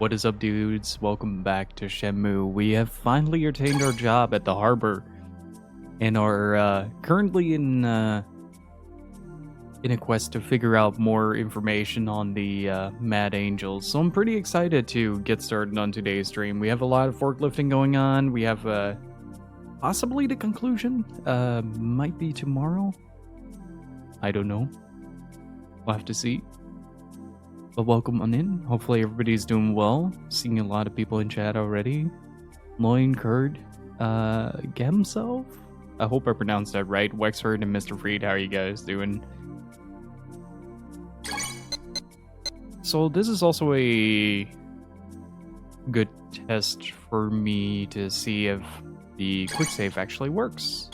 What is up, dudes? Welcome back to Shenmue. We have finally attained our job at the harbor and are currently in a quest to figure out more information on the Mad Angels. So I'm pretty excited to get started on today's stream. We have a lot of forklifting going on. We have possibly the conclusion. Might be tomorrow. I don't know. We'll have to see. But welcome on in. Hopefully everybody's doing well. Seeing a lot of people in chat already. Loin Kurd, Gemself? I hope I pronounced that right. Wexford and Mr. Freed, how are you guys doing? So this is also a good test for me to see if the quick save actually works.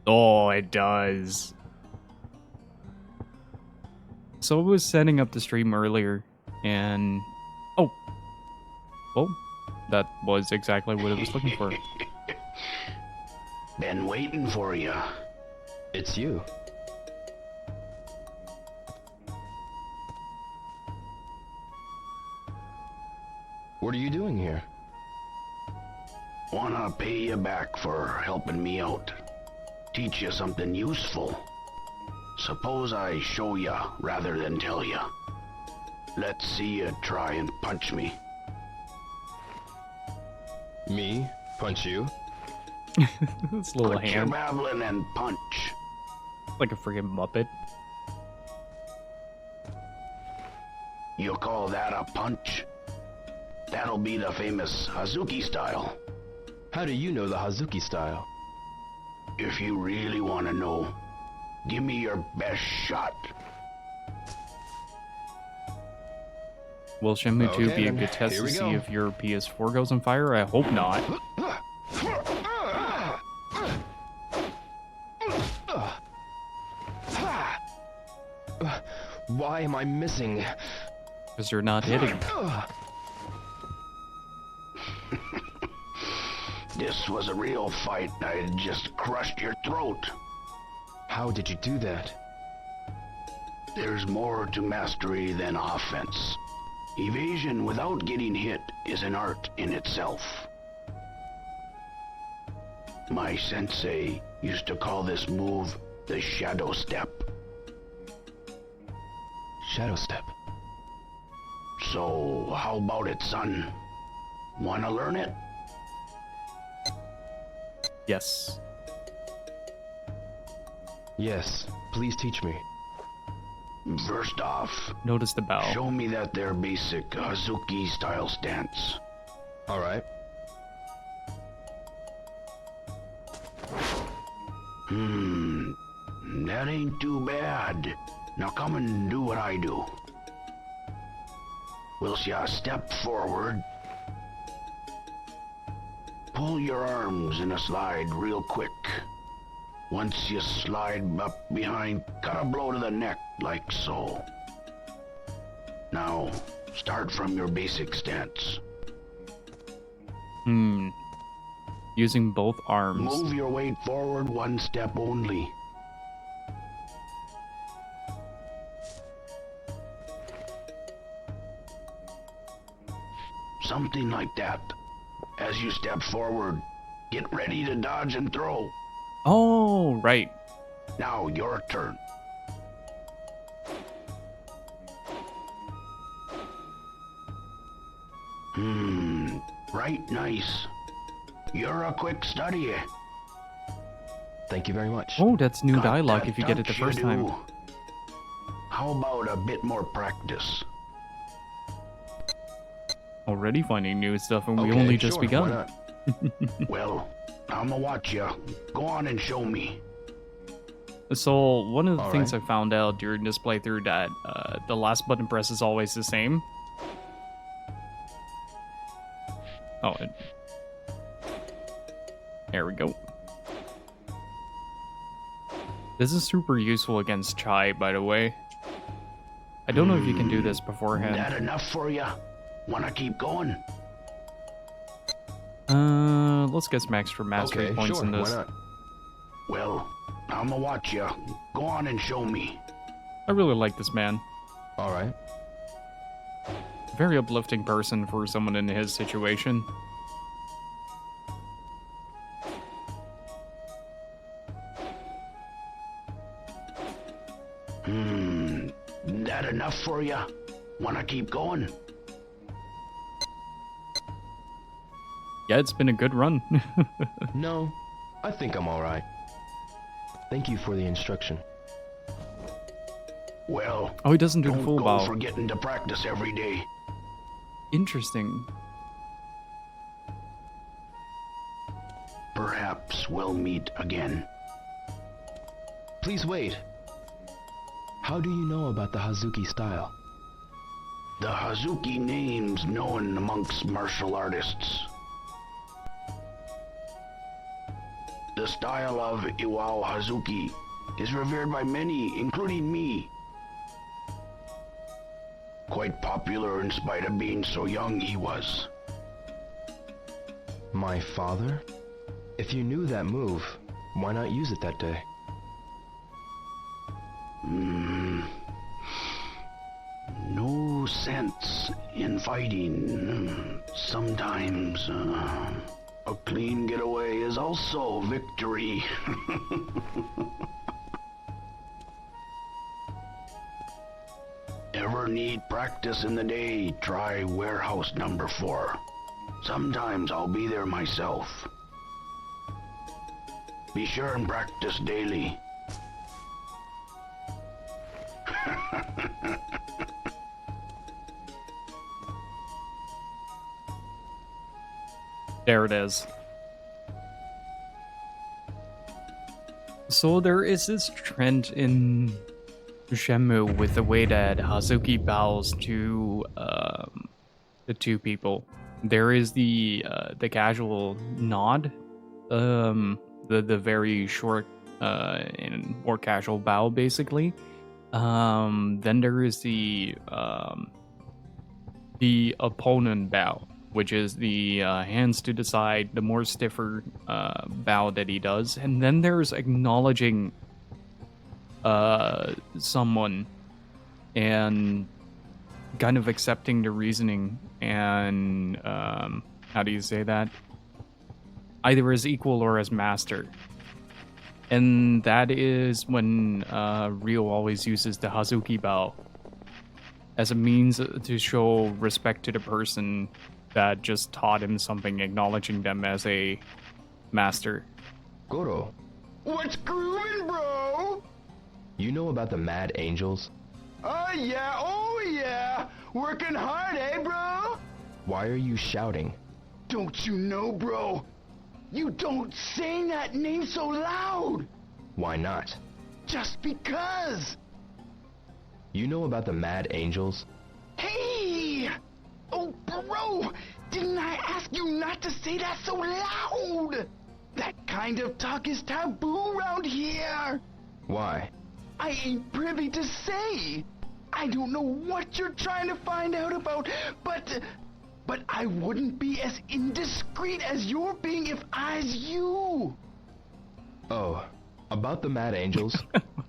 Oh, it does. So I was setting up the stream earlier, and oh, that was exactly what I was looking for. Been waiting for you. It's you. What are you doing here? Wanna pay you back for helping me out. Teach you something useful. Suppose I show ya rather than tell ya. Let's see you try and punch me. Me? Punch you? This little Quit your hand, babbling and punch. like a freaking Muppet. You call that a punch? That'll be the famous Hazuki style. How do you know the Hazuki style? If you really want to know, give me your best shot. Will Shenmue 2 Okay, be a then. good test Here to we see go. if your PS4 goes on fire? I hope not. Why am I missing? Because you're not hitting. This was a real fight. I just crushed your throat. How did you do that? There's more to mastery than offense. Evasion without getting hit is an art in itself. My sensei used to call this move the shadow step. Shadow step. So, how about it, son? Wanna learn it? Yes. Yes, please teach me. First off, Notice the bow. show me that their basic Hazuki style stance. Alright. That ain't too bad. Now come and do what I do. Whilst ya step forward, pull your arms in a slide real quick. Once you slide up behind, cut a blow to the neck, like so. Now, start from your basic stance. Using both arms. Move your weight forward one step only. Something like that. As you step forward, get ready to dodge and throw. Oh, right. Now your turn. Right, nice. You're a quick study. Thank you very much. Oh, that's new Got dialogue that if you get it the touch you first time. do. How about a bit more practice? Already finding new stuff, and we Okay, only just sure, begun. why not? Well, I'ma watch ya. Go on and show me. So one of the All things right. I found out during this playthrough that the last button press is always the same. Oh, there we go. This is super useful against Chai, by the way. I don't know if you can do this beforehand. That enough for ya? Wanna keep going? Let's get some extra mastery Okay, points sure, in this. why not? Well, I'ma watch ya. Go on and show me. I really like this man. All right. Very uplifting person for someone in his situation. That enough for ya? Wanna keep going? Yeah, it's been a good run. No, I think I'm all right. Thank you for the instruction. Well, Oh, he doesn't do the don't full go bow. forgetting to practice every day. Interesting. Perhaps we'll meet again. Please wait. How do you know about the Hazuki style? The Hazuki name's known amongst martial artists. The style of Iwao Hazuki is revered by many, including me. Quite popular in spite of being so young he was. My father? If you knew that move, why not use it that day? No sense in fighting. Sometimes a clean getaway is also victory. Ever need practice in the day, try warehouse number 4. Sometimes I'll be there myself. Be sure and practice daily. There it is. So there is this trend in Shenmue with the way that Hazuki bows to the two people. There is the casual nod, the very short and more casual bow, basically. Then there is the opponent bow, which is the hands to the side, the more stiffer bow that he does. And then there's acknowledging someone and kind of accepting the reasoning and how do you say that? Either as equal or as master. And that is when Ryo always uses the Hazuki bow as a means to show respect to the person that just taught him something, acknowledging them as a master. Goro, What's grooving, bro? you know about the Mad Angels? Oh yeah, working hard, eh, bro? Why are you shouting? Don't you know, bro? You don't say that name so loud. Why not? Just because. You know about the Mad Angels? Hey! Oh, bro, didn't I ask you not to say that so loud? That kind of talk is taboo around here. Why? I ain't privy to say. I don't know what you're trying to find out about, but I wouldn't be as indiscreet as you're being if I's you. Oh, about the Mad Angels?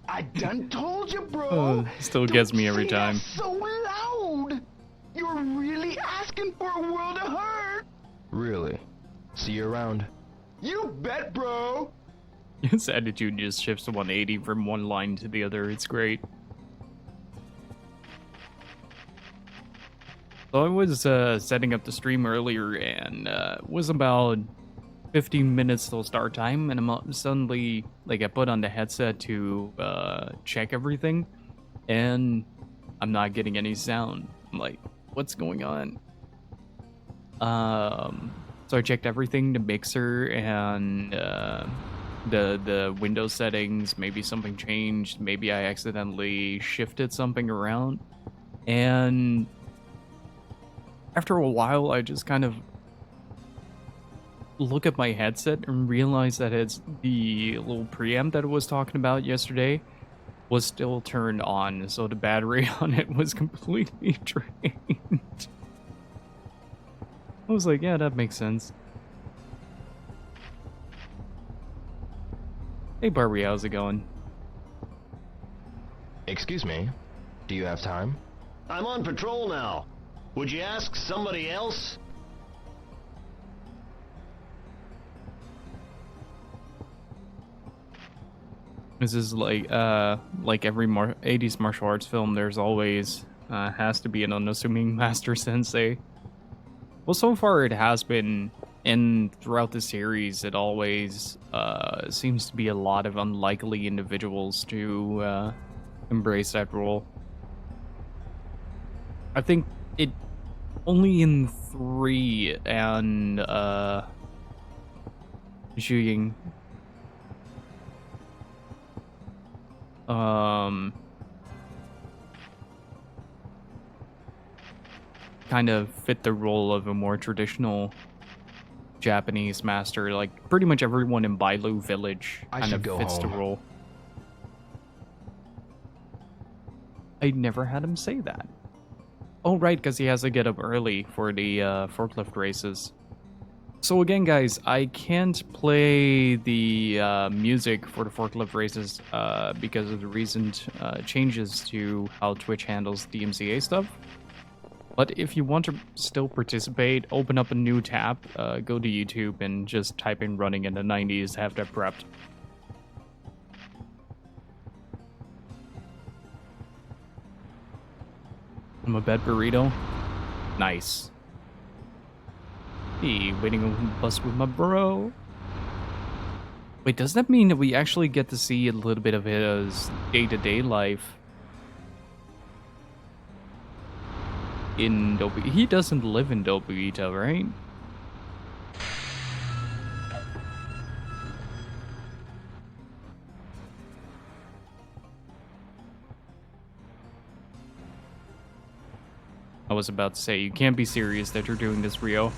I done told you, bro. Oh, still gets me every Don't say that time. so loud. You're really asking for a world of hurt. Really? See you around. You bet, bro. His attitude just shifts to 180 from one line to the other. It's great. So I was setting up the stream earlier, and it was about 15 minutes till start time, and I'm suddenly, like, I put on the headset to check everything, and I'm not getting any sound. I'm like, what's going on? So I checked everything, the mixer and the Windows settings. Maybe something changed. Maybe I accidentally shifted something around. And after a while, I just kind of look at my headset and realize that it's the little preamp that I was talking about yesterday was still turned on, so the battery on it was completely drained. I was like, yeah, that makes sense. Hey Barbie, how's it going? Excuse me, do you have time? I'm on patrol now. Would you ask somebody else? This is like every 80s martial arts film, there's always has to be an unassuming master sensei. Well, so far it has been, and throughout the series, it always seems to be a lot of unlikely individuals to embrace that role. I think it only in 3 and Zhu kind of fit the role of a more traditional Japanese master. Like pretty much everyone in Bailu Village I kind should of go fits the home. role. I never had him say that. Oh, right, because he has to get up early for the forklift races. So again, guys, I can't play the music for the forklift races because of the recent changes to how Twitch handles DMCA stuff. But if you want to still participate, open up a new tab, go to YouTube, and just type in running in the 90s, have that prepped. I'm a bed burrito. Nice. Hey, waiting on the bus with my bro. Wait, does that mean that we actually get to see a little bit of his day-to-day life in Dobu? He doesn't live in Dobuita, right? I was about to say, you can't be serious that you're doing this, Rio.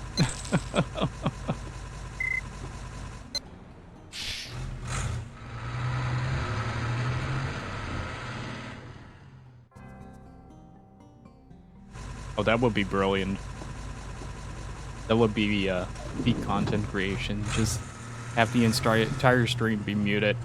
Oh, that would be brilliant. That would be peak content creation. Just have the entire stream be muted.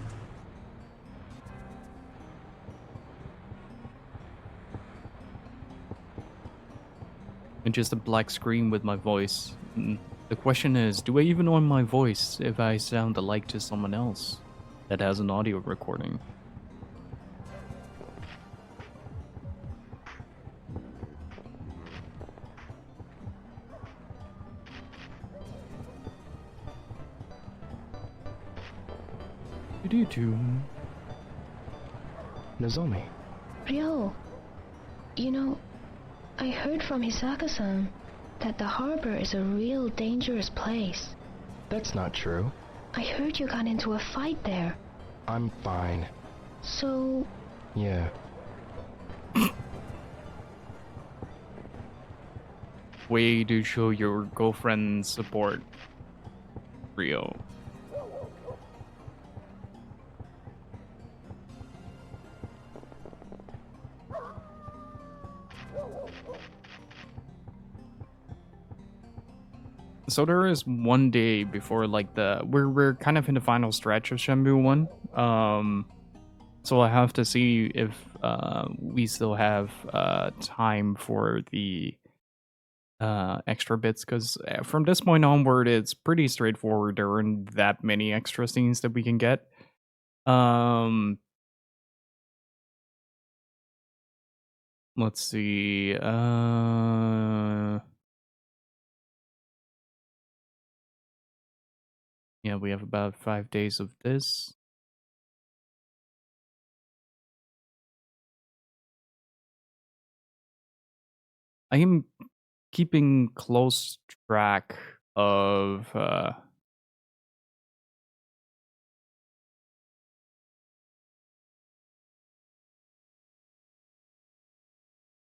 And just a black screen with my voice. The question is, do I even know my voice if I sound alike to someone else that has an audio recording? Nozomi. Ryo, you know, I heard from Hisaka-san that the harbor is a real dangerous place. That's not true. I heard you got into a fight there. I'm fine. So, Yeah. Way to show your girlfriend support, Rio. So there is one day before like we're kind of in the final stretch of Shenmue 1. So I have to see if we still have time for the extra bits, because from this point onward it's pretty straightforward. There aren't that many extra scenes that we can get. Let's see. Yeah, we have about 5 days of this. I am keeping close track of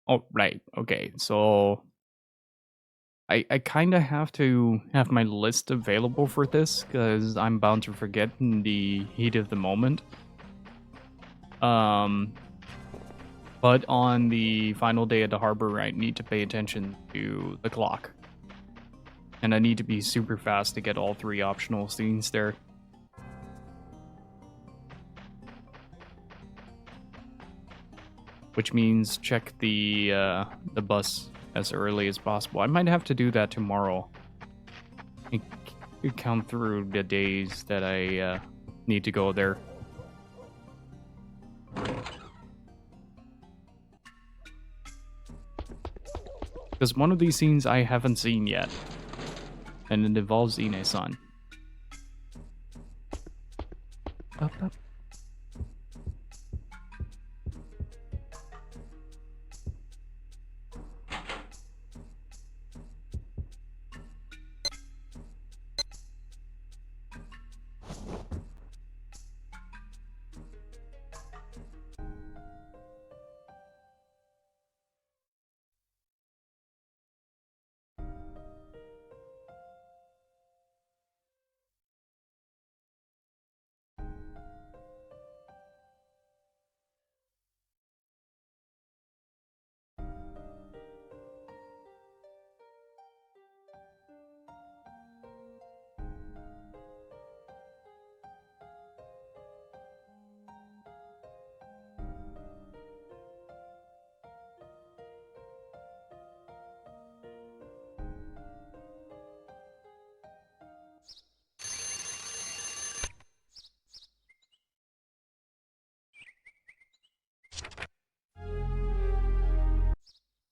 oh, right. Okay. So I kind of have to have my list available for this because I'm bound to forget in the heat of the moment. But on the final day at the harbor, I need to pay attention to the clock. And I need to be super fast to get all 3 optional scenes there. which means check the bus as early as possible. I might have to do that tomorrow. You count through the days that I need to go there. Because one of these scenes I haven't seen yet, and it involves Ine-san. Up, up.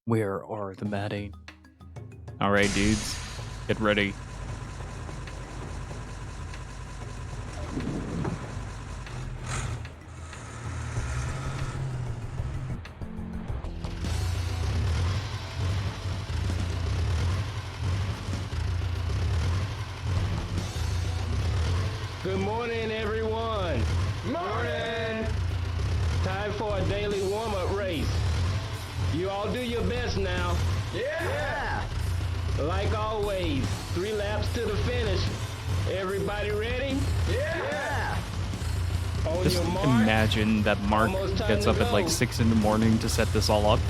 Where are the Mad-8? Alright, dudes. Get ready. Good morning, everyone. Morning! Time for a daily warm-up race. You all do your best now. Yeah! Like always, 3 laps to the finish. Everybody ready? Yeah! On Just your mark. imagine that Mark Almost time gets to up at like go. 6 in the morning to set this all up.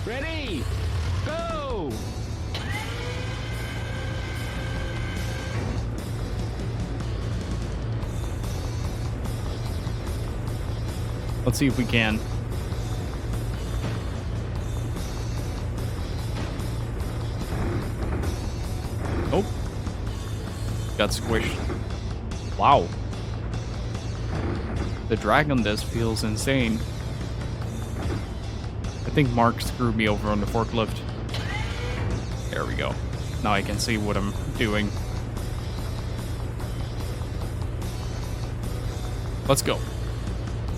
Ready? Go! Let's see if we can. Nope. Got squished. Wow. The drag on this feels insane. I think Mark screwed me over on the forklift. There we go. Now I can see what I'm doing. Let's go.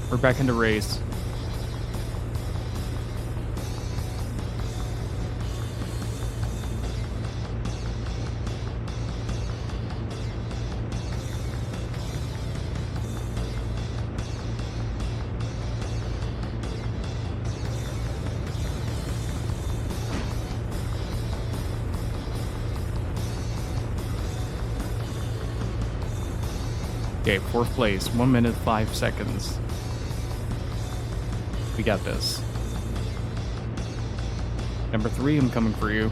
We're back in the race. Okay, 4th place, 1 minute 5 seconds. We got this. Number 3, I'm coming for you.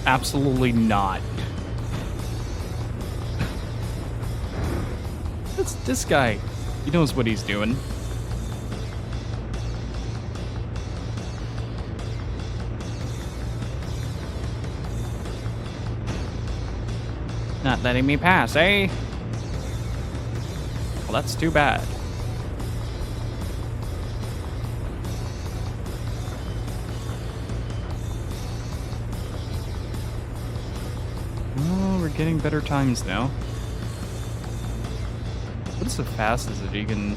Absolutely not. That's this guy. He knows what he's doing. Not letting me pass, eh? Well, that's too bad. Oh, we're getting better times now. What is the fastest that you can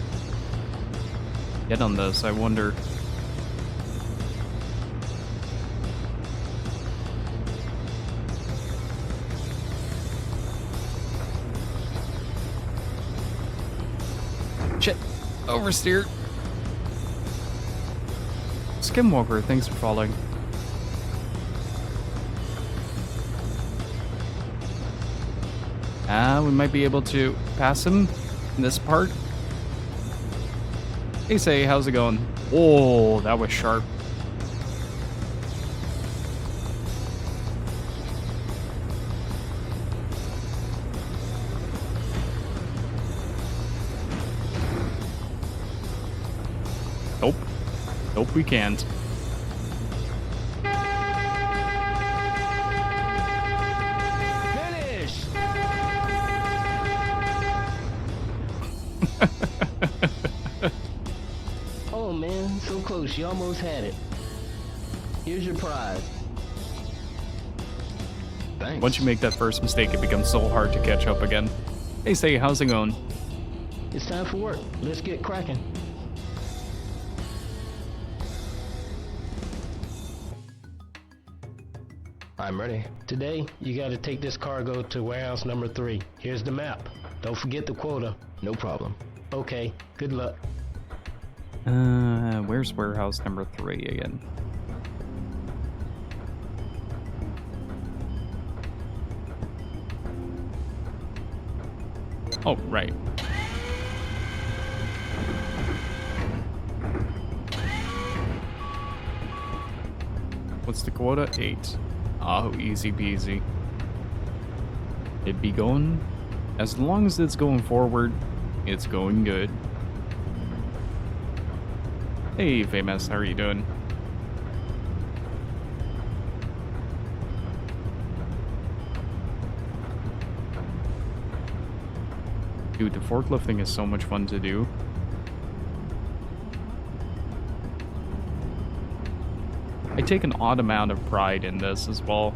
get on this, I wonder? Shit. Oversteer. Skimwalker, thanks for following. We might be able to pass him in this part. Hey, Say, how's it going? Oh, that was sharp. Nope. Nope, we can't. Finish! Oh man, so close. You almost had it. Here's your prize. Thanks. Once you make that first mistake, it becomes so hard to catch up again. Hey, Say, how's it going? It's time for work. Let's get cracking. I'm ready. Today, you gotta take this cargo to warehouse number 3. Here's the map. Don't forget the quota. No problem. Okay, good luck. Where's warehouse number 3 again? Oh, right. What's the quota? 8. Oh, easy peasy. It be going. As long as it's going forward, it's going good. Hey, Famous, how are you doing? Dude, the forklifting is so much fun to do. I take an odd amount of pride in this as well.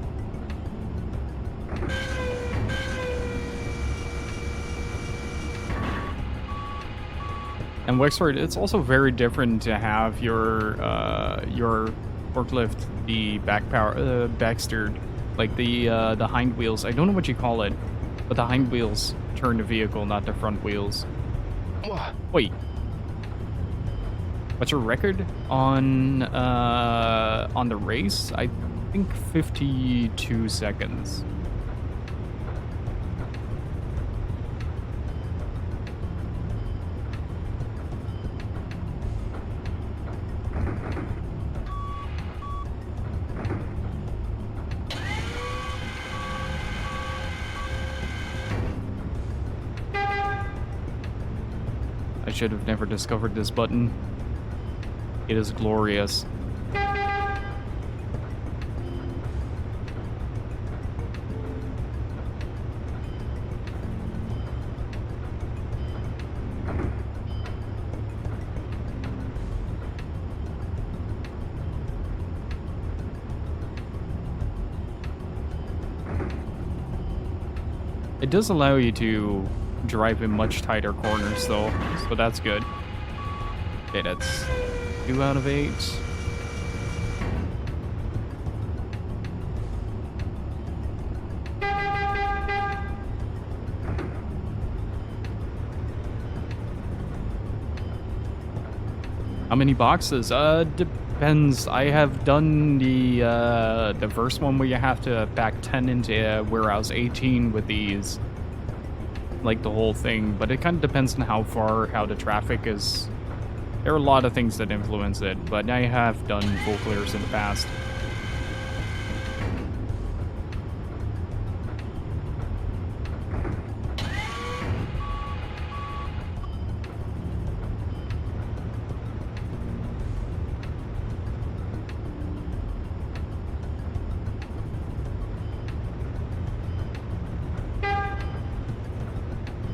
And Wexford, it's also very different to have your forklift be backsteered, like the hind wheels. I don't know what you call it, but the hind wheels turn the vehicle, not the front wheels. Wait, what's your record on the race? I think 52 seconds. I should have never discovered this button. It is glorious. It does allow you to drive in much tighter corners though, so that's good. Okay, that's 2 out of 8. How many boxes? Depends. I have done the first one where you have to pack 10 into warehouse 18 with these, like the whole thing, but it kind of depends on how the traffic is. There are a lot of things that influence it, but I have done full clears in the past.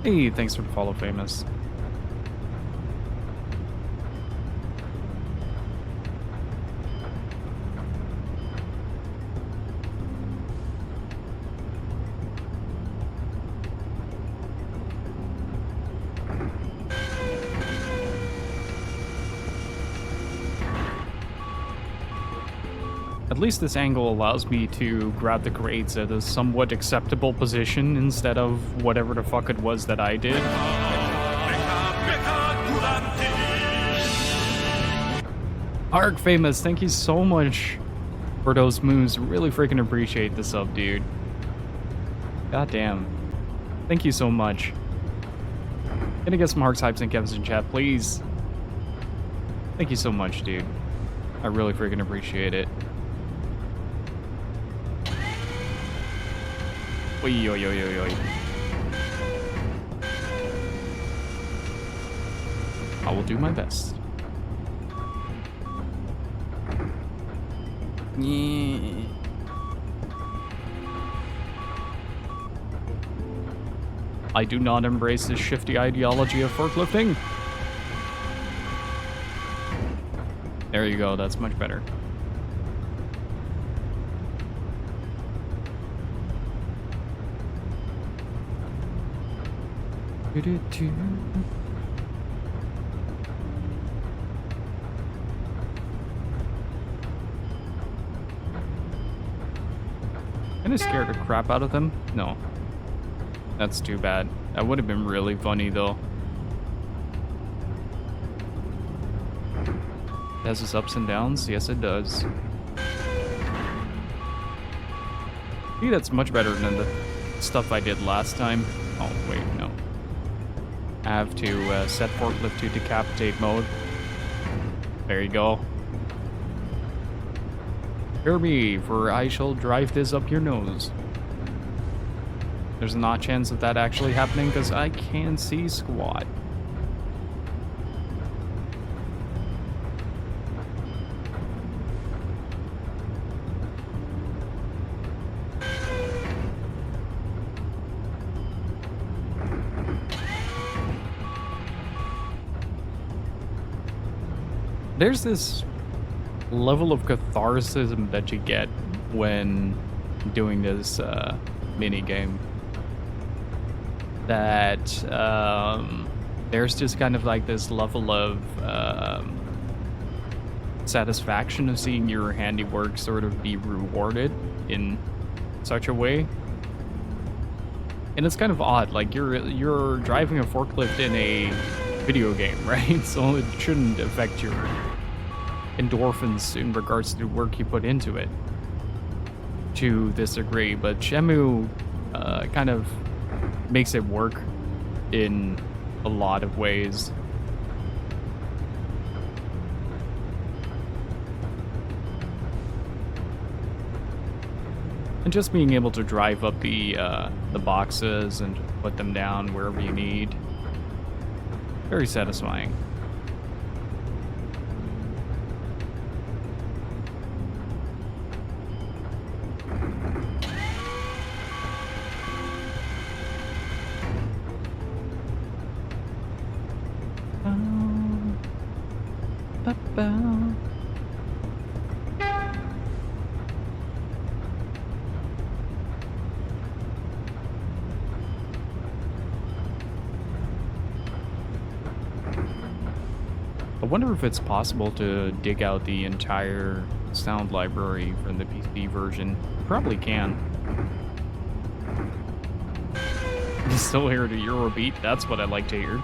Hey, thanks for the follow, Famous. At least this angle allows me to grab the crates at a somewhat acceptable position instead of whatever the fuck it was that I did. Arc Famous, thank you so much for those moves. Really freaking appreciate the sub, dude. God damn. Thank you so much. Gonna get some hearts, hypes, and Kevs in chat, please. Thank you so much, dude. I really freaking appreciate it. Oi, oi, oi, oi, oi. I will do my best. Yeah. I do not embrace this shifty ideology of forklifting. There you go, that's much better. Kinda scared the crap out of them? No. That's too bad. That would have been really funny though. It has its ups and downs? Yes, it does. See, that's much better than the stuff I did last time. Oh, wait, no. I have to set forklift to decapitate mode. There you go. Hear me, for I shall drive this up your nose. There's not a chance of that actually happening because I can't see squat. There's this level of catharsis that you get when doing this mini game. That there's just kind of like this level of satisfaction of seeing your handiwork sort of be rewarded in such a way. And it's kind of odd, like you're driving a forklift in a video game, right? So it shouldn't affect your endorphins in regards to the work you put into it to this degree, but Shenmue kind of makes it work in a lot of ways. And just being able to drive up the boxes and put them down wherever you need. Very satisfying. I wonder if it's possible to dig out the entire sound library from the PC version. Probably can. You still hear the Eurobeat? That's what I like to hear.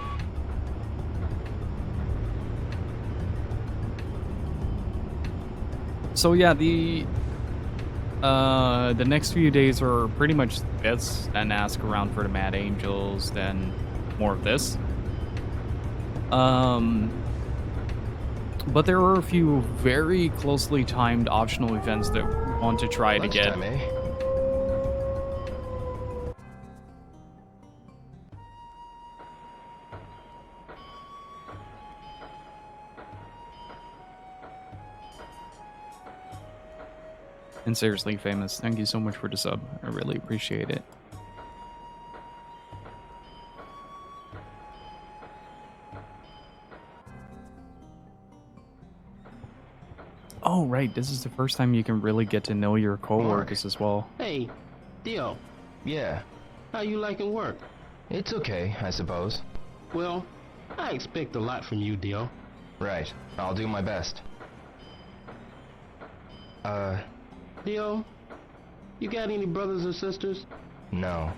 So yeah, the next few days are pretty much this, then ask around for the Mad Angels, then more of this. But there are a few very closely timed optional events that we want to try to get. Lunchtime, eh? And seriously, Famous, thank you so much for the sub. I really appreciate it. Oh, right. This is the first time you can really get to know your coworkers as well. Hey, Dio, Yeah, how you liking work? it's okay, I suppose. Well, I expect a lot from you, Dio. Right, I'll do my best. Dio, you got any brothers or sisters? No.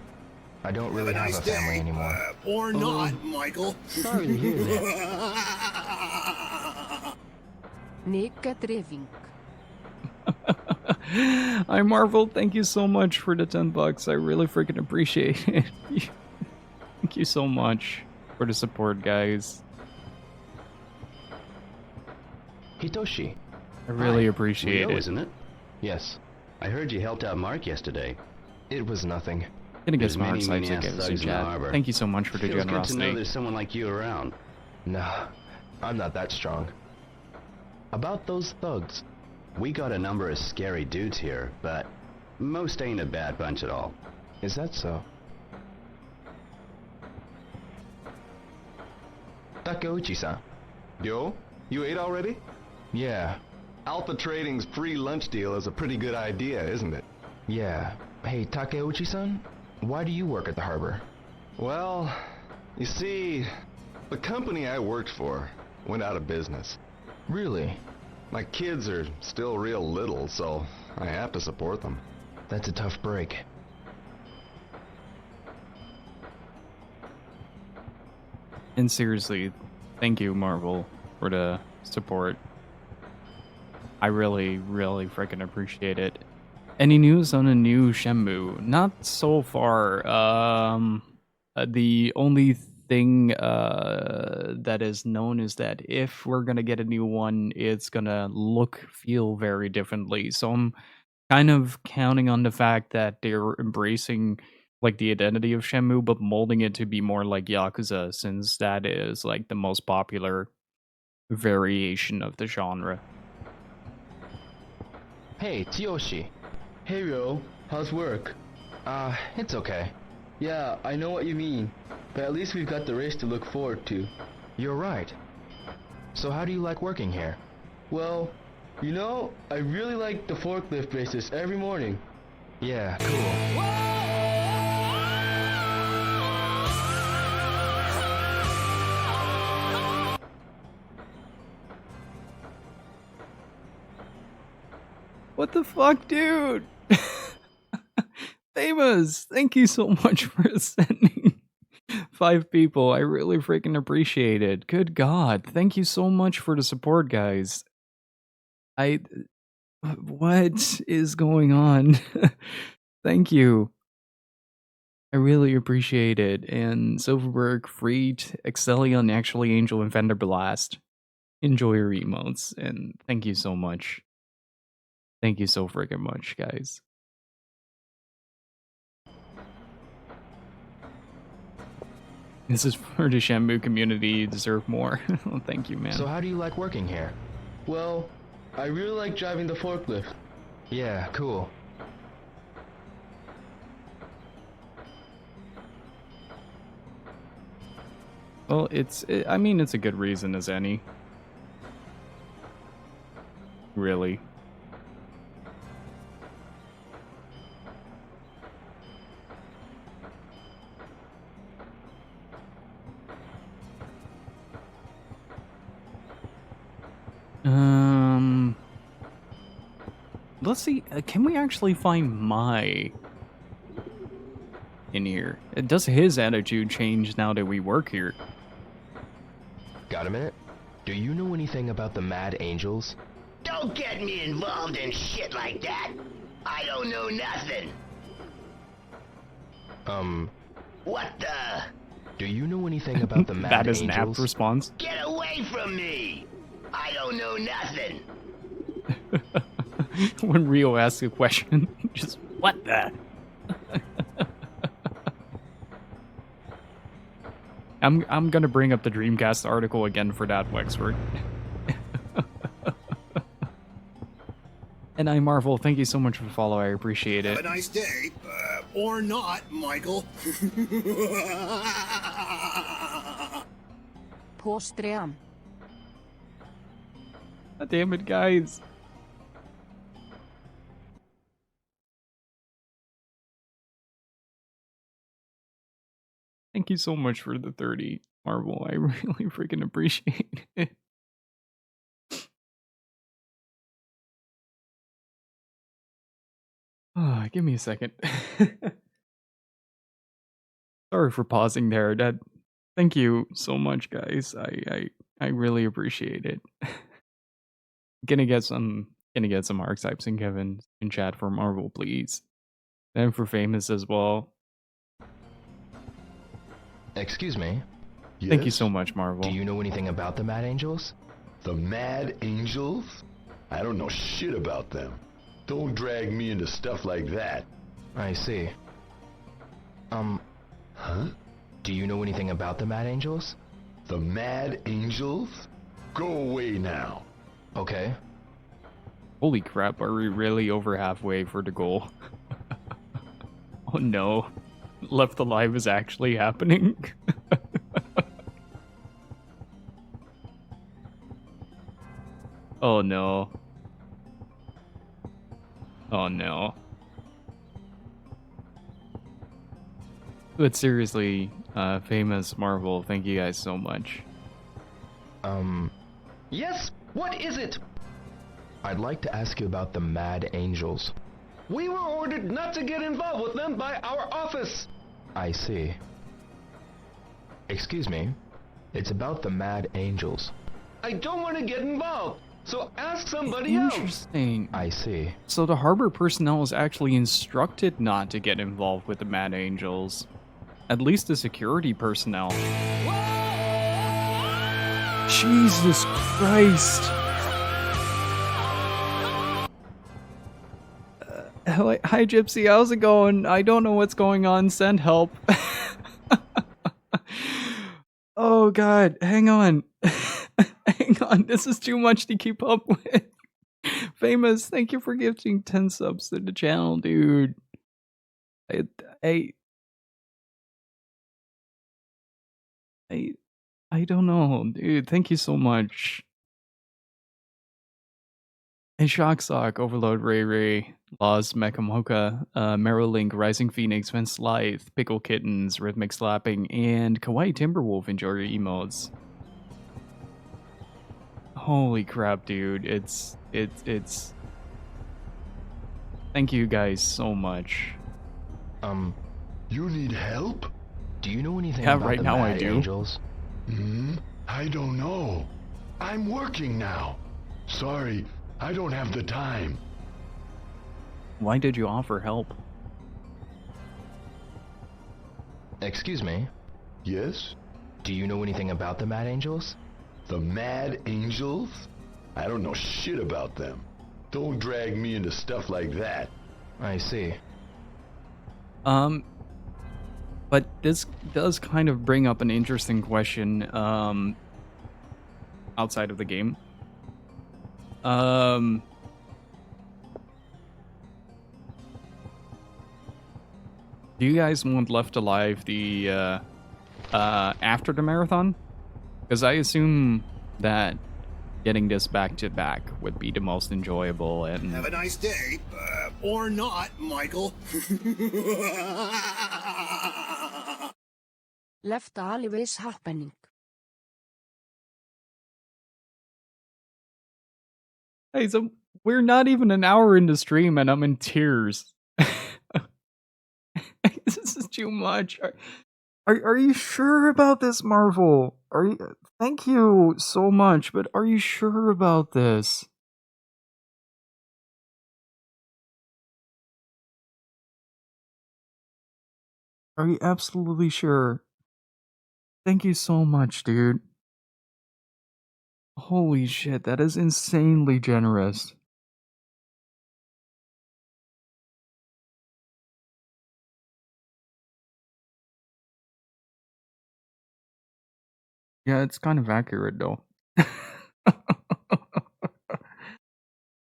I don't really have a family anymore. Or not, Michael. Sorry to hear that. Neka Drevink. Hi, Marvel. Thank you so much for the 10 bucks. I really freaking appreciate it. Thank you so much for the support, guys. Hitoshi. I really Hi, appreciate Rio, it. isn't it? Yes, I heard you helped out Mark yesterday. it was nothing. Gonna get There's some many archetypes mean-ass that gives thugs in in the chat. harbor. Thank you so much for the Feels good to know generosity. there's someone like you around. Nah, I'm not that strong. About those thugs. We got a number of scary dudes here, but most ain't a bad bunch at all. Is that so? Takeuchi-san. Yo, you ate already? Yeah, Alpha Trading's free lunch deal is a pretty good idea, isn't it? yeah. Hey, Takeuchi-san, why do you work at the harbor? Well, you see, the company I worked for went out of business. Really? My kids are still real little, so I have to support them. That's a tough break. And seriously, thank you, Marvel, for the support. I really, really freaking appreciate it. Any news on a new Shenmue? Not so far. The only thing that is known is that if we're gonna get a new one, it's gonna feel very differently. So I'm kind of counting on the fact that they're embracing like the identity of Shenmue, but molding it to be more like Yakuza, since that is like the most popular variation of the genre. Hey, Tsuyoshi. Hey, Ro, how's work? It's okay. Yeah, I know what you mean, but at least we've got the race to look forward to. You're right. So how do you like working here? Well, you know, I really like the forklift races every morning. Yeah, cool. What the fuck, dude? Famous, thank you so much for sending 5 people. I really freaking appreciate it. Good God. Thank you so much for the support, guys. What is going on? Thank you. I really appreciate it. And Silverberg, Freed, Excellion, Actually Angel, and Fender Blast. Enjoy your emotes. And thank you so much. Thank you so freaking much, guys. This is for the Shenmue community. You deserve more. Well, thank you, man. So how do you like working here? Well, I really like driving the forklift. Yeah, cool. Well, I mean, it's a good reason as any. Really. Let's see. Can we actually find Mai in here? Does his attitude change now that we work here? Got a minute? Do you know anything about the Mad Angels? Don't get me involved in shit like that. I don't know nothing. What the? Do you know anything about the Mad That is an Angels? apt response. Get away from me! I don't know nothing. When Rio asks a question, just what the? I'm gonna bring up the Dreamcast article again for that, Wexford. And I Marvel, thank you so much for the follow. I appreciate Have it. a nice day. Or not, Michael. Postream. God damn it, guys. Thank you so much for the 30, Marvel. I really freaking appreciate it. Give me a second. Sorry for pausing there. Thank you so much, guys. I really appreciate it. Gonna get some archetypes in Kevin in chat for Marvel, please. And for Famous as well. Excuse me. Thank you so much, Marvel. Do you know anything about the Mad Angels? The Mad Angels? I don't know shit about them. Don't drag me into stuff like that. I see. Huh? Do you know anything about the Mad Angels? The Mad Angels? Go away now. Okay. Holy crap, are we really over halfway for the goal? Oh no. Left Alive is actually happening. Oh no. Oh no. But seriously, famous Marvel, thank you guys so much. Yes? What is it? I'd like to ask you about the Mad Angels. We were ordered not to get involved with them by our office. I see. Excuse me. It's about the Mad Angels. I don't want to get involved, so ask somebody else. Interesting. I see. So the harbor personnel is actually instructed not to get involved with the Mad Angels. At least the security personnel. Jesus Christ. Hi Gypsy, how's it going? I don't know what's going on, send help. Oh god, hang on. Hang on, this is too much to keep up with. Famous, thank you for gifting 10 subs to the channel, dude. I don't know, dude. Thank you so much. And Shocksock, Overload, Ray Ray, Laws, Mechamocha, Merylink, Rising Phoenix, Van Slythe, Pickle Kittens, Rhythmic Slapping, and Kawaii Timberwolf enjoy your emotes. Holy crap, dude. It's... Thank you guys so much. You need help? Do you know anything Yeah, about right the now Mad I do. Angels? I don't know. I'm working now. Sorry, I don't have the time. Why did you offer help? Excuse me. Yes? Do you know anything about the Mad Angels? The Mad Angels? I don't know shit about them. Don't drag me into stuff like that. I see. But this does kind of bring up an interesting question, outside of the game. Do you guys want Left Alive the, after the marathon? Because I assume that getting this back to back would be the most enjoyable and... Have a nice day. Or not, Michael. Left Alive is happening. Hey, so we're not even an hour into stream and I'm in tears. This is too much. Are you sure about this, Marvel? Are you? Thank you so much, but are you sure about this? Are you absolutely sure? Thank you so much, dude. Holy shit, that is insanely generous. Yeah, it's kind of accurate though.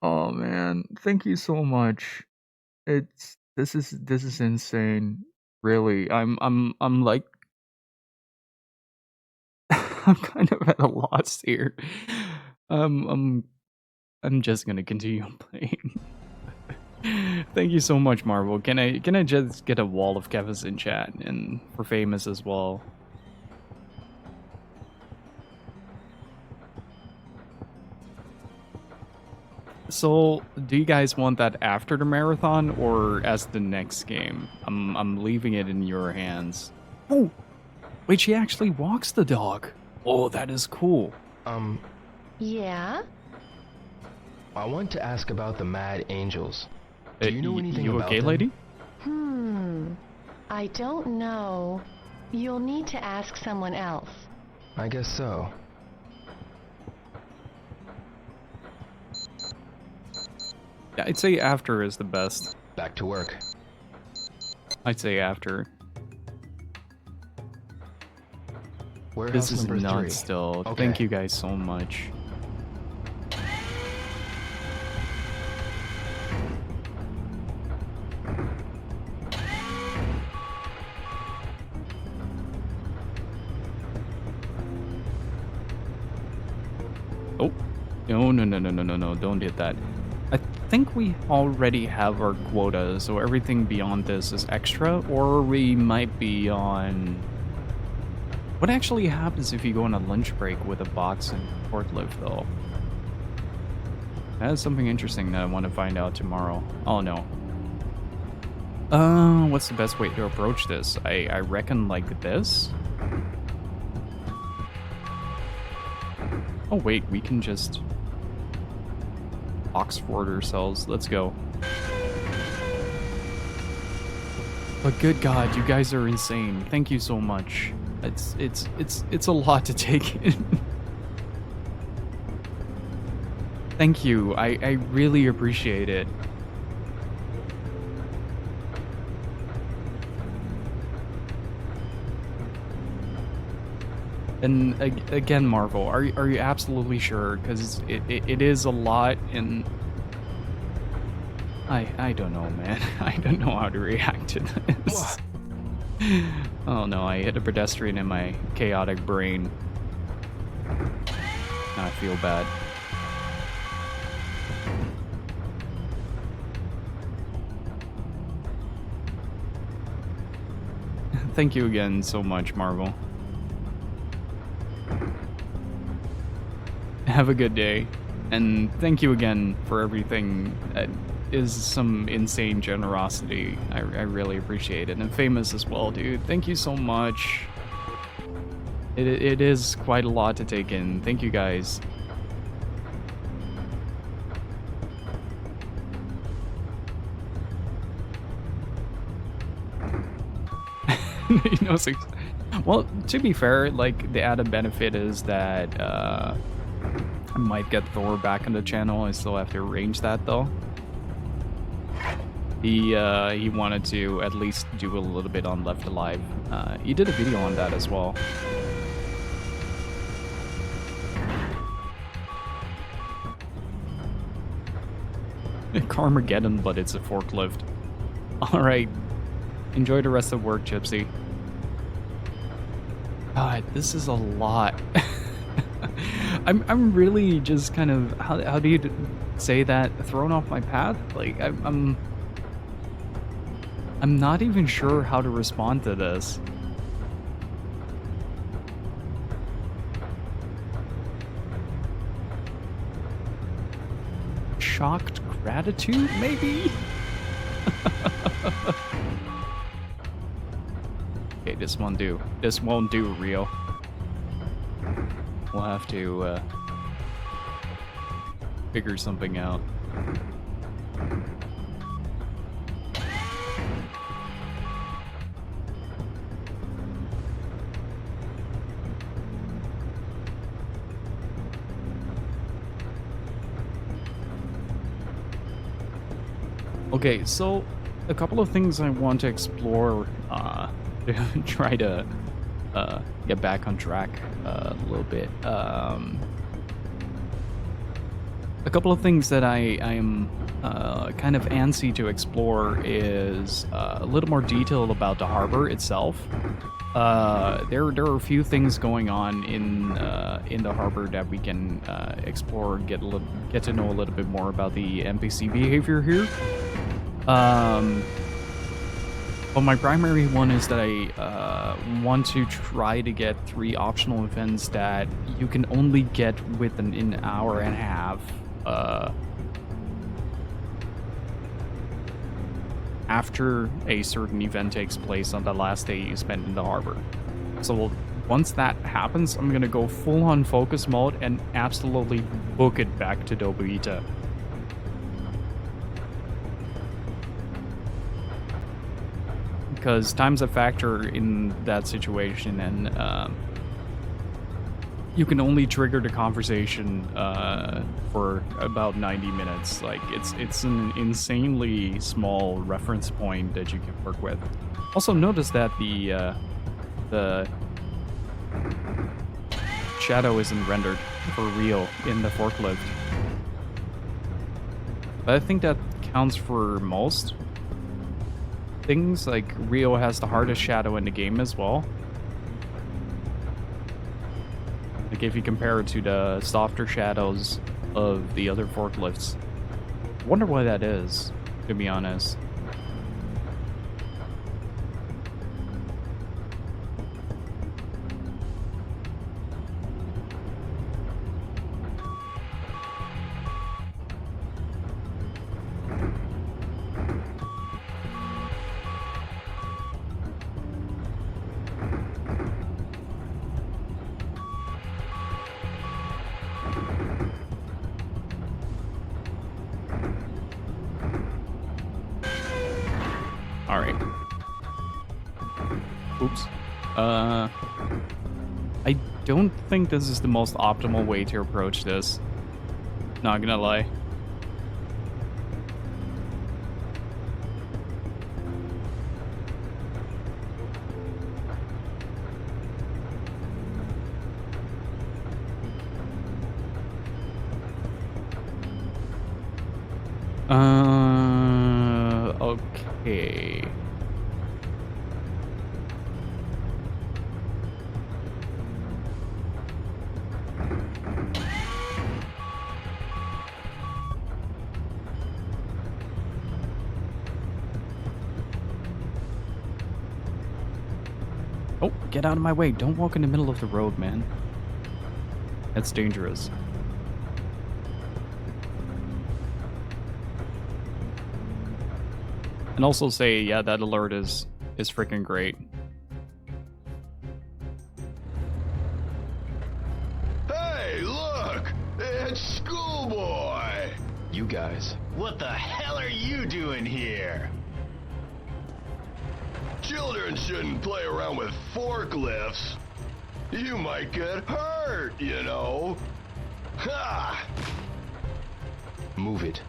Oh man, thank you so much. This is insane. Really. I'm like I'm kind of at a loss here. I'm just gonna continue playing. Thank you so much, Marvel. Can I just get a wall of Kevas in chat and for famous as well? So, do you guys want that after the marathon or as the next game? I'm leaving it in your hands. Oh, wait, she actually walks the dog. Oh, that is cool. Yeah? I want to ask about the Mad Angels. Do you know anything you about okay, them? lady? I don't know. You'll need to ask someone else. I guess so. I'd say after is the best. Back to work. I'd say after. Warehouse This is number 3. nuts still. Okay. Thank you guys so much. Oh, no, don't hit that. I think we already have our quota, so everything beyond this is extra, or we might be on... What actually happens if you go on a lunch break with a box and forklift, though? That is something interesting that I want to find out tomorrow. Oh, no. What's the best way to approach this? I reckon like this? Oh, wait, we can just... Oxford ourselves. Let's go. But good God, you guys are insane. Thank you so much. It's a lot to take in. Thank you. I really appreciate it. And again, Marvel, are you absolutely sure? Because it is a lot, and I don't know, man. I don't know how to react to this. Oh no, I hit a pedestrian in my chaotic brain. I feel bad. Thank you again so much, Marvel. Have a good day, and thank you again for everything. That is some insane generosity. I really appreciate it. And Famous as well, dude. Thank you so much. It is quite a lot to take in. Thank you guys. You know, well, to be fair, like, the added benefit is that I might get Thor back on the channel. I still have to arrange that, though. He wanted to at least do a little bit on Left Alive. He did a video on that as well. Carmageddon, but it's a forklift. Alright. Enjoy the rest of work, Gypsy. God, this is a lot. I'm really just kind of, how do you say that, thrown off my path? Like, I'm not even sure how to respond to this. Shocked gratitude, maybe? Okay, this won't do. This won't do, Rio. We'll have to figure something out. Okay, so a couple of things I want to explore to try to get back on track a little bit. A couple of things that I am kind of antsy to explore is a little more detail about the harbor itself. There are a few things going on in the harbor that we can explore, get to know a little bit more about the NPC behavior here. But my primary one is that I want to try to get 3 optional events that you can only get within an hour and a half after a certain event takes place on the last day you spend in the harbor. So once that happens, I'm gonna go full on focus mode and absolutely book it back to Dobuita. Because time's a factor in that situation, and you can only trigger the conversation for about 90 minutes. Like, it's an insanely small reference point that you can work with. Also, notice that the shadow isn't rendered for real in the forklift. But I think that counts for most things. Like, Rio has the hardest shadow in the game as well. Like, if you compare it to the softer shadows of the other forklifts. I wonder why that is, to be honest. Alright. Oops. I don't think this is the most optimal way to approach this. Not gonna lie. Okay. Oh, get out of my way. Don't walk in the middle of the road, man. That's dangerous. And also say, yeah, that alert is freaking great. Hey, look! It's Schoolboy! You guys. What the hell are you doing here? Children shouldn't play around with forklifts. You might get hurt, you know. Ha! Move it.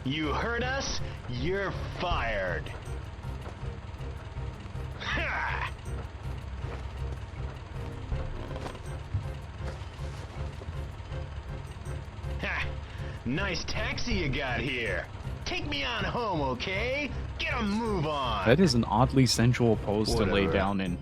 You heard us? You're fired. Ha! Ha! Nice taxi you got here. Take me on home, okay? Get a move on. That is an oddly sensual pose to lay Whatever. down in.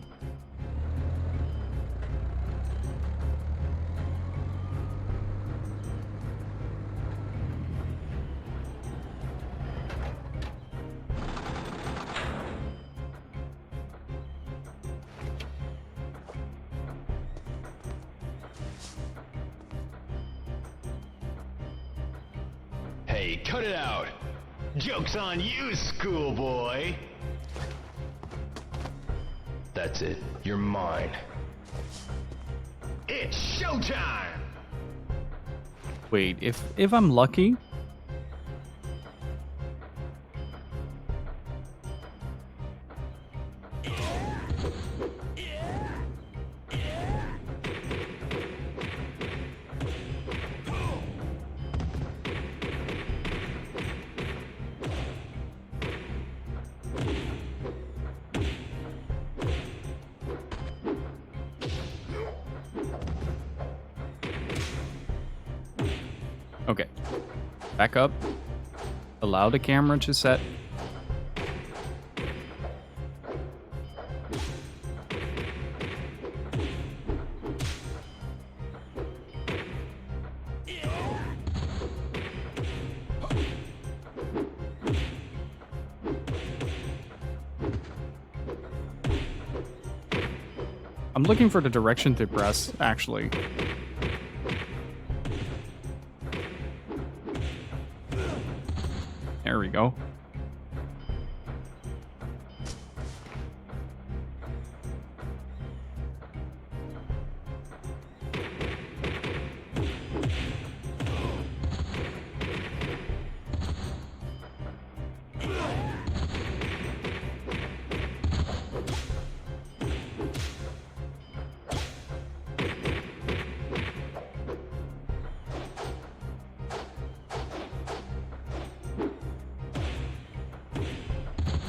Hey, cut it out. Joke's on you, schoolboy. That's it. You're mine. It's showtime. Wait, if I'm lucky, okay. Back up. Allow the camera to set. I'm looking for the direction to press, actually. There we go.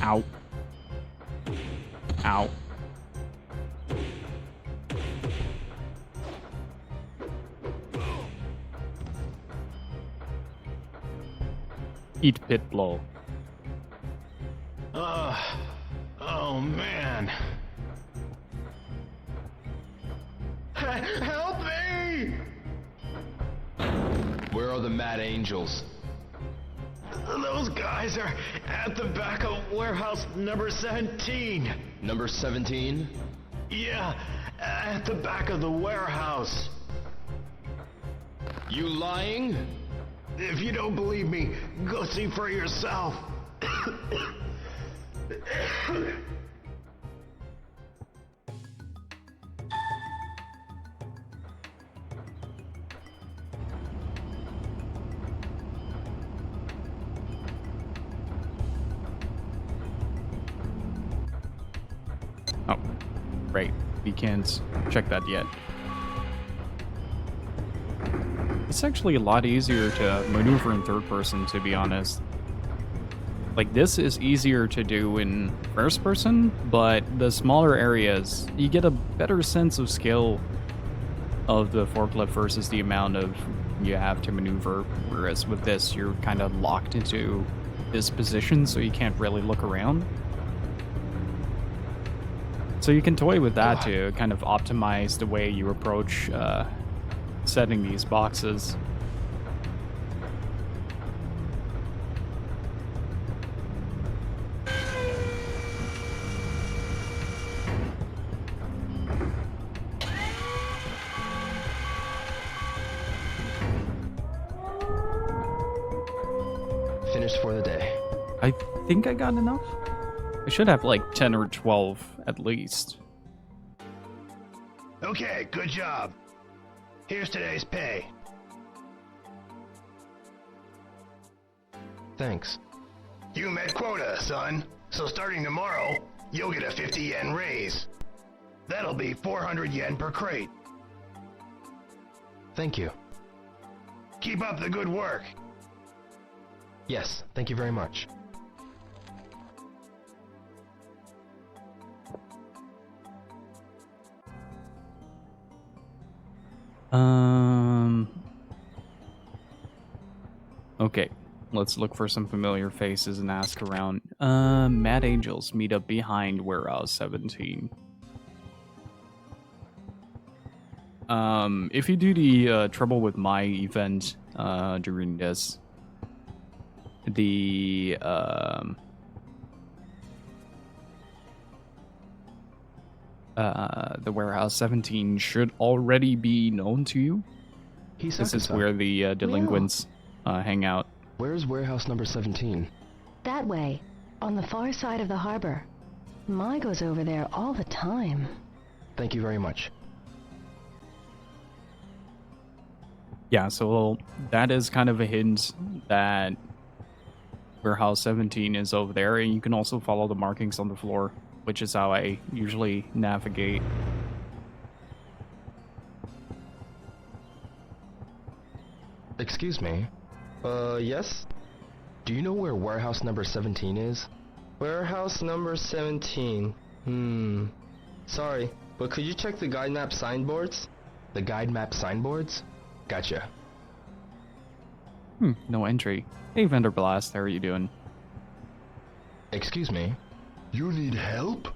Ow. Ow. Eat pit blow. Oh man. Help me! Where are the Mad Angels? Those guys are at the back of warehouse number 17. Number 17? Yeah, at the back of the warehouse. You lying? If you don't believe me, go see for yourself. Oh, great. We can't check that yet. It's actually a lot easier to maneuver in third person, to be honest. Like, this is easier to do in first person, but the smaller areas, you get a better sense of skill of the forklift versus the amount of you have to maneuver, whereas with this, you're kind of locked into this position, so you can't really look around. So you can toy with that to kind of optimize the way you approach setting these boxes. Finished for the day. I think I got enough. I should have like 10 or 12 at least. Okay, good job. Here's today's pay. Thanks. You met quota, son. So starting tomorrow, you'll get a 50 yen raise. That'll be 400 yen per crate. Thank you. Keep up the good work. Yes, thank you very much. Okay, let's look for some familiar faces and ask around. Mad Angels meet up behind Warehouse 17. If you do the Trouble with My event during this, the Warehouse 17 should already be known to you. This is where the delinquents hang out. Where's warehouse number 17? That way, on the far side of the harbor. Mai goes over there all the time. Thank you very much. Yeah, so that is kind of a hint that Warehouse 17 is over there, and you can also follow the markings on the floor, which is how I usually navigate. Excuse me. Yes? Do you know where warehouse number 17 is? Warehouse number 17. Sorry, but could you check the guide map signboards? The guide map signboards? Gotcha. No entry. Hey, Vendor Blast, how are you doing? Excuse me. You need help?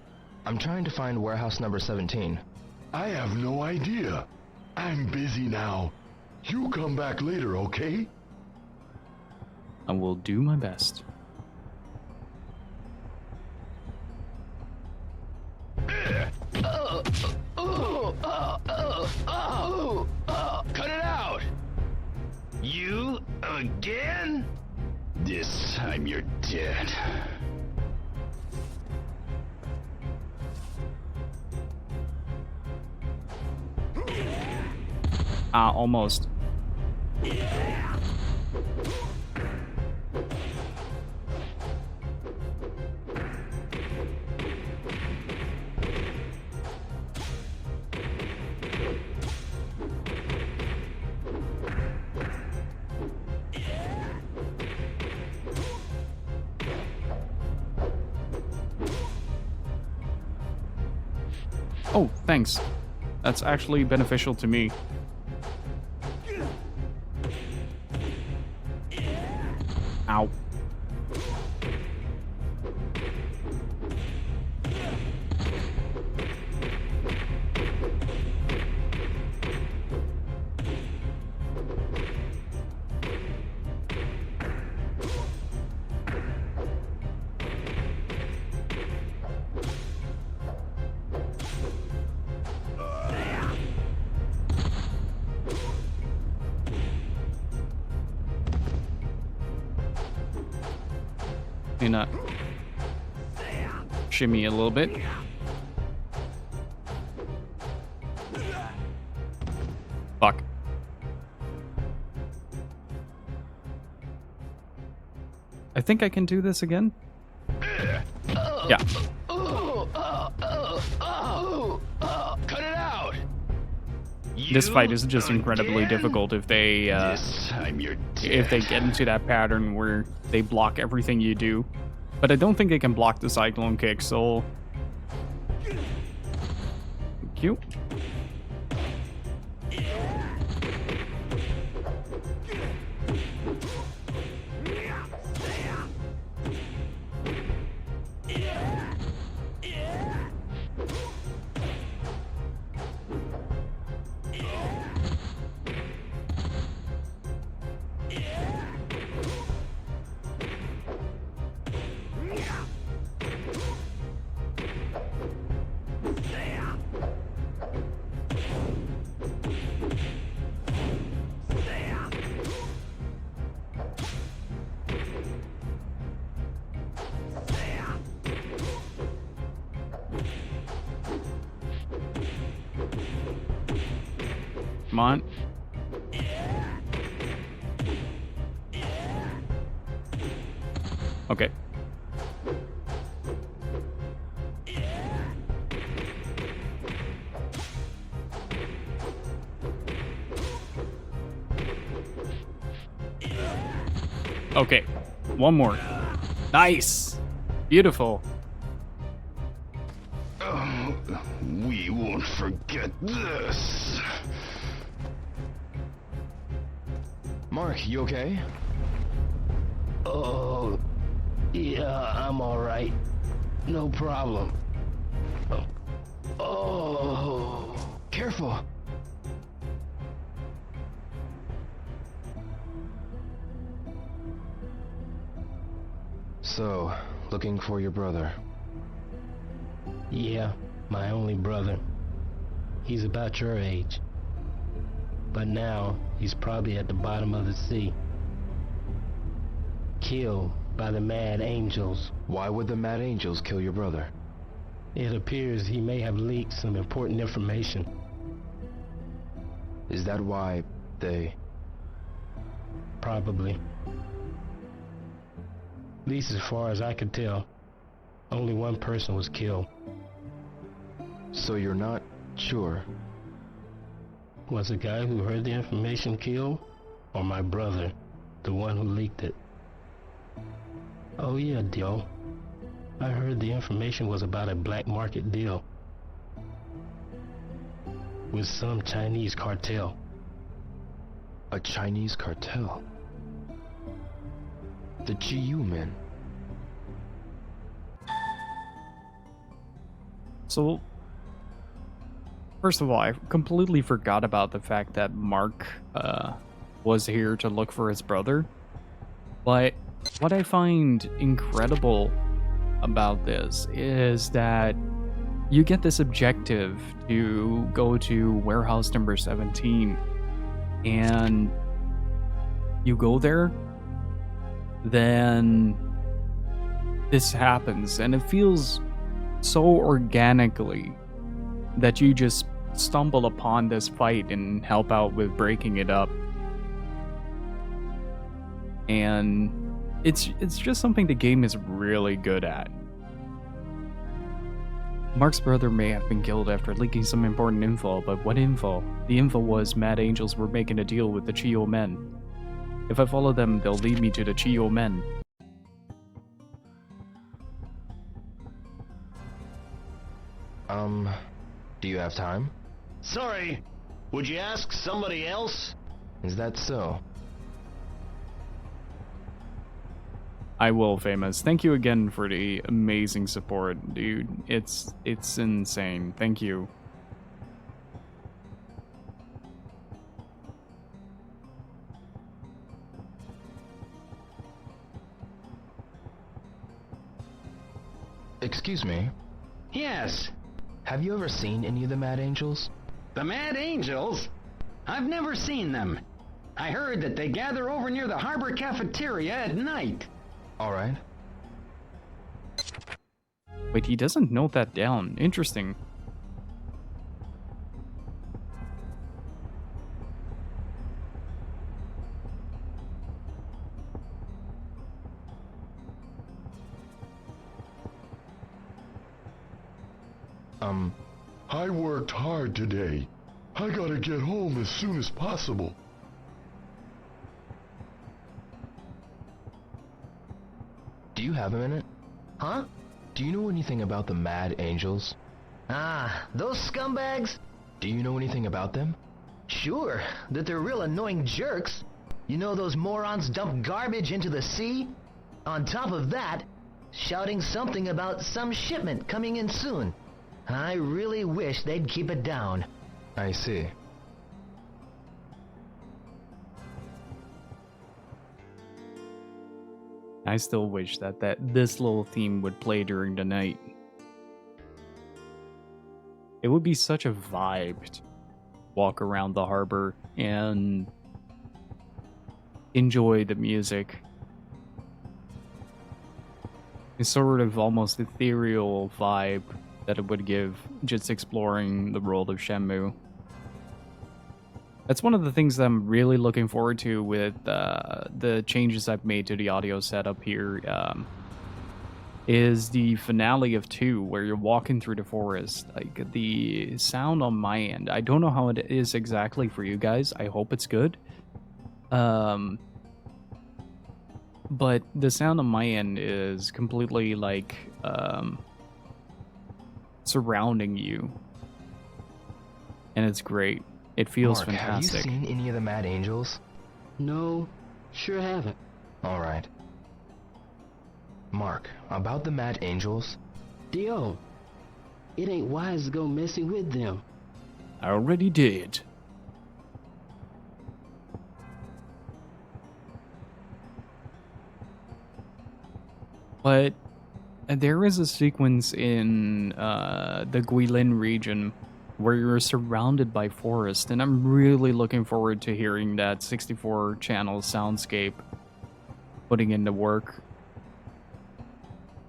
I'm trying to find warehouse number 17. I have no idea. I'm busy now. You come back later, okay? I will do my best. Cut it out! You again? This time you're dead. Almost. Oh, thanks. That's actually beneficial to me. Ow. Gonna shimmy a little bit. Fuck. I think I can do this again. Yeah. Cut it out! This fight is just incredibly difficult if they This time you're if they dead. get into that pattern where they block everything you do. But I don't think they can block the cyclone kick, so thank you. Come on. Okay. Okay. One more. Nice. Beautiful. Oh, we won't forget this. Mark, you okay? Oh, yeah, I'm alright. No problem. Oh. Careful! So, looking for your brother. Yeah, my only brother. He's about your age. But now, he's probably at the bottom of the sea. Killed by the Mad Angels. Why would the Mad Angels kill your brother? It appears he may have leaked some important information. Is that why they... Probably. At least as far as I could tell, only one person was killed. So you're not sure? Was the guy who heard the information killed? Or my brother, the one who leaked it? Oh yeah, Dio. I heard the information was about a black market deal with some Chinese cartel. A Chinese cartel? The GU men? So, first of all, I completely forgot about the fact that Mark was here to look for his brother. But what I find incredible about this is that you get this objective to go to warehouse number 17, and you go there, then this happens, and it feels so organically that you just stumble upon this fight and help out with breaking it up. And it's just something the game is really good at. Mark's brother may have been killed after leaking some important info, but what info? The info was Mad Angels were making a deal with the Chio men. If I follow them, they'll lead me to the Chio men. Do you have time? Sorry, would you ask somebody else? Is that so? I will, Famous. Thank you again for the amazing support, dude. It's insane. Thank you. Excuse me. Yes, Have you ever seen any of the Mad Angels? the Mad Angels? I've never seen them. I heard that they gather over near the harbor cafeteria at night. Alright. Wait, he doesn't note that down. Interesting. I worked hard today. I gotta get home as soon as possible. Do you have a minute? Huh? Do you know anything about the Mad Angels? Ah, those scumbags? Do you know anything about them? Sure, that they're real annoying jerks. You know those morons dump garbage into the sea? On top of that, shouting something about some shipment coming in soon. I really wish they'd keep it down. I see. I still wish that this little theme would play during the night. It would be such a vibe to walk around the harbor and enjoy the music. It's sort of almost ethereal vibe that it would give just exploring the world of Shenmue. That's one of the things that I'm really looking forward to with the changes I've made to the audio setup here, is the finale of 2, where you're walking through the forest. Like, the sound on my end, I don't know how it is exactly for you guys. I hope it's good. But the sound on my end is completely, like, surrounding you. And it's great. It feels Mark, fantastic. have you seen any of the Mad Angels? No, sure haven't. Alright. Mark, about the Mad Angels? Dio, it ain't wise to go messing with them. I already did. But there is a sequence in the Guilin region where you're surrounded by forest, and I'm really looking forward to hearing that 64-channel soundscape putting into work.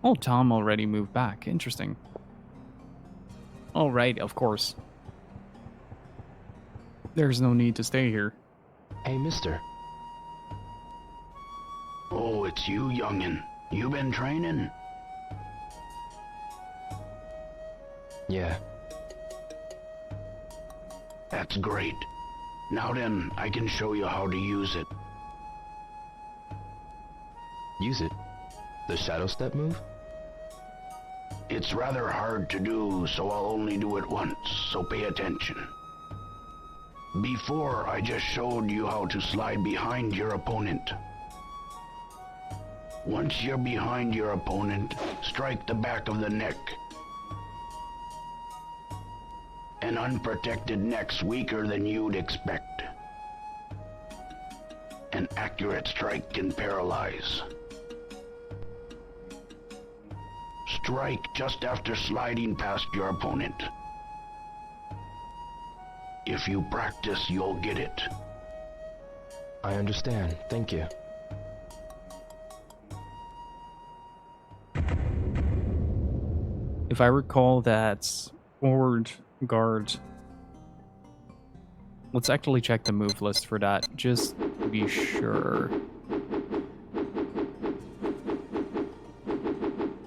Oh, Tom already moved back. Interesting. All right, of course. There's no need to stay here. Hey, mister. Oh, it's you, youngin'. You been training? Yeah. That's great. Now then, I can show you how to use it. Use it? The shadow step move? It's rather hard to do, so I'll only do it once, so pay attention. Before, I just showed you how to slide behind your opponent. Once you're behind your opponent, strike the back of the neck. An unprotected neck's weaker than you'd expect. An accurate strike can paralyze. Strike just after sliding past your opponent. If you practice, you'll get it. I understand. Thank you. If I recall, that's forward guard. Let's actually check the move list for that, just to be sure.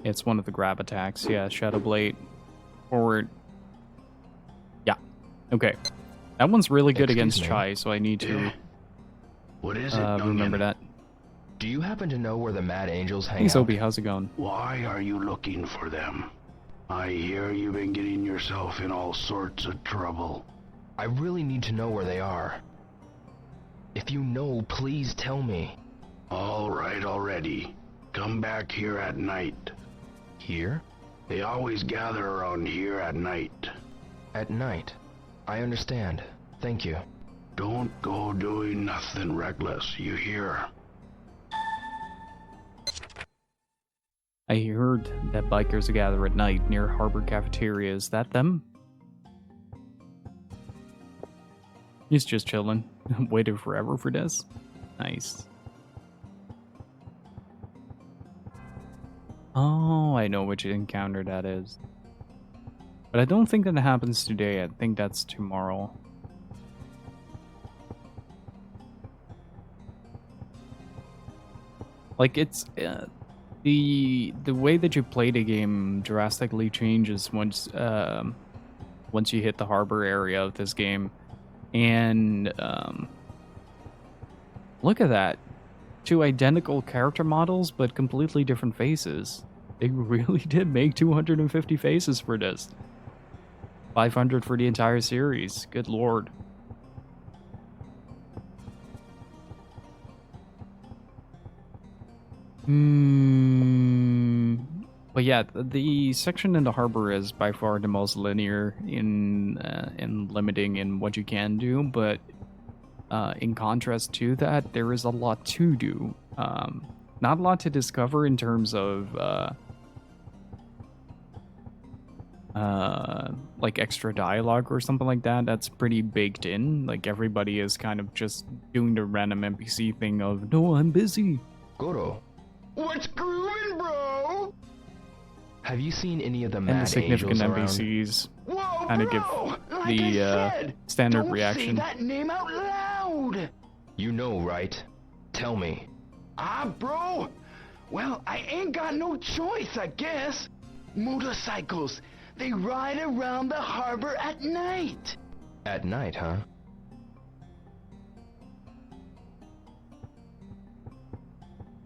It's one of the grab attacks. Yeah, Shadow Blade. Forward. Yeah. Okay. That one's really good against Chai, so I need to What is it, remember youngin'? that. Do you happen to know where the Mad Angels hang Thanks, out? Obi. How's it going? Why are you looking for them? I hear you've been getting yourself in all sorts of trouble. I really need to know where they are. If you know, please tell me. All right already. Come back here at night. Here? They always gather around here at night. At night. I understand. Thank you. Don't go doing nothing reckless, you hear? I heard that bikers gather at night near Harbor Cafeteria. Is that them? He's just chilling. Waited forever for this. Nice. Oh, I know which encounter that is. But I don't think that happens today. I think that's tomorrow. Like, it's... the way that you play the game drastically changes once you hit the harbor area of this game. And look at that. 2 identical character models, but completely different faces. They really did make 250 faces for this. 500 for the entire series. Good lord. But yeah, the section in the harbor is by far the most linear in limiting in what you can do, but in contrast to that, there is a lot to do. Not a lot to discover in terms of like extra dialogue or something like that. That's pretty baked in. Like, everybody is kind of just doing the random NPC thing of, no, I'm busy. Goro, What's grooving, bro? have you seen any of the And the mad significant angels around? NPCs Whoa, kind of give bro! Like the I said, standard don't reaction. say that name out loud! You know, right? Tell me. Bro? Well, I ain't got no choice, I guess. Motorcycles. They ride around the harbor at night. At night, huh?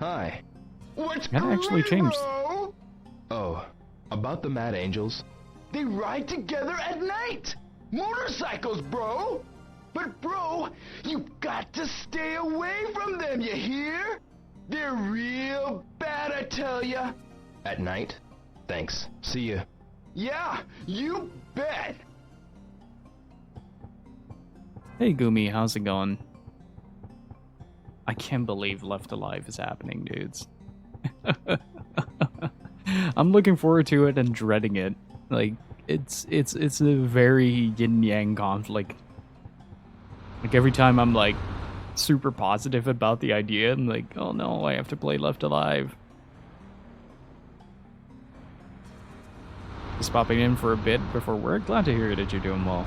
Hi. What's That actually grooving, changed. bro? Oh, about the mad angels? They ride together at night. Motorcycles, bro. But bro, you've got to stay away from them, you hear? They're real bad, I tell ya. At night? Thanks. See ya. Yeah, you bet. Hey Gumi, how's it going? I can't believe Left Alive is happening, dudes. I'm looking forward to it and dreading it. Like, it's a very yin-yang conflict. Like, every time I'm like super positive about the idea, I'm like, oh no, I have to play Left Alive. Just popping in for a bit before work. Glad to hear that you're doing well.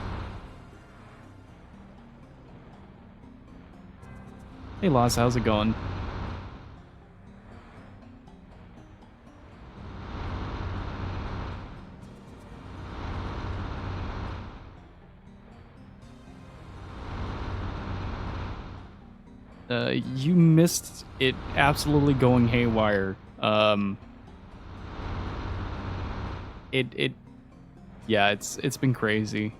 Hey Loz, how's it going? You missed it absolutely going haywire. Yeah, it's been crazy.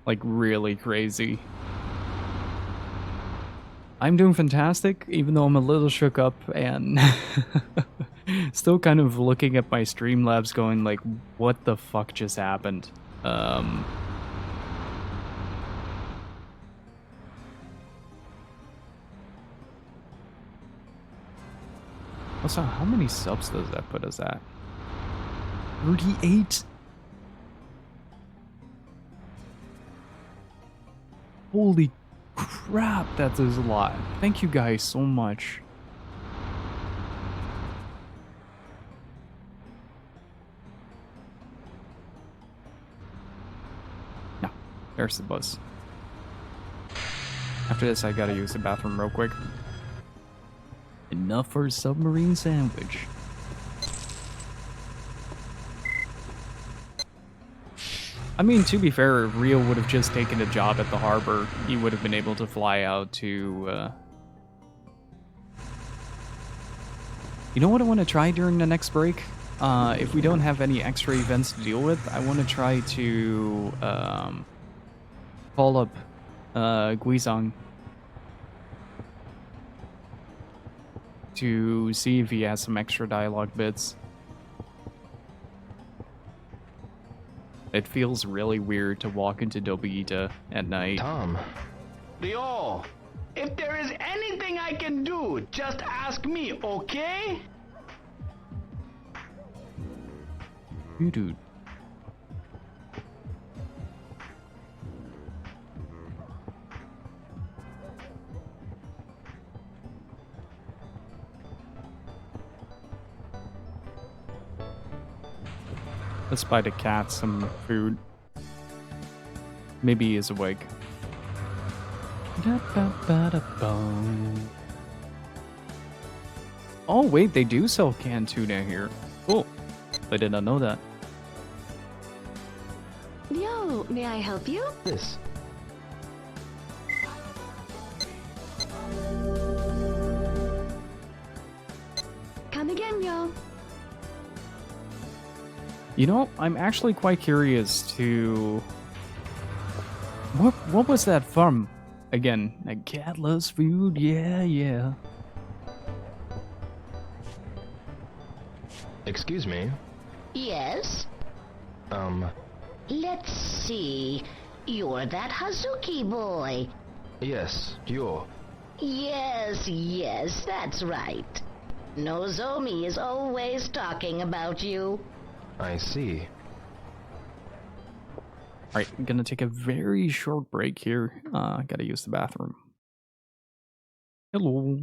Like, really crazy. I'm doing fantastic, even though I'm a little shook up and still kind of looking at my Streamlabs going like, what the fuck just happened? Also, how many subs does that put us at? 38? Holy crap, that is a lot. Thank you guys so much. No, there's the buzz. After this, I gotta use the bathroom real quick. Enough for a submarine sandwich. I mean, to be fair, if Rio would have just taken a job at the harbor, he would have been able to fly out to, You know what I want to try during the next break? if we don't have any extra events to deal with, I want to try to call up Guizhang to see if he has some extra dialogue bits. It feels really weird to walk into Dobita at night. Tom. Leo, if there is anything I can do, just ask me, okay? Dude. Let's buy the cat some food. Maybe he is awake. Oh wait, they do sell canned tuna here. Cool. I did not know that. Yo, may I help you? Yes. Come again, yo. You know, I'm actually quite curious to... What was that from? Again, a cat loves food, yeah. Excuse me. Yes? Let's see. You're that Hazuki boy. Yes, you. Yes, that's right. Nozomi is always talking about you. I see. Alright, I'm gonna take a very short break here. Gotta use the bathroom. Hello.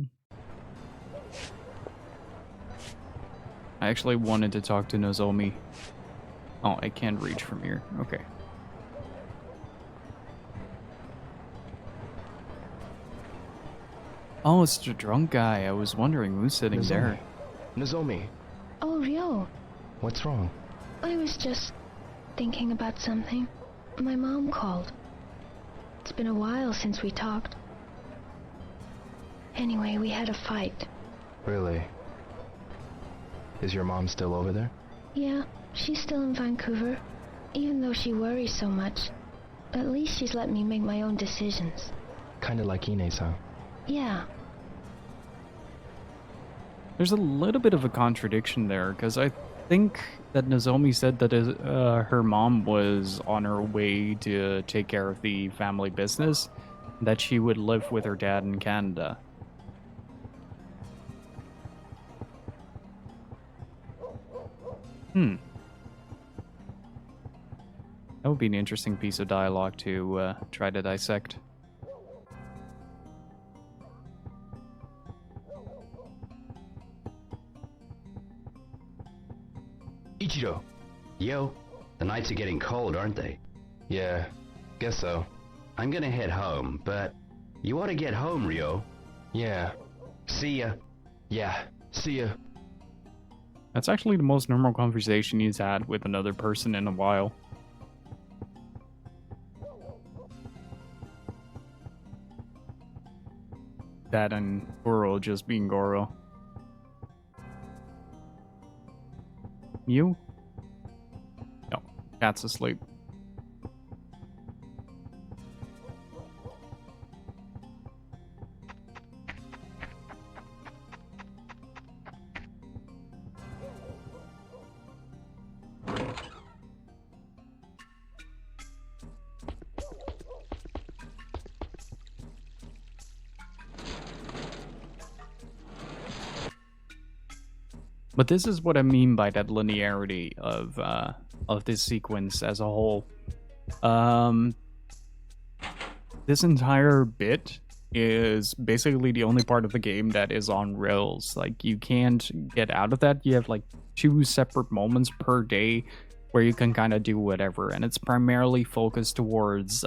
I actually wanted to talk to Nozomi. Oh, I can't reach from here. Okay. Oh, it's the drunk guy. I was wondering who's sitting there. Nozomi. Oh, Ryo. What's wrong? I was just thinking about something. My mom called. It's been a while since we talked. Anyway, we had a fight. Really? Is your mom still over there? Yeah, she's still in Vancouver. Even though she worries so much, at least she's let me make my own decisions. Kinda like Ine-san. Yeah. There's a little bit of a contradiction there, because I think that Nozomi said that her mom was on her way to take care of the family business, that she would live with her dad in Canada. That would be an interesting piece of dialogue to try to dissect. Ichiro. Yo, the nights are getting cold, aren't they? Yeah, guess so. I'm gonna head home, but you ought to get home, Ryo. Yeah. See ya. Yeah. See ya. That's actually the most normal conversation he's had with another person in a while. That and Goro just being Goro. You? No, cat's asleep. But this is what I mean by that linearity of this sequence as a whole. This entire bit is basically the only part of the game that is on rails. Like, you can't get out of that. You have like 2 separate moments per day where you can kind of do whatever, and it's primarily focused towards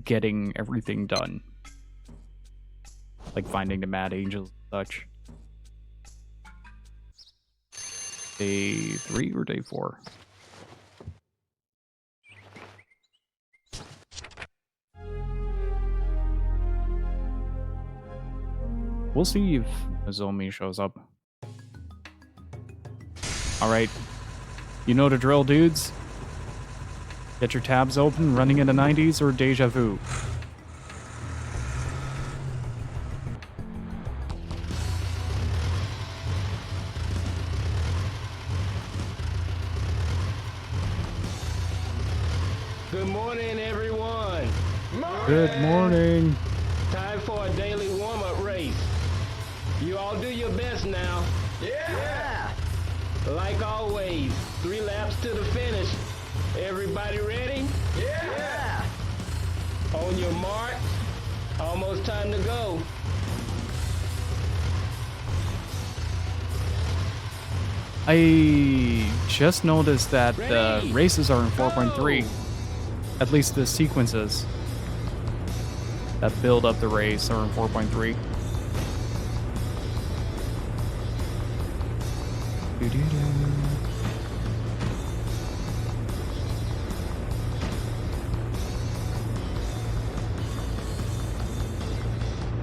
getting everything done, like finding the Mad Angels and such. Day 3 or day 4? We'll see if Nozomi shows up. Alright. You know the drill, dudes. Get your tabs open, running in the 90s or deja vu. Good morning, everyone. Good morning. Time for a daily warm-up race. You all do your best now. Yeah! Like always, 3 laps to the finish. Everybody ready? Yeah! On your mark. Almost time to go. I just noticed that the races are in 4.3. At least the sequences that build up the race are in 4.3.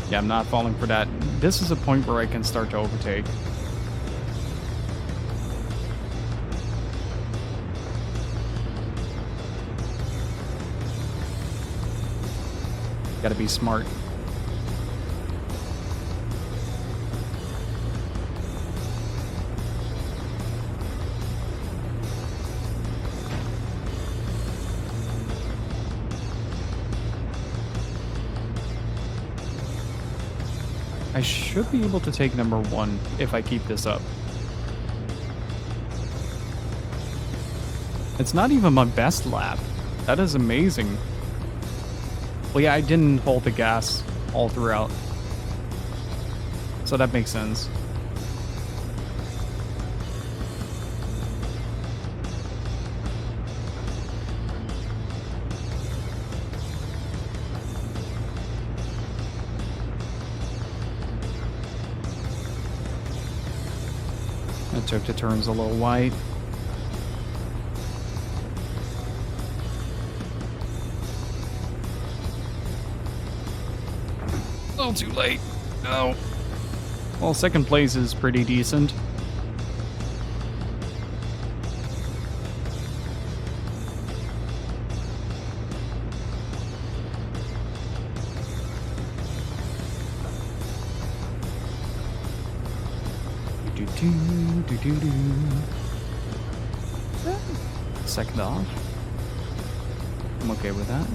Yeah, I'm not falling for that. This is a point where I can start to overtake. Gotta be smart. I should be able to take number 1 if I keep this up. It's not even my best lap. That is amazing. Well, yeah, I didn't hold the gas all throughout. So that makes sense. I took the turns a little wide. A little too late. No. Well, second place is pretty decent. Second off. I'm okay with that.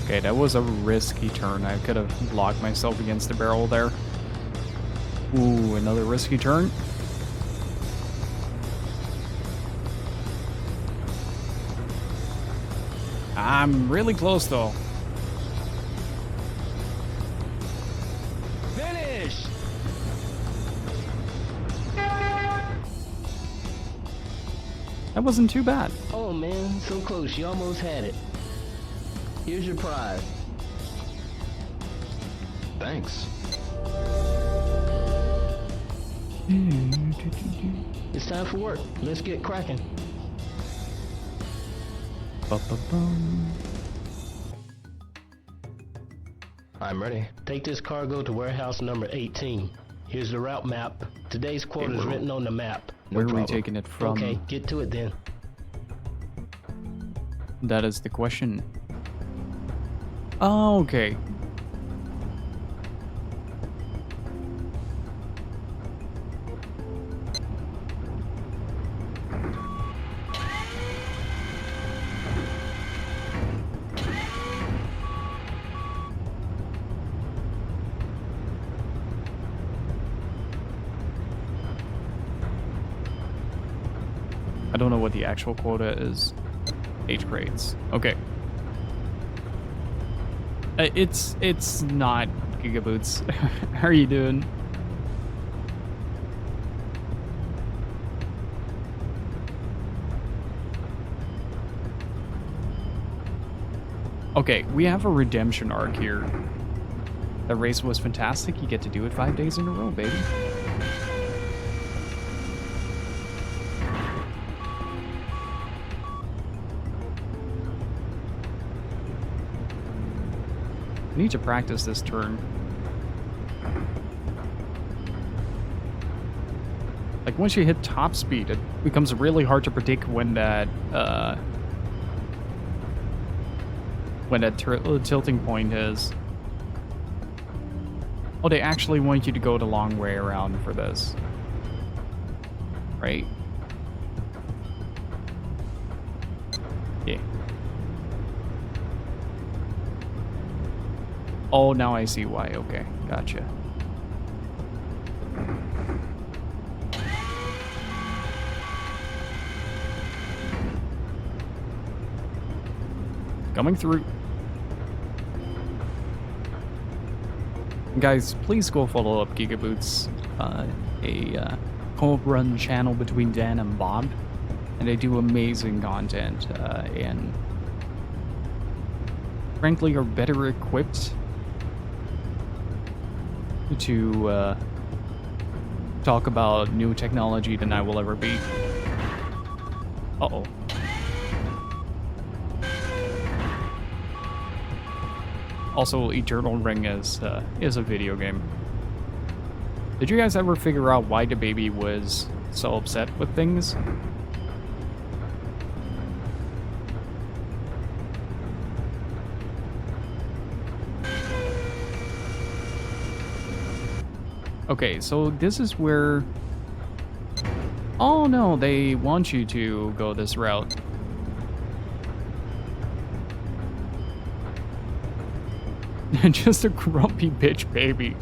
Okay, that was a risky turn. I could have locked myself against the barrel there. Ooh, another risky turn. I'm really close though. Finish! That wasn't too bad. Oh man, so close. You almost had it. Here's your prize. Thanks. It's time for work. Let's get cracking. I'm ready. Take this cargo to warehouse number 18. Here's the route map. Today's quote is written on the map. Where are we taking it from? Okay, get to it then. That is the question. Oh, okay. I don't know what the actual quota is. 8 crates. Okay. It's not Gigaboots. How are you doing? Okay, we have a redemption arc here. The race was fantastic. You get to do it 5 days in a row, baby. I need to practice this turn. Like, once you hit top speed, it becomes really hard to predict when that tilting point is. Oh, they actually want you to go the long way around for this. Right? Yeah. Oh, now I see why. Okay, gotcha. Coming through. Guys, please go follow up Gigaboots, a co-run channel between Dan and Bob, and they do amazing content, and frankly are better equipped to talk about new technology than I will ever be. Uh-oh. Also, Eternal Ring is a video game. Did you guys ever figure out why the baby was so upset with things? Okay, so this is where... Oh no, they want you to go this route. Just a grumpy bitch baby.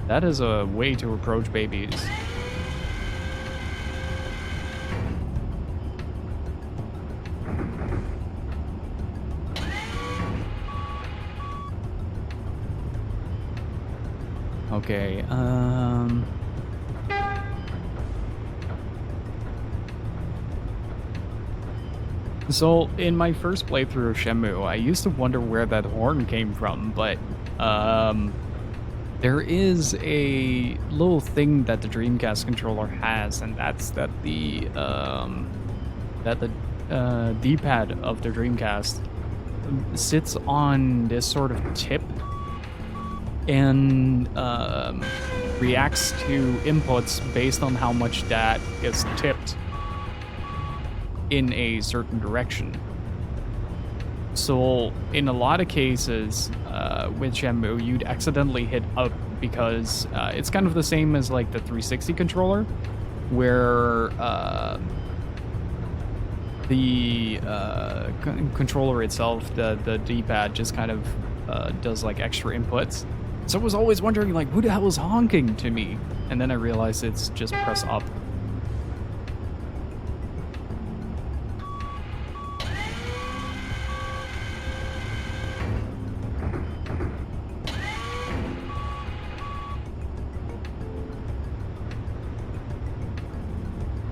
That is a way to approach babies. Okay, so in my first playthrough of Shenmue, I used to wonder where that horn came from, but there is a little thing that the Dreamcast controller has, and that's that the D-pad of the Dreamcast sits on this sort of tip and reacts to inputs based on how much that gets tipped in a certain direction. So in a lot of cases with Shenmue, you'd accidentally hit up because it's kind of the same as like the 360 controller, where the controller itself, the D-pad, just kind of does like extra inputs. So I was always wondering, like, who the hell is honking to me? And then I realized it's just press up.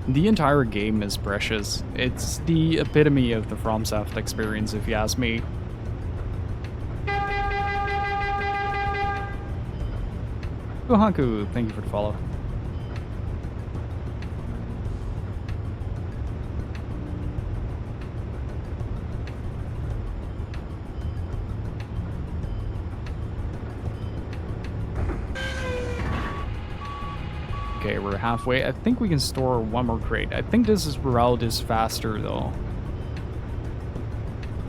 The entire game is precious. It's the epitome of the FromSoft experience, if you ask me. Gohanku, thank you for the follow. Okay, we're halfway. I think we can store one more crate. I think this route is faster, though,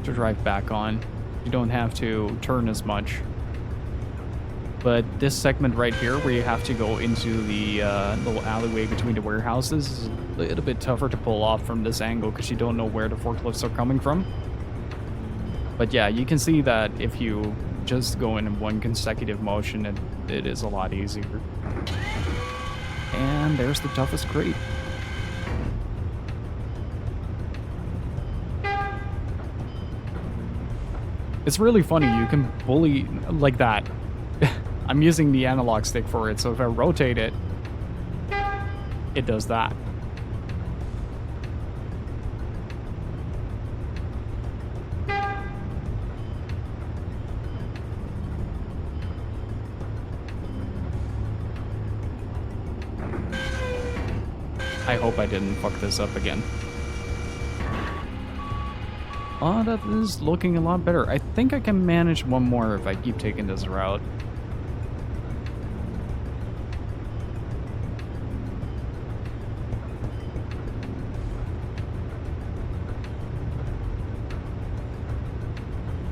to drive back on. You don't have to turn as much. But this segment right here, where you have to go into the little alleyway between the warehouses, is a little bit tougher to pull off from this angle because you don't know where the forklifts are coming from. But yeah, you can see that if you just go in one consecutive motion, it is a lot easier. And there's the toughest crate. It's really funny, you can bully like that. I'm using the analog stick for it, so if I rotate it, it does that. I hope I didn't fuck this up again. Oh, that is looking a lot better. I think I can manage one more if I keep taking this route.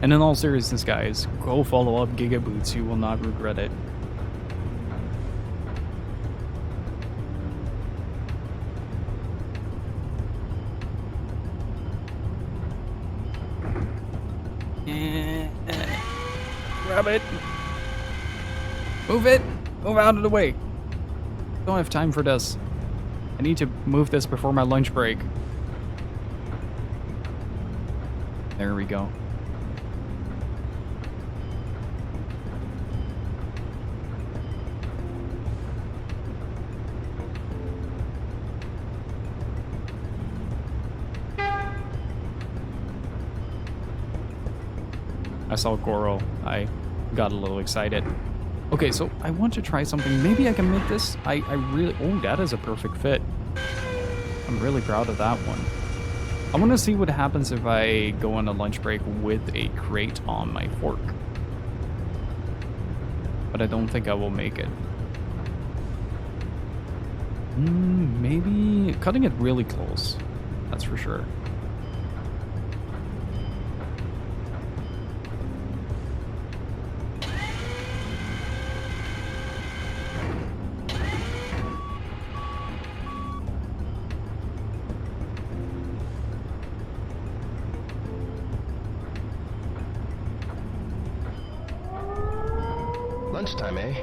And in all seriousness, guys, go follow up Giga Boots. You will not regret it. Grab it. Move it. Move out of the way. Don't have time for this. I need to move this before my lunch break. There we go. I saw Goro. I got a little excited. Okay, so I want to try something. Maybe I can make this. I really... Oh, that is a perfect fit. I'm really proud of that one. I want to see what happens if I go on a lunch break with a crate on my fork. But I don't think I will make it. Maybe cutting it really close. That's for sure. Lunchtime, eh?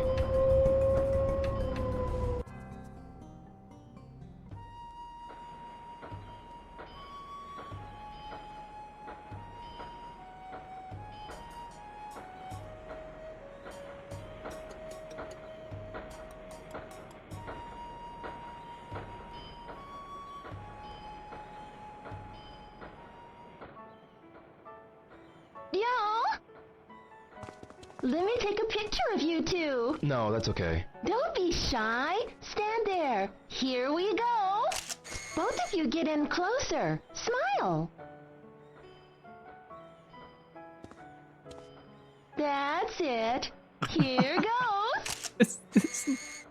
Let me take a picture of you two. No, that's okay. Don't be shy. Stand there. Here we go. Both of you get in closer. Smile. That's it. Here goes. This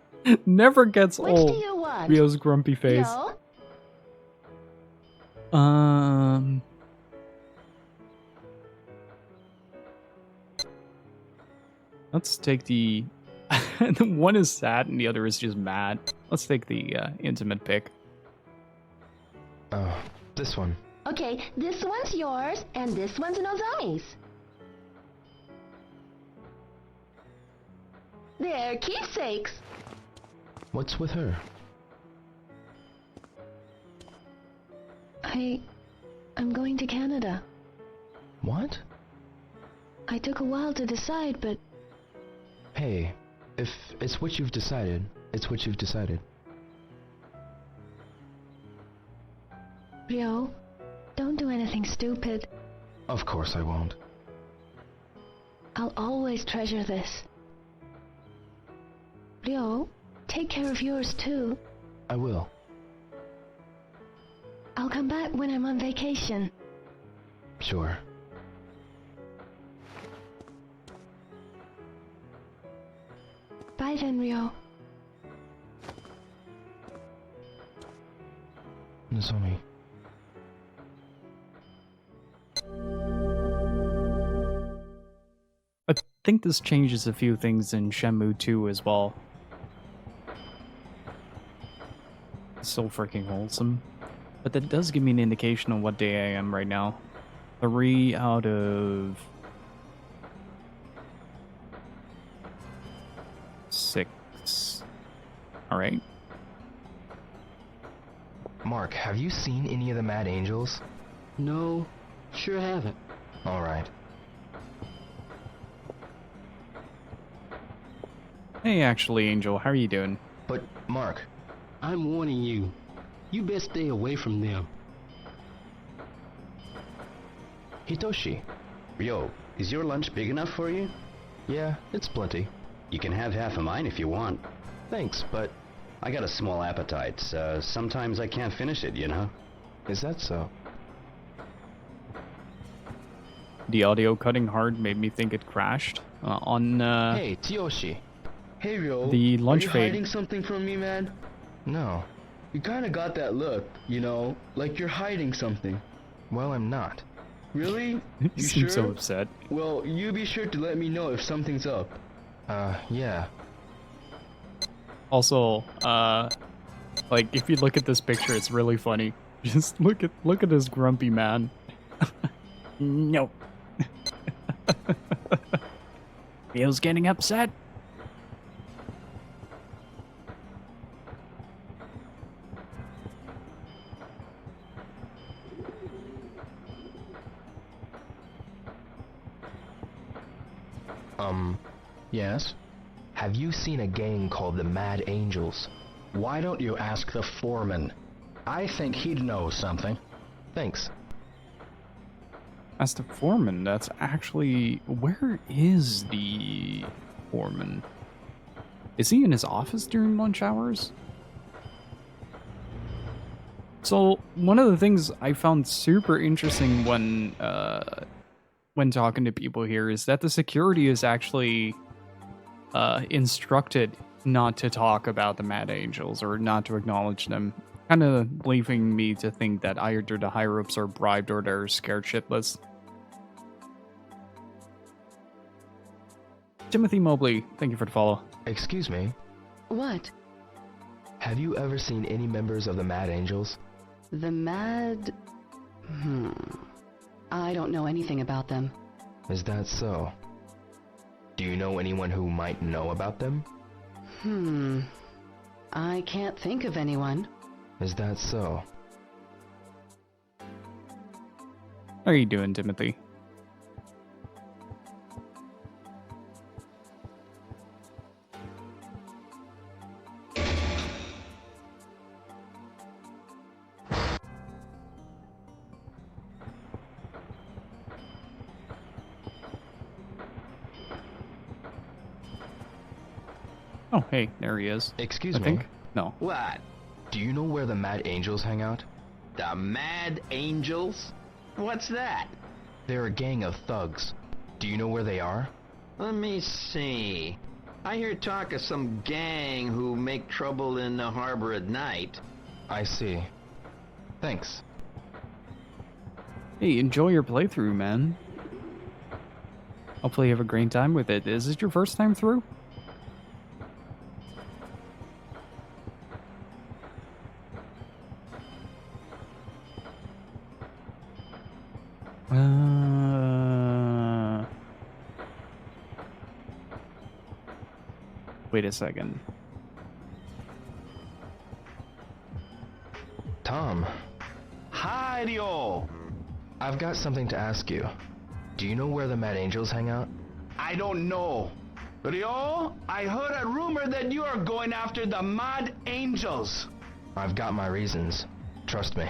never gets Which old. do you want? Rio's grumpy face. No? Let's take the... the one is sad and the other is just mad. Let's take the intimate pick. Oh, this one. Okay, this one's yours, and this one's Nozomi's. They're keepsakes. What's with her? I'm going to Canada. What? I took a while to decide, but... Hey, if it's what you've decided, it's what you've decided. Rio, don't do anything stupid. Of course I won't. I'll always treasure this. Rio, take care of yours too. I will. I'll come back when I'm on vacation. Sure. Bye then, Rio. Nozomi. I think this changes a few things in Shenmue 2 as well. It's so freaking wholesome. But that does give me an indication of what day I am right now. 3 out of... 6. Alright. Mark, have you seen any of the Mad Angels? No, sure haven't. Alright. Hey, actually, Angel, how are you doing? But, Mark... I'm warning you. You best stay away from them. Hitoshi. Ryo, is your lunch big enough for you? Yeah, it's plenty. You can have half of mine if you want. Thanks, but I got a small appetite. Sometimes I can't finish it, you know? Is that so? The audio cutting hard made me think it crashed on Hey, Tyoshi. Hey, Ryo. the lunch Are you fade. hiding something from me, man? No. You kinda got that look, you know, like you're hiding something. Well, I'm not. Really? He You seems so sure? upset. Well, you be sure to let me know if something's up. Yeah. Also, like if you look at this picture, it's really funny. Just look at this grumpy man. No. Ryo's getting upset. Yes? Have you seen a gang called the Mad Angels? Why don't you ask the foreman? I think he'd know something. Thanks. As the foreman, that's actually... Where is the foreman? Is he in his office during lunch hours? So, one of the things I found super interesting when talking to people here is that the security is actually instructed not to talk about the Mad Angels or not to acknowledge them, kind of leaving me to think that either the higher-ups are bribed or they're scared shitless. Timothy Mobley, thank you for the follow. Excuse me. What? Have you ever seen any members of the Mad Angels? The Mad... I don't know anything about them. Is that so? Do you know anyone who might know about them? I can't think of anyone. Is that so? How are you doing, Timothy? Oh, hey, there he is. Excuse I me? think? No. What? Do you know where the Mad Angels hang out? The Mad Angels? What's that? They're a gang of thugs. Do you know where they are? Let me see. I hear talk of some gang who make trouble in the harbor at night. I see. Thanks. Hey, enjoy your playthrough, man. Hopefully you have a great time with it. Is it your first time through? Wait a second. Tom. Hi, Ryo. I've got something to ask you. Do you know where the Mad Angels hang out? I don't know. Ryo, I heard a rumor that you are going after the Mad Angels. I've got my reasons. Trust me.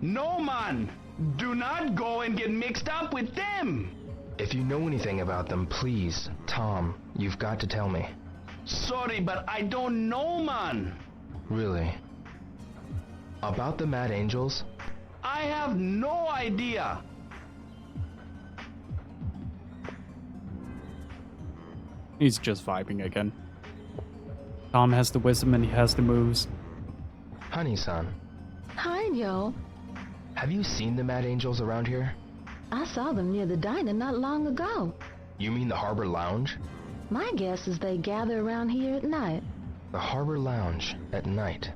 No, man. Do not go and get mixed up with them. If you know anything about them, please, Tom, you've got to tell me. Sorry, but I don't know, man. Really? About the Mad Angels? I have no idea. He's just vibing again. Tom has the wisdom and he has the moves. Honey-san. Hi, Yo. Have you seen the Mad Angels around here? I saw them near the diner not long ago. You mean the Harbor Lounge? My guess is they gather around here at night. The Harbor Lounge at night.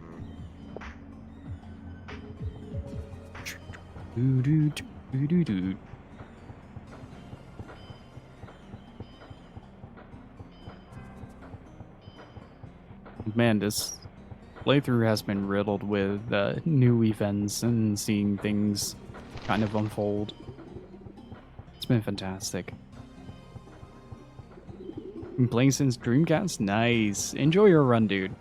Man, this playthrough has been riddled with new events and seeing things kind of unfold. It's been fantastic. Been playing since Dreamcast? Nice. Enjoy your run, dude.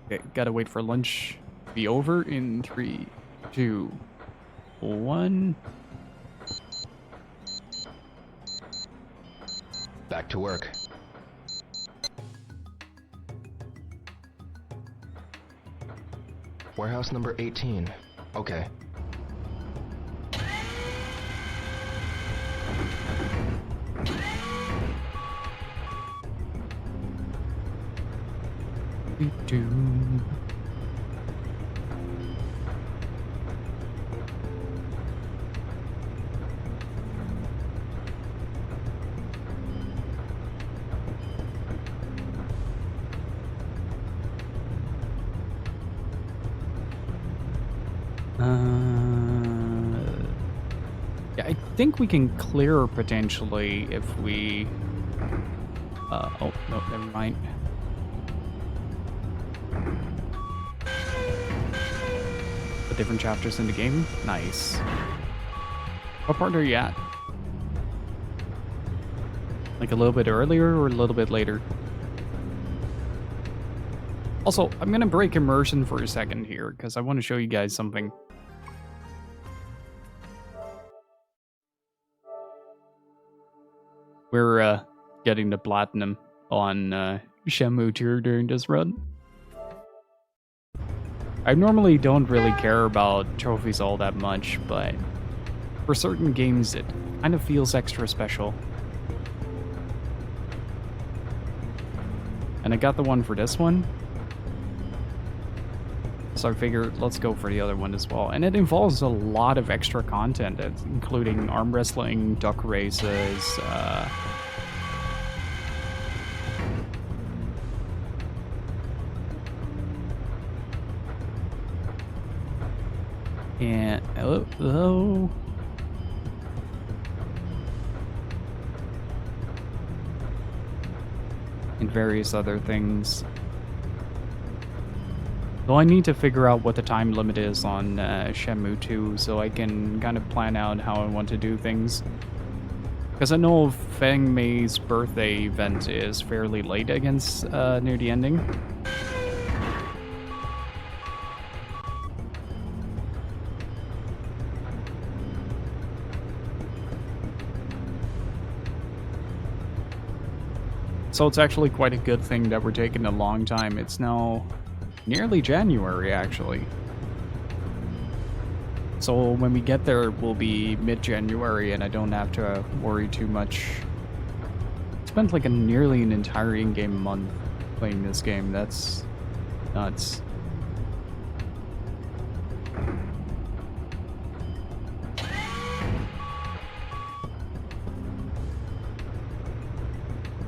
Okay, gotta wait for lunch to be over in 3, 2, 1. Back to work. Warehouse number 18. Okay. Yeah, I think we can clear potentially if we... oh, no, never mind. The different chapters in the game? Nice. What part are you at? Like a little bit earlier or a little bit later? Also, I'm gonna break immersion for a second here, because I want to show you guys something. We're getting the platinum on Shenmue 2 during this run. I normally don't really care about trophies all that much, but for certain games it kind of feels extra special. And I got the one for this one. So I figured let's go for the other one as well. And it involves a lot of extra content, including arm wrestling, duck races, and hello. And various other things. Though I need to figure out what the time limit is on Shenmue 2 so I can kind of plan out how I want to do things. Because I know Feng Mei's birthday event is fairly late against near the ending. So it's actually quite a good thing that we're taking a long time. It's now nearly January, actually. So when we get there, we'll be mid-January, and I don't have to worry too much. Spent like nearly an entire in-game month playing this game. That's nuts.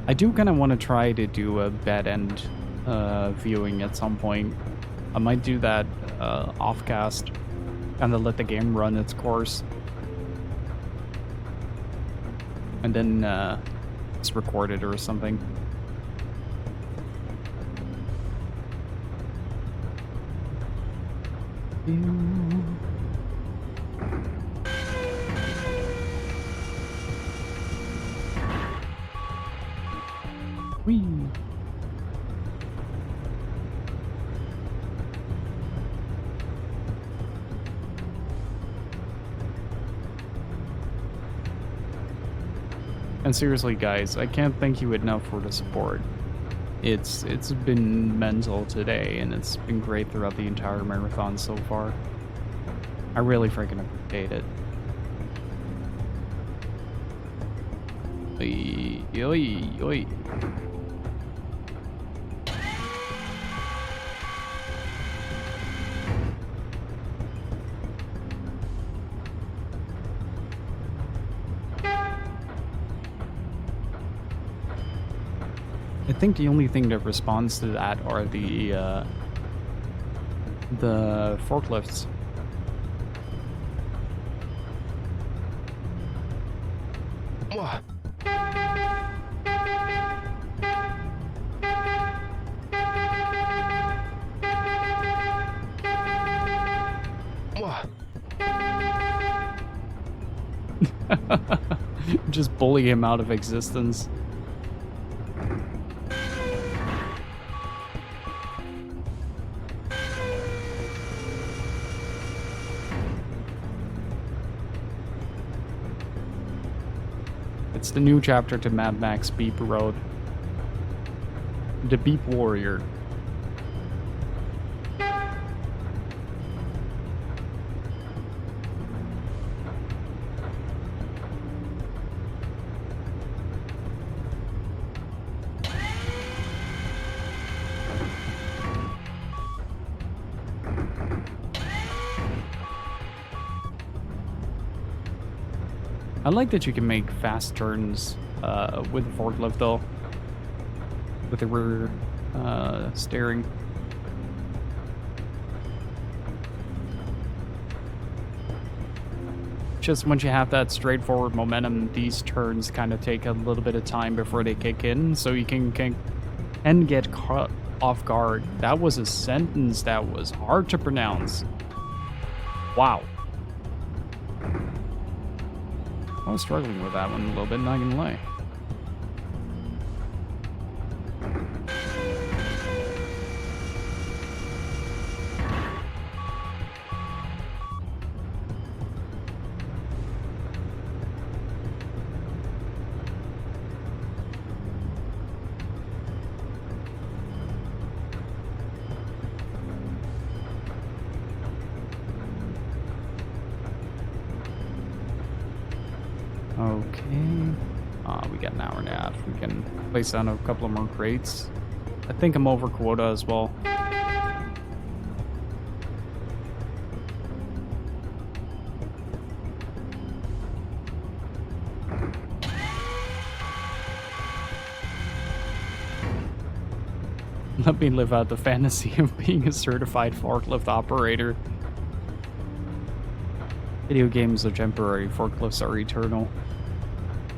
I do kind of want to try to do a bad end viewing at some point. I might do that off-cast, kind of let the game run its course. And then just record it or something. Whee! And seriously, guys, I can't thank you enough for the support. It's been mental today, and it's been great throughout the entire marathon so far. I really freaking appreciate it. Oy, oy, oy. I think the only thing that responds to that are the forklifts. What? Just bully him out of existence. It's the new chapter to Mad Max Beep Road. The Beep Warrior. I like that you can make fast turns with the forklift though. With the rear steering. Just once you have that straightforward momentum, these turns kind of take a little bit of time before they kick in, so you can get caught off guard. That was a sentence that was hard to pronounce. Wow. I was struggling with that one a little bit, not gonna lie. Okay. We got an hour and a half. We can place down a couple of more crates. I think I'm over quota as well. Let me live out the fantasy of being a certified forklift operator. Video games are temporary, forklifts are eternal.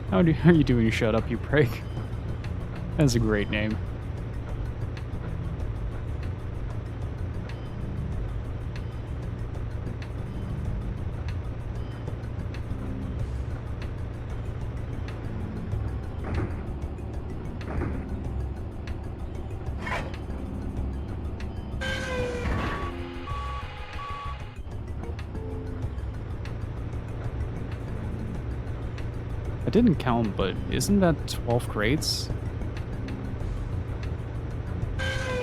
How are you doing? Shut up, you prick. That's a great name. I didn't count, but isn't that 12 crates?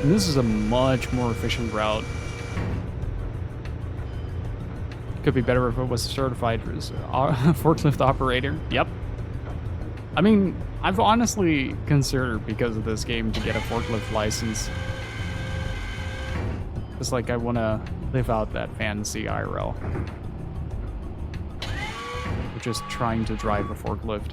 And this is a much more efficient route. Could be better if it was certified as forklift operator. Yep. I mean, I've honestly considered, because of this game, to get a forklift license. It's like I want to live out that fantasy IRL. Just trying to drive a forklift.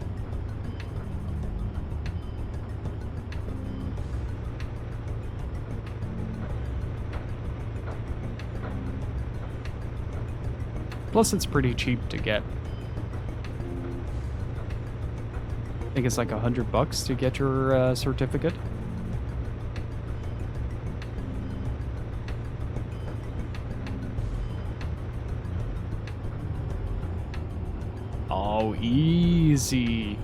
Plus, it's pretty cheap to get. I think it's like $100 to get your certificate. Oh, easy.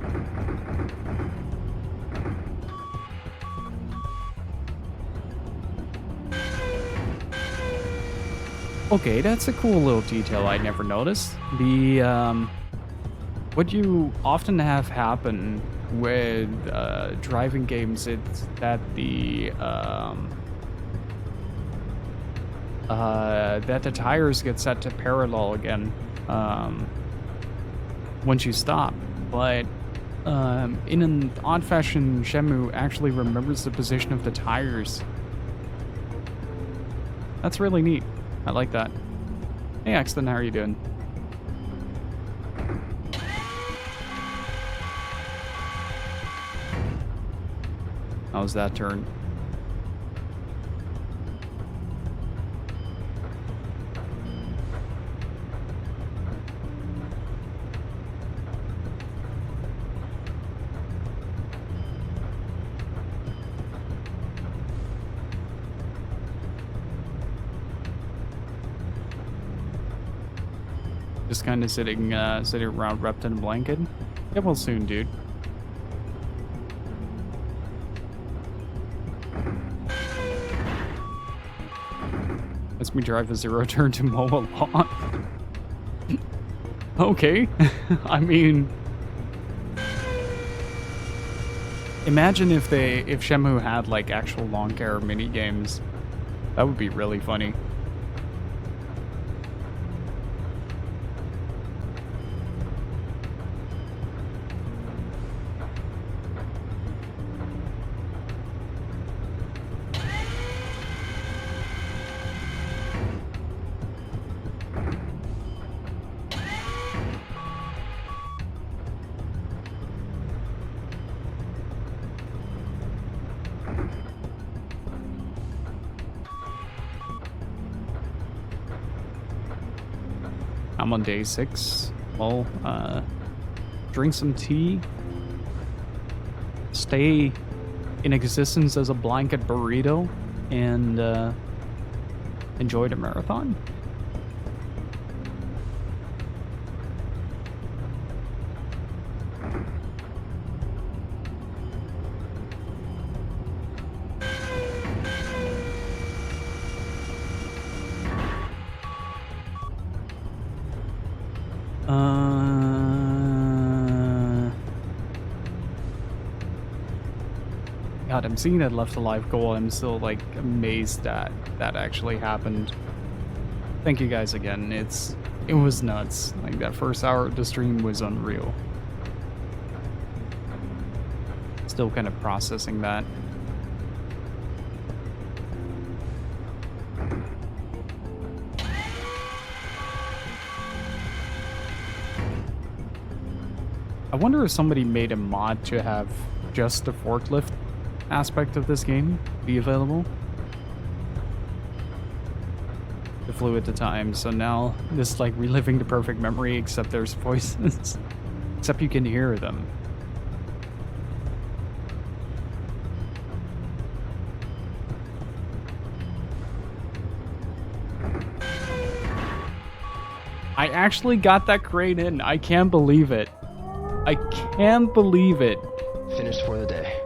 Okay, that's a cool little detail I never noticed. The, what you often have happen with, driving games, it's that that the tires get set to parallel again, once you stop, but in an odd fashion, Shenmue actually remembers the position of the tires. That's really neat. I like that. Hey Axton, how are you doing? How's that turn? Just kind of sitting around wrapped in a blanket. Get well soon, dude. Lets me drive a zero turn to mow a lawn. Okay. I mean, imagine if Shenmue had like actual lawn care mini games. That would be really funny. I'm on day 6. Well, drink some tea. Stay in existence as a blanket burrito. And enjoy the marathon. God, I'm seeing that left alive goal. I'm still like amazed that that actually happened. Thank you guys again. It was nuts. Like that first hour of the stream was unreal. Still kind of processing that. I wonder if somebody made a mod to have just the forklift aspect of this game be available. It flew at the time, so now this is like reliving the perfect memory, except there's voices. Except you can hear them. I actually got that crate in. I can't believe it. I can't believe it. Finished for the day.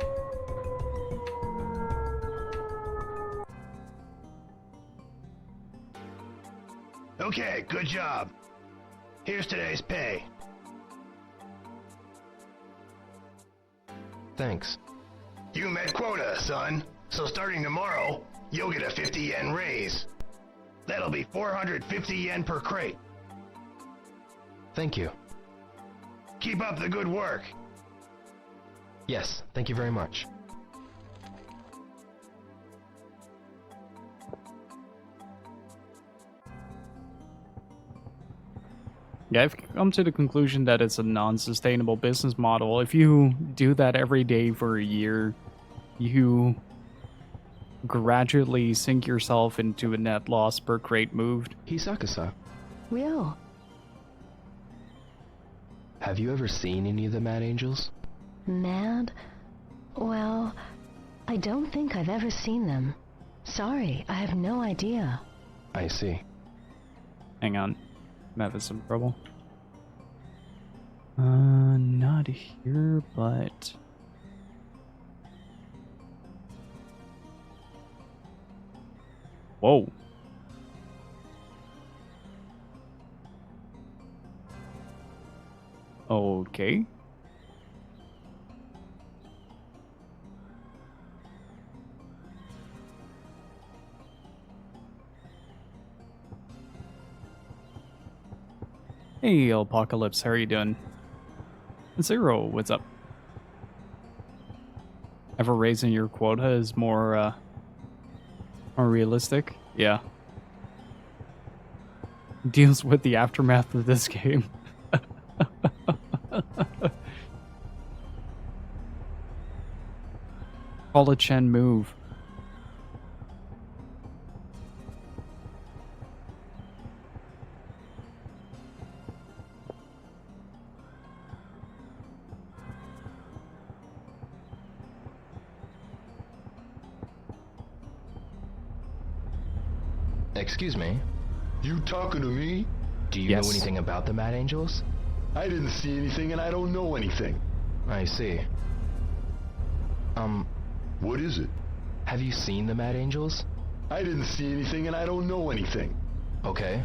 Okay, good job. Here's today's pay. Thanks. You met quota, son. So starting tomorrow, you'll get a 50 yen raise. That'll be 450 yen per crate. Thank you. Keep up the good work. Yes, thank you very much. Yeah, I've come to the conclusion that it's a non-sustainable business model. If you do that every day for a year, you gradually sink yourself into a net loss per crate moved. Hisaka-san, Will. have you ever seen any of the Mad Angels? Mad? Well, I don't think I've ever seen them. Sorry, I have no idea. I see. Hang on. I'm having some trouble. Not here, but... Whoa. Okay. Hey, Apocalypse, how are you doing? Zero, what's up? Ever raising your quota is more realistic? Yeah. Deals with the aftermath of this game. Call it Shenmue. Excuse me, You talking to me? do you Yes. know anything about the Mad Angels? I didn't see anything and I don't know anything. I see. What is it? Have you seen the Mad Angels? I didn't see anything and I don't know anything. Okay.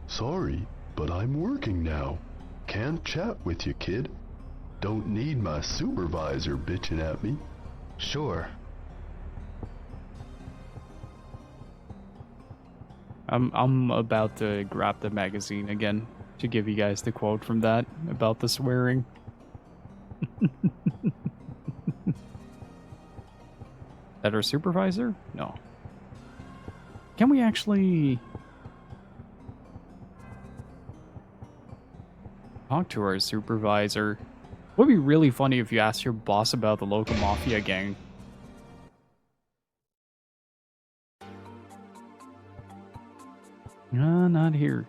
Sorry, but I'm working now. Can't chat with you, kid. Don't need my supervisor bitching at me. Sure. I'm about to grab the magazine again to give you guys the quote from that about the swearing. That our supervisor? No. Can we actually talk to our supervisor? Would be really funny if you asked your boss about the local mafia gang. Not here.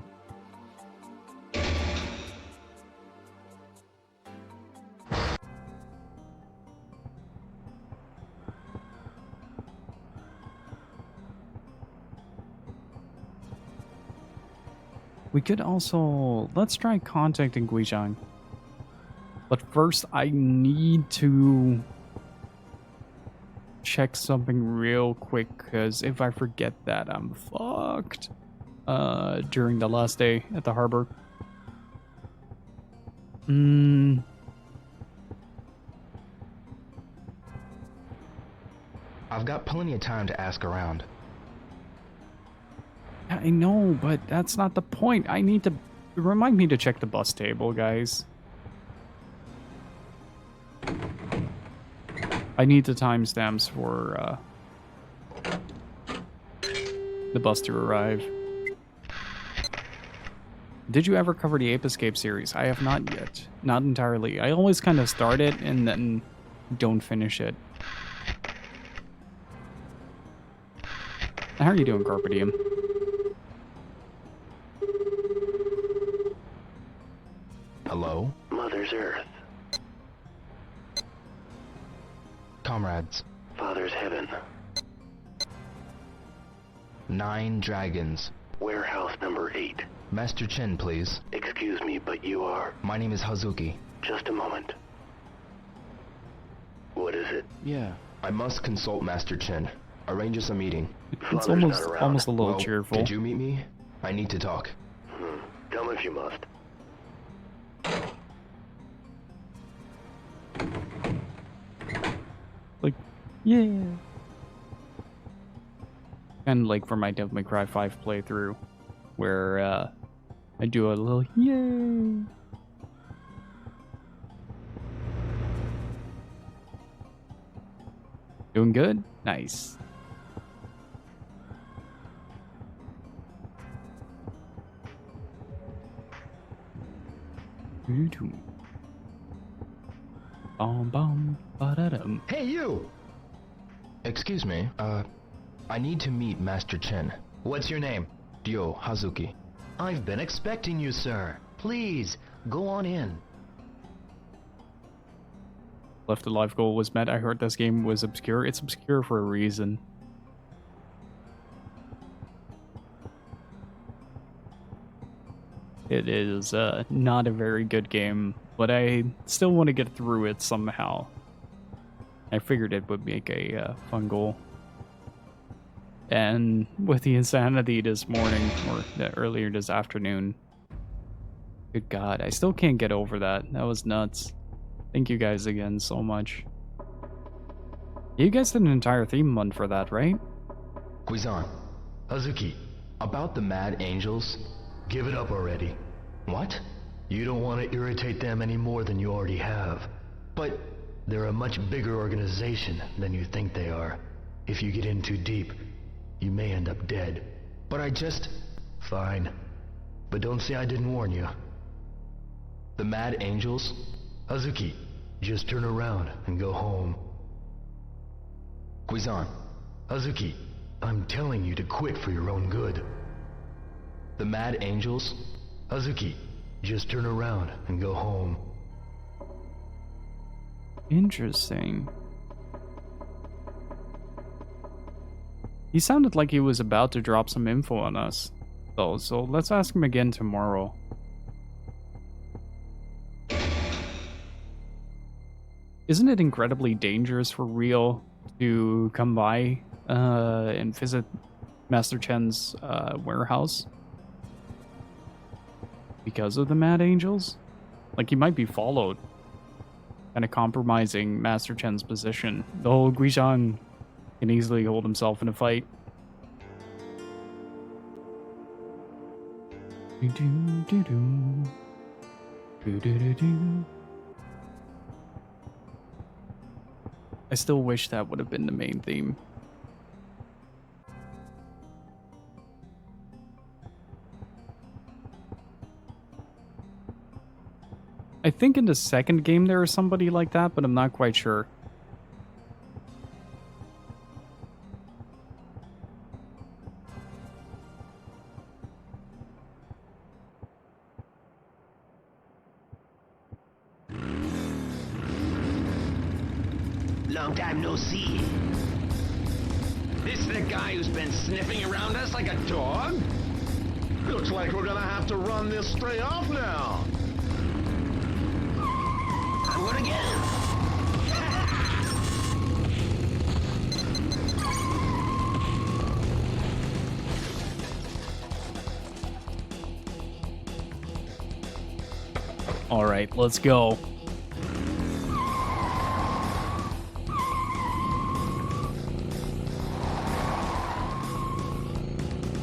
We could also... Let's try contacting Guizhang. But first, I need to check something real quick, because if I forget that, I'm fucked. During the last day at the harbor. I've got plenty of time to ask around. I know, but that's not the point. I need to... Remind me to check the bus table, guys. I need the timestamps for the bus to arrive. Did you ever cover the Ape Escape series? I have not yet. Not entirely. I always kind of start it and then don't finish it. How are you doing, Carpe Diem? Hello? Mother's Earth. Comrades. Father's Heaven. 9 dragons. Warehouse number 8. Master Chen, please. Excuse me, but you are... My name is Hazuki. Just a moment. What is it? Yeah. I must consult Master Chen. Arrange us a meeting. It's almost a little cheerful. Could you meet me? I need to talk. Come if you must. Like, yeah. And like for my Devil May Cry 5 playthrough, where I do a little yay. Doing good? Nice. Hey, you! Excuse me, I need to meet Master Chen. What's your name? Dio Hazuki. I've been expecting you, sir. Please, go on in. Left Alive goal was met. I heard this game was obscure. It's obscure for a reason. It is not a very good game, but I still want to get through it somehow. I figured it would make a fun goal. And with the insanity this morning, or earlier this afternoon, good God, I still can't get over that. That was nuts. Thank you guys again so much. You guys did an entire theme one for that, right? Guizan. Hazuki. About the Mad Angels. Give it up already. What? You don't want to irritate them any more than you already have. But they're a much bigger organization than you think they are. If you get in too deep, you may end up dead. But I just... Fine. But don't say I didn't warn you. The Mad Angels? Hazuki, just turn around and go home. Guizan. Hazuki, I'm telling you to quit for your own good. The Mad Angels? Hazuki, just turn around and go home. Interesting. He sounded like he was about to drop some info on us, though, so let's ask him again tomorrow. Isn't it incredibly dangerous for real to come by and visit Master Chen's warehouse? Because of the Mad Angels? Like, he might be followed. Kind of compromising Master Chen's position. Though Guizhang can easily hold himself in a fight. I still wish that would have been the main theme. I think in the second game there is somebody like that, but I'm not quite sure. Long time no see. This the guy who's been sniffing around us like a dog? Looks like we're gonna have to run this stray off now. I'm gonna get him. All right, let's go.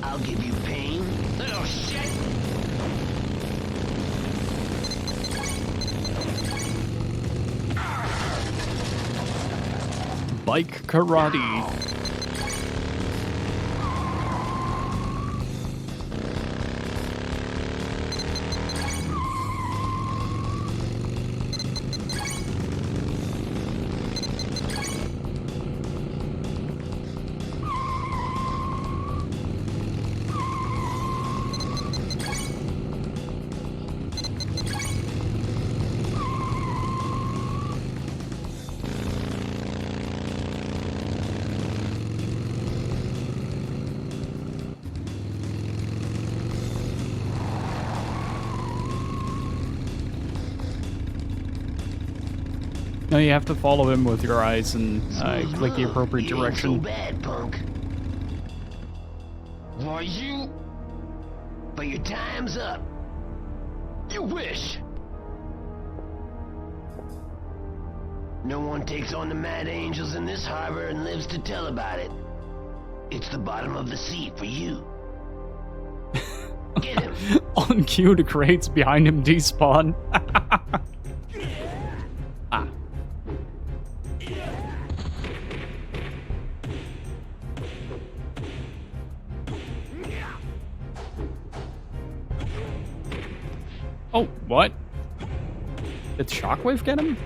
I'll give you pain, little shit. Bike karate. No, you have to follow him with your eyes and click the appropriate direction. Ain't so bad, punk. Why, you... But your time's up. You wish. No one takes on the Mad Angels in this harbor and lives to tell about it. It's the bottom of the sea for you. Get him. On cue, the crates behind him despawn. Ah. Oh, what? Did Shockwave get him?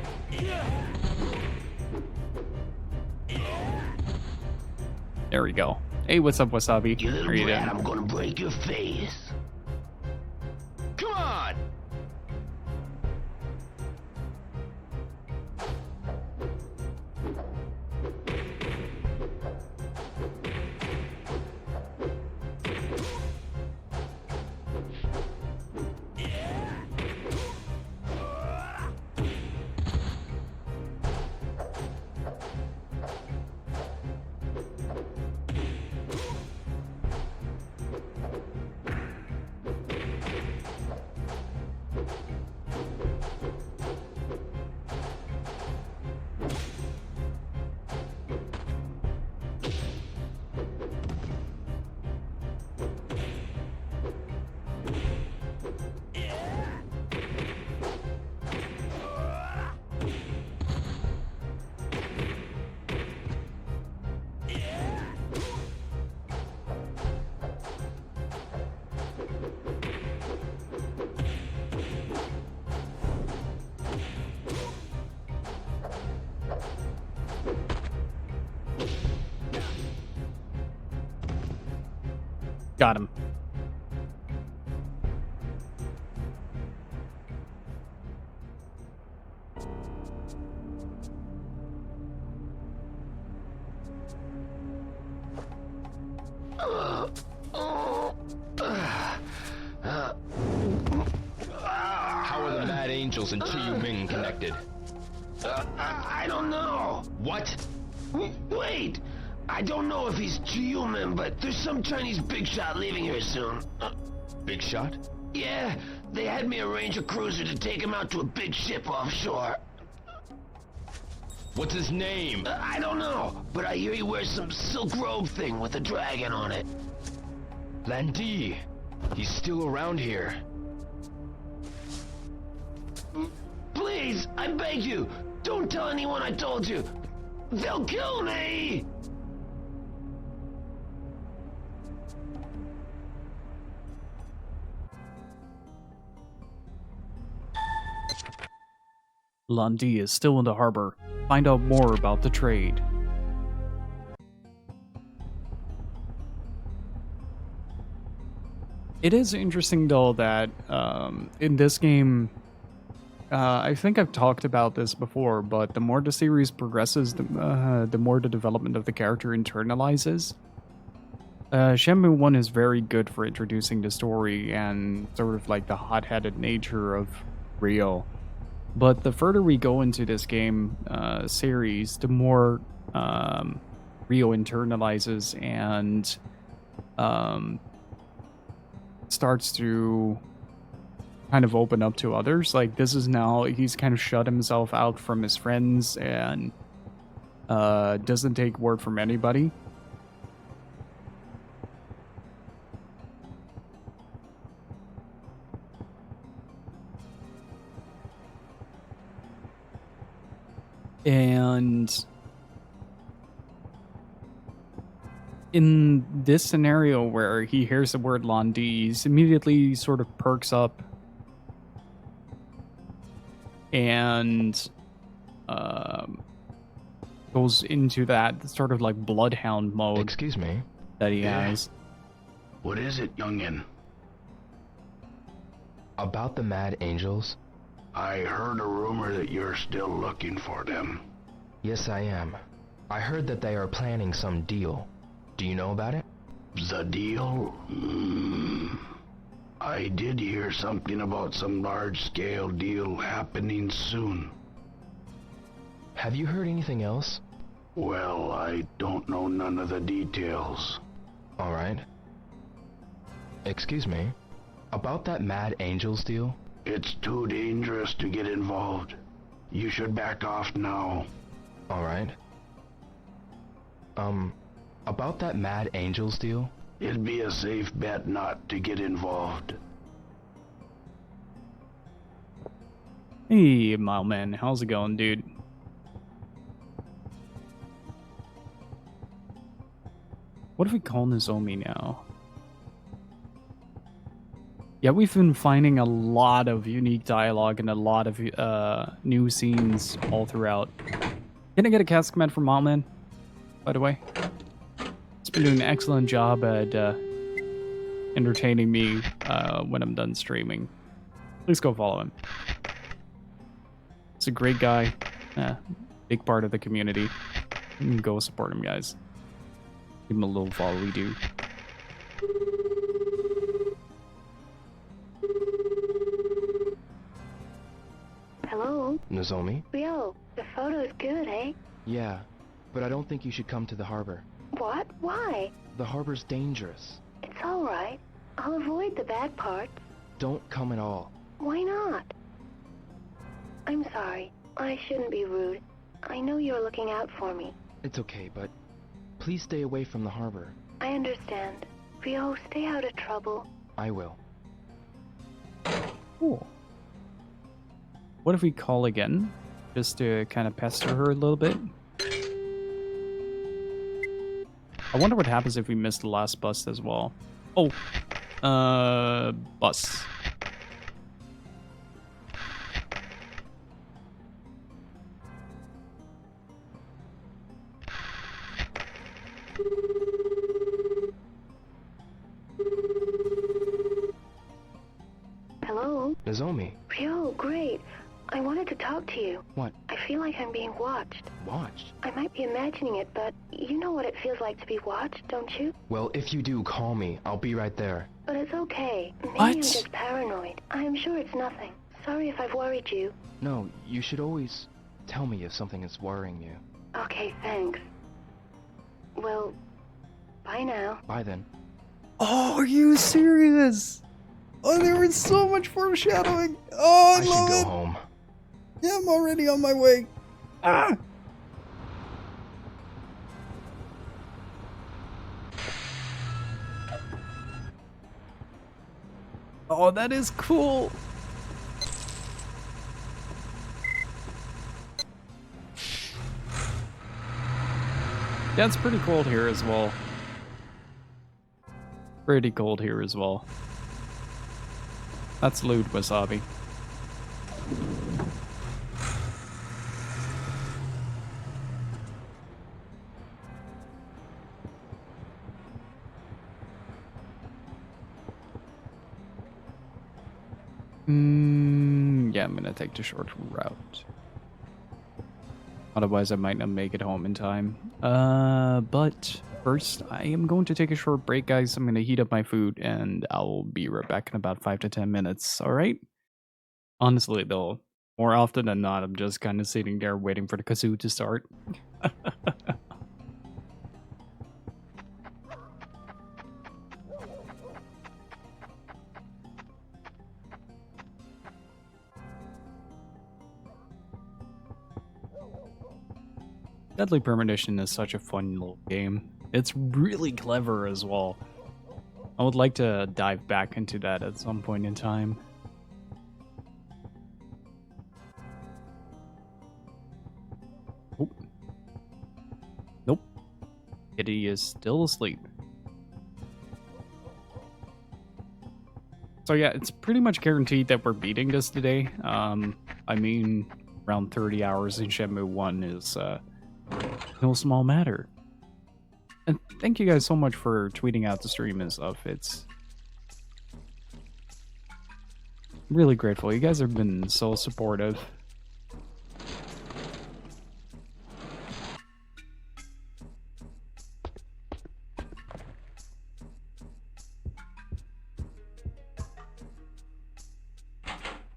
There we go. Hey, what's up, Wasabi? You little How are you brat, doing? I'm gonna break your face. Come on! Got him. How are the Mad Angels and Chi Ming connected? I don't know. What? Wait! I don't know if he's human, but there's some Chinese big shot leaving here soon. Big shot? Yeah, they had me arrange a cruiser to take him out to a big ship offshore. What's his name? I don't know, but I hear he wears some silk robe thing with a dragon on it. Lan Di. He's still around here. Please, I beg you, don't tell anyone I told you. They'll kill me! Lundy is still in the harbor. Find out more about the trade. It is interesting though that in this game, I think I've talked about this before, but the more the series progresses, the more the development of the character internalizes. Shenmue 1 is very good for introducing the story and sort of like the hot-headed nature of Rio. But the further we go into this game series, the more Rio internalizes and starts to kind of open up to others. Like, this is now, he's kind of shut himself out from his friends and doesn't take word from anybody. And in this scenario where he hears the word Londi, he's immediately sort of perks up and goes into that sort of like bloodhound mode. Excuse me. That he has. What is it, youngin? About the Mad Angels? I heard a rumor that you're still looking for them. Yes, I am. I heard that they are planning some deal. Do you know about it? The deal? I did hear something about some large-scale deal happening soon. Have you heard anything else? Well, I don't know none of the details. All right. Excuse me. About that Mad Angels deal? It's too dangerous to get involved. You should back off now. All right. About that Mad Angels deal? It'd be a safe bet not to get involved. Hey, Mileman, how's it going, dude? What if we call Nozomi now? Yeah, we've been finding a lot of unique dialogue and a lot of new scenes all throughout. Can I get a cast command from Mileman, by the way? It's been doing an excellent job at entertaining me when I'm done streaming. Please go follow him. He's a great guy. Big part of the community. You can go support him, guys. Give him a little follow-y do. Hello? Nozomi? Rio, the photo's good, eh? Yeah, but I don't think you should come to the harbor. What? Why? The harbor's dangerous. It's all right. I'll avoid the bad parts. Don't come at all. Why not? I'm sorry. I shouldn't be rude. I know you're looking out for me. It's okay, but please stay away from the harbor. I understand. Rio, stay out of trouble. I will. Cool. What if we call again? Just to kind of pester her a little bit? I wonder what happens if we miss the last bus as well. Oh. Bus. Hello? Nozomi. Rio, great. I wanted to talk to you. What? I feel like I'm being watched. Watched? I might be imagining it, but you know what it feels like to be watched, don't you? Well, if you do, call me. I'll be right there. But it's okay. Maybe What? I'm just paranoid. I am sure it's nothing. Sorry if I've worried you. No, you should always tell me if something is worrying you. Okay, thanks. Well, bye now. Bye then. Oh, are you serious? Oh, there was so much foreshadowing. Oh, I should go home. Yeah, I'm already on my way. Ah! Oh, that is cool. Yeah, it's pretty cold here as well. Pretty cold here as well. That's lewd wasabi. Yeah, I'm gonna take the short route. Otherwise, I might not make it home in time. But first, I am going to take a short break, guys. I'm gonna heat up my food, and I'll be right back in about 5 to 10 minutes. All right? Honestly, though, more often than not, I'm just kind of sitting there waiting for the kazoo to start. Deadly Premonition is such a fun little game. It's really clever as well. I would like to dive back into that at some point in time. Oh. Nope. Kitty is still asleep. So yeah, it's pretty much guaranteed that we're beating this today. I mean, around 30 hours in Shenmue 1 is no small matter. And thank you guys so much for tweeting out the stream and stuff. It's really grateful. You guys have been so supportive.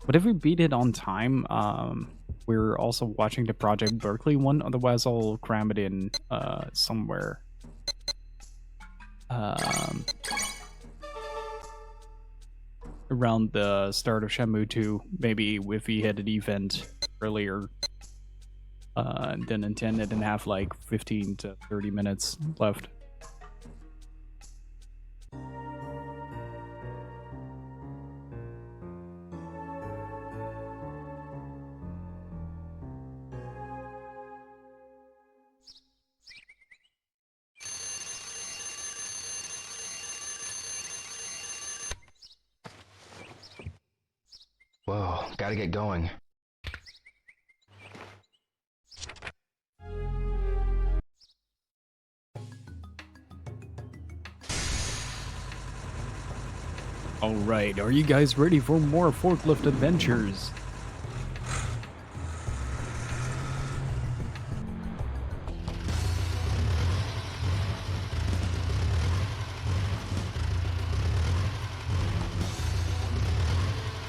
But if we beat it on time, we're also watching the Project Berkeley one. Otherwise, I'll cram it in somewhere. Around the start of Shenmue 2, maybe if we had an event earlier, then intended and have like 15 to 30 minutes left. Whoa, gotta get going. Alright, are you guys ready for more forklift adventures?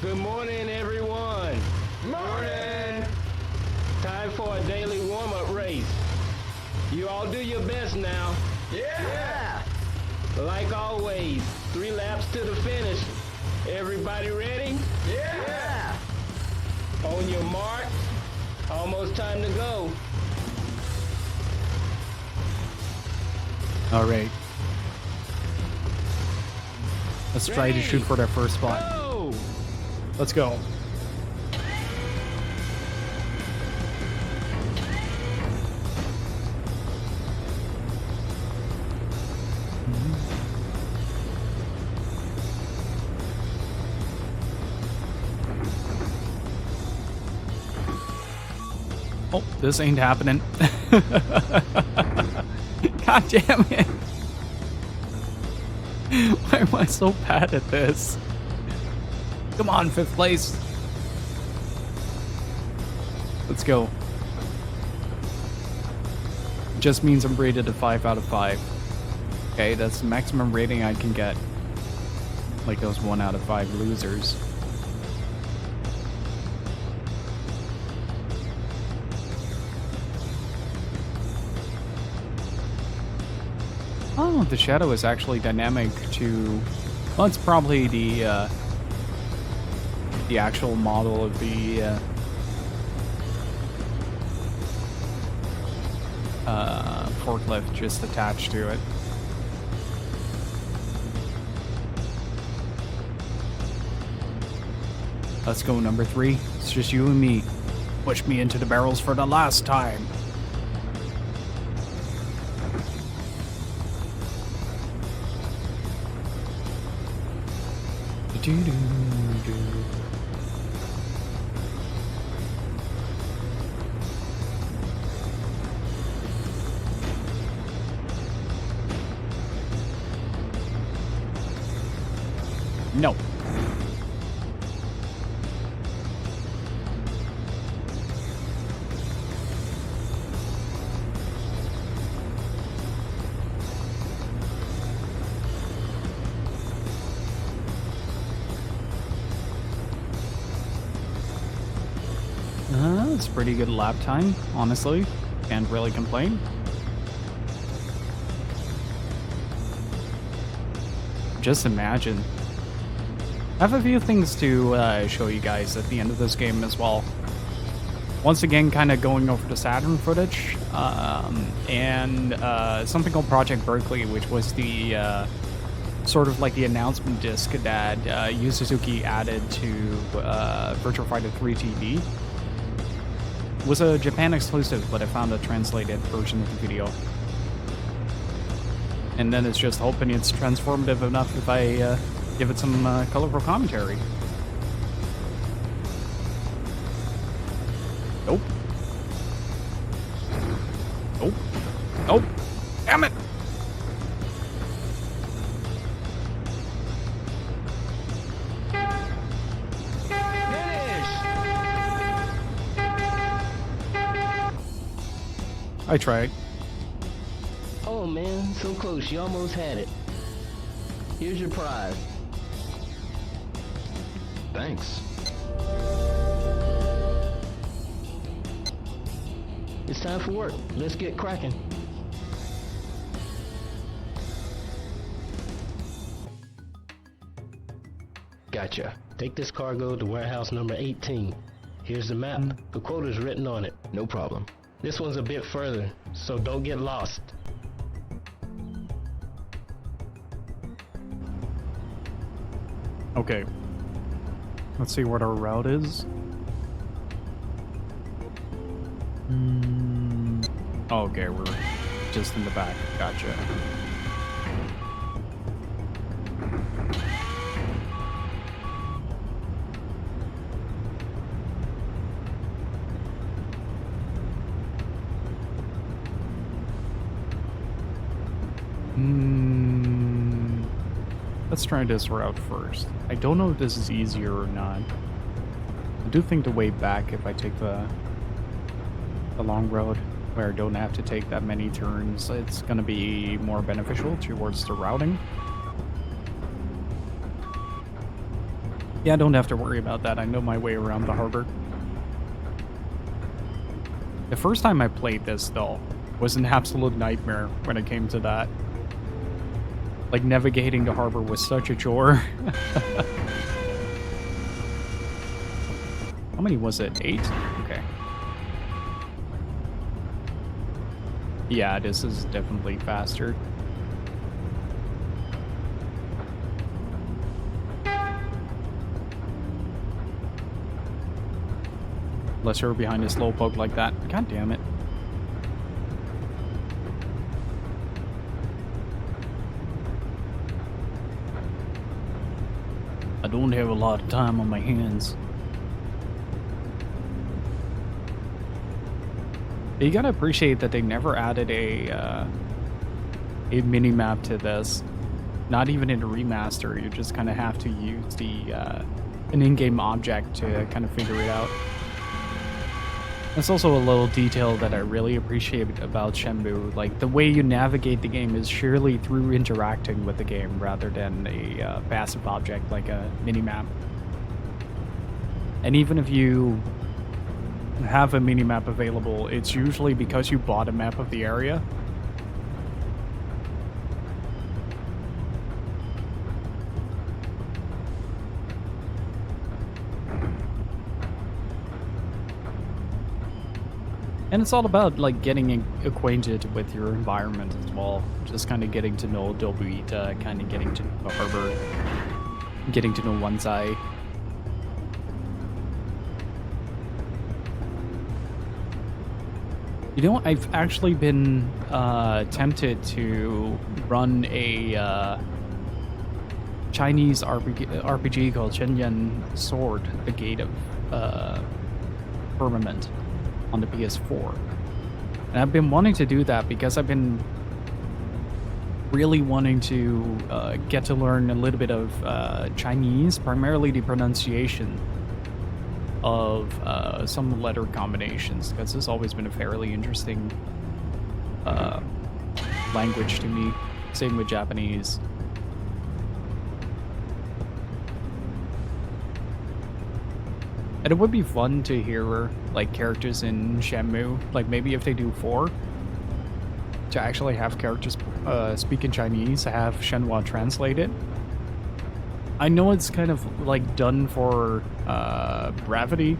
Good morning, everyone. Morning! Time for a daily warm-up race. You all do your best now. Yeah! Like always, 3 laps to the finish. Everybody ready? Yeah! On your mark. Almost time to go. Alright. Let's try to shoot for that first spot. Go! Let's go. Oh, this ain't happening. God damn it. Why am I so bad at this? Come on, 5th place. Let's go. Just means I'm rated a 5 out of 5. Okay, that's the maximum rating I can get. Like those 1 out of 5 losers. Oh, the shadow is actually dynamic to... Well, it's probably the actual model of the forklift just attached to it. Let's go, number 3. It's just you and me. Push me into the barrels for the last time. No. it's pretty good lap time, honestly. Can't really complain. Just imagine. I have a few things to show you guys at the end of this game as well. Once again, kind of going over the Saturn footage, and something called Project Berkeley, which was the sort of like the announcement disc that Yu Suzuki added to Virtua Fighter 3 TV. It was a Japan exclusive, but I found a translated version of the video. And then it's just hoping it's transformative enough if I give it some colorful commentary. Nope. Nope. Nope. Damn it! I tried. Oh man, so close, you almost had it. Here's your prize. Thanks. It's time for work. Let's get cracking. Gotcha. Take this cargo to warehouse number 18. Here's the map. The quota's written on it. No problem. This one's a bit further, so don't get lost. Okay. Let's see what our route is. Okay, we're just in the back. Gotcha. Let's try this route first. I don't know if this is easier or not. I do think the way back, if I take the long road, where I don't have to take that many turns, it's gonna be more beneficial towards the routing. Yeah, I don't have to worry about that. I know my way around the harbor. The first time I played this, though, was an absolute nightmare when it came to that. Like, navigating the harbor was such a chore. How many was it? 8? Okay. Yeah, this is definitely faster. Unless you're behind a slowpoke like that. God damn it. I don't have a lot of time on my hands. You gotta appreciate that they never added a mini-map to this. Not even in a remaster. You just kind of have to use an in-game object to kind of figure it out. That's also a little detail that I really appreciate about Shenmue. Like, the way you navigate the game is surely through interacting with the game rather than a passive object like a minimap. And even if you have a minimap available, it's usually because you bought a map of the area. And it's all about, like, getting acquainted with your environment as well. Just kind of getting to know Dobuita, kind of getting to know the harbor, getting to know Wanzai. You know, I've actually been tempted to run a Chinese RPG called Shenyan Sword, the Gate of Firmament, on the PS4. And I've been wanting to do that because I've been really wanting to get to learn a little bit of Chinese, primarily the pronunciation of some letter combinations, because this has always been a fairly interesting language to me. Same with Japanese. And it would be fun to hear, like, characters in Shenmue, like, maybe if they do 4, to actually have characters speak in Chinese, have Shenhua translate it. I know it's kind of, like, done for brevity,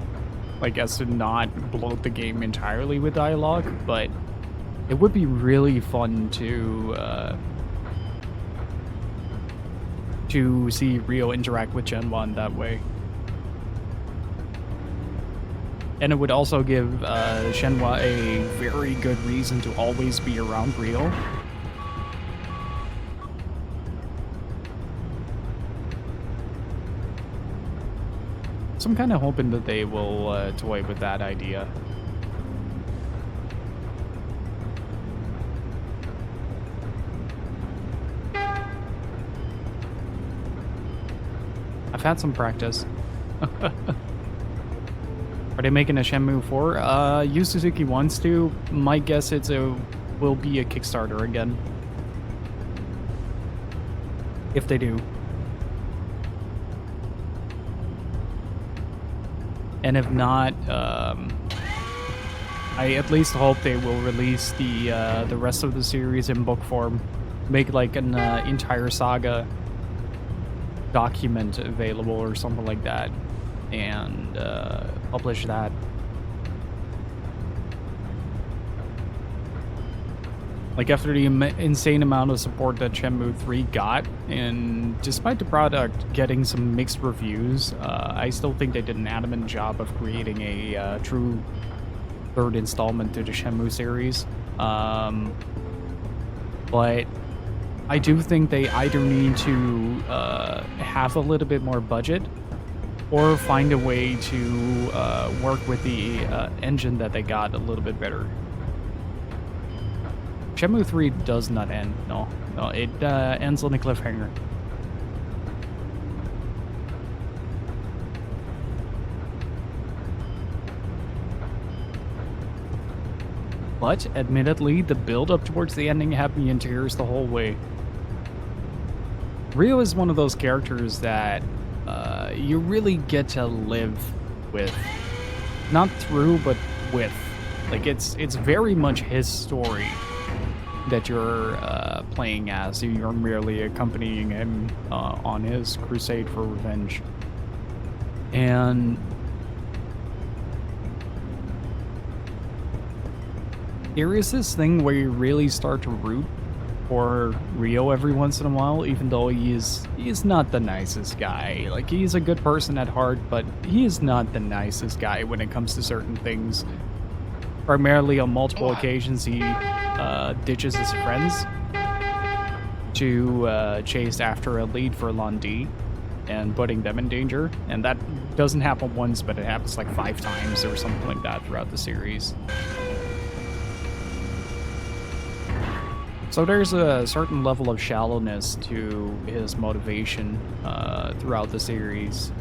like, as to not bloat the game entirely with dialogue, but it would be really fun to see Ryo interact with Shenhua in that way. And it would also give Shenhua a very good reason to always be around Ryo. So I'm kind of hoping that they will toy with that idea. I've had some practice. Are they making a Shenmue 4? Yu Suzuki wants to. My guess will be a Kickstarter again. If they do. And if not, I at least hope they will release the rest of the series in book form. Make like an entire saga document available or something like that. And publish that. Like, after the insane amount of support that Shenmue 3 got, and despite the product getting some mixed reviews, I still think they did an adamant job of creating a true third installment to the Shenmue series. But I do think they either need to have a little bit more budget, or find a way to work with the engine that they got a little bit better. Shenmue 3 does not end. No, it ends on a cliffhanger. But, admittedly, the build-up towards the ending had me in tears the whole way. Ryo is one of those characters that you really get to live with. Not through, but with. Like, it's very much his story that you're playing as. You're merely accompanying him on his crusade for revenge. And there is this thing where you really start to root for Ryo every once in a while, even though he is not the nicest guy. Like, he's a good person at heart, but he is not the nicest guy when it comes to certain things. Primarily on multiple occasions, he ditches his friends to chase after a lead for Londi and putting them in danger. And that doesn't happen once, but it happens like 5 times or something like that throughout the series. So there's a certain level of shallowness to his motivation throughout the series,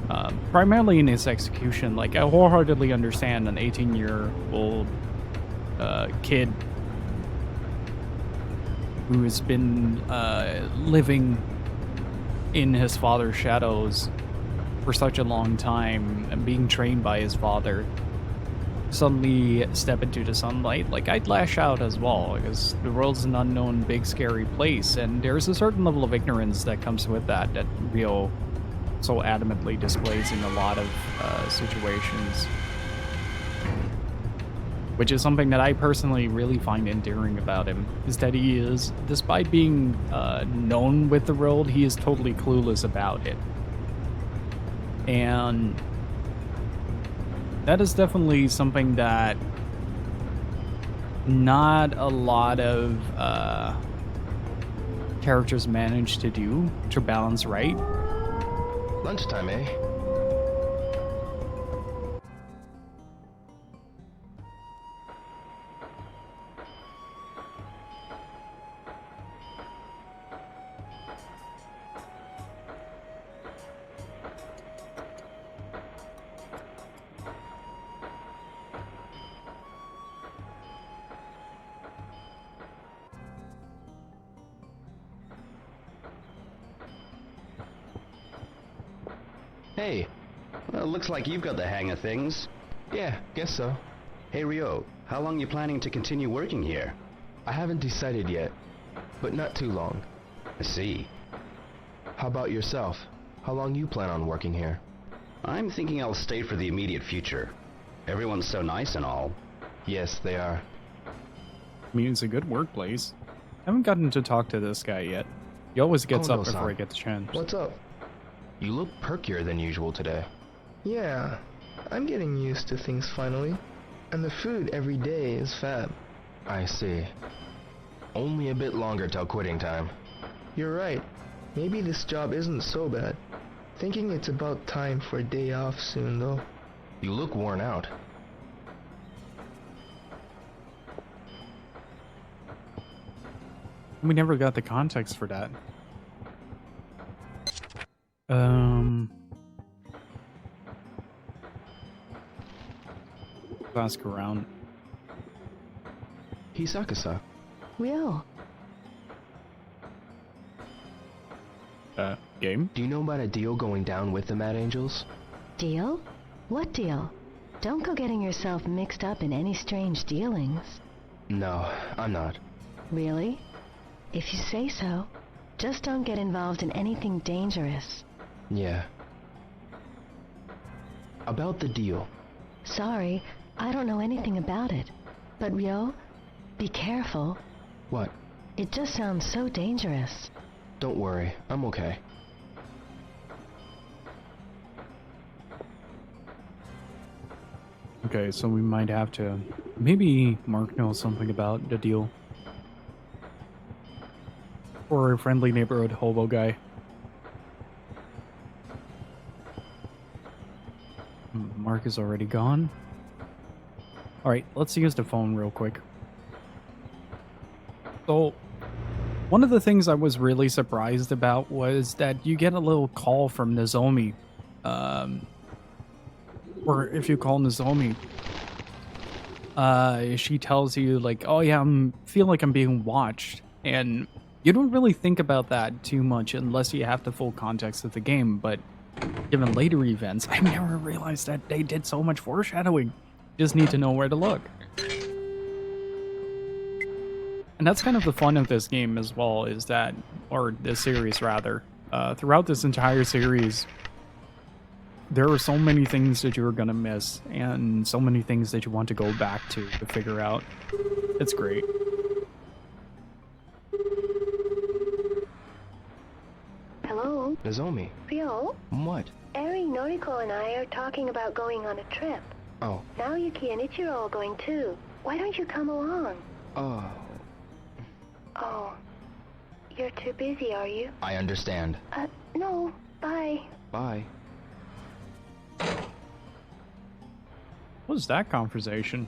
primarily in his execution. Like, I wholeheartedly understand an 18-year-old kid who has been living in his father's shadows for such a long time and being trained by his father, suddenly step into the sunlight. Like, I'd lash out as well, because the world's an unknown, big, scary place, and there's a certain level of ignorance that comes with that Ryo so adamantly displays in a lot of situations. Which is something that I personally really find endearing about him, is that he is, despite being known with the world, he is totally clueless about it. And that is definitely something that not a lot of characters manage to do, to balance right. Lunchtime, eh? Hey, Well, looks like you've got the hang of things. Yeah, guess so. Hey Rio, how long you planning to continue working here? I haven't decided yet, but not too long. I see. How about yourself? How long you plan on working here? I'm thinking I'll stay for the immediate future. Everyone's so nice and all. Yes, they are. I mean, it's a good workplace. I haven't gotten to talk to this guy yet. He always gets up before I get the chance. What's up? You look perkier than usual today. Yeah, I'm getting used to things finally. And the food every day is fab. I see. Only a bit longer till quitting time. You're right. Maybe this job isn't so bad. Thinking it's about time for a day off soon, though. You look worn out. We never got the context for that. Ask around. Hisaka-sa. Real. Game? Do you know about a deal going down with the Mad Angels? Deal? What deal? Don't go getting yourself mixed up in any strange dealings. No, I'm not. Really? If you say so. Just don't get involved in anything dangerous. Yeah. About the deal. Sorry, I don't know anything about it. But Ryo, be careful. What? It just sounds so dangerous. Don't worry, I'm okay. Okay, so we might have to... Maybe Mark knows something about the deal. Or a friendly neighborhood hobo guy. Mark is already gone. Alright, let's use the phone real quick. So, one of the things I was really surprised about was that you get a little call from Nozomi. Or if you call Nozomi, she tells you like, oh yeah, feel like I'm being watched. And you don't really think about that too much unless you have the full context of the game, but given later events, I never realized that they did so much foreshadowing. Just need to know where to look. And that's kind of the fun of this game as well, is that, or this series rather, throughout this entire series, there are so many things that you're gonna miss, and so many things that you want to go back to figure out. It's great. Hello? Nozomi. Ryo? What? Eri, Noriko, and I are talking about going on a trip. Oh. Naoyuki and Ichiro are going too. Why don't you come along? Oh. Oh. You're too busy, are you? I understand. No. Bye. Bye. What was that conversation?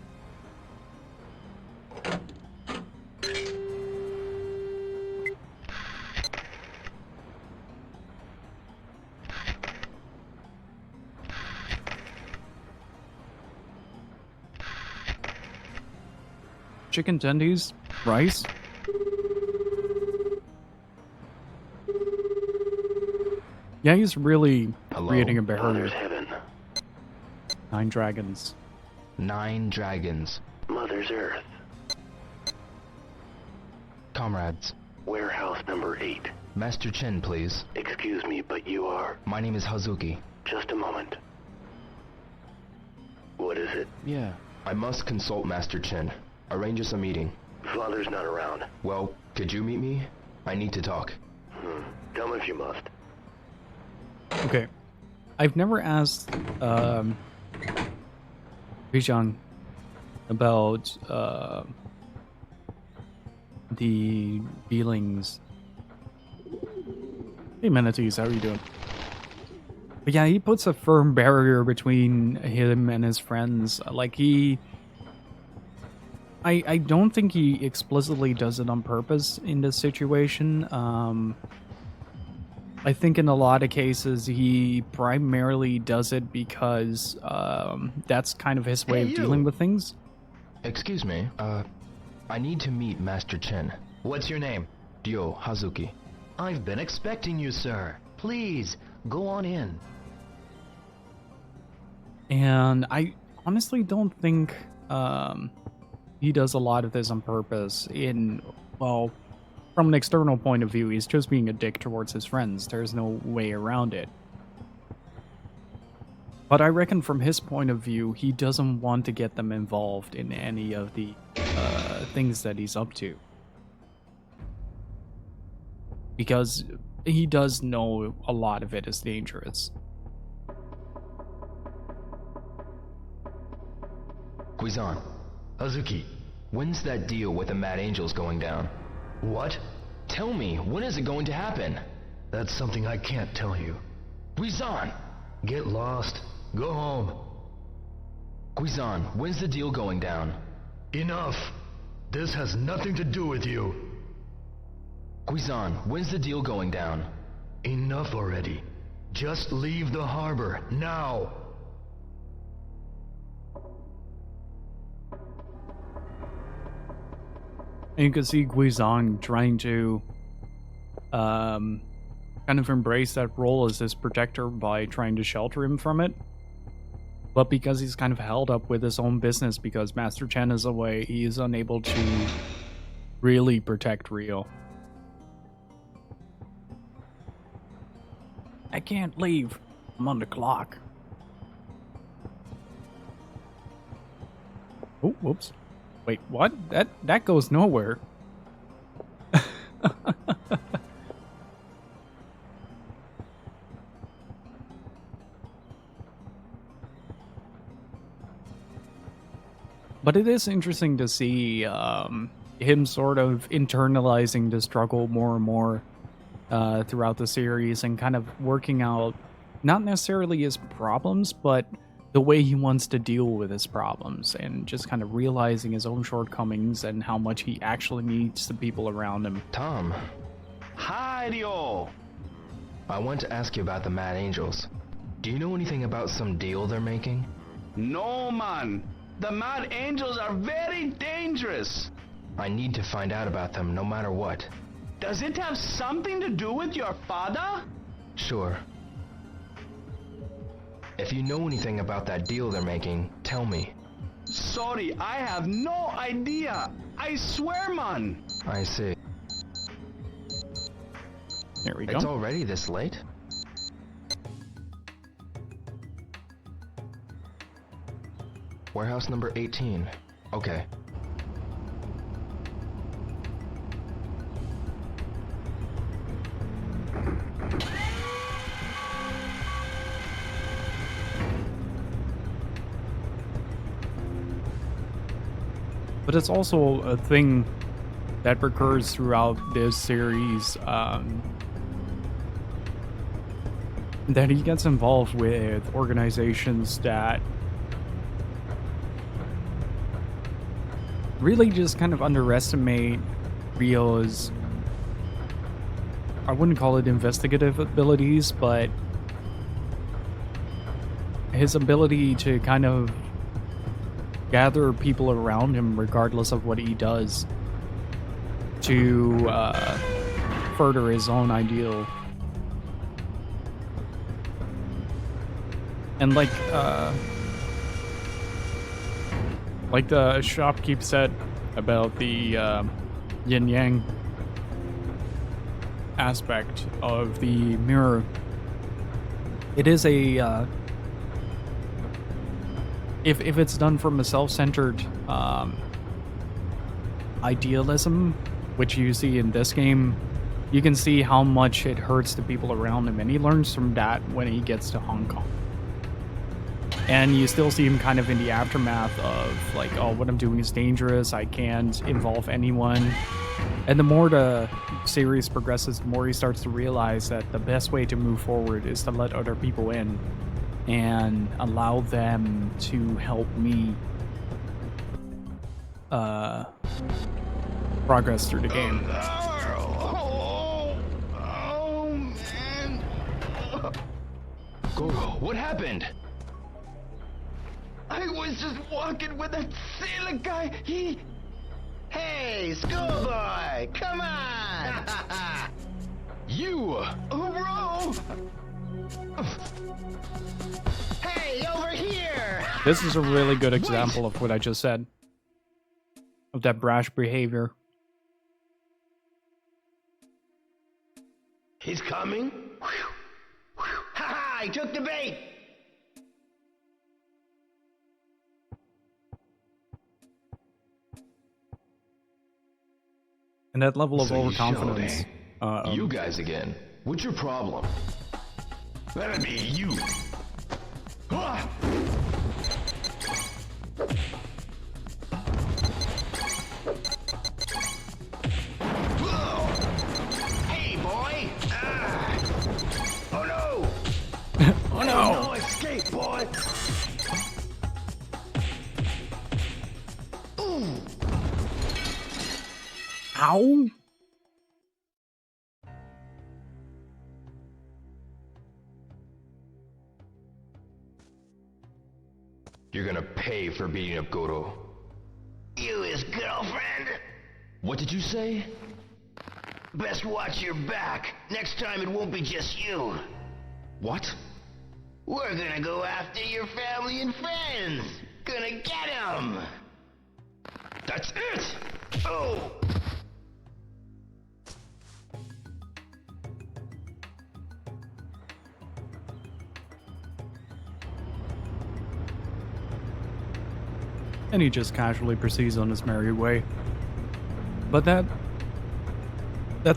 Chicken tendies? Rice? Yeah, he's really creating a barrier. Heaven. 9 dragons. 9 dragons. Mother's Earth. Comrades. Warehouse number 8. Master Chen, please. Excuse me, but you are... My name is Hazuki. Just a moment. What is it? Yeah. I must consult Master Chen. Arrange us a meeting. Father's not around. Well, could you meet me? I need to talk. Come if you must. Okay. I've never asked, Rijang about, the dealings. Hey, Manatees, how are you doing? But yeah, he puts a firm barrier between him and his friends. Like, I don't think he explicitly does it on purpose in this situation. I think in a lot of cases he primarily does it because that's kind of his way of dealing with things. Excuse me, I need to meet Master Chen. What's your name? Ryo Hazuki. I've been expecting you, sir. Please, go on in. And I honestly don't think he does a lot of this on purpose. Well, from an external point of view, he's just being a dick towards his friends. There's no way around it. But I reckon from his point of view, he doesn't want to get them involved in any of the things that he's up to. Because he does know a lot of it is dangerous. Guizan, Hazuki, when's that deal with the Mad Angels going down? What? Tell me, when is it going to happen? That's something I can't tell you. Guizan! Get lost. Go home. Guizan, when's the deal going down? Enough. This has nothing to do with you. Guizan, when's the deal going down? Enough already. Just leave the harbor, now! And you can see Guizan trying to kind of embrace that role as his protector by trying to shelter him from it. But because he's kind of held up with his own business because Master Chen is away, he is unable to really protect Rio. I can't leave. I'm on the clock. Oh, whoops. Wait, what? That goes nowhere. But it is interesting to see him sort of internalizing the struggle more and more throughout the series and kind of working out not necessarily his problems, but the way he wants to deal with his problems and just kind of realizing his own shortcomings and how much he actually needs the people around him. Tom. Hi, Dio. I want to ask you about the Mad Angels. Do you know anything about some deal they're making? No, man. The Mad Angels are very dangerous. I need to find out about them no matter what. Does it have something to do with your father? Sure. If you know anything about that deal they're making, tell me. Sorry, I have no idea. I swear, man. I see. There we go. It's already this late? Warehouse number 18. Okay. But it's also a thing that recurs throughout this series, that he gets involved with organizations that really just kind of underestimate Rio's, I wouldn't call it investigative abilities, but his ability to kind of gather people around him regardless of what he does to further his own ideal. And like the shopkeep said about the yin-yang aspect of the mirror, it is a if it's done from a self-centered idealism, which you see in this game, you can see how much it hurts the people around him, and he learns from that when he gets to Hong Kong. And you still see him kind of in the aftermath of like, oh, what I'm doing is dangerous, I can't involve anyone. And the more the series progresses, the more he starts to realize that the best way to move forward is to let other people in and allow them to help me progress through the game. Oh, man. Go, what happened? I was just walking with that sailor guy. Hey, schoolboy, come on! You! Oh, bro! Hey, over here! This is a really good example of what I just said. Of that brash behavior. He's coming. Ha ha! I took the bait. And that level of So you overconfidence. showed, eh? You guys again. What's your problem? That'd be you. Ah! Hey, boy! Oh no! Oh no! No escape, boy! Ooh! Ow! You're gonna pay for beating up Goro. You his girlfriend? What did you say? Best watch your back. Next time it won't be just you. What? We're gonna go after your family and friends. Gonna get 'em. That's it! Oh! And he just casually proceeds on his merry way. But that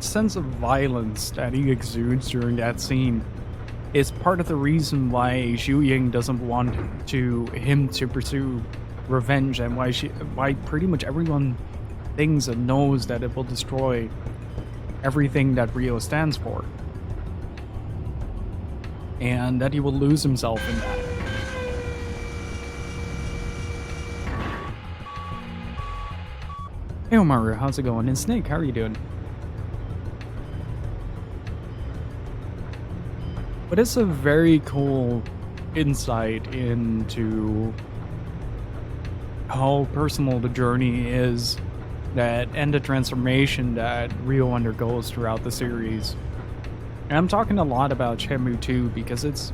sense of violence that he exudes during that scene is part of the reason why Xu Ying doesn't want him to pursue revenge, and why pretty much everyone thinks and knows that it will destroy everything that Rio stands for. And that he will lose himself in that. Hey Omaru, how's it going? And Snake, how are you doing? But it's a very cool insight into how personal the journey is and the transformation that Rio undergoes throughout the series. And I'm talking a lot about Shenmue 2 because it's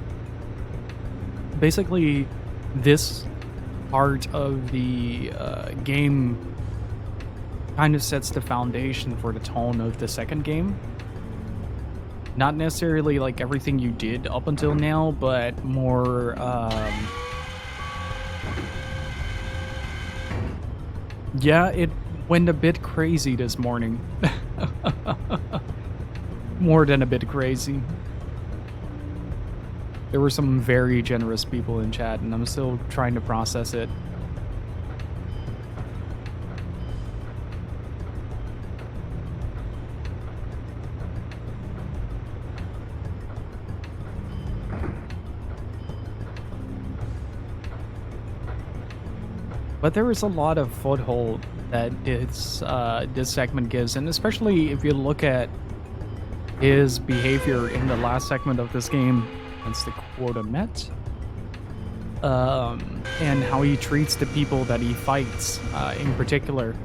basically this part of the game kind of sets the foundation for the tone of the second game. Not necessarily like everything you did up until now, but more yeah, it went a bit crazy this morning. More than a bit crazy. There were some very generous people in chat, and I'm still trying to process it. But there is a lot of foothold that this segment gives, and especially if you look at his behavior in the last segment of this game, once the quota met, and how he treats the people that he fights, in particular.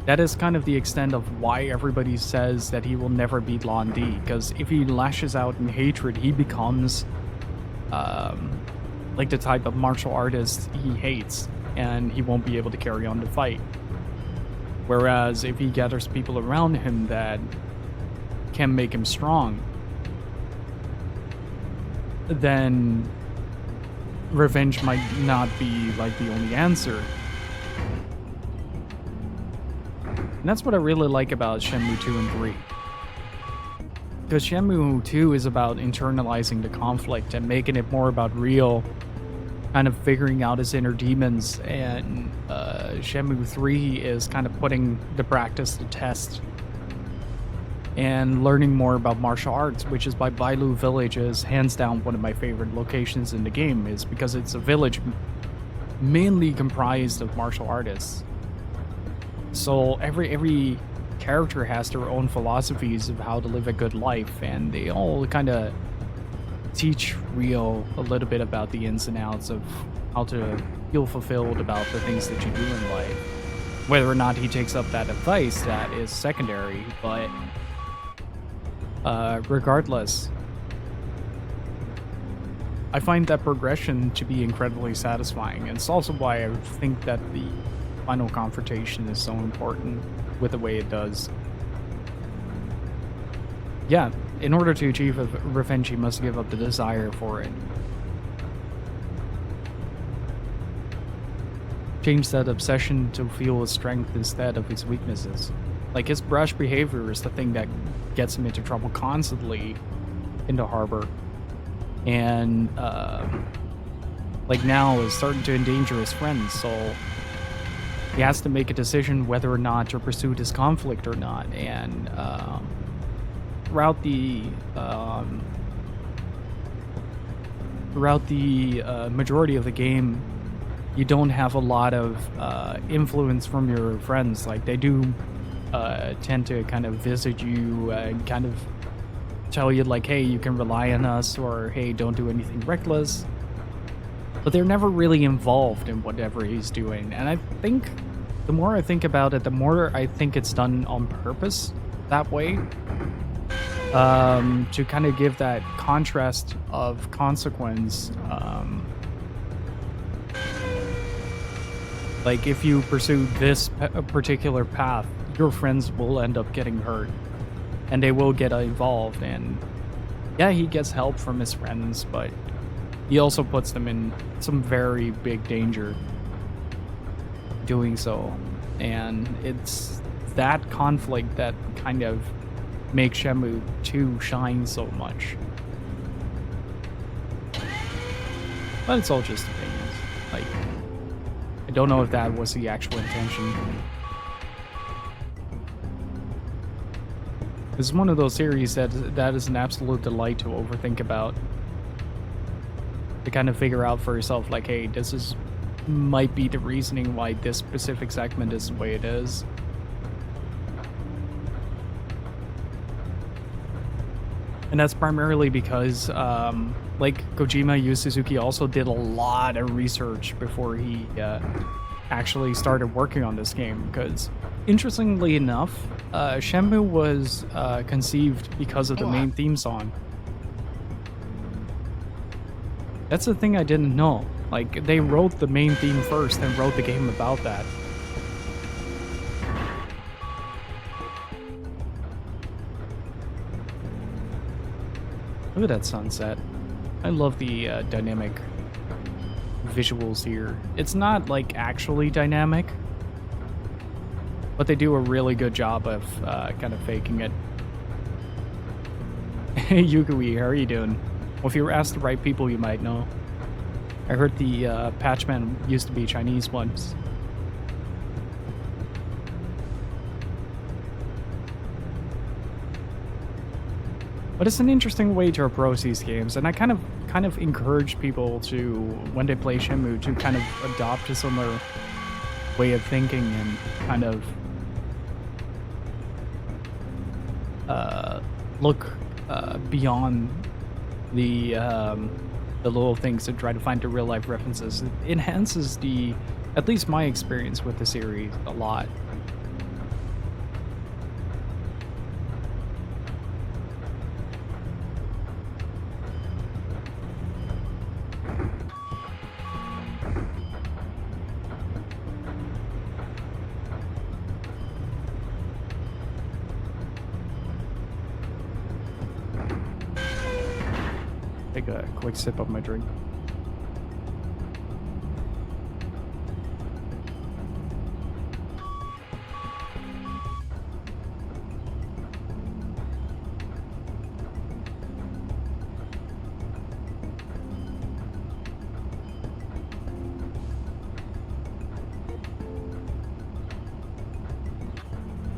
That is kind of the extent of why everybody says that he will never beat Lan Di, because if he lashes out in hatred, he becomes like the type of martial artist he hates, and he won't be able to carry on the fight. Whereas if he gathers people around him that can make him strong, then revenge might not be like the only answer. And that's what I really like about Shenmue 2 and 3. Because Shenmue 2 is about internalizing the conflict and making it more about Rio kind of figuring out his inner demons, and Shenmue 3 is kind of putting the practice to test and learning more about martial arts, which is why Bailu Village is hands down one of my favorite locations in the game, is because it's a village mainly comprised of martial artists. So every character has their own philosophies of how to live a good life, and they all kind of teach Rio a little bit about the ins and outs of how to feel fulfilled about the things that you do in life. Whether or not he takes up that advice, that is secondary, but regardless, I find that progression to be incredibly satisfying, and it's also why I think that the final confrontation is so important with the way it does. Yeah, in order to achieve revenge, he must give up the desire for it. Change that obsession to feel his strength instead of his weaknesses. Like, his brash behavior is the thing that gets him into trouble constantly in the harbor. And, like, now is starting to endanger his friends, so he has to make a decision whether or not to pursue this conflict or not. And, throughout the majority of the game, you don't have a lot of influence from your friends. Like, they do tend to kind of visit you and kind of tell you, like, hey, you can rely on us, or hey, don't do anything reckless. But they're never really involved in whatever he's doing. And I think the more I think about it, the more I think it's done on purpose that way. To kind of give that contrast of consequence. Like, if you pursue this particular path, your friends will end up getting hurt, and they will get involved. And yeah, he gets help from his friends, but he also puts them in some very big danger doing so. And it's that conflict that kind of makes Shenmue 2 shine so much. But it's all just opinions. Like, I don't know if that was the actual intention. This is one of those series that is an absolute delight to overthink about. To kind of figure out for yourself, like, hey, this might be the reasoning why this specific segment is the way it is. And that's primarily because, like Kojima, Yu Suzuki also did a lot of research before he actually started working on this game. Because, interestingly enough, Shenmue was conceived because of the main theme song. That's the thing I didn't know. Like, they wrote the main theme first and wrote the game about that. Look at that sunset. I love the dynamic visuals here. It's not, like, actually dynamic, but they do a really good job of kind of faking it. Hey, Yukui, how are you doing? Well, if you were asked the right people, you might know. I heard the Patchman used to be Chinese once. But it's an interesting way to approach these games, and I kind of encourage people to, when they play Shenmue, to kind of adopt a similar way of thinking and kind of look beyond the little things and try to find the real life references. It enhances at least my experience with the series a lot. Take a quick sip of my drink.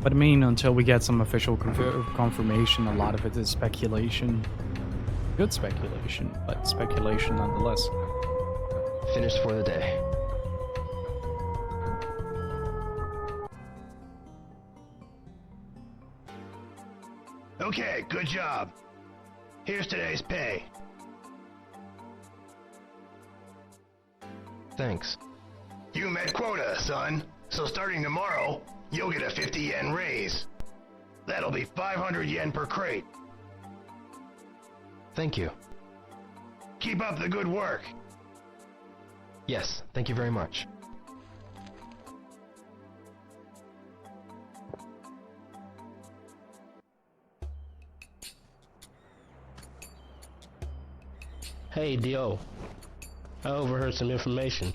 But I mean, until we get some official confirmation, a lot of it is speculation. Good speculation, but speculation nonetheless. Finished for the day. Okay, good job. Here's today's pay. Thanks. You met quota, son. So starting tomorrow, you'll get a 50 yen raise. That'll be 500 yen per crate. Thank you. Keep up the good work. Yes, thank you very much. Hey, Dio. I overheard some information.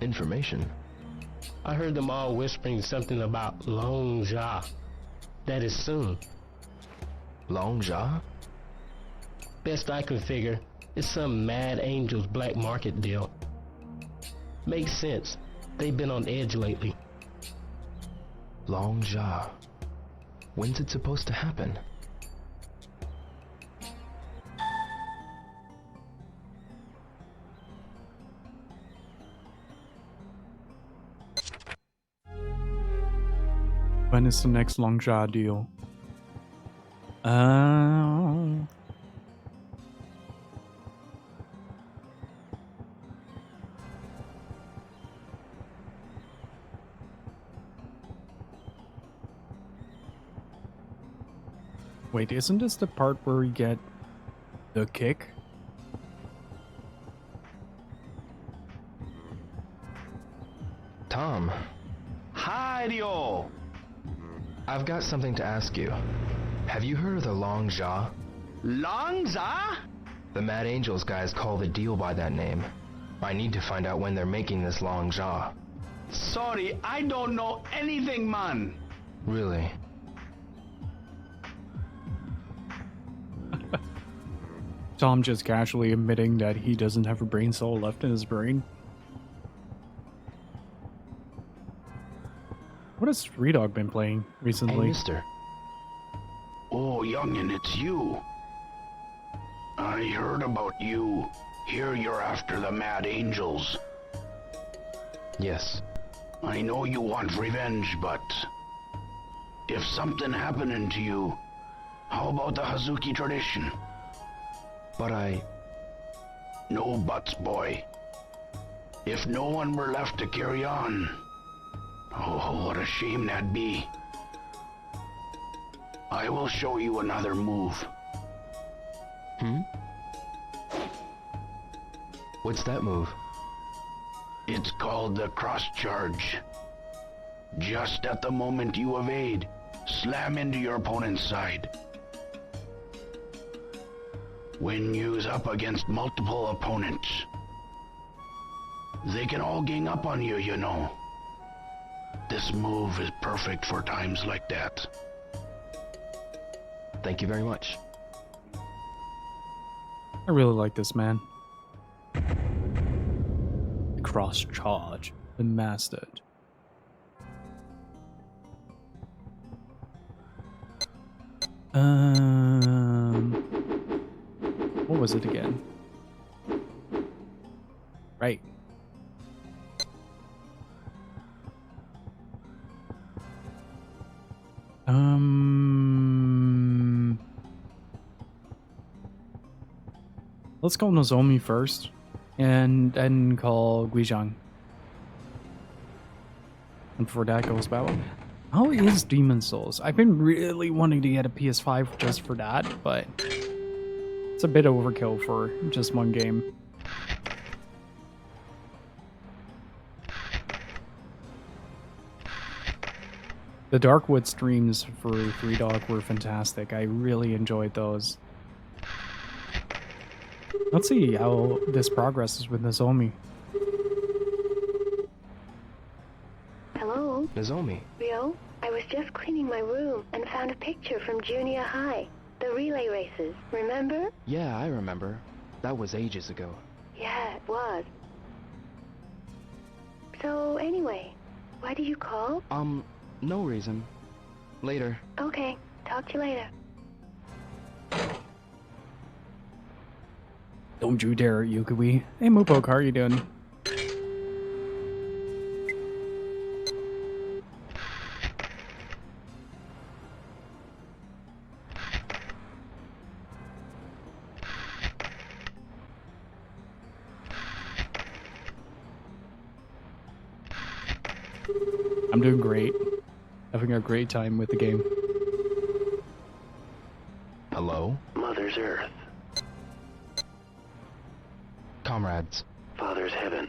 Information? I heard them all whispering something about Long Ja. That is soon. Long Ja? Best I can figure, it's some Mad Angel's black market deal. Makes sense. They've been on edge lately. Long Ja. When's it supposed to happen? When is the next Long Ja deal? Wait, isn't this the part where we get the kick? Tom, Hi, Dio. I've got something to ask you. Have you heard of the Long Ja? Long Ja? The Mad Angels guys call the deal by that name. I need to find out when they're making this Long Ja. Sorry, I don't know anything, man. Really? Tom just casually admitting that he doesn't have a brain cell left in his brain. What has Three Dog been playing recently? Hey, mister. Oh, youngin', it's you. I heard about you. Here you're after the Mad Angels. Yes. I know you want revenge, but if something happening to you, how about the Hazuki tradition? But No buts, boy. If no one were left to carry on, oh, what a shame that'd be. I will show you another move. What's that move? It's called the cross charge. Just at the moment you evade, slam into your opponent's side. When used up against multiple opponents, they can all gang up on you, you know. This move is perfect for times like that. Thank you very much. I really like this man. Cross charge. The mastered. What was it again? Right. Let's call Nozomi first, and then call Guizhang. And before that goes battle. How is Demon Souls? I've been really wanting to get a PS5 just for that, but it's a bit overkill for just one game. The Darkwood streams for Three Dog were fantastic. I really enjoyed those. Let's see how this progresses with Nozomi. Hello? Nozomi. Rio, I was just cleaning my room and found a picture from junior high. The relay races, remember? Yeah, I remember. That was ages ago. Yeah, it was. So, anyway, why did you call? No reason. Later. Okay, talk to you later. Don't you dare, Yukui. Hey, Mopoke, how are you doing? I'm doing great. Having a great time with the game. Hello? Mother Mother's Earth. Comrades. Father's Heaven.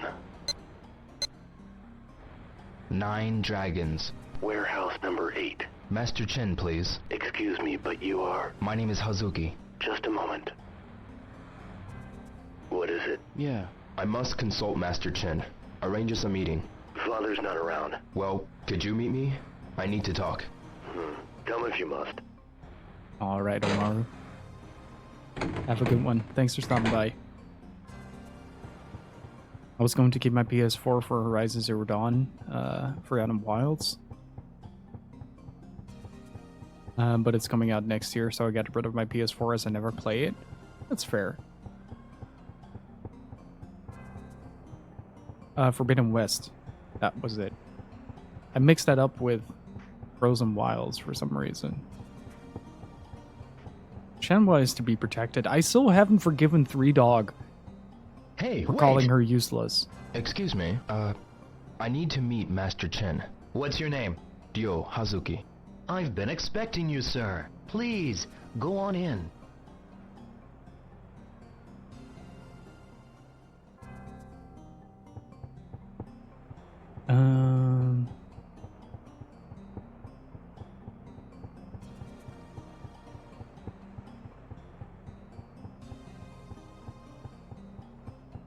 9 dragons. Warehouse number 8. Master Chen, please. Excuse me, but you are... My name is Hazuki. Just a moment. What is it? Yeah. I must consult Master Chen. Arrange us a meeting. Father's not around. Well, could you meet me? I need to talk. Come if you must. Alright, Omaru. Have a good one. Thanks for stopping by. I was going to keep my PS4 for Horizon Zero Dawn, Forgotten Wilds. But it's coming out next year, so I got rid of my PS4 as I never play it. That's fair. Forbidden West. That was it. I mixed that up with Frozen Wilds for some reason. Shenmue is to be protected. I still haven't forgiven Three Dog Hey, for wait. calling her useless. Excuse me. I need to meet Master Chen. What's your name? Ryo Hazuki. I've been expecting you, sir. Please, go on in.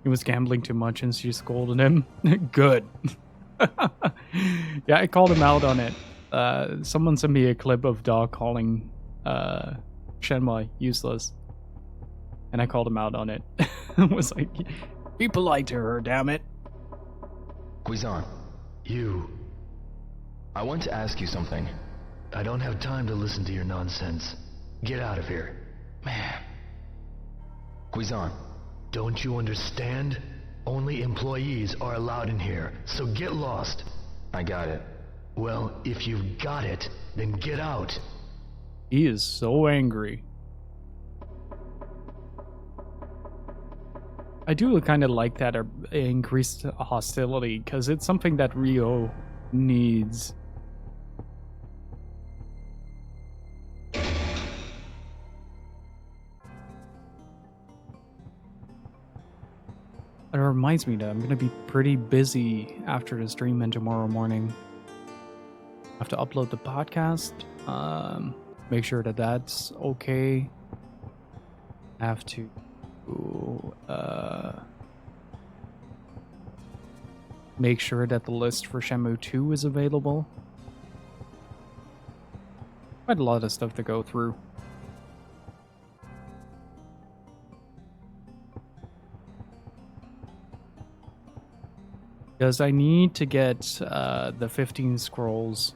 He was gambling too much and she scolded him. Good. Yeah, I called him out on it. Someone sent me a clip of Dog calling Shenmue useless. And I called him out on it. I was like, be polite to her, damn it. Guizan. You. I want to ask you something. I don't have time to listen to your nonsense. Get out of here. Man. Guizan. Don't you understand? Only employees are allowed in here, so get lost. I got it. Well, if you've got it, then get out. He is so angry. I do kind of like that increased hostility, because it's something that Ryo needs. It reminds me that I'm going to be pretty busy after the stream and tomorrow morning. I have to upload the podcast. Make sure that that's okay. I have to make sure that the list for Shenmue 2 is available. Quite a lot of stuff to go through. Because I need to get the 15 scrolls.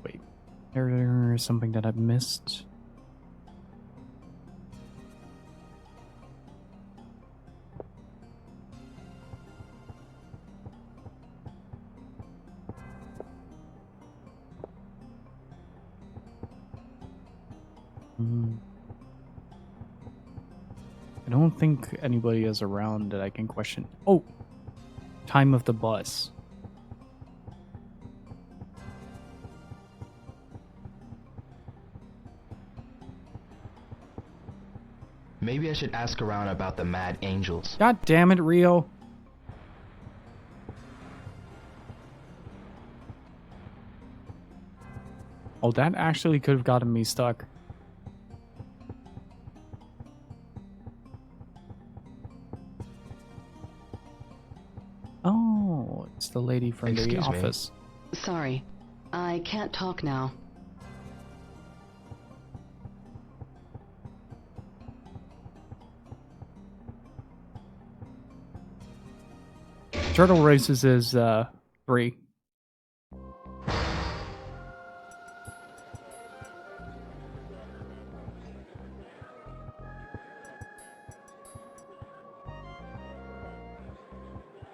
Wait, there's something that I've missed. I don't think anybody is around that I can question. Oh! Time of the bus. Maybe I should ask around about the Mad Angels. God damn it, Ryo. Oh, that actually could have gotten me stuck. Oh, it's the lady from the office. Sorry, I can't talk now. Turtle Races is 3.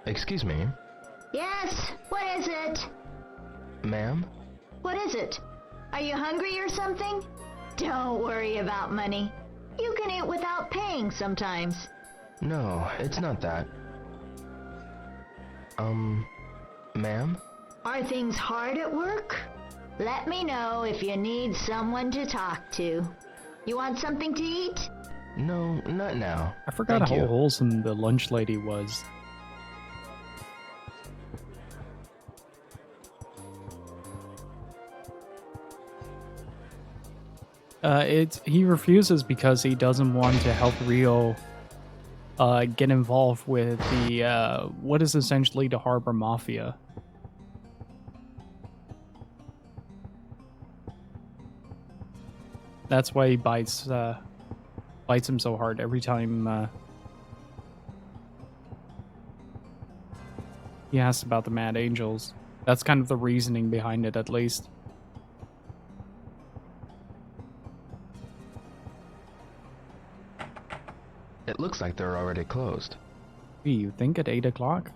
Excuse me. Yes, what is it? Ma'am? What is it? Are you hungry or something? Don't worry about money. You can eat without paying sometimes. No, it's not that. Ma'am? Are things hard at work? Let me know if you need someone to talk to. You want something to eat? No, not now. I forgot Thank how you. wholesome the lunch lady was. He refuses because he doesn't want to help Rio get involved with the what is essentially the Harbor Mafia. That's why he bites him so hard every time he asks about the Mad Angels. That's kind of the reasoning behind it, at least. It looks like they're already closed. You think at 8 o'clock?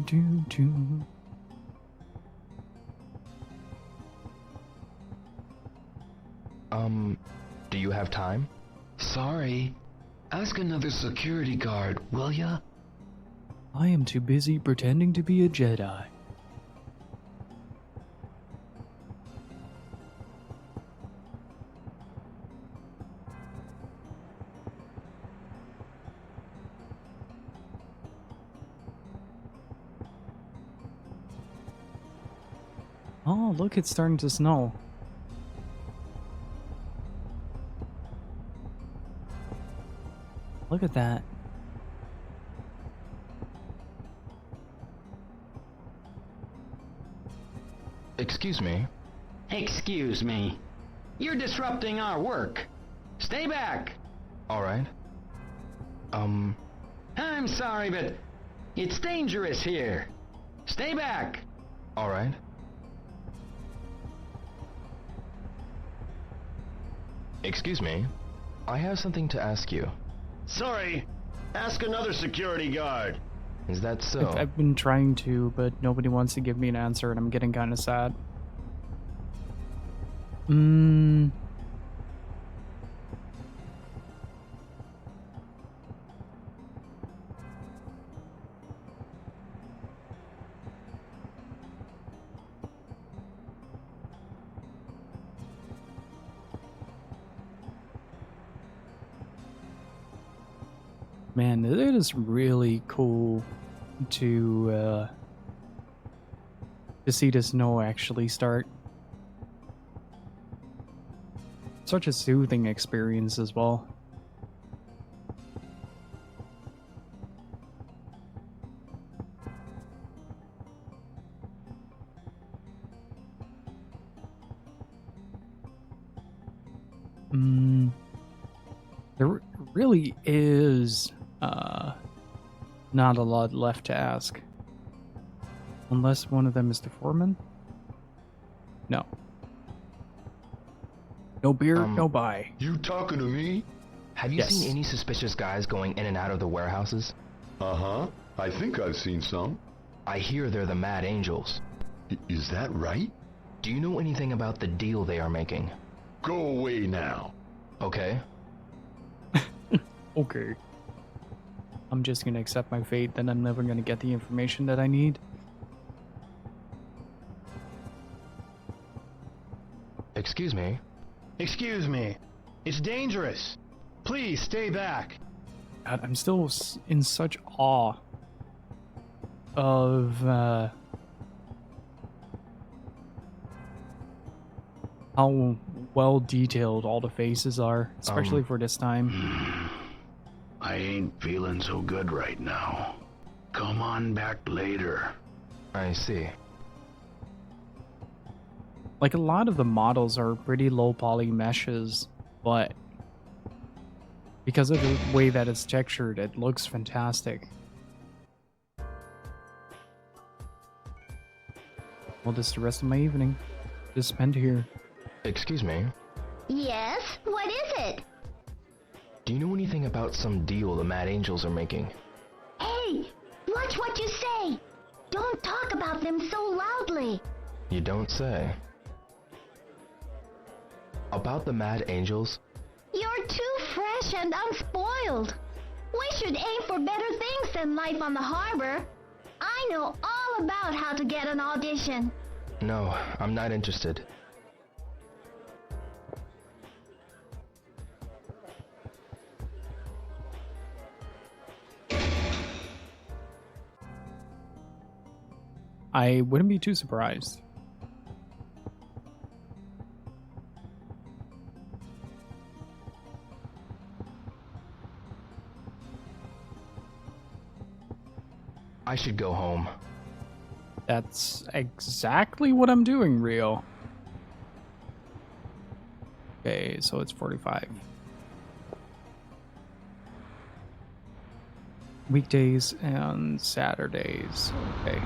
Do you have time? Sorry. Ask another security guard, will ya? I am too busy pretending to be a Jedi. Oh, look, it's starting to snow. Look at that. Excuse me. Excuse me. You're disrupting our work. Stay back. All right. I'm sorry, but it's dangerous here. Stay back. All right. Excuse me. I have something to ask you. Sorry. Ask another security guard. Is that so? I've been trying to, but nobody wants to give me an answer, and I'm getting kind of sad. Man, it is really cool to see the snow actually start. Such a soothing experience as well. There really is not a lot left to ask. Unless one of them is the foreman? No. No beer, no buy. You talking to me? Have you seen any suspicious guys going in and out of the warehouses? Uh-huh. I think I've seen some. I hear they're the Mad Angels. Is that right? Do you know anything about the deal they are making? Go away now. Okay. Okay. I'm just gonna accept my fate, then I'm never gonna get the information that I need. Excuse me. Excuse me. It's dangerous. Please stay back. God, I'm still in such awe of how well detailed all the faces are, especially for this time. I ain't feeling so good right now. Come on back later. I see. Like, a lot of the models are pretty low poly meshes, but because of the way that it's textured, it looks fantastic. Well, this is the rest of my evening. Just spent here. Excuse me. Yes? What is it? Do you know anything about some deal the Mad Angels are making? Hey! Watch what you say! Don't talk about them so loudly! You don't say. About the Mad Angels? You're too fresh and unspoiled. We should aim for better things than life on the harbor. I know all about how to get an audition. No, I'm not interested. I wouldn't be too surprised. I should go home. That's exactly what I'm doing, Rio. Okay, so it's 45. Weekdays and Saturdays. Okay.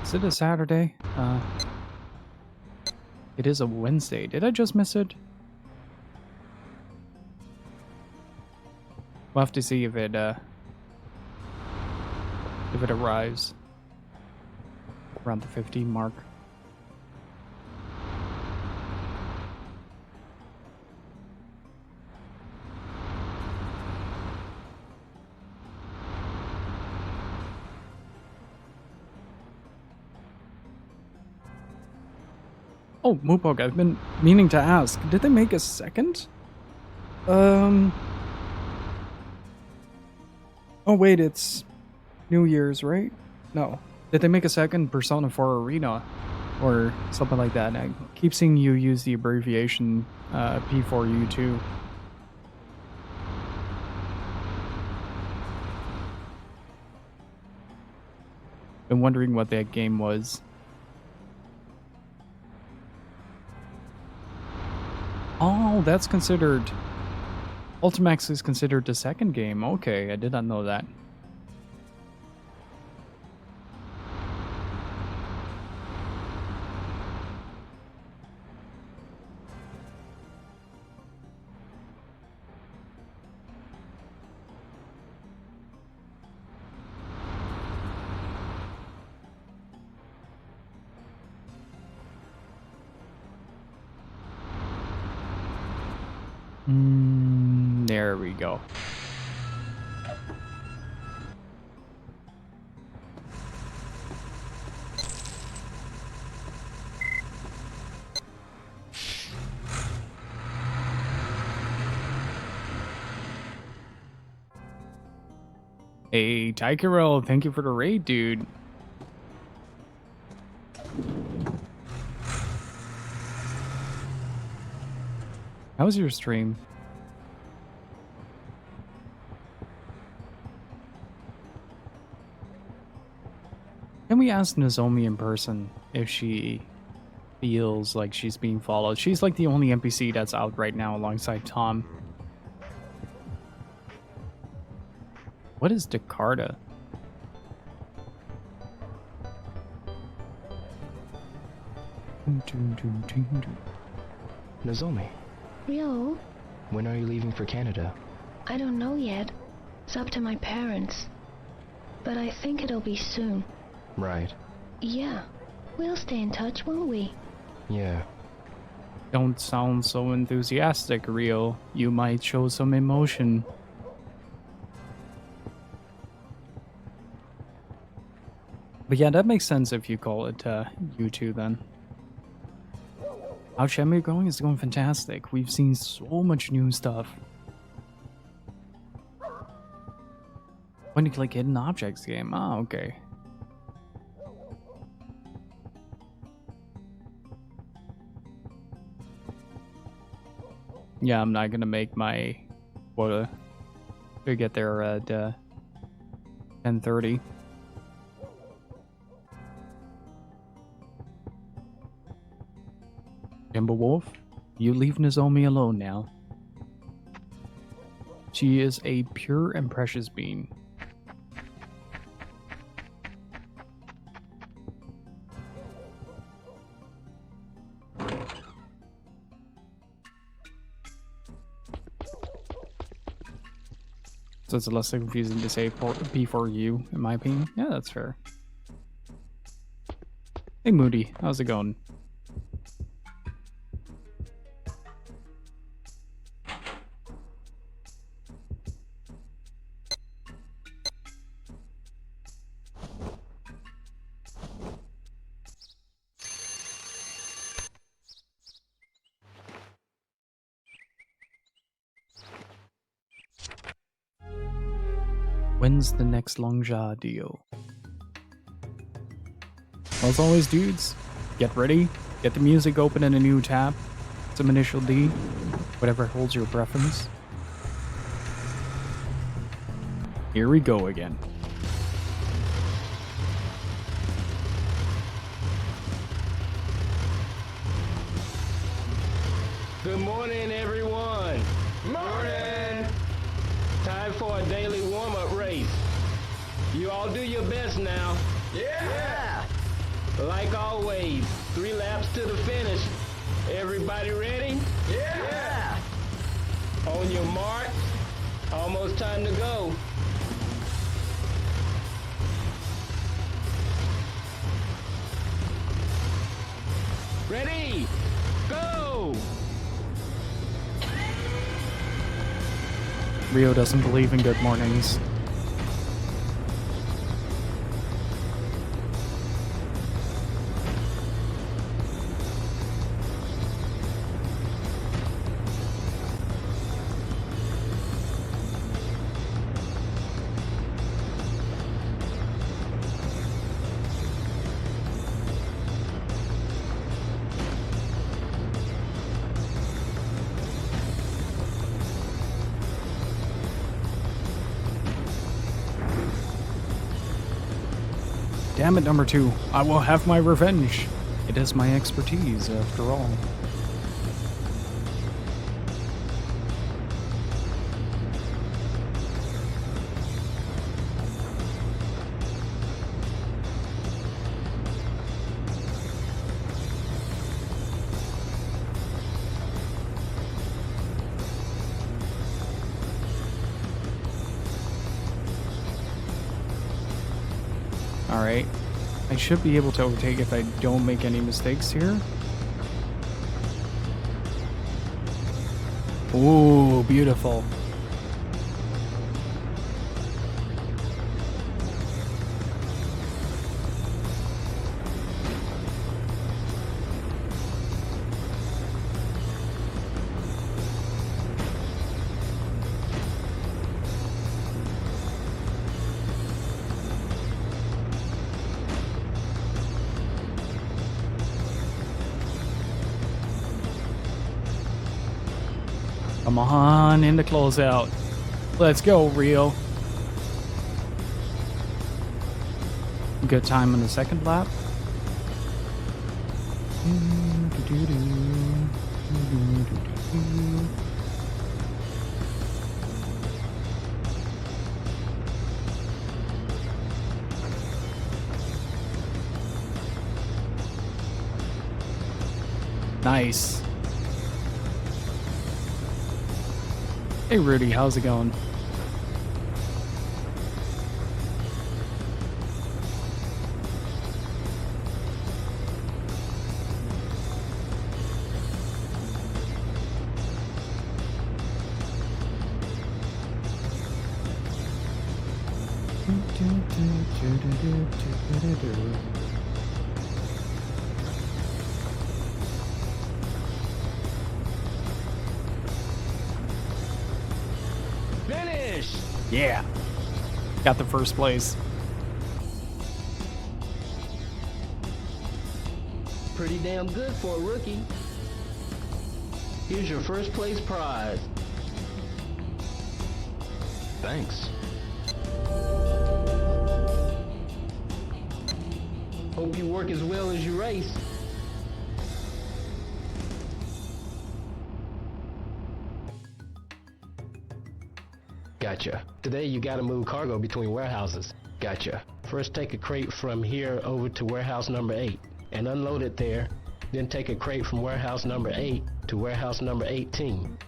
Is it a Saturday? It is a Wednesday. Did I just miss it? We'll have to see if it arrives around the 15 mark. Oh, Mupok, I've been meaning to ask, did they make a second? Oh wait, it's New Year's, right? No. Did they make a second Persona 4 Arena? Or something like that? I keep seeing you use the abbreviation P4U2. Been wondering what that game was. Oh, that's considered... Ultimax is considered the second game. Okay, I did not know that. There we go. Hey, Taikiro, thank you for the raid, dude. How was your stream? Can we ask Nozomi in person if she feels like she's being followed? She's like the only NPC that's out right now alongside Tom. What is Jakarta? Nozomi, Rio, when are you leaving for Canada? I don't know yet. It's up to my parents. But I think it'll be soon. Right. Yeah. We'll stay in touch, won't we? Yeah. Don't sound so enthusiastic, Rio. You might show some emotion. But yeah, that makes sense if you call it U2 then. How's Shenmue going? It's going fantastic. We've seen so much new stuff. When you click hidden objects game. Oh, okay. Yeah, I'm not gonna make my quota to get there at 10:30. Timberwolf, you leave Nozomi alone now. She is a pure and precious being. So it's less confusing to say before you, in my opinion. Yeah, that's fair. Hey Moody, how's it going? When's the next long jaw deal? Well, as always, dudes, get ready. Get the music open in a new tab. Some initial D. Whatever holds your preference. Here we go again. Good morning, everyone. Morning! Time for a daily warm-up race. You all do your best now. Yeah! Like always, 3 laps to the finish. Everybody ready? Yeah! On your mark. Almost time to go. Ready? Go! Rio doesn't believe in good mornings. Damn it, number 2. I will have my revenge. It is my expertise, after all. Alright. I should be able to overtake if I don't make any mistakes here. Ooh, beautiful. Come on, in the closeout. Let's go, Rio. Good time on the second lap. Nice. Hey Rudy, how's it going? Finish! Yeah. Got the first place. Pretty damn good for a rookie. Here's your first place prize. Thanks. Hope you work as well as you race. Gotcha. Today you gotta move cargo between warehouses. Gotcha. First take a crate from here over to warehouse number 8 and unload it there. Then take a crate from warehouse number 8 to warehouse number 18.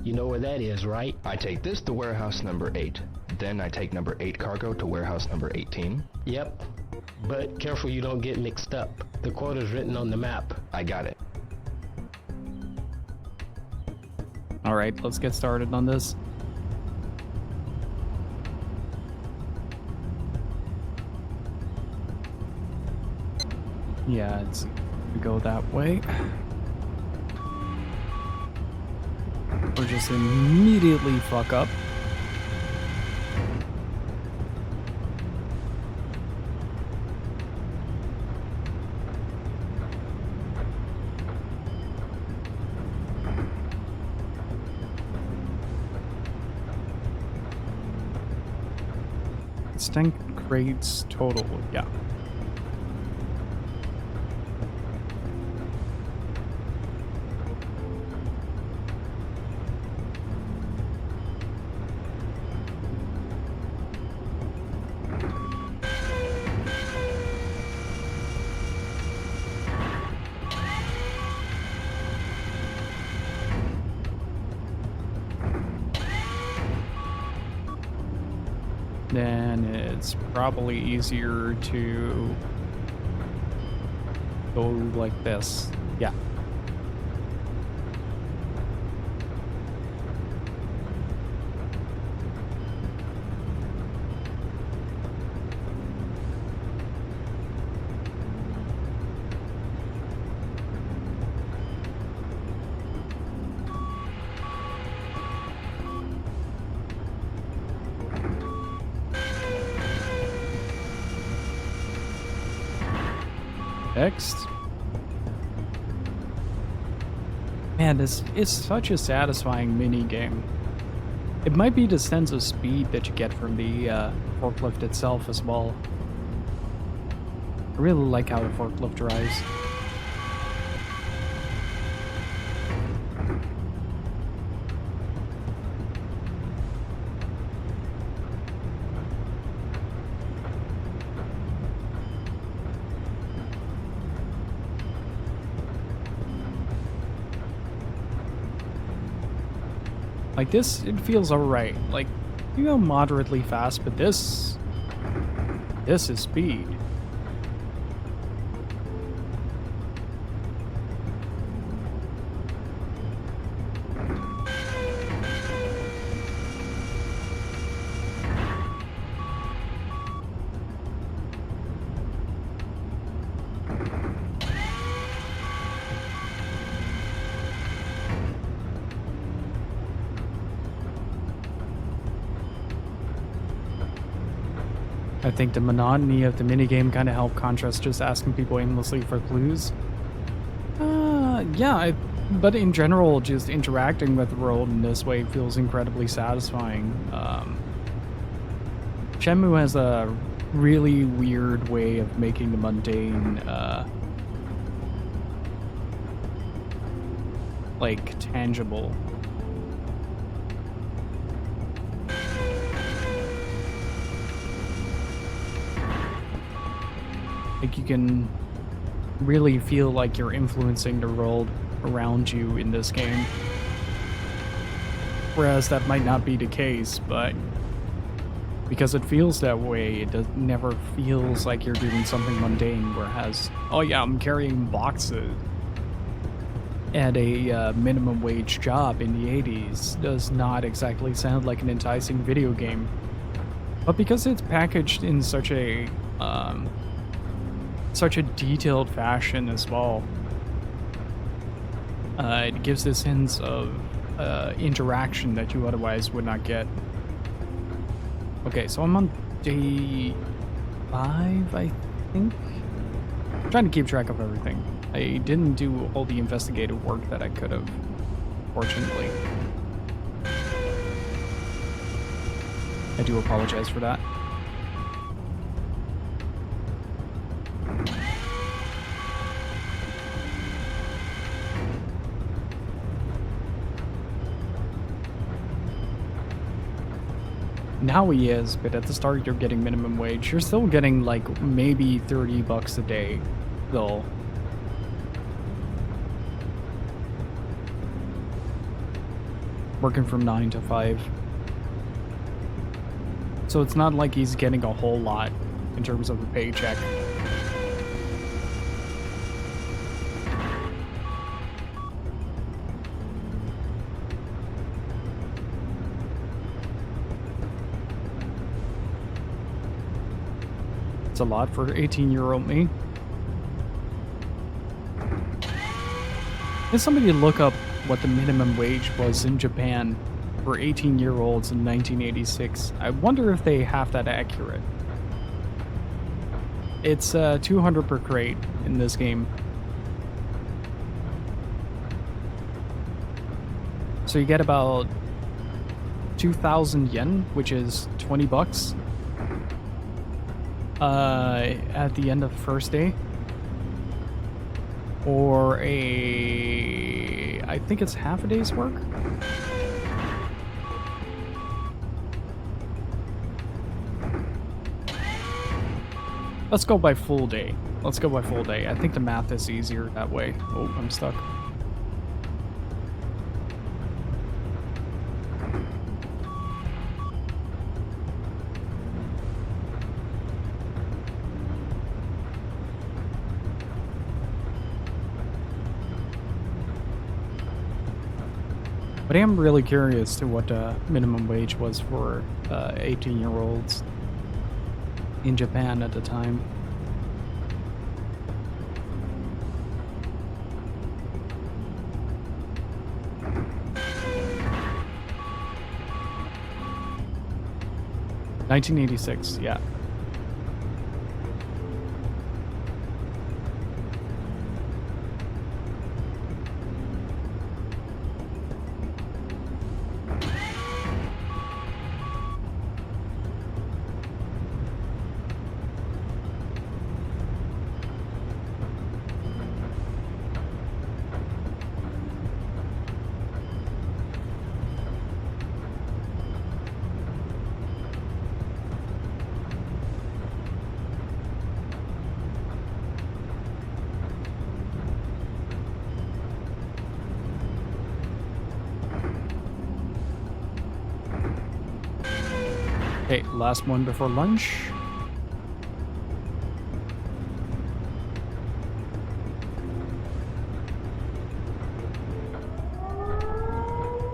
You know where that is, right? I take this to warehouse number 8. Then I take number 8 cargo to warehouse number 18. Yep. But careful you don't get mixed up. The quota's written on the map. I got it. Alright, let's get started on this. Yeah, we go that way. Or just immediately fuck up. 10 crates total, yeah. Then it's probably easier to go like this. Yeah. Next. Man, this is such a satisfying mini game. It might be the sense of speed that you get from the forklift itself as well. I really like how the forklift drives. Like this, it feels alright. Like, you go moderately fast, but this is speed. I think the monotony of the minigame kind of helped contrast just asking people aimlessly for clues. Yeah, but in general, just interacting with the world in this way feels incredibly satisfying. Shenmue has a really weird way of making the mundane, like, tangible. Like, you can really feel like you're influencing the world around you in this game. Whereas that might not be the case, but because it feels that way, it never feels like you're doing something mundane, whereas, oh yeah, I'm carrying boxes at a minimum wage job in the 80s does not exactly sound like an enticing video game. But because it's packaged in such a detailed fashion as well, it gives this sense of interaction that you otherwise would not get. Okay, so I'm on day 5, I think? I'm trying to keep track of everything. I didn't do all the investigative work that I could have, fortunately. I do apologize for that. Now he is, but at the start you're getting minimum wage. You're still getting like maybe $30 a day, though. Working from 9 to 5. So it's not like he's getting a whole lot in terms of a paycheck. A lot for 18-year-old me. Can somebody look up what the minimum wage was in Japan for 18-year-olds in 1986? I wonder if they have that accurate. It's 200 per crate in this game. So you get about 2,000 yen, which is $20. At the end of the first day. Or I think it's half a day's work. Let's go by full day. Let's go by full day. I think the math is easier that way. Oh, I'm stuck. But I am really curious to what minimum wage was for 18-year-olds in Japan at the time. $1986, yeah. Okay, last one before lunch.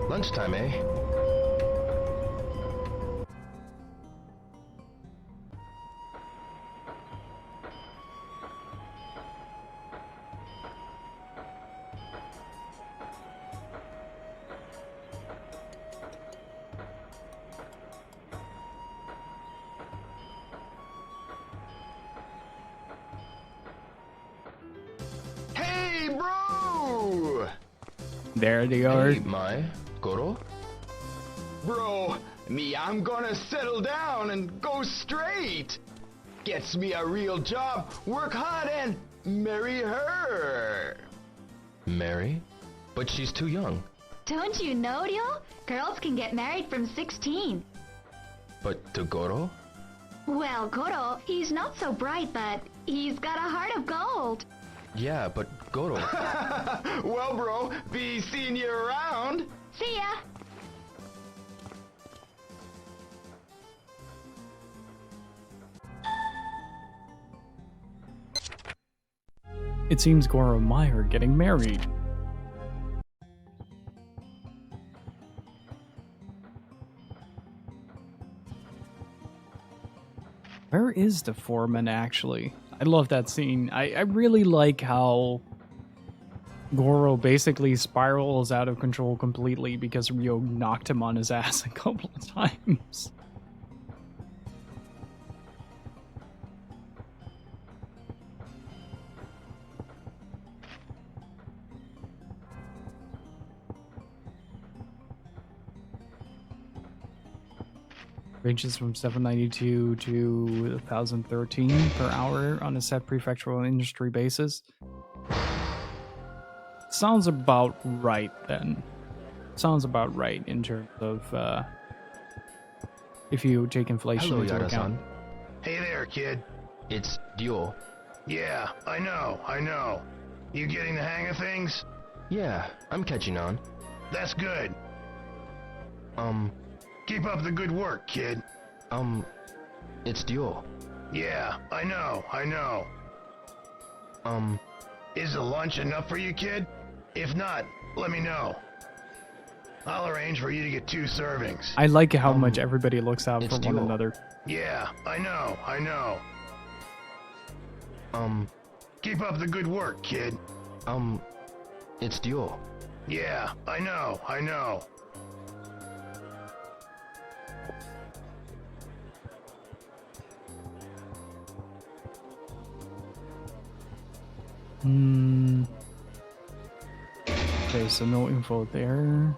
Lunchtime, eh? Hey, bro! There they are. Hey, Mai, Goro? Bro, I'm gonna settle down and go straight. Gets me a real job, work hard, and marry her. Marry? But she's too young. Don't you know, Ryo? Girls can get married from 16. But to Goro? Well, Goro, he's not so bright, but he's got a heart of gold. Yeah, but Goro... Well, bro, be seeing you around. See ya! It seems Goro and Mai are getting married. Where is the foreman, actually? I love that scene. I really like how Goro basically spirals out of control completely because Ryo knocked him on his ass a couple of times. Ranges from 792 to 1,013 per hour on a set prefectural industry basis. Sounds about right then. Sounds about right in terms of if you take inflation Hello, into Yara-san. account. Hey there, kid. It's Dio. Yeah, I know. You getting the hang of things? Yeah, I'm catching on. That's good. Keep up the good work, kid. It's Dio. Yeah, I know. Is the lunch enough for you, kid? If not, let me know. I'll arrange for you to get 2 servings. I like how much everybody looks out for one another. Yeah, I know. Keep up the good work, kid. It's Dio. Yeah, I know. Okay, so no info there.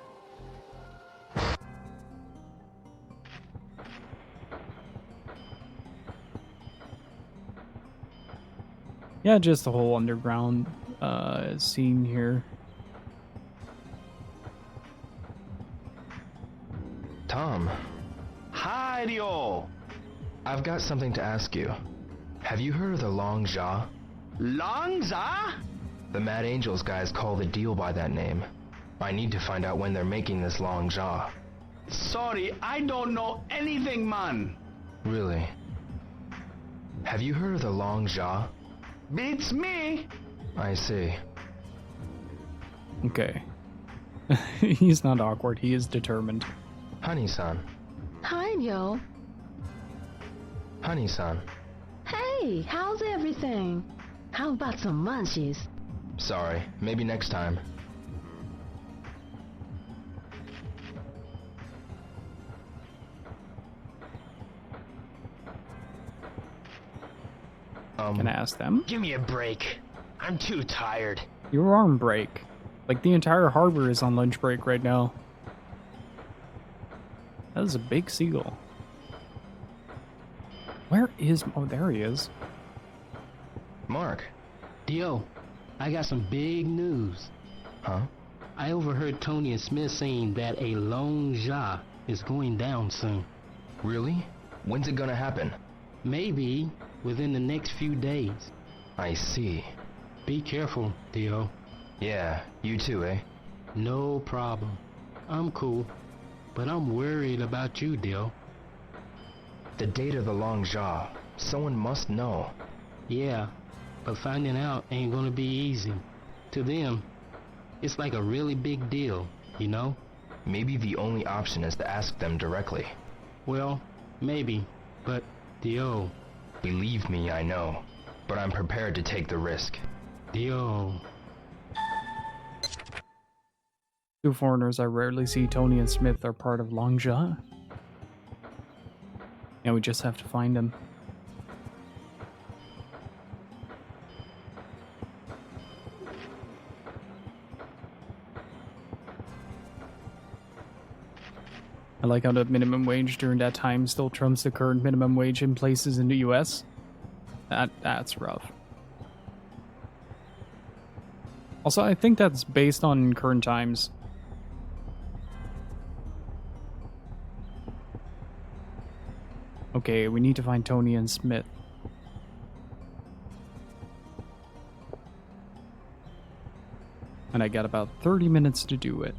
Yeah, just the whole underground scene here. Tom, Hi, Dio. I've got something to ask you. Have you heard of the Long Jaw? Langza? The Mad Angels guys call the deal by that name. I need to find out when they're making this Long Jaw. Sorry, I don't know anything, man. Really? Have you heard of the Long Jaw? Beats me. I see. Okay. He's not awkward, he is determined. Honey-san. Hi, yo. Honey-san. Hey, how's everything? How about some munchies? Sorry, maybe next time. Can I ask them? Give me a break. I'm too tired. Your arm break. Like the entire harbor is on lunch break right now. That is a big seagull. Where is... Oh, there he is. Mark. Dio, I got some big news. Huh? I overheard Tony and Smith saying that a Long Jaw is going down soon. Really? When's it gonna happen? Maybe within the next few days. I see. Be careful, Dio. Yeah, you too, eh? No problem. I'm cool. But I'm worried about you, Dio. The date of the Long Jaw. Someone must know. Yeah, but finding out ain't gonna be easy. To them, it's like a really big deal, you know? Maybe the only option is to ask them directly. Well, maybe, but Dio. Believe me, I know. But I'm prepared to take the risk. Dio. Two foreigners I rarely see. Tony and Smith are part of Long Jaw. And we just have to find them. I like how the minimum wage during that time still trumps the current minimum wage in places in the US. That's rough. Also, I think that's based on current times. Okay, we need to find Tony and Smith. And I got about 30 minutes to do it.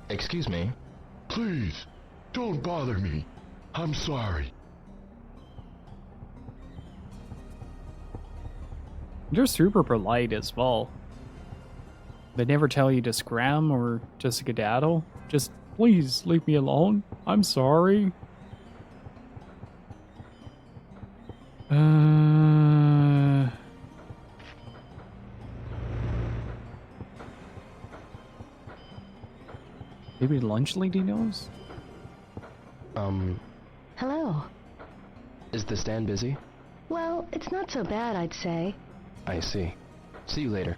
Excuse me? Please, don't bother me. I'm sorry. They're super polite as well. They never tell you to scram or to skedaddle. Just, please, leave me alone. I'm sorry. Maybe lunch lady knows? Hello. Is the stand busy? Well, it's not so bad, I'd say. I see. See you later.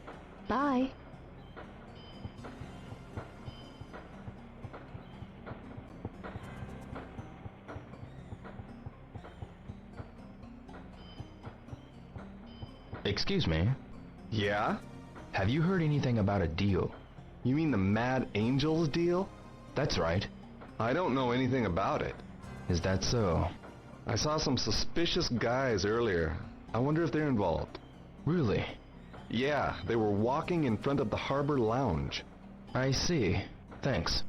Bye. Excuse me? Yeah? Have you heard anything about a deal? You mean the Mad Angels deal? That's right. I don't know anything about it. Is that so? I saw some suspicious guys earlier. I wonder if they're involved. Really? Yeah, they were walking in front of the harbor lounge. I see. Thanks.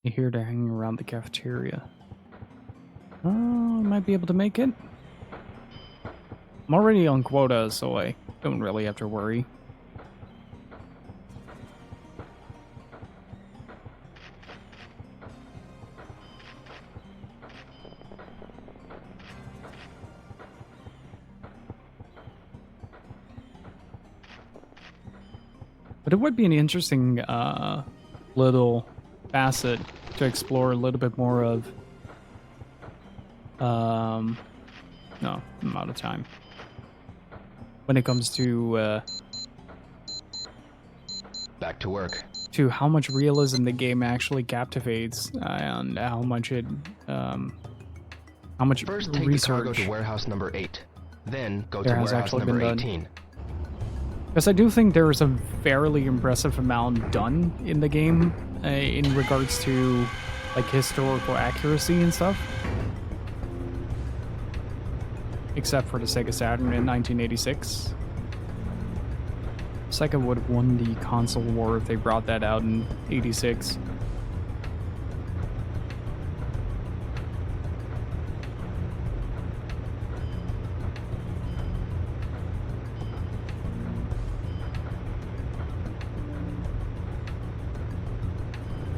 You're here to hang around the cafeteria. Oh, I might be able to make it. I'm already on quota, so I don't really have to worry. But it would be an interesting little facet to explore a little bit more of. No, I'm out of time. When it comes to back to work. To how much realism the game actually captivates and how much it How much First, take research the cargo to warehouse number 8. Then go to there has warehouse actually number been done? 18. Because I do think there is a fairly impressive amount done in the game in regards to like historical accuracy and stuff. Except for the Sega Saturn in 1986. Sega would have won the console war if they brought that out in 86.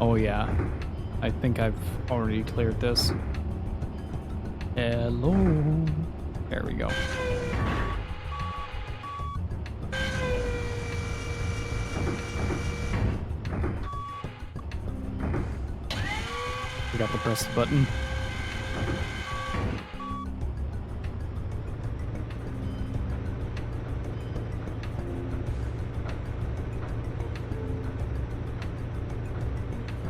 Oh yeah, I think I've already cleared this. Hello. There we go. Forgot to press the button.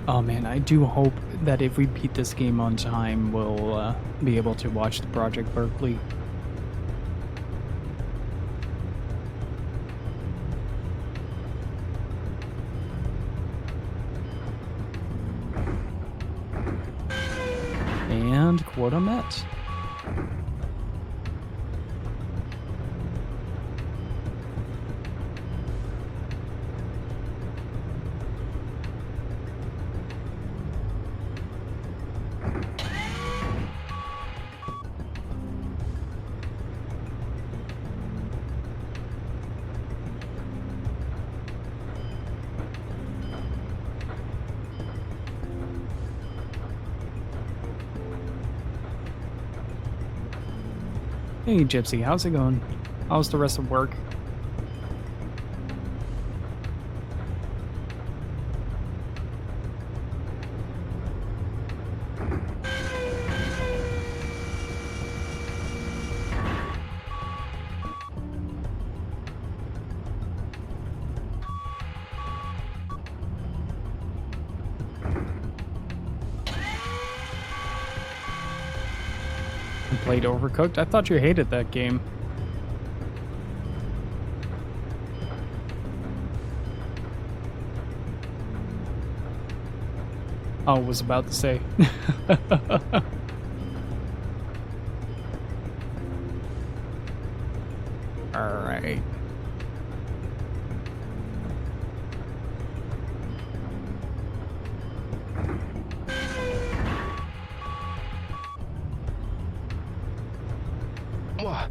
Oh man, I do hope that if we beat this game on time, we'll be able to watch the Project Berkeley. And quota met. Hey Gypsy, how's it going? How's the rest of work? Played Overcooked? I thought you hated that game. I was about to say. Alright. What?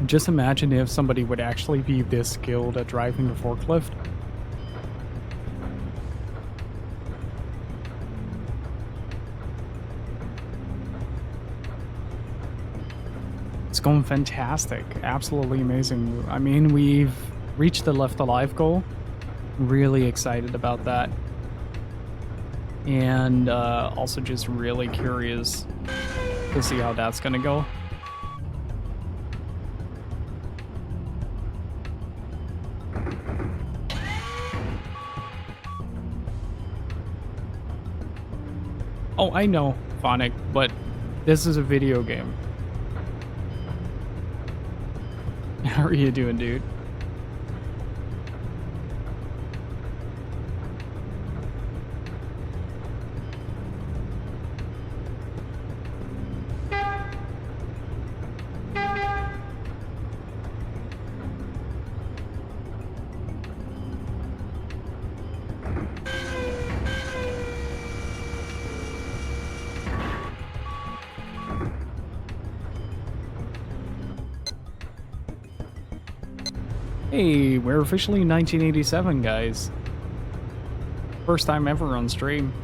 Just imagine if somebody would actually be this skilled at driving a forklift. It's going fantastic. Absolutely amazing. I mean, we've reached the Left Alive goal. Really excited about that. And also just really curious to see how that's gonna go. Oh, I know, Phonic, but this is a video game. How are you doing, dude? Hey, we're officially in 1987, guys. First time ever on stream.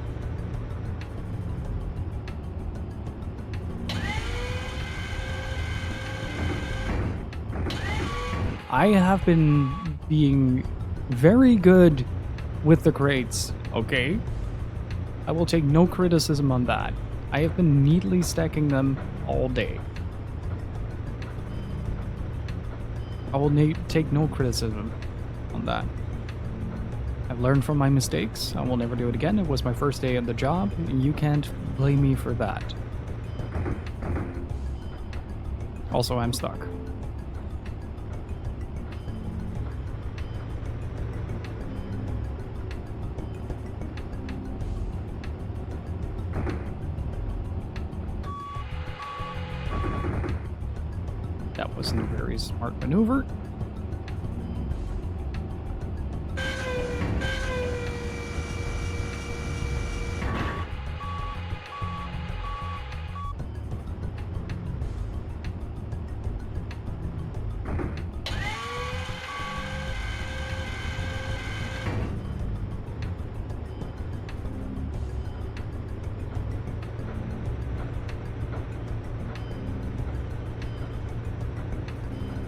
I have been being very good with the crates, okay? I will take no criticism on that. I have been neatly stacking them all day. I will take no criticism on that. I've learned from my mistakes. I will never do it again. It was my first day at the job, and you can't blame me for that. Also, I'm stuck. That wasn't a very smart maneuver.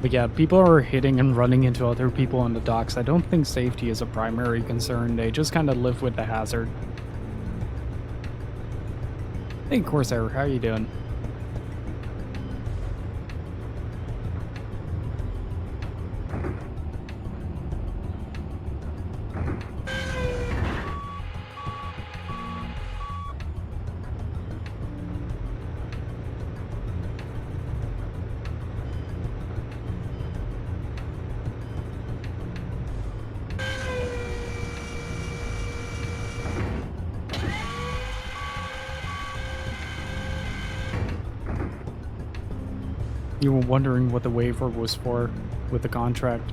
But yeah, people are hitting and running into other people on the docks. I don't think safety is a primary concern. They just kind of live with the hazard. Hey, Corsair, how you doing? You were wondering what the waiver was for with the contract.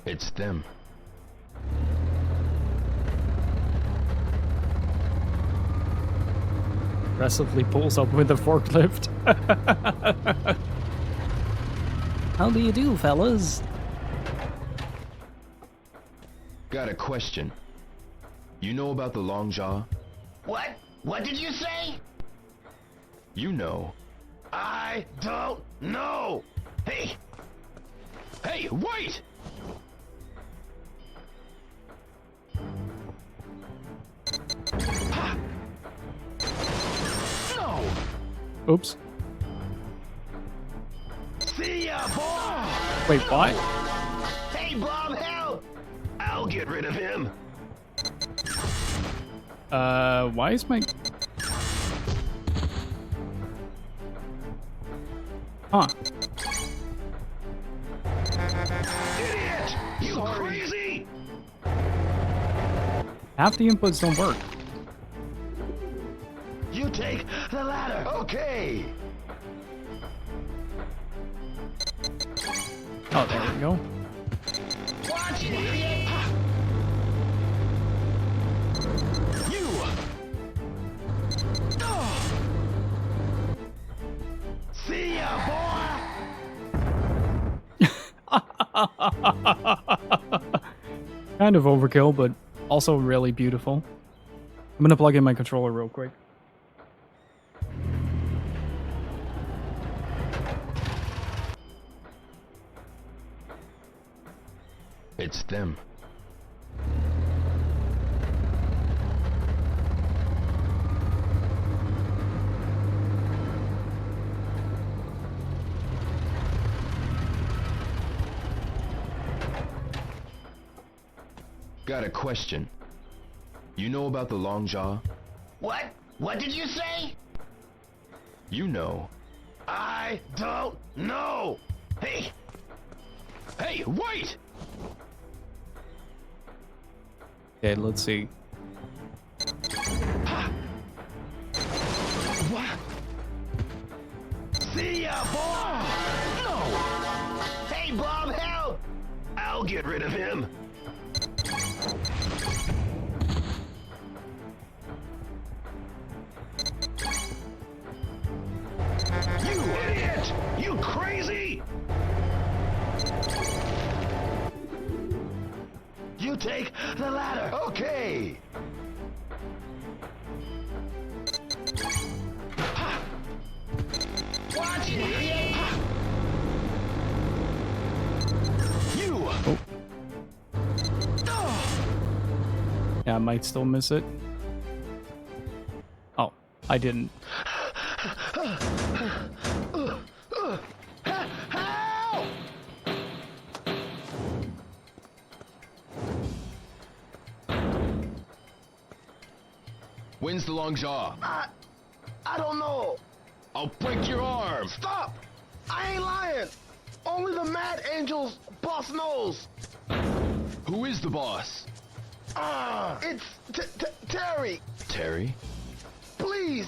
It's them. Aggressively pulls up with the forklift. How do you do, fellas? Got a question. You know about the long jaw? What? What did you say? You know. I don't know. Hey! Hey, wait! No! Oops. See ya, boy! Wait, what? Hey, Bob, help! I'll get rid of him. Why is my... Huh. Idiot! You crazy! Half the inputs don't work. You take the ladder. Okay. Oh, there we go. Watch it, idiot! You! Oh. See ya, boy! Kind of overkill, but also really beautiful. I'm gonna plug in my controller real quick. It's them. Got a question. You know about the long jaw? What? What did you say? You know. I don't know. Hey! Hey, wait! Okay, let's see. What? See ya, boy! No! Hey, Bob, help! I'll get rid of him. You idiot! You crazy! You take the ladder. Okay. Yeah, I might still miss it. Oh, I didn't. When's the long jaw? I don't know. I'll break your arm. Stop! I ain't lying. Only the Mad Angel's boss knows. Who is the boss? It's Terry. Terry? Please,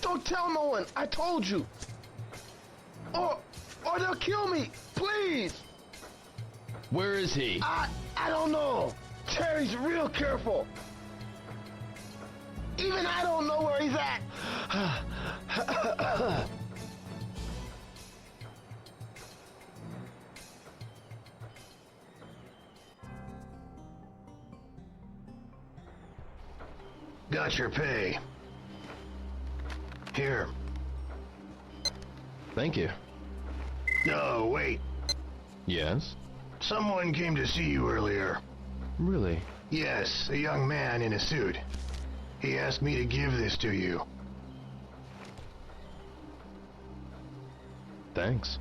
don't tell no one. I told you. Or they'll kill me. Please. Where is he? I don't know. Terry's real careful. Even I don't know where he's at. Got your pay. Here. Thank you. No, wait. Yes? Someone came to see you earlier. Really? Yes, a young man in a suit. He asked me to give this to you. Thanks.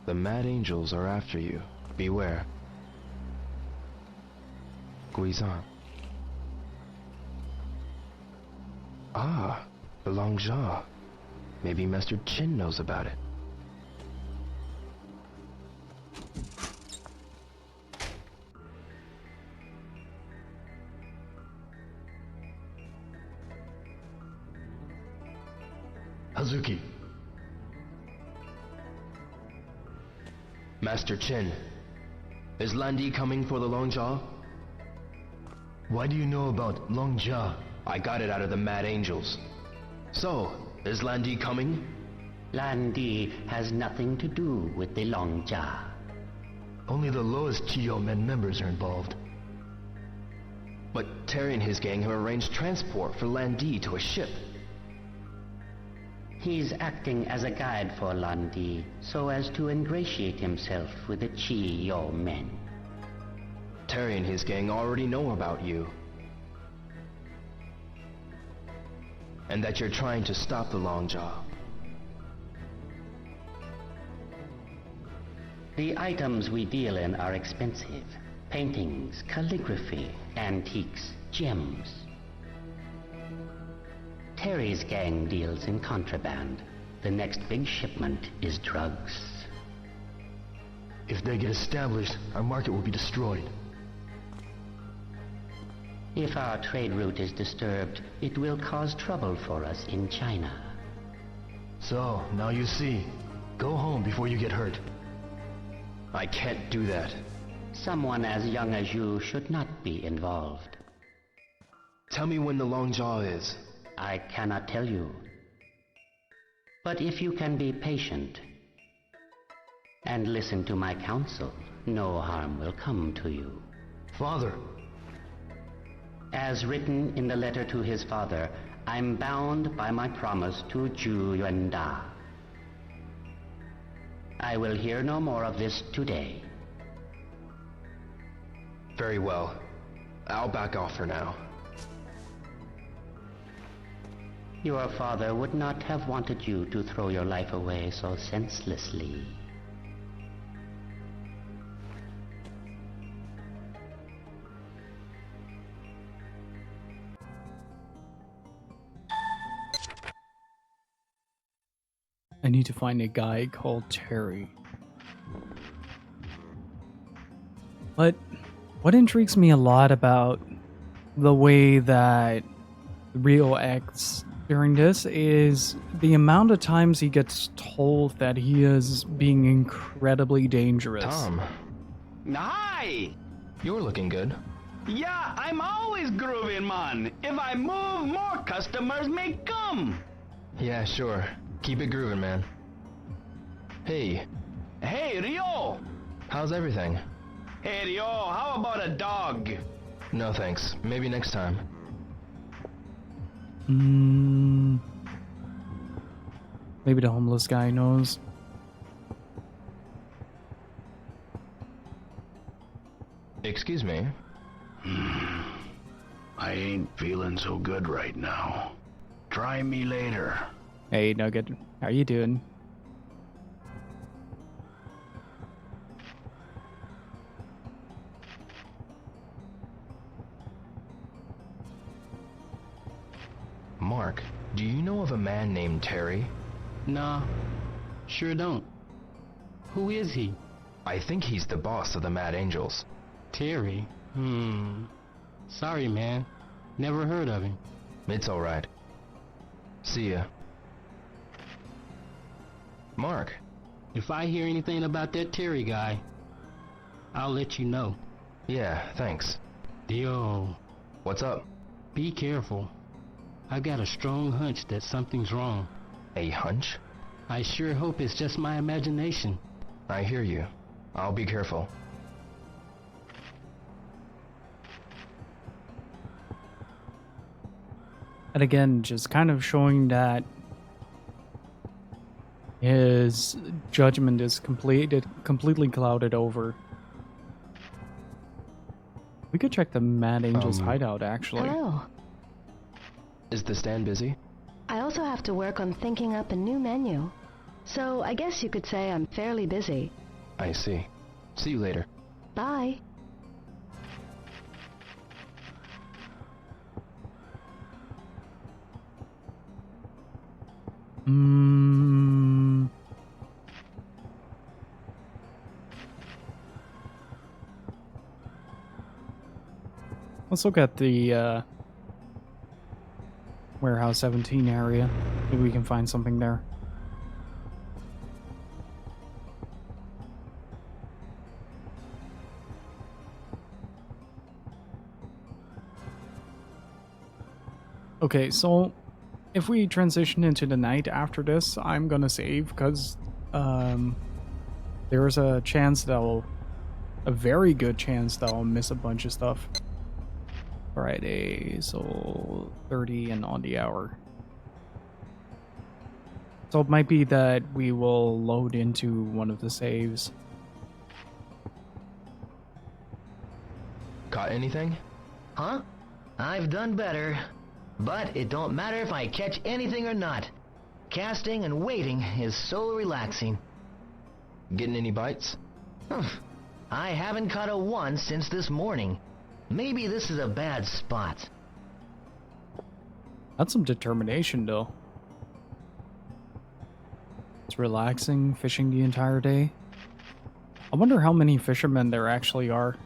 The Mad Angels are after you. Beware. Guizan. Ah, the long jaw. Maybe Master Chin knows about it. Hazuki. Master Chin, is Landi coming for the long jaw? Why do you know about long jaw? I got it out of the Mad Angels. So, is Landi coming? Landi has nothing to do with the long jaw. Only the lowest Geo-men members are involved. But Terry and his gang have arranged transport for Landi to a ship. He's acting as a guide for Landi, so as to ingratiate himself with the Chi-Yo men. Terry and his gang already know about you. And that you're trying to stop the Longjaw. The items we deal in are expensive. Paintings, calligraphy, antiques, gems. Terry's gang deals in contraband. The next big shipment is drugs. If they get established, our market will be destroyed. If our trade route is disturbed, it will cause trouble for us in China. So, now you see. Go home before you get hurt. I can't do that. Someone as young as you should not be involved. Tell me when the Longjaw is. I cannot tell you. But if you can be patient and listen to my counsel, no harm will come to you. Father! As written in the letter to his father, I'm bound by my promise to Zhu Yuanda. I will hear no more of this today. Very well. I'll back off for now. Your father would not have wanted you to throw your life away so senselessly. I need to find a guy called Terry. But what intrigues me a lot about the way that Rio acts during this is the amount of times he gets told that he is being incredibly dangerous. Tom. Hi! You're looking good. Yeah, I'm always grooving, man. If I move, more customers may come. Yeah, sure. Keep it grooving, man. Hey. Hey, Rio! How's everything? Hey, Rio, how about a dog? No thanks. Maybe next time. Maybe the homeless guy knows. Excuse me. I ain't feeling so good right now. Try me later. Hey, Nugget. How you doing? Mark, do you know of a man named Terry? Nah, sure don't. Who is he? I think he's the boss of the Mad Angels. Terry? Sorry, man. Never heard of him. It's alright. See ya. Mark. If I hear anything about that Terry guy, I'll let you know. Yeah, thanks. Yo. What's up? Be careful. I've got a strong hunch that something's wrong. A hunch? I sure hope it's just my imagination. I hear you. I'll be careful. And again, just kind of showing that his judgment is completely clouded over. We could check the Mad Angel's hideout, actually. Hello. Is the stand busy? I also have to work on thinking up a new menu. So I guess you could say I'm fairly busy. I see. See you later. Bye. Let's look at the Warehouse 17 area. Maybe we can find something there. Okay, so if we transition into the night after this, I'm gonna save because there's a chance that a very good chance that I'll miss a bunch of stuff. Friday, so 30 and on the hour. So it might be that we will load into one of the saves. Caught anything? Huh? I've done better. But it don't matter if I catch anything or not. Casting and waiting is so relaxing. Getting any bites? I haven't caught a one since this morning. Maybe this is a bad spot. That's some determination, though. It's relaxing, fishing the entire day. I wonder how many fishermen there actually are.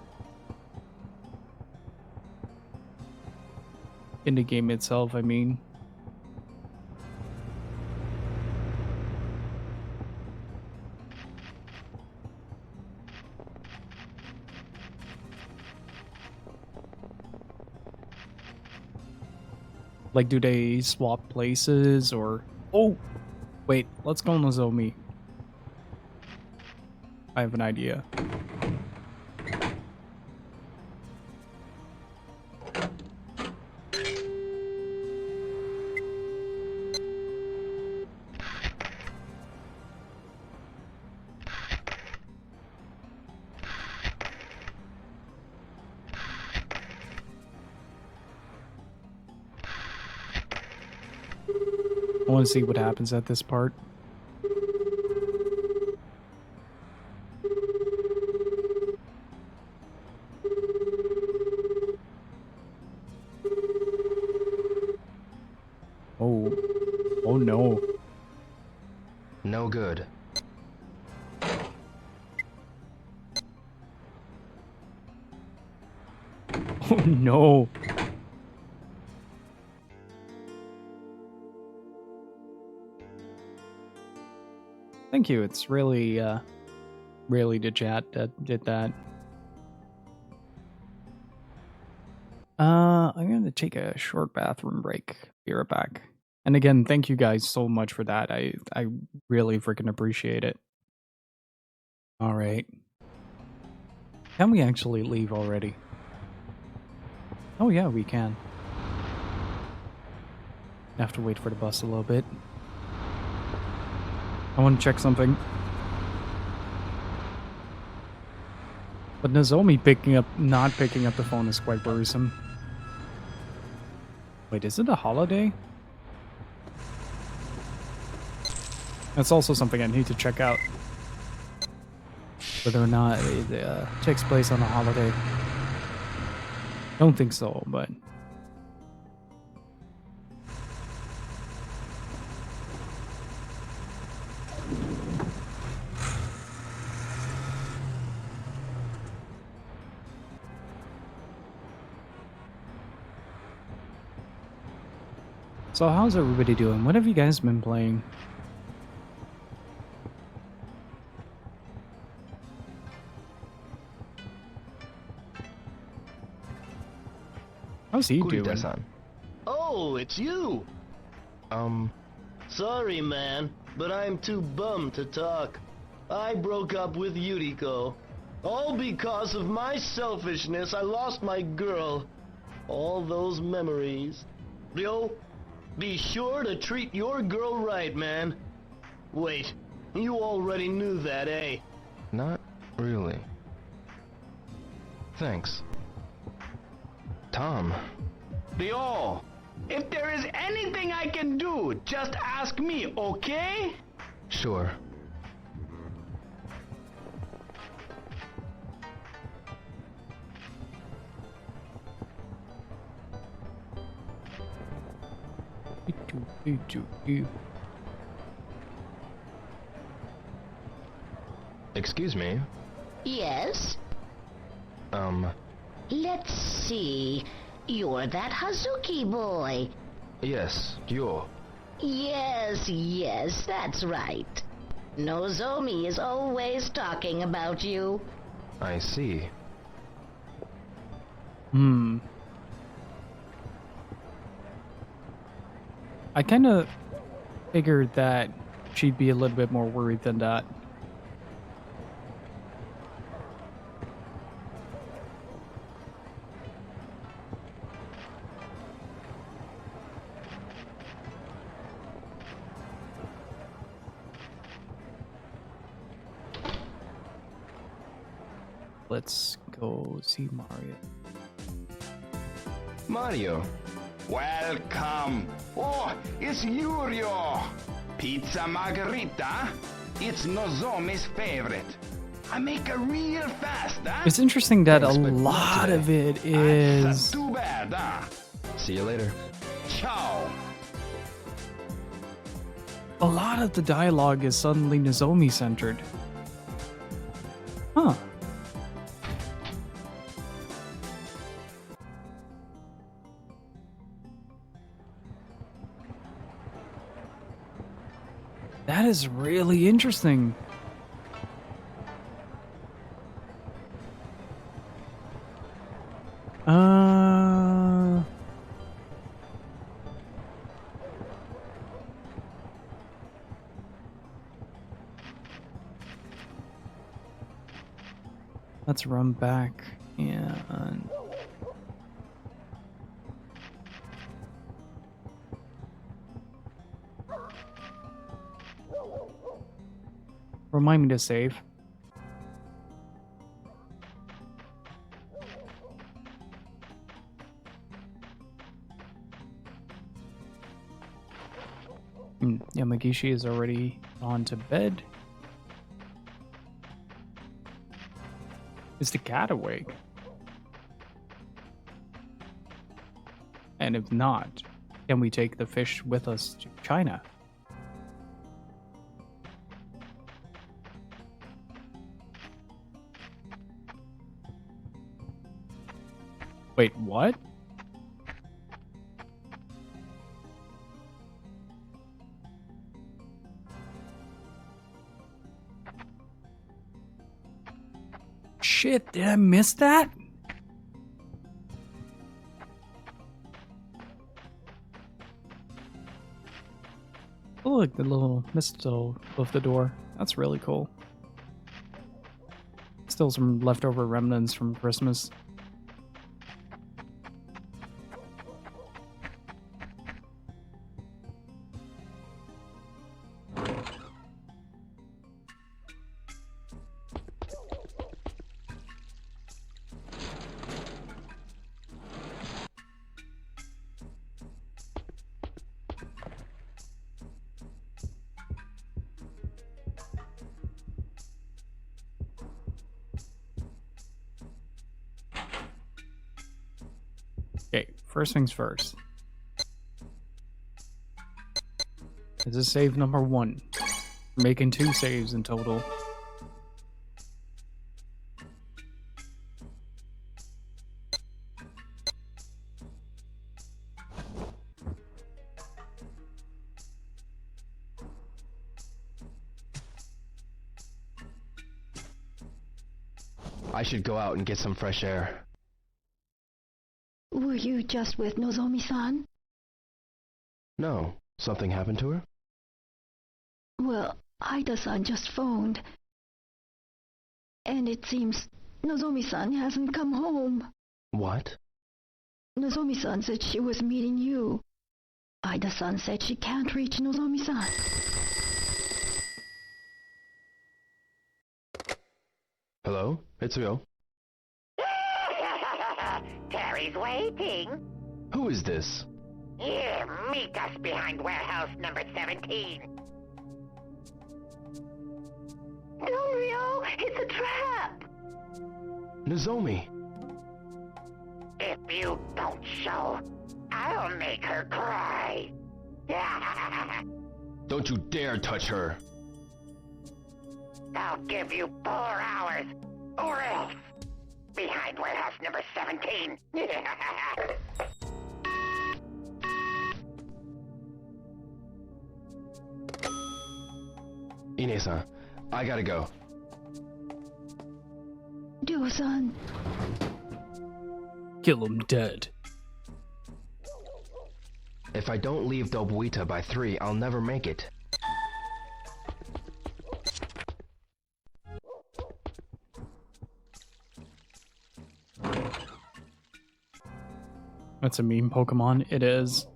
In the game itself, I mean. Like, do they swap places or... Oh! Wait, let's go on Nozomi. I have an idea. I want to see what happens at this part. Oh. Oh no. No good. Oh no. Thank you. It's really the chat that did that. I'm gonna take a short bathroom break. Be right back. And again, thank you guys so much for that. I really freaking appreciate it. All right. Can we actually leave already? Oh yeah, we can. Have to wait for the bus a little bit. I want to check something. But Nozomi not picking up the phone is quite worrisome. Wait, is it a holiday? That's also something I need to check out. Whether or not it takes place on a holiday. Don't think so, but... So how's everybody doing? What have you guys been playing? How's he doing? Oh, it's you! Sorry, man, but I'm too bummed to talk. I broke up with Yuriko. All because of my selfishness, I lost my girl. All those memories. Yo, be sure to treat your girl right, man. Wait, you already knew that, eh? Not really. Thanks. Tom. Dio, if there is anything I can do, just ask me, okay? Sure. Excuse me. Yes? Let's see. You're that Hazuki boy. Yes, Dio. Yes, that's right. Nozomi is always talking about you. I see. I kind of figured that she'd be a little bit more worried than that. Let's go see Mario. Mario. Welcome. Oh, it's Yurio. Pizza margarita. It's Nozomi's favorite. I make it real fast, huh? It's interesting that a lot of it is... That's too bad, huh? See you later. Ciao. A lot of the dialogue is suddenly Nozomi centered. Huh. That is really interesting. Let's run back and... Remind me to save. Yamagishi is already on to bed. Is the cat awake? And if not, can we take the fish with us to China? Wait, what? Shit, did I miss that? Oh, look, the little mistletoe above the door. That's really cool. Still some leftover remnants from Christmas. first things first. This is save number 1. We're making 2 saves in total. I should go out and get some fresh air. Were you just with Nozomi-san? No. Something happened to her? Well, Ida-san just phoned. And it seems Nozomi-san hasn't come home. What? Nozomi-san said she was meeting you. Ida-san said she can't reach Nozomi-san. Hello? It's Ryo. Terry's waiting. Who is this? Here, meet us behind warehouse number 17. No, Ryo, it's a trap. Nozomi! If you don't show, I'll make her cry. Don't you dare touch her! I'll give you 4 hours, or else. Behind warehouse number 17. Ine-san, I gotta go. Duo-san. Kill him dead. If I don't leave Dobuita by 3, I'll never make it. That's a meme Pokemon. It is.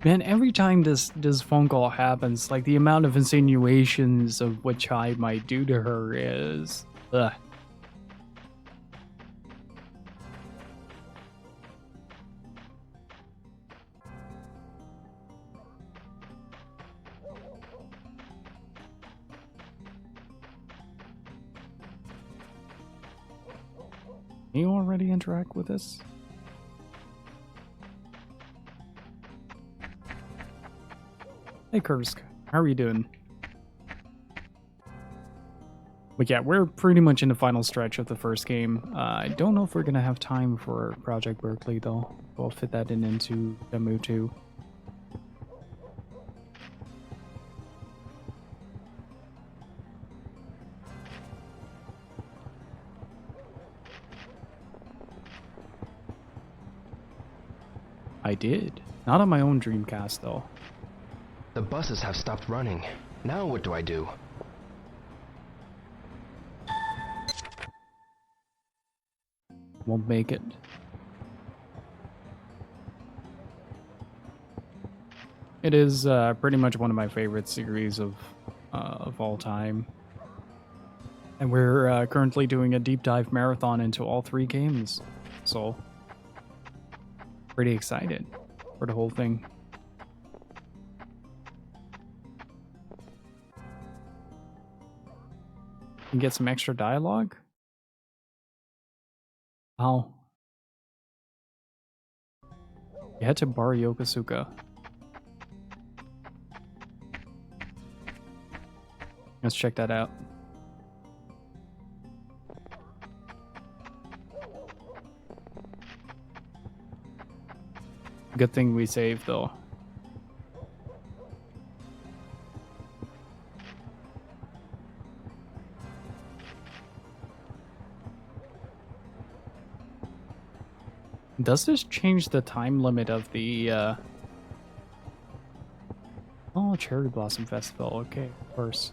Man, every time this phone call happens, like the amount of insinuations of what Chai might do to her is... Ugh. Can you already interact with this? Hey Kursk, how are you doing? But yeah, we're pretty much in the final stretch of the first game. I don't know if we're gonna have time for Project Berkeley though. We'll fit that into Shenmue 2. I did. Not on my own Dreamcast though. The buses have stopped running. Now what do I do? Won't make it. It is pretty much one of my favorite series of all time. And we're currently doing a deep dive marathon into all 3 games. So, pretty excited for the whole thing. And get some extra dialogue? How? You had to borrow Yokosuka. Let's check that out. Good thing we saved though. Does this change the time limit of the Oh, Cherry Blossom Festival. Okay, of course.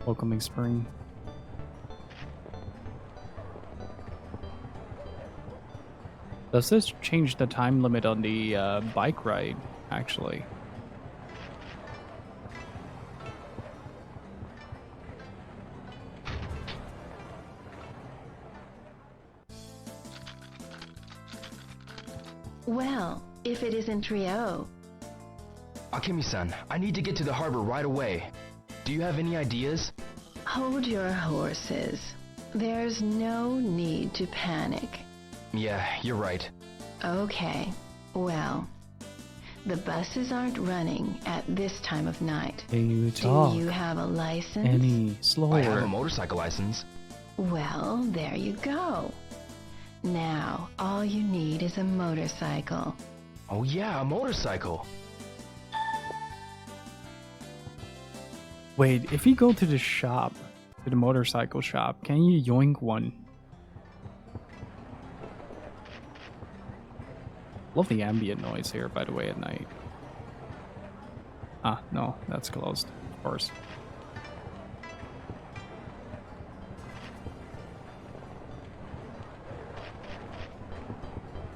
Welcoming spring. Does this change the time limit on the bike ride, actually? Well, if it isn't Ryo. Akemi-san, I need to get to the harbor right away. Do you have any ideas? Hold your horses. There's no need to panic. Yeah, you're right. Okay, well, the buses aren't running at this time of night. Can you talk Do you have a license? any slower? I have a motorcycle license. Well, there you go. Now, all you need is a motorcycle. Oh yeah, a motorcycle. Wait, if you go to the shop, to the motorcycle shop, can you yoink one? Love the ambient noise here, by the way, at night. Ah, no, that's closed, of course.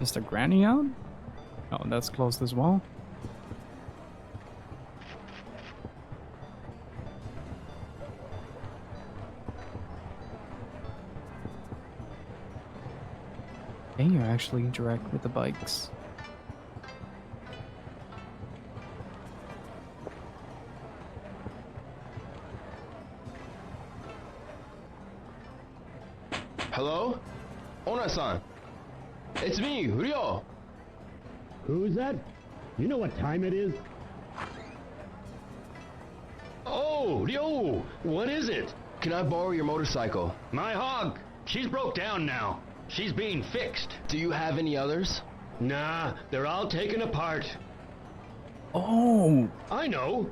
Is the granny out? Oh, that's closed as well. Can you actually interact with the bikes? Hello? Ona-san. It's me, Ryo. Who's that? You know what time it is? Oh, Ryo. What is it? Can I borrow your motorcycle? My hog! She's broke down now. She's being fixed. Do you have any others? Nah, they're all taken apart. Oh! I know.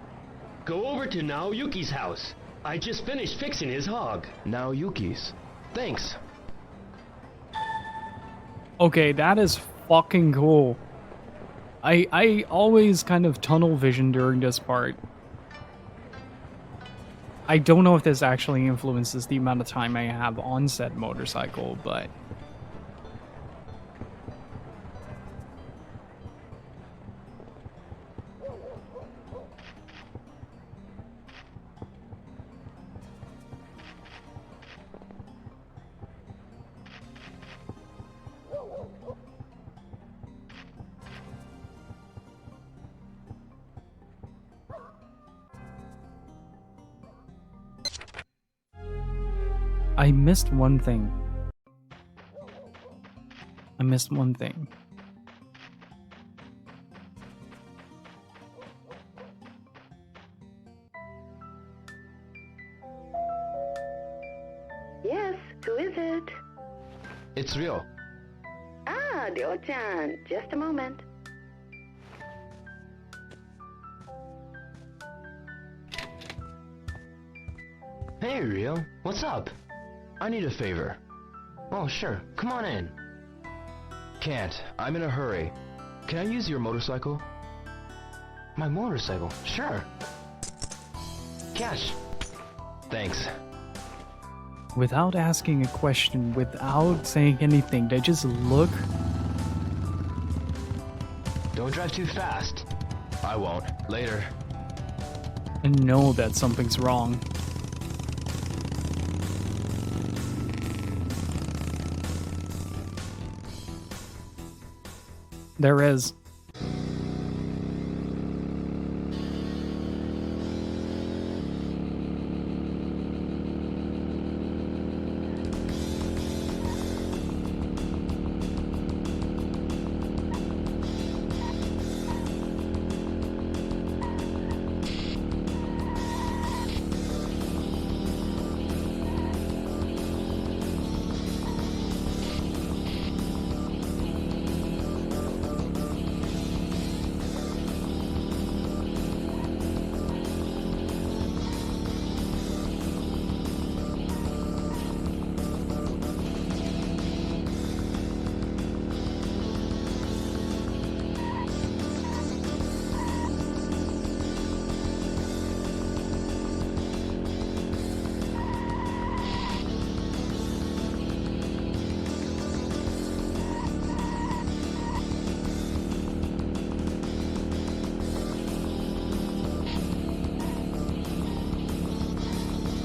Go over to Naoyuki's house. I just finished fixing his hog. Naoyuki's. Thanks. Okay, that is fucking cool. I always kind of tunnel vision during this part. I don't know if this actually influences the amount of time I have on said motorcycle, but... I missed one thing. I missed one thing. Yes, who is it? It's Ryo. Ah, Ryo-chan. Just a moment. Hey, Ryo. What's up? I need a favor. Oh, sure. Come on in. Can't. I'm in a hurry. Can I use your motorcycle? My motorcycle? Sure. Cash. Thanks. Without asking a question, without saying anything, they just look. Don't drive too fast. I won't. Later. And know that something's wrong. There is.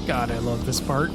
God, I love this part.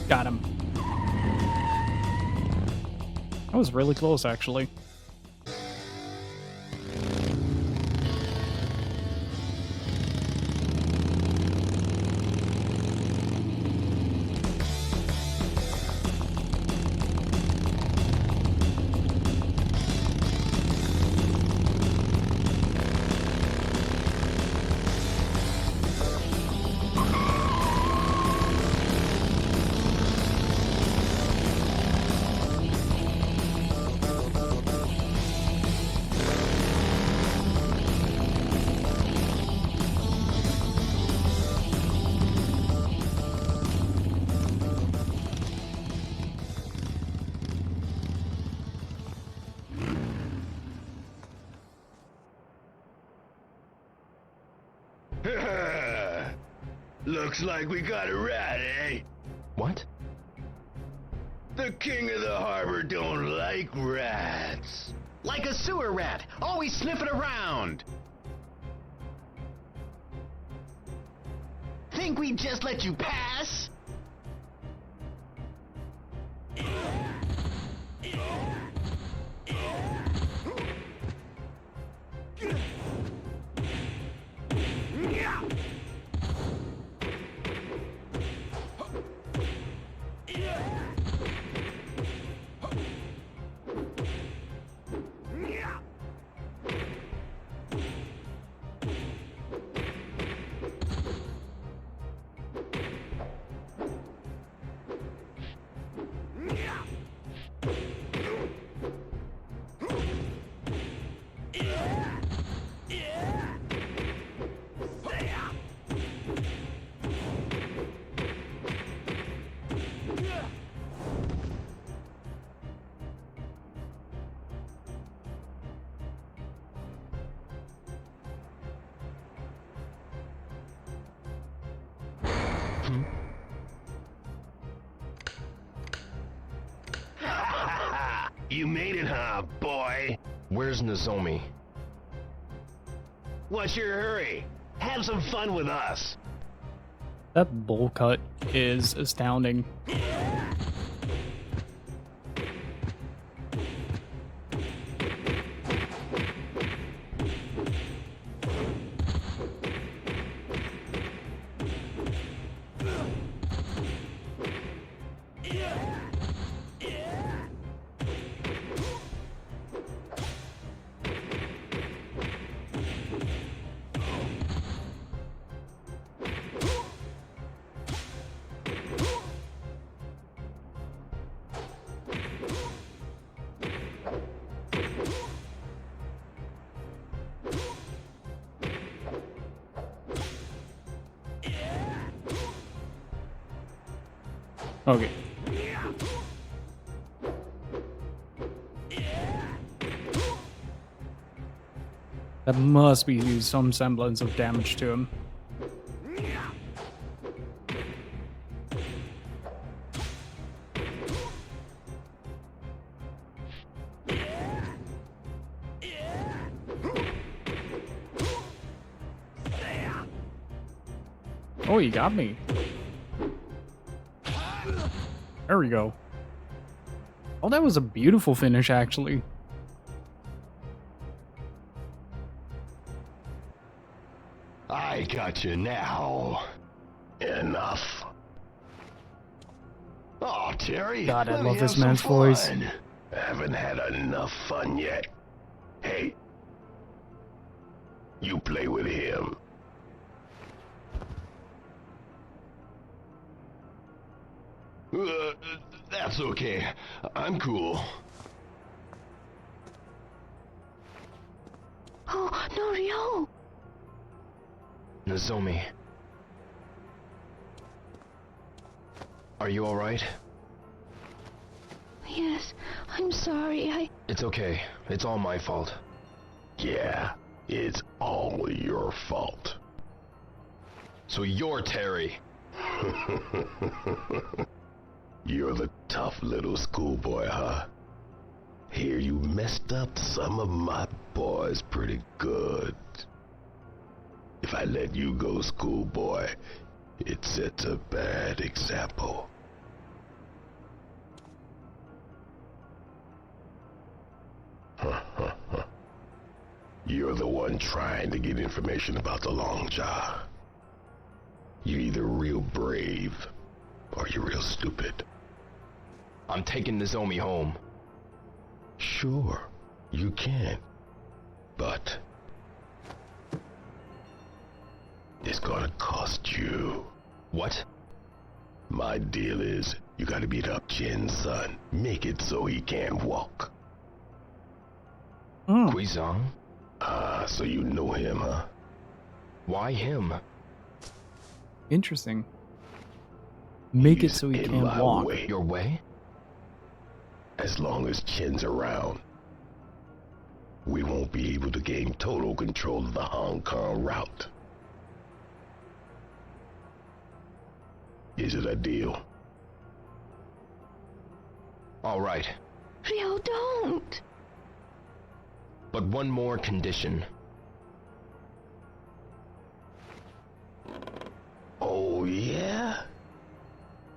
Got him. That was really close, actually. Looks like we got a rat, eh? What? The king of the harbor don't like rats. Like a sewer rat, always sniffing around. Think we'd just let you pass? You made it, huh, boy? Where's Nozomi? What's your hurry? Have some fun with us. That bowl cut is astounding. Okay. That must be some semblance of damage to him. Oh, he got me. There we go. Oh, that was a beautiful finish, actually. I got you now. Enough. Oh, Terry. God, I let me love have this some man's voice. fun. Haven't had enough fun yet. Hey. You play with him. That's okay. I'm cool. Oh, no, Ryo! Nozomi. Are you alright? Yes, I'm sorry, It's okay. It's all my fault. Yeah, it's all your fault. So you're Terry. You're the tough little schoolboy, huh? Hear you messed up some of my boys pretty good. If I let you go, schoolboy, it sets a bad example. You're the one trying to get information about the Long Jaw. You're either real brave, or you're real stupid. I'm taking Nozomi home. Sure, you can. But it's gonna cost you. What? My deal is, you gotta beat up Jin's son. Make it so he can't walk. Guizong? So you know him, huh? Why him? Interesting. Make it so he in can't my walk. way. Your way? As long as Chin's around, we won't be able to gain total control of the Hong Kong route. Is it a deal? All right. Ryo, don't! But one more condition. Oh, yeah?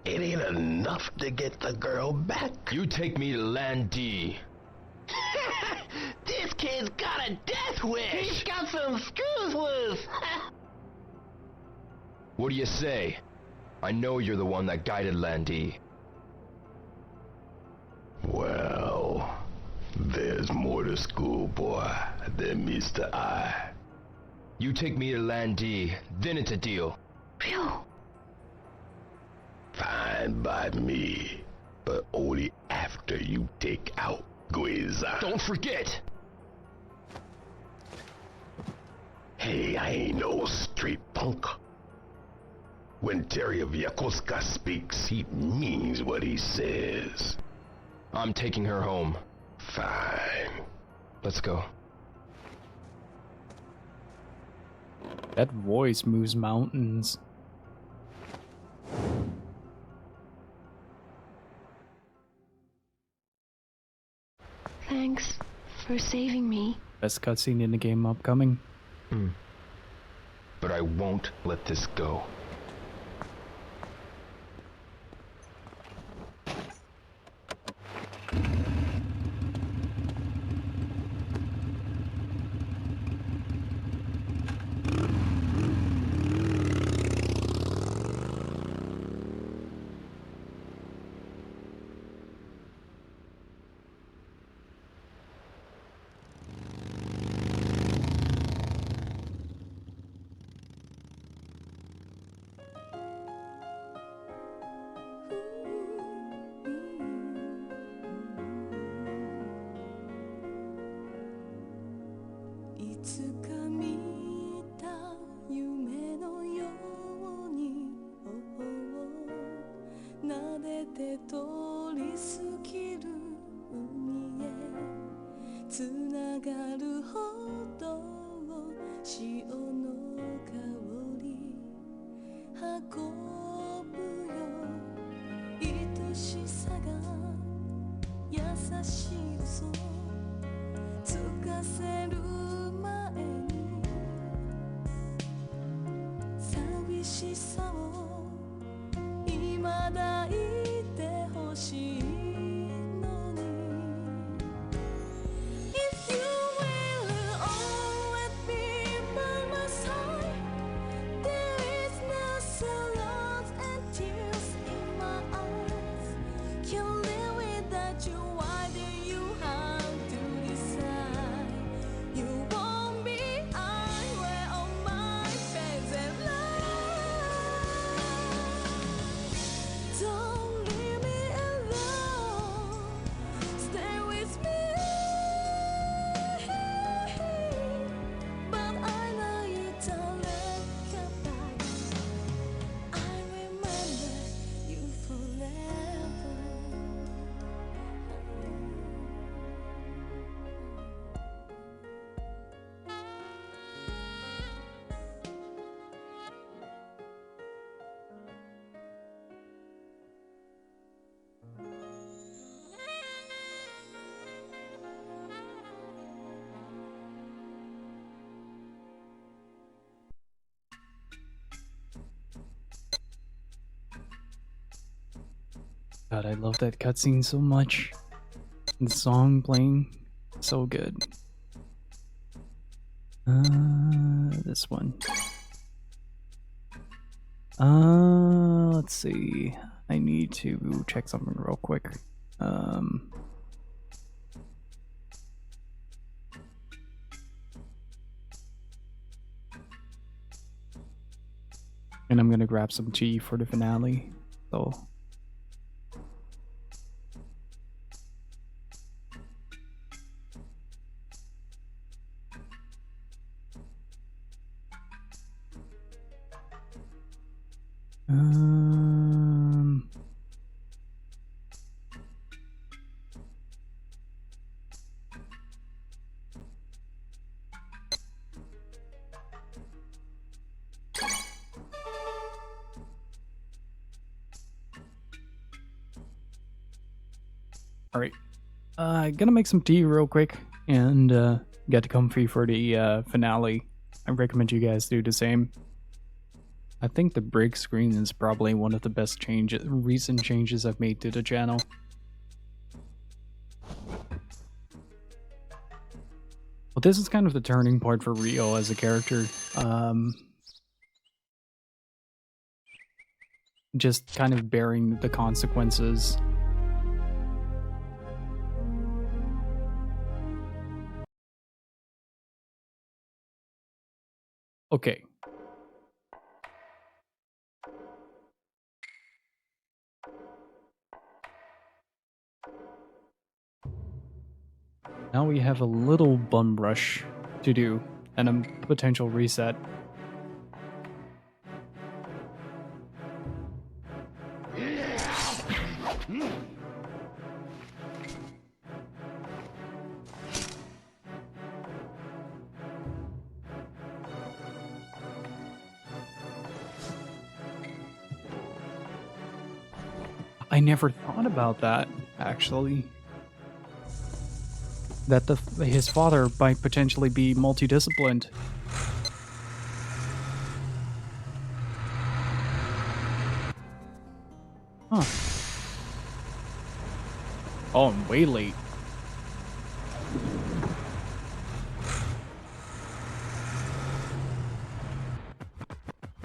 It ain't enough to get the girl back. You take me to Land D. This kid's got a death wish! He's got some screws loose! What do you say? I know you're the one that guided Land D. Well, there's more to schoolboy than meets the eye. You take me to Land D, then it's a deal. Ryo! Fine by me, but only after you take out Guizan. Don't forget! Hey, I ain't no street punk. When Terry of Yakuska speaks, he means what he says. I'm taking her home. Fine. Let's go. That voice moves mountains. Thanks for saving me. Best cutscene in the game upcoming. But I won't let this go. God, I love that cutscene so much. And the song playing. So good. This one. Let's see. I need to check something real quick. And I'm gonna grab some tea for the finale. So. Alright, gonna make some tea real quick and get comfy for the finale. I recommend you guys do the same. I think the break screen is probably one of the best recent changes I've made to the channel. Well, this is kind of the turning point for Rio as a character. Just kind of bearing the consequences. Okay. Now we have a little bum rush to do and a potential reset. I never thought about that, actually. That his father might potentially be multidisciplined. Huh. Oh, I'm way late.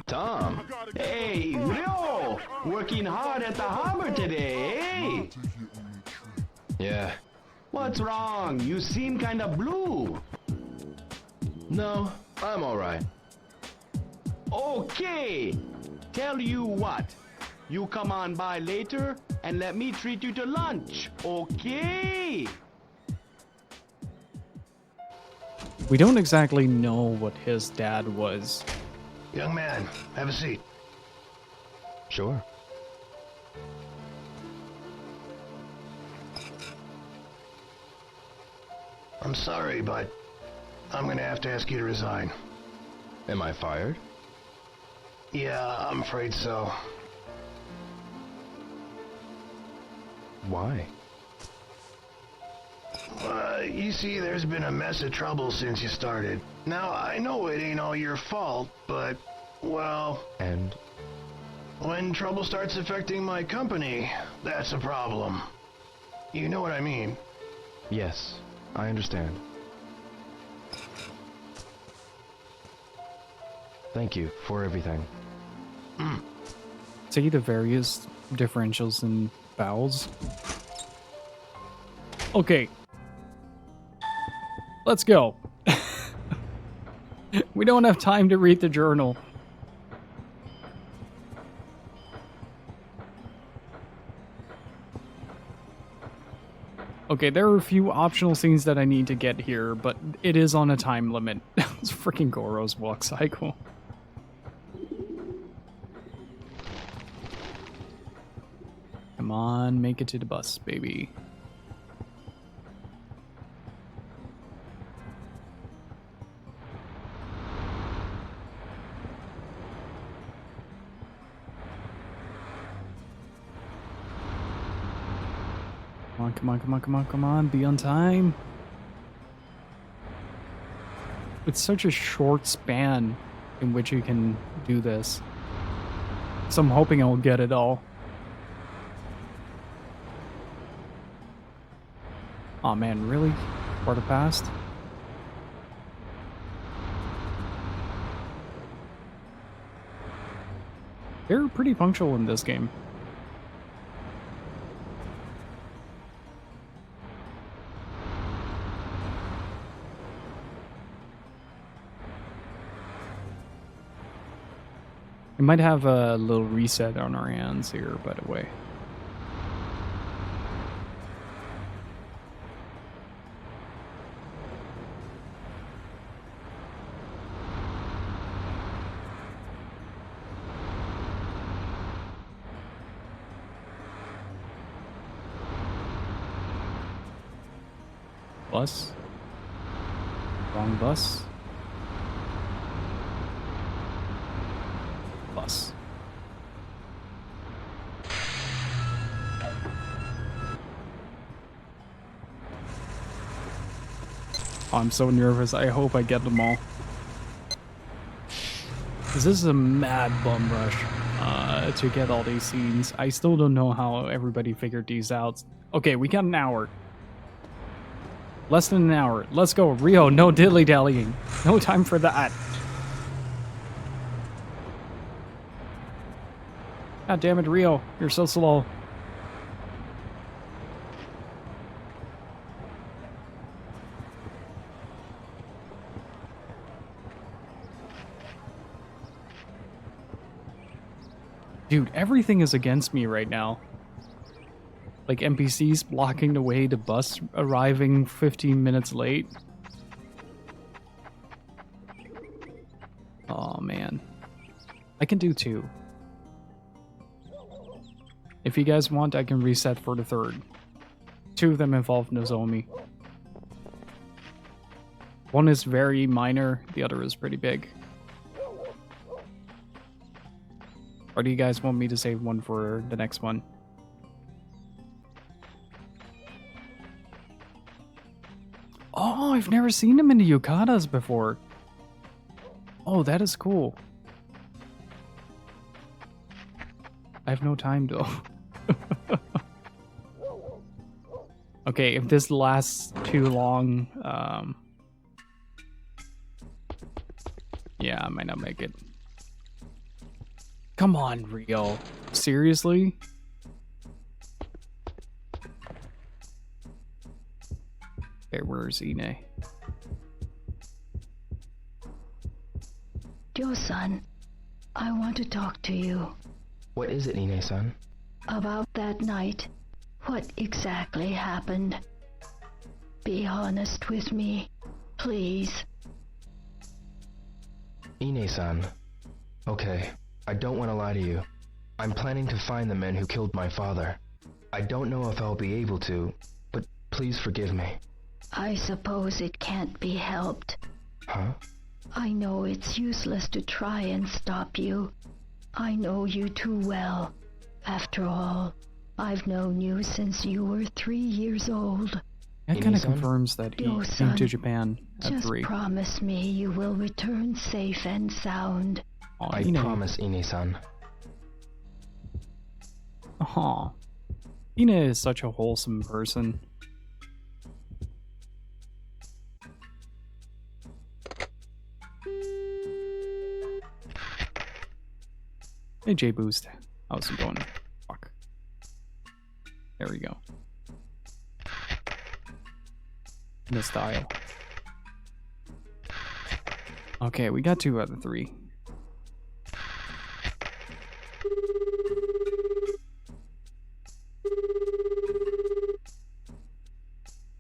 Tom. Hey, Rio! Working hard at the harbor today, eh? Yeah. What's wrong? You seem kinda blue. No, I'm alright. Okay. Tell you what. You come on by later and let me treat you to lunch, okay? We don't exactly know what his dad was. Young man, have a seat. Sure. I'm sorry, but I'm gonna have to ask you to resign. Am I fired? Yeah, I'm afraid so. Why? You see, there's been a mess of trouble since you started. Now, I know it ain't all your fault, but, well... And? When trouble starts affecting my company, that's a problem. You know what I mean? Yes, I understand. Thank you for everything. See the various differentials in vowels? Okay. Let's go. We don't have time to read the journal. Okay, there are a few optional scenes that I need to get here, but it is on a time limit. It's freaking Goro's walk cycle. Come on, make it to the bus, baby. Come on, come on, come on, come on, come on, be on time. It's such a short span in which you can do this. So I'm hoping I'll get it all. Oh man, really? Quarter past. They're pretty punctual in this game. We might have a little reset on our hands here, by the way. Bus. Wrong bus. Bus. Oh, I'm so nervous. I hope I get them all. This is a mad bum rush to get all these scenes. I still don't know how everybody figured these out. Okay, we got an hour. Less than an hour. Let's go. Rio, no dilly-dallying. No time for that. God damn it, Rio. You're so slow. Dude, everything is against me right now. Like NPCs blocking the way to bus arriving 15 minutes late. Oh man. I can do 2. If you guys want, I can reset for the 3rd. 2 of them involve Nozomi. One is very minor, the other is pretty big. Or do you guys want me to save one for the next one? Oh, I've never seen them in the yukatas before. Oh, that is cool. I have no time though. Okay, if this lasts too long, yeah, I might not make it. Come on, Rio. Seriously? Okay, where's Ine? Ryo-san, I want to talk to you. What is it, Ine-san? About that night. What exactly happened? Be honest with me, please. Ine-san. Okay, I don't want to lie to you. I'm planning to find the men who killed my father. I don't know if I'll be able to, but please forgive me. I suppose it can't be helped. Huh? I know it's useless to try and stop you. I know you too well. After all, I've known you since you were 3 years old. That kind of confirms that he came to Japan at just 3. Promise me you will return safe and sound. Aw, I promise, Ine-san. Aw. Ine is such a wholesome person. Hey, J-Boost. How's it going? Fuck. There we go. The style. Okay, we got 2 out of 3.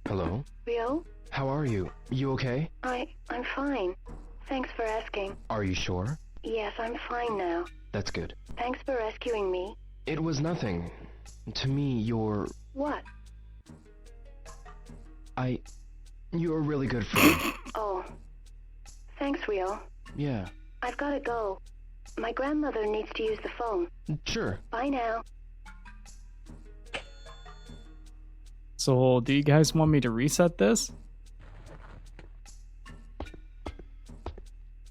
Hello? Rio? How are you? You okay? I'm fine. Thanks for asking. Are you sure? Yes, I'm fine now. That's good. Thanks for rescuing me. It was nothing. To me, you're... What? You're a really good friend. Oh. Thanks, Rio. Yeah. I've gotta go. My grandmother needs to use the phone. Sure. Bye now. So, do you guys want me to reset this?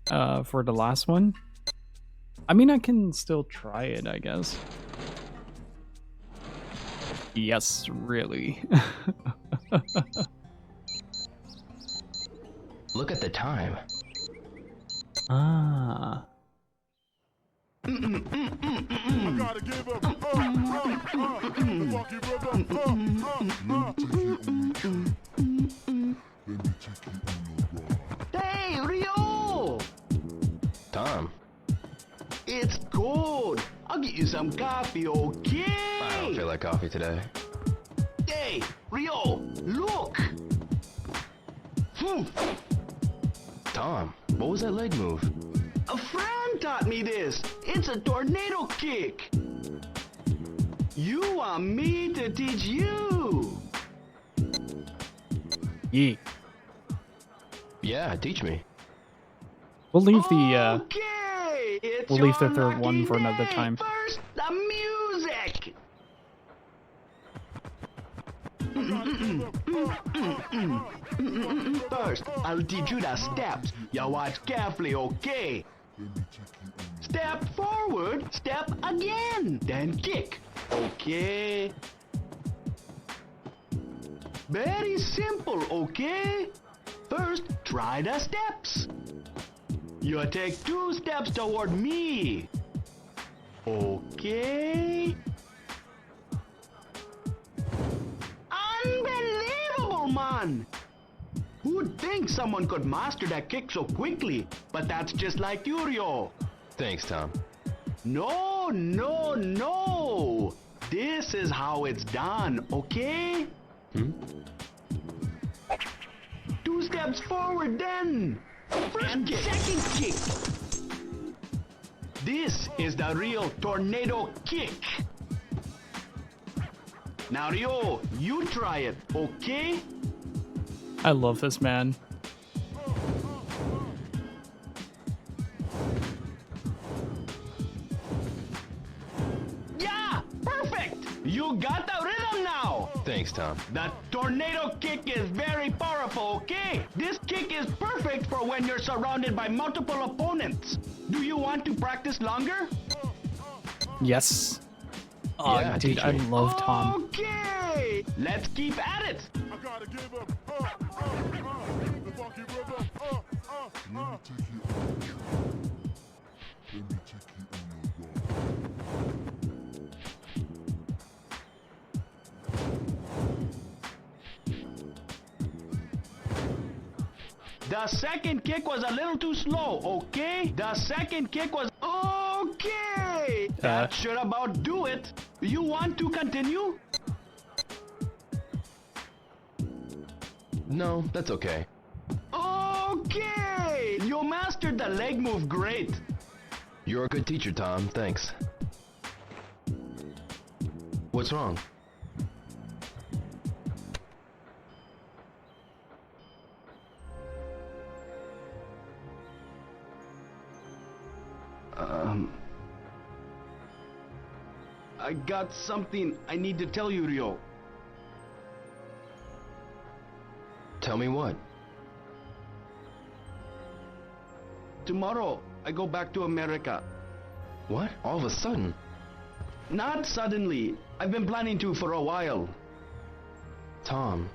For the last one? I mean, I can still try it, I guess. Yes, really. Look at the time. Ah. Hey, Rio! Tom. It's cold. I'll get you some coffee, okay? I don't feel like coffee today. Hey, Rio, look! Tom, what was that leg move? A friend taught me this. It's a tornado kick. You want me to teach you? Yeah. Yeah, teach me. We'll leave the Okay, it's we'll leave the your third one lucky for another day. time. First, the music. First, I'll teach you the steps. You watch carefully, okay? Step forward, step again, then kick. Okay? Very simple, okay? First, try the steps. You take 2 steps toward me. Okay? Unbelievable, man! Who'd think someone could master that kick so quickly? But that's just like you, Rio. Thanks, Tom. No, no, no! This is how it's done, okay? 2 steps forward then. And second kick. This is the real tornado kick. Now, Rio, you try it, okay? I love this man. Yeah, perfect. You got the rhythm now. Thanks, Tom. The tornado kick is very powerful, okay? This kick is perfect for when you're surrounded by multiple opponents. Do you want to practice longer? Yes. Oh, Yeah, dude, teach I me. love Tom. Okay, let's keep at it. The second kick was a little too slow, okay? The second kick was okay. That should about do it. You want to continue? No, that's okay. Okay, you mastered the leg move great. You're a good teacher, Tom. Thanks. What's wrong? I got something I need to tell you, Rio. Tell me what? Tomorrow, I go back to America. What? All of a sudden? Not suddenly. I've been planning to for a while. Tom.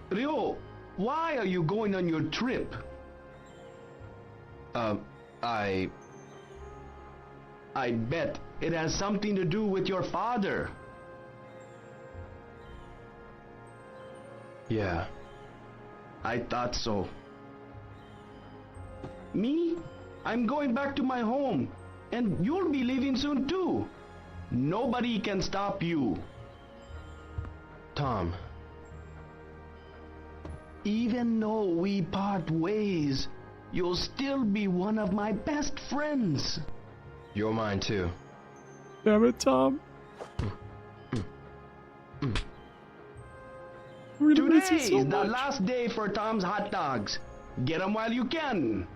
Rio, why are you going on your trip? I bet it has something to do with your father. Yeah. I thought so. Me? I'm going back to my home. And you'll be leaving soon too. Nobody can stop you. Tom. Even though we part ways, you'll still be one of my best friends. You're mine too. Damn it, Tom. Today is the last day for Tom's hot dogs. Get them while you can.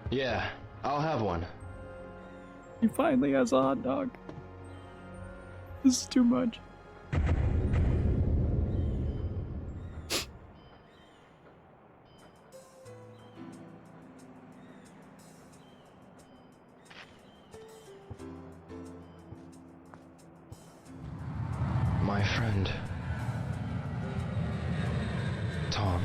Yeah, I'll have one. He finally has a hot dog. This is too much. My friend. Tom.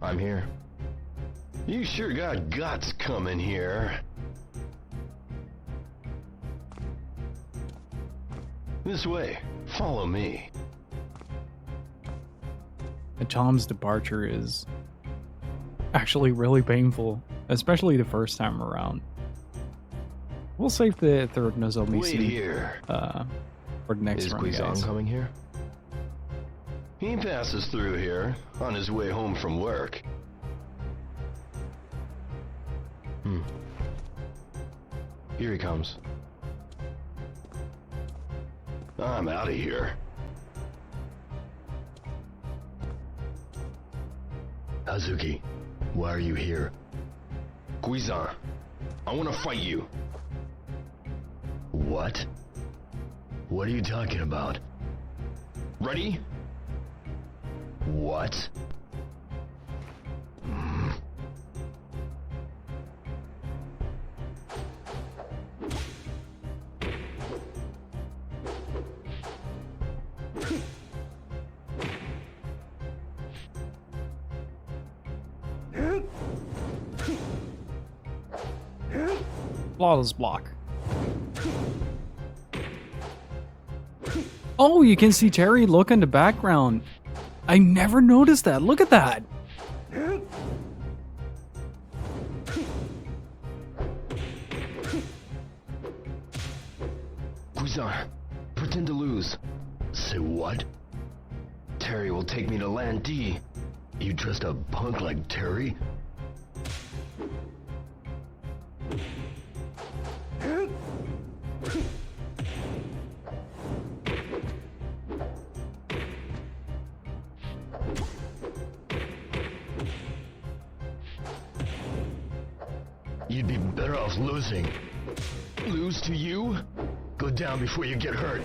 I'm here. You sure got guts coming here. This way. Follow me. And Tom's departure is actually really painful, especially the first time around. We'll save the third Nozomi Wait scene here. for the next Is run, Guizhang guys. coming here? He passes through here on his way home from work. Here he comes. I'm out of here. Hazuki, why are you here? Guizhang, I want to fight you. What? What are you talking about? Ready? What? Flawless block. Oh, you can see Terry look in the background. I never noticed that. Look at that. Guizhang, pretend to lose. Say what? Terry will take me to Land D. You trust a punk like Terry? You'd be better off losing. Lose to you? Go down before you get hurt.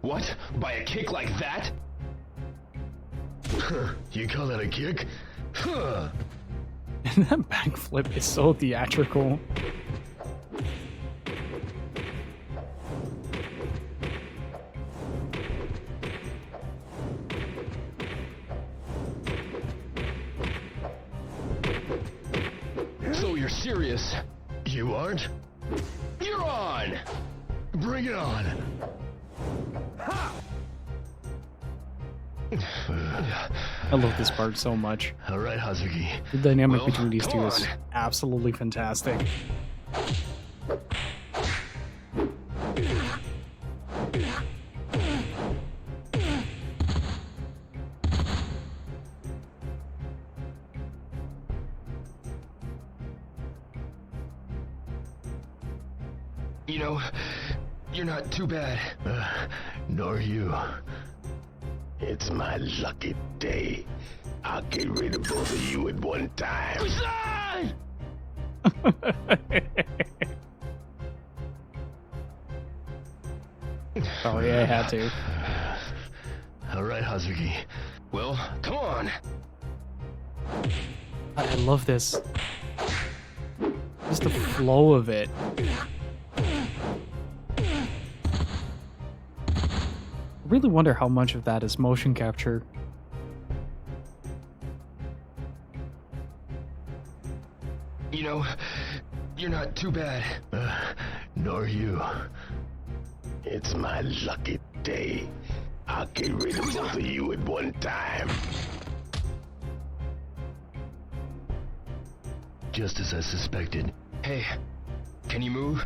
What? By a kick like that? You call that a kick? Huh. And that backflip is so theatrical. So you're serious? You aren't? You're on! Bring it on! I love this part so much. Alright, Hazuki. The dynamic Well, between these two come is on. absolutely fantastic. You know, you're not too bad. Nor you. It's my lucky day. I'll get rid of both of you at one time. Sorry, I had to. Alright, Hazuki. Well, come on. I love this. Just the flow of it. I really wonder how much of that is motion capture. You know, you're not too bad. Nor you. It's my lucky day. I'll get rid of both of you at one time. Just as I suspected. Hey, can you move?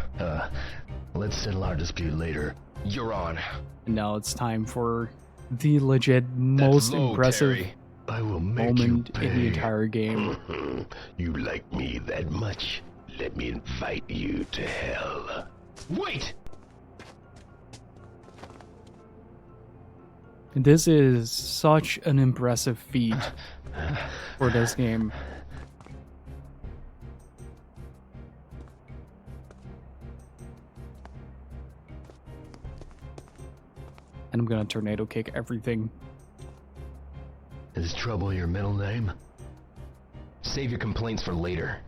Let's settle our dispute later. You're on. Now it's time for the legit most low, impressive Terry. I will make moment you pay. in the entire game. You like me that much? Let me invite you to hell. Wait! This is such an impressive feat for this game. And I'm gonna tornado kick everything. Is Trouble your middle name? save your complaints for later.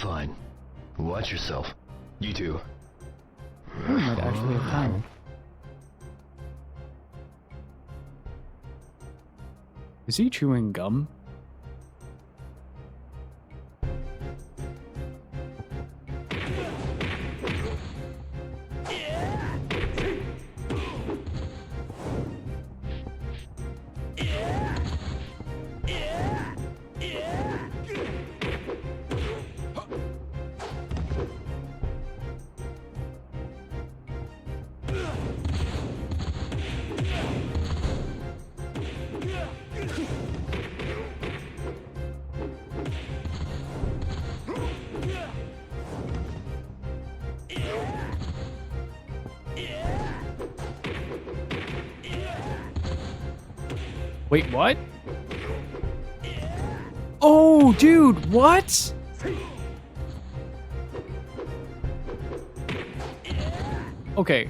Fine. Watch yourself. You too. We might actually have time. Is he chewing gum? Wait, what? Oh, dude, what? Okay.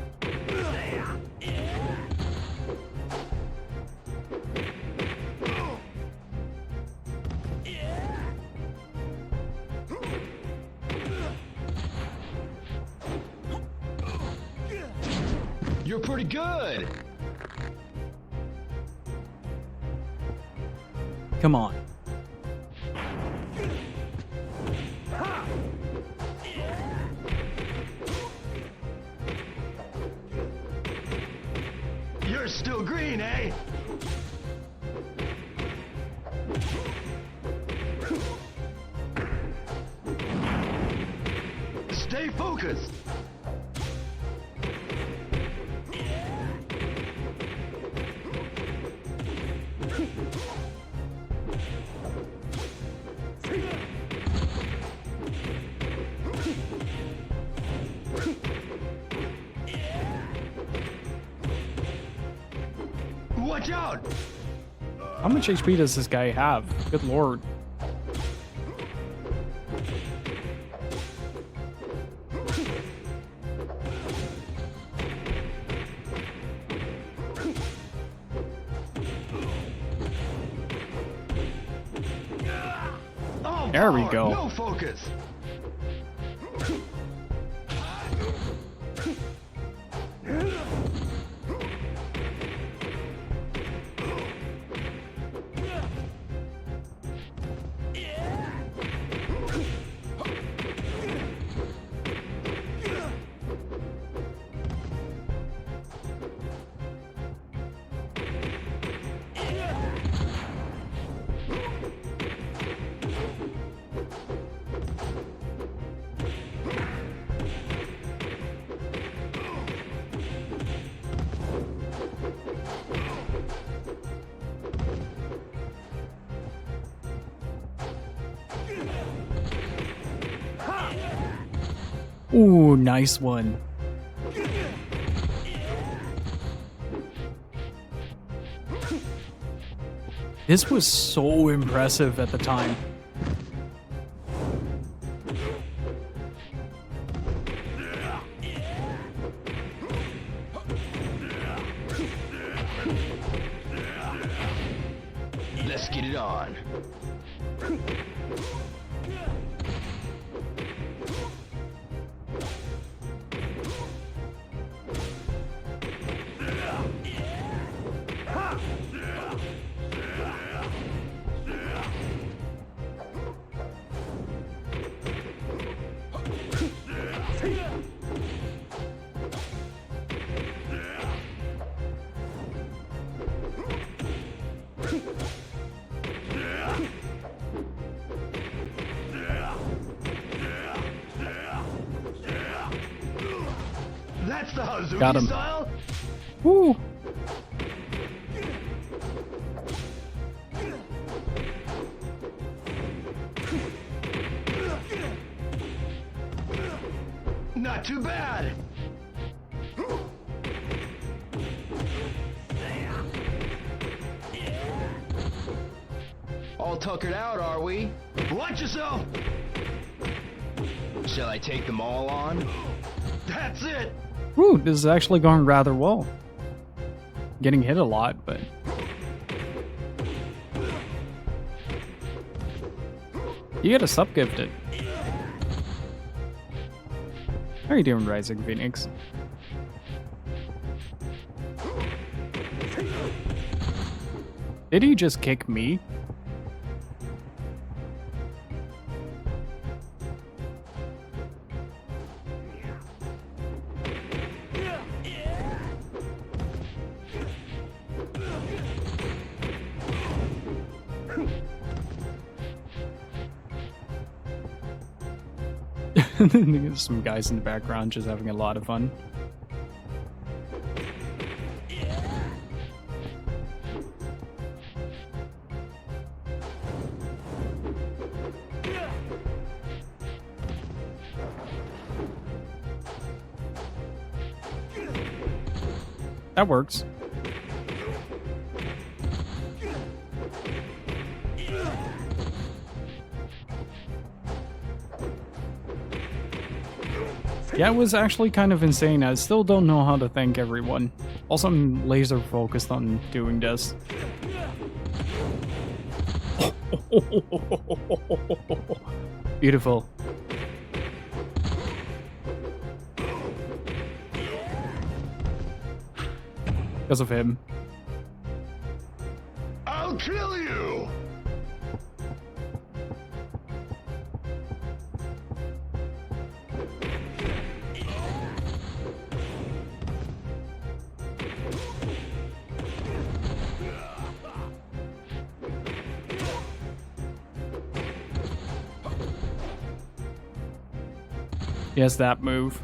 You're pretty good! Come on. You're still green, eh? Stay focused. Watch out! How much HP does this guy have? Good lord. Oh, There we power, go. No focus. Ooh, nice one. This was so impressive at the time. Let's get it on. That's the Hazuki Got him. style? Woo! Not too bad. All tuckered out, are we? Watch yourself. Shall I take them all on? That's it. Ooh, this is actually going rather well. Getting hit a lot, but... You get a sub-gifted. How are you doing, Rising Phoenix? Did he just kick me? There's some guys in the background just having a lot of fun. That works. Yeah, it was actually kind of insane. I still don't know how to thank everyone. Also, I'm laser focused on doing this. Beautiful. Because of him. I'll kill you! Yes, that move.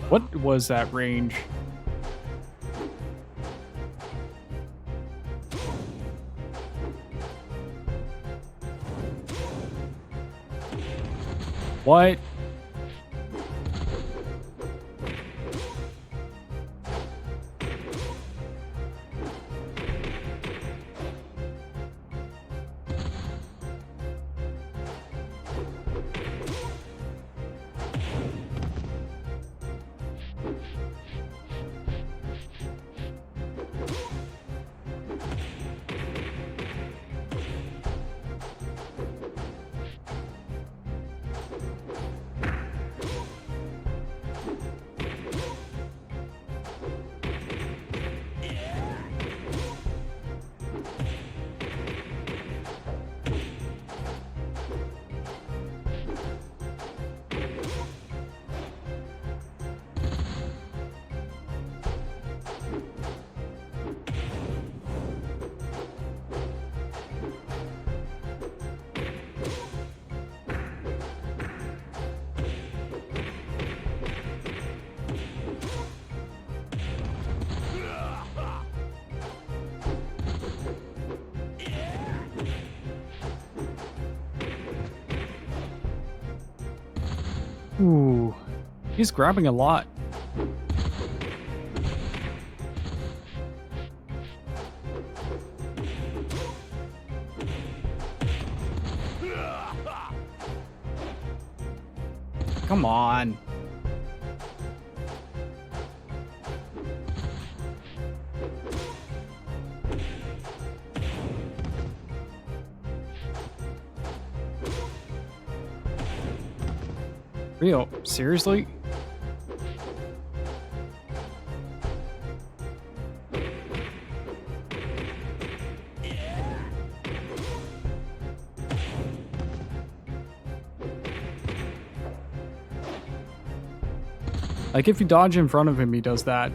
What was that range? What? Ooh, he's grabbing a lot. Come on. Real? Seriously? Like, if you dodge in front of him, he does that.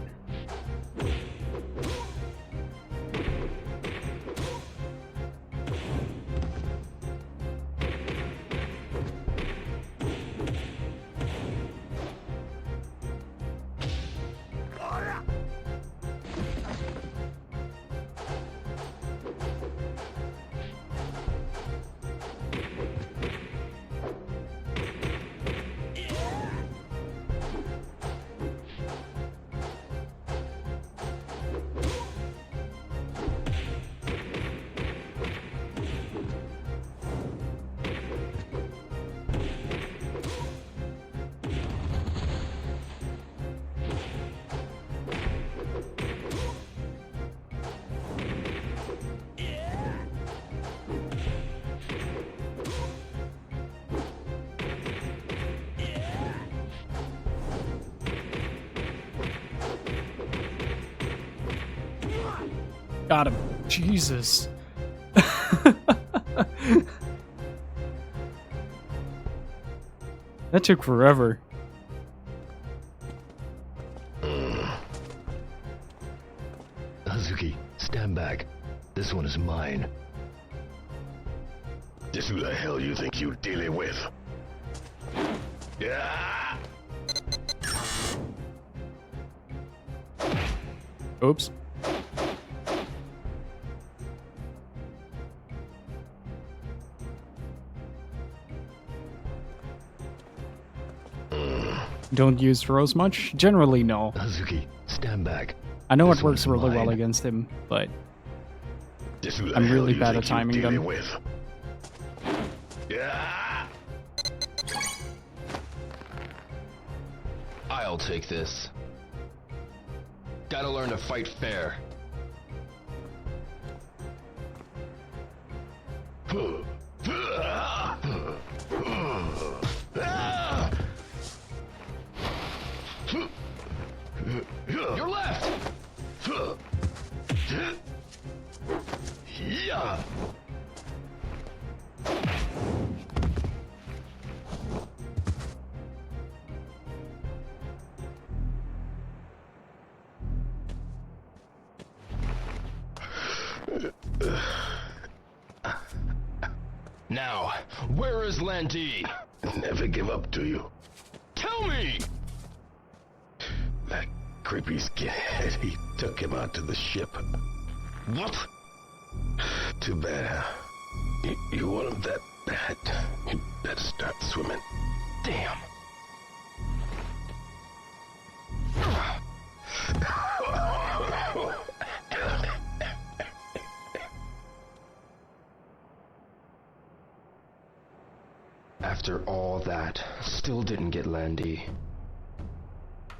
Got him. Jesus. That took forever. Hazuki, stand back. This one is mine. Just who the hell you think you're dealing with? Yeah. Oops. Don't use throws much? Generally, no. Hazuki, stand back. I know This it works one's really well mine. against him, but Just who the I'm hell really you bad at think you're timing dealing them. with? Yeah. I'll take this. Gotta learn to fight fair. Your left! Yeah. Now, where is Landy? Never give up, do you? Tell me! That creepy skinhead, he took him out to the ship. What? Too bad, huh? You want him that bad? You better start swimming. Damn. After all that, still didn't get Landy.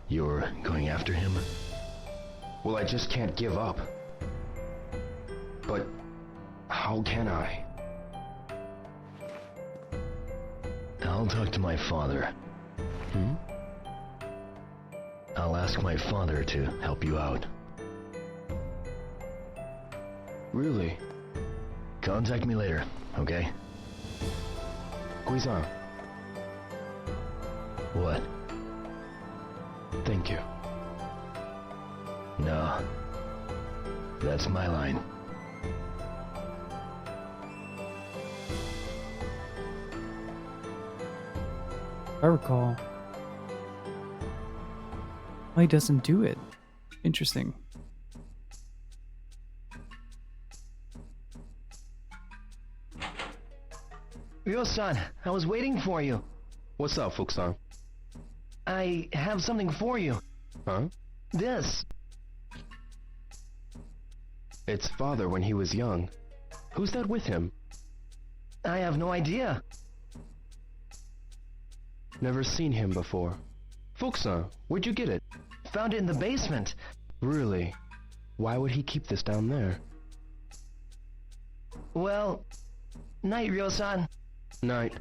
You're going after him? Well, I just can't give up. But how can I? I'll talk to my father. I'll ask my father to help you out. Really? Contact me later, okay? Guizan, What? thank you. No. That's my line. I recall. Why doesn't do it? Interesting. Ryo-san, I was waiting for you. What's up, Fukusan? I have something for you. Huh? This. It's father when he was young. Who's that with him? I have no idea. Never seen him before. Fukusan, where'd you get it? Found it in the basement. Really? Why would he keep this down there? Well, night, Ryo-san. Night.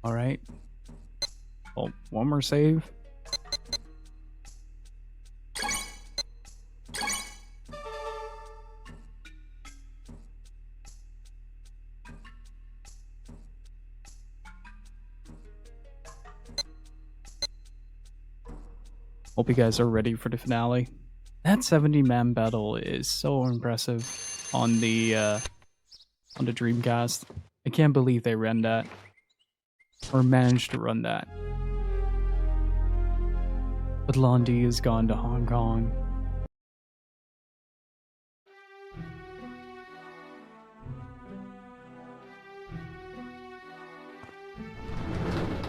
All right. Oh, one more save. Hope you guys are ready for the finale. That 70-man battle is so impressive on the Dreamcast. I can't believe they ran that. Or managed to run that. But Londi has gone to Hong Kong.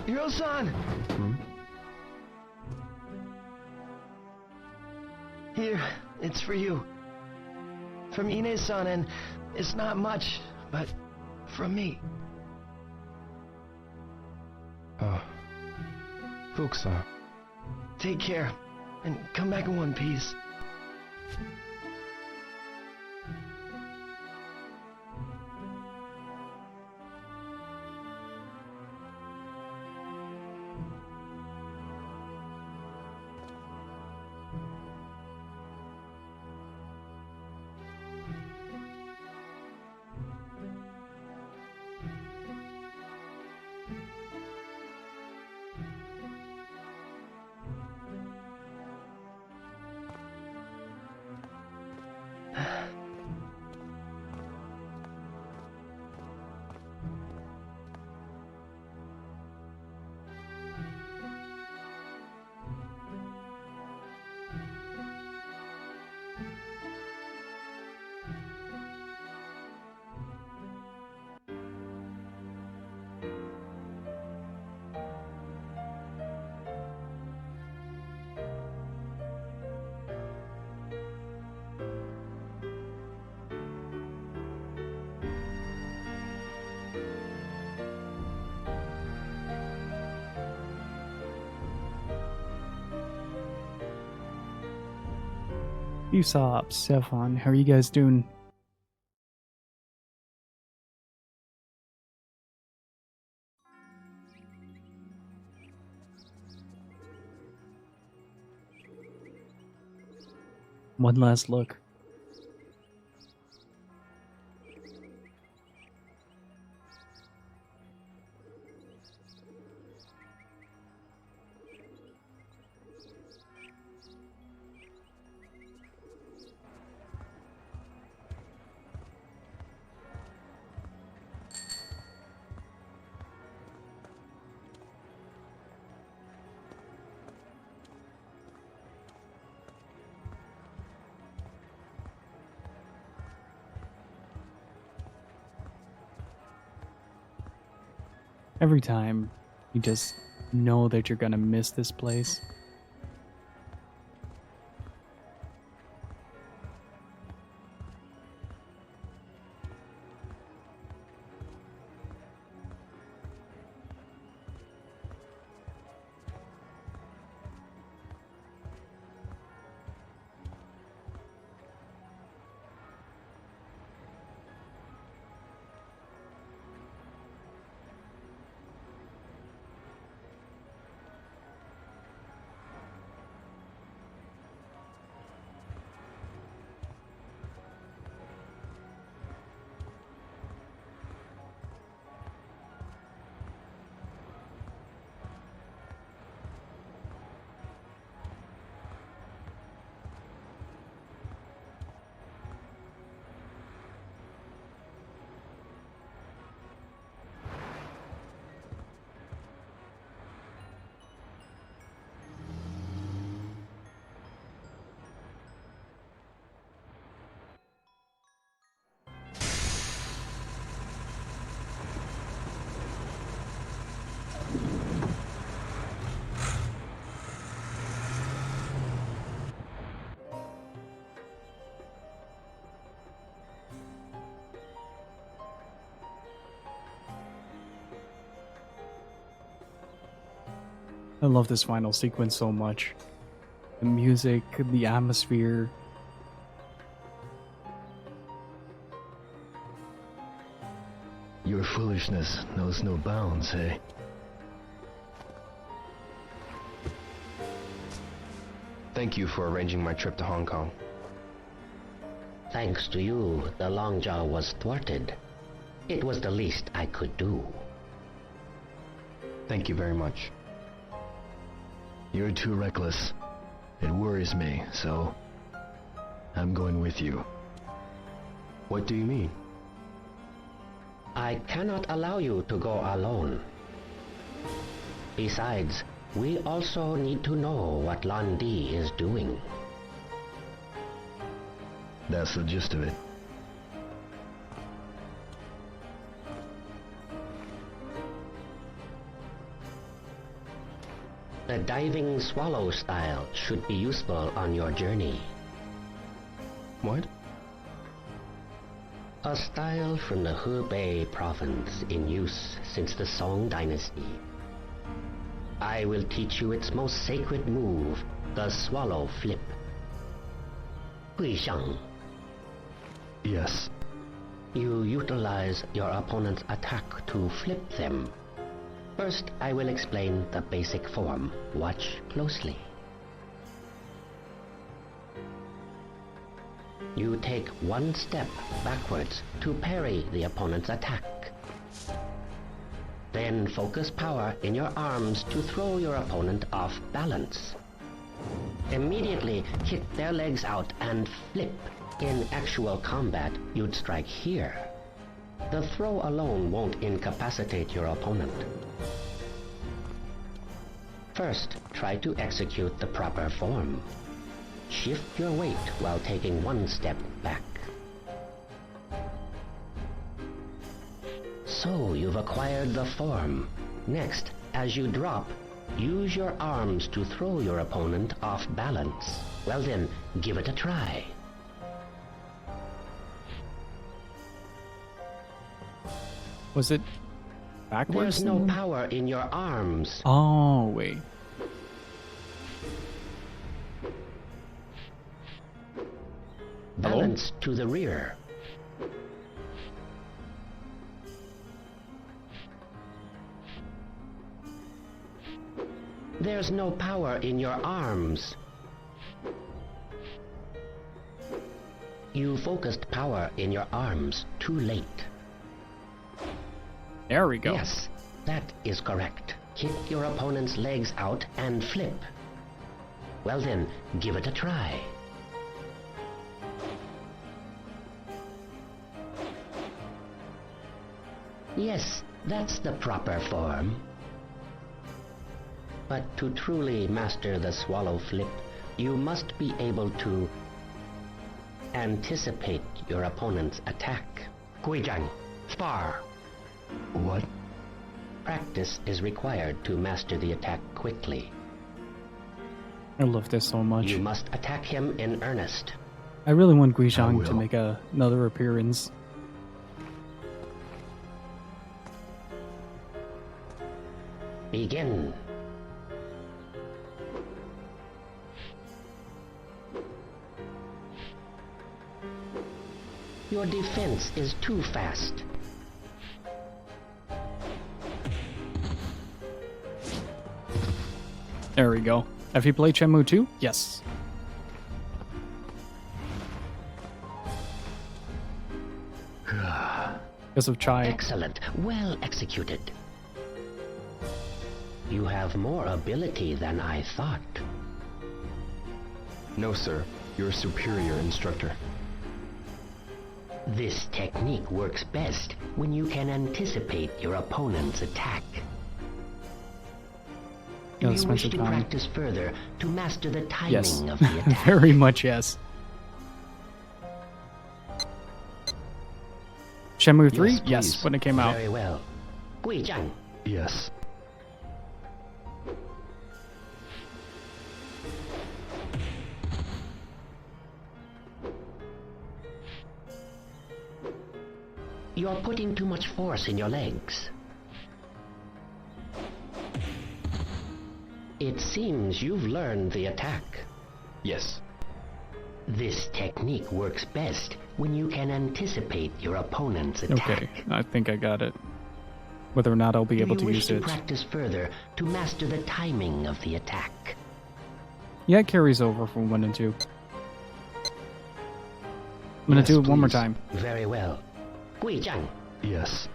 Ryo-san! Here, it's for you. From Ine-san, and it's not much, but from me. Oh. Fukusan. Take care, and come back in one piece. Usopp, Fawn, how are you guys doing? One last look. Every time, you just know that you're gonna miss this place. I love this final sequence so much. The music, the atmosphere. Your foolishness knows no bounds, eh? Thank you for arranging my trip to Hong Kong. Thanks to you, the Longjaw was thwarted. It was the least I could do. Thank you very much. You're too reckless. It worries me, so I'm going with you. What do you mean? I cannot allow you to go alone. Besides, we also need to know what Lan Di is doing. That's the gist of it. The diving swallow style should be useful on your journey. What? A style from the Hebei province in use since the Song dynasty. I will teach you its most sacred move, the swallow flip. Hui Xiang. Yes. You utilize your opponent's attack to flip them. First, I will explain the basic form. Watch closely. You take one step backwards to parry the opponent's attack. Then focus power in your arms to throw your opponent off balance. Immediately kick their legs out and flip. In actual combat, you'd strike here. The throw alone won't incapacitate your opponent. First, try to execute the proper form. Shift your weight while taking one step back. So you've acquired the form. Next, as you drop, use your arms to throw your opponent off balance. Well then, give it a try. Was it backwards? There's no power in your arms. Oh, wait. opponents to the rear. There's no power in your arms. You focused power in your arms too late. There we go. Yes, that is correct. Kick your opponent's legs out and flip. Well then, give it a try. Yes, that's the proper form. But to truly master the swallow flip, you must be able to anticipate your opponent's attack. Guizhang, spar. What? Practice is required to master the attack quickly. I love this so much. You must attack him in earnest. I really want Guizhang to make another appearance. Begin. Your defense is too fast. There we go. Have you played Shenmue 2? Yes. Because of Chai. Excellent. Well executed. You have more ability than I thought. No, sir. You're a superior instructor. This technique works best when you can anticipate your opponent's attack. Do you wish to practice further to master the timing of the attack? Very much yes. Shenmue 3? Yes, when it came out. Very well. Guizhang. Yes. You're putting too much force in your legs. It seems you've learned the attack. Yes. This technique works best when you can anticipate your opponent's attack. Okay, I think I got it. Whether or not I'll be able to use it. Do you wish to practice further to master the timing of the attack? Yeah, it carries over from 1 and 2. I'm gonna do it one more time. Very well. Guizhang. Yes.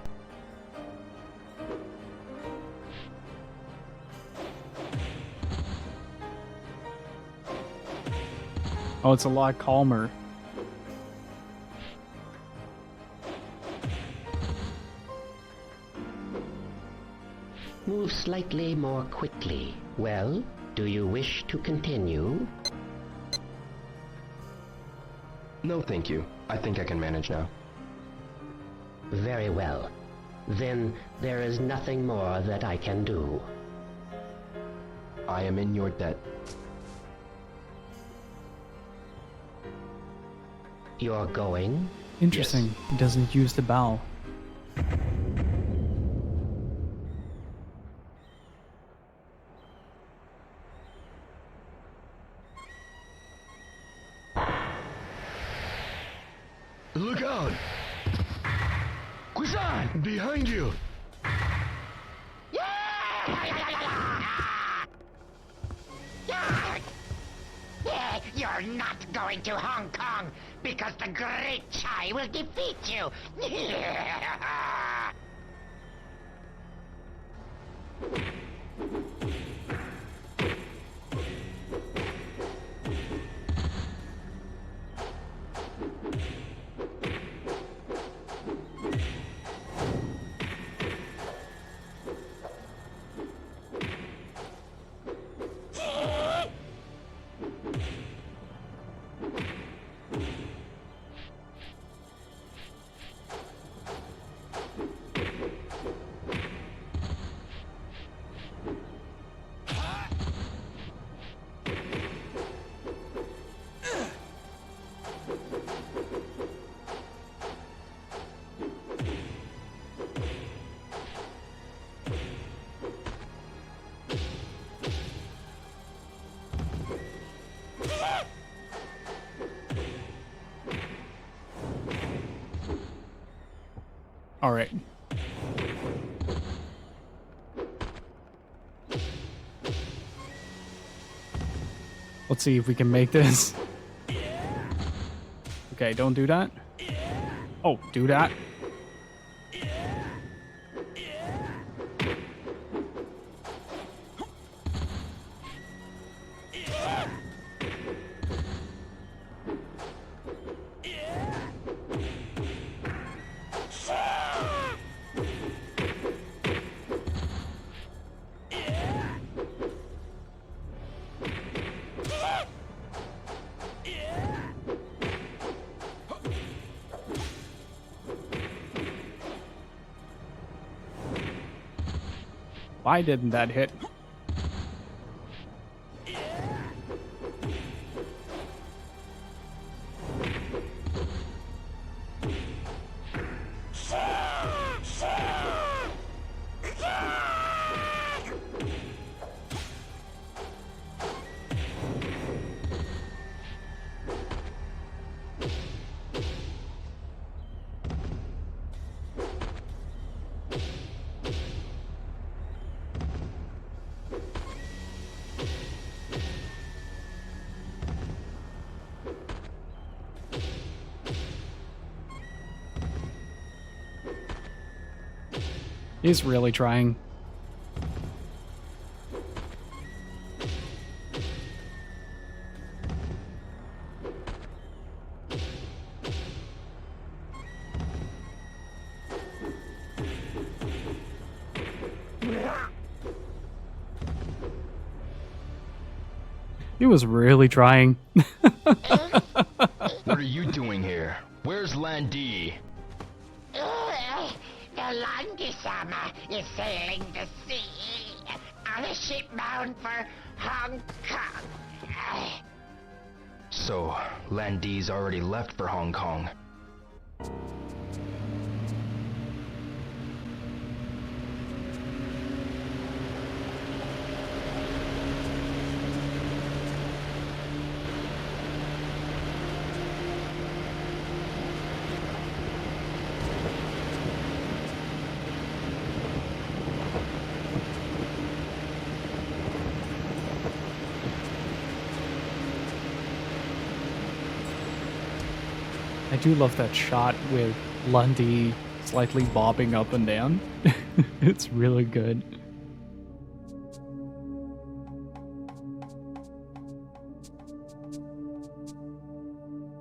Oh, it's a lot calmer. Move slightly more quickly. Well, do you wish to continue? No, thank you. I think I can manage now. Very well. Then there is nothing more that I can do. I am in your debt. You're going? Interesting. Yes. He doesn't use the bow. Look out! Guizhang! Behind you! You're not going to Hong Kong because the great Chai will defeat you. All right. Let's see if we can make this. Okay, don't do that. Oh, do that. Why didn't that hit? He's really trying. He was really trying. What are you doing here? Where's Landy? The Landy-sama is sailing the sea on a ship bound for Hong Kong. So, Landy's already left for Hong Kong. I do love that shot with Lundy slightly bobbing up and down. It's really good.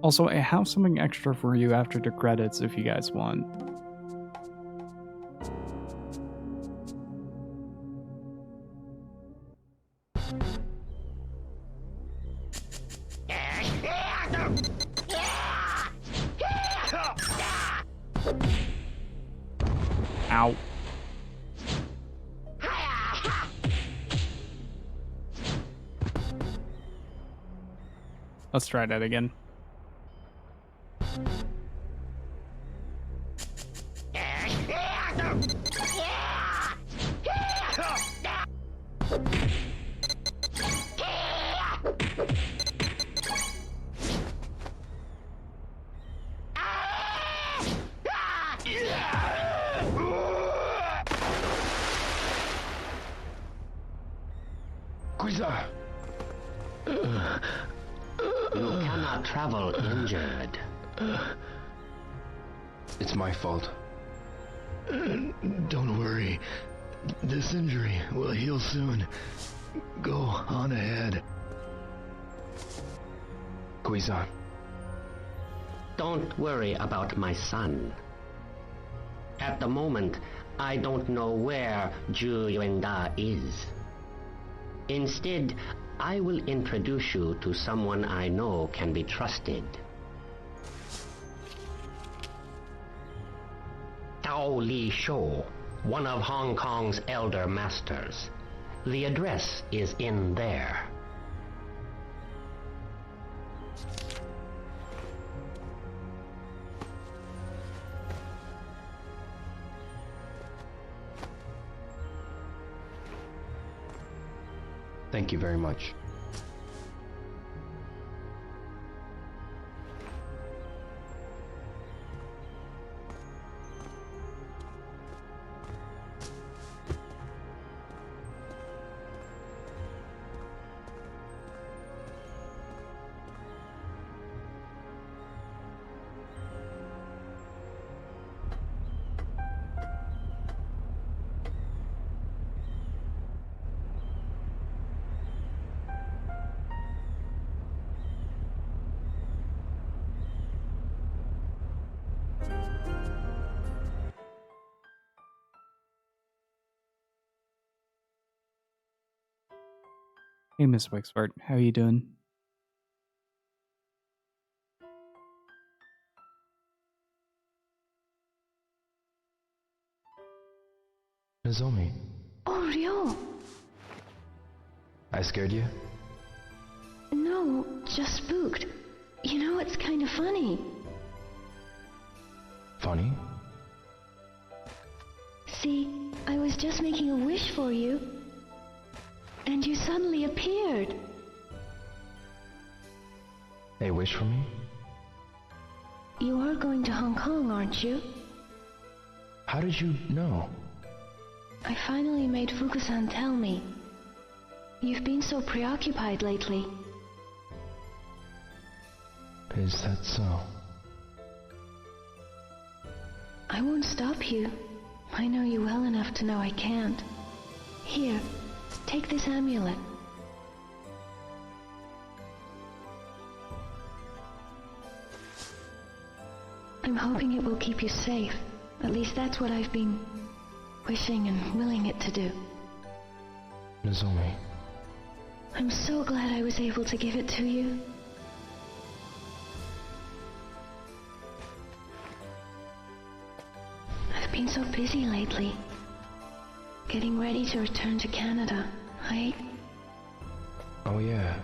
Also, I have something extra for you after the credits if you guys want. Ow. Let's try that again. You cannot travel injured. It's my fault. Don't worry. This injury will heal soon. Go on ahead. Guizan. Don't worry about my son. At the moment, I don't know where Zhu Yuanda is. Instead, I will introduce you to someone I know can be trusted. Tao Li Shou, one of Hong Kong's elder masters. The address is in there. Thank you very much. Hey, Miss Wexford, how you doing? Nozomi, Oh, Ryo! I scared you? No, just spooked. You know, it's kind of funny. Funny? See, I was just making a wish for you, and you suddenly appeared. A wish for me? You are going to Hong Kong, aren't you? How did you know? I finally made Fukusan tell me. You've been so preoccupied lately. Is that so? I won't stop you. I know you well enough to know I can't. Here, take this amulet. I'm hoping it will keep you safe. At least that's what I've been wishing and willing it to do. Nozomi. I'm so glad I was able to give it to you. I've been so busy lately. Getting ready to return to Canada. Oh yeah,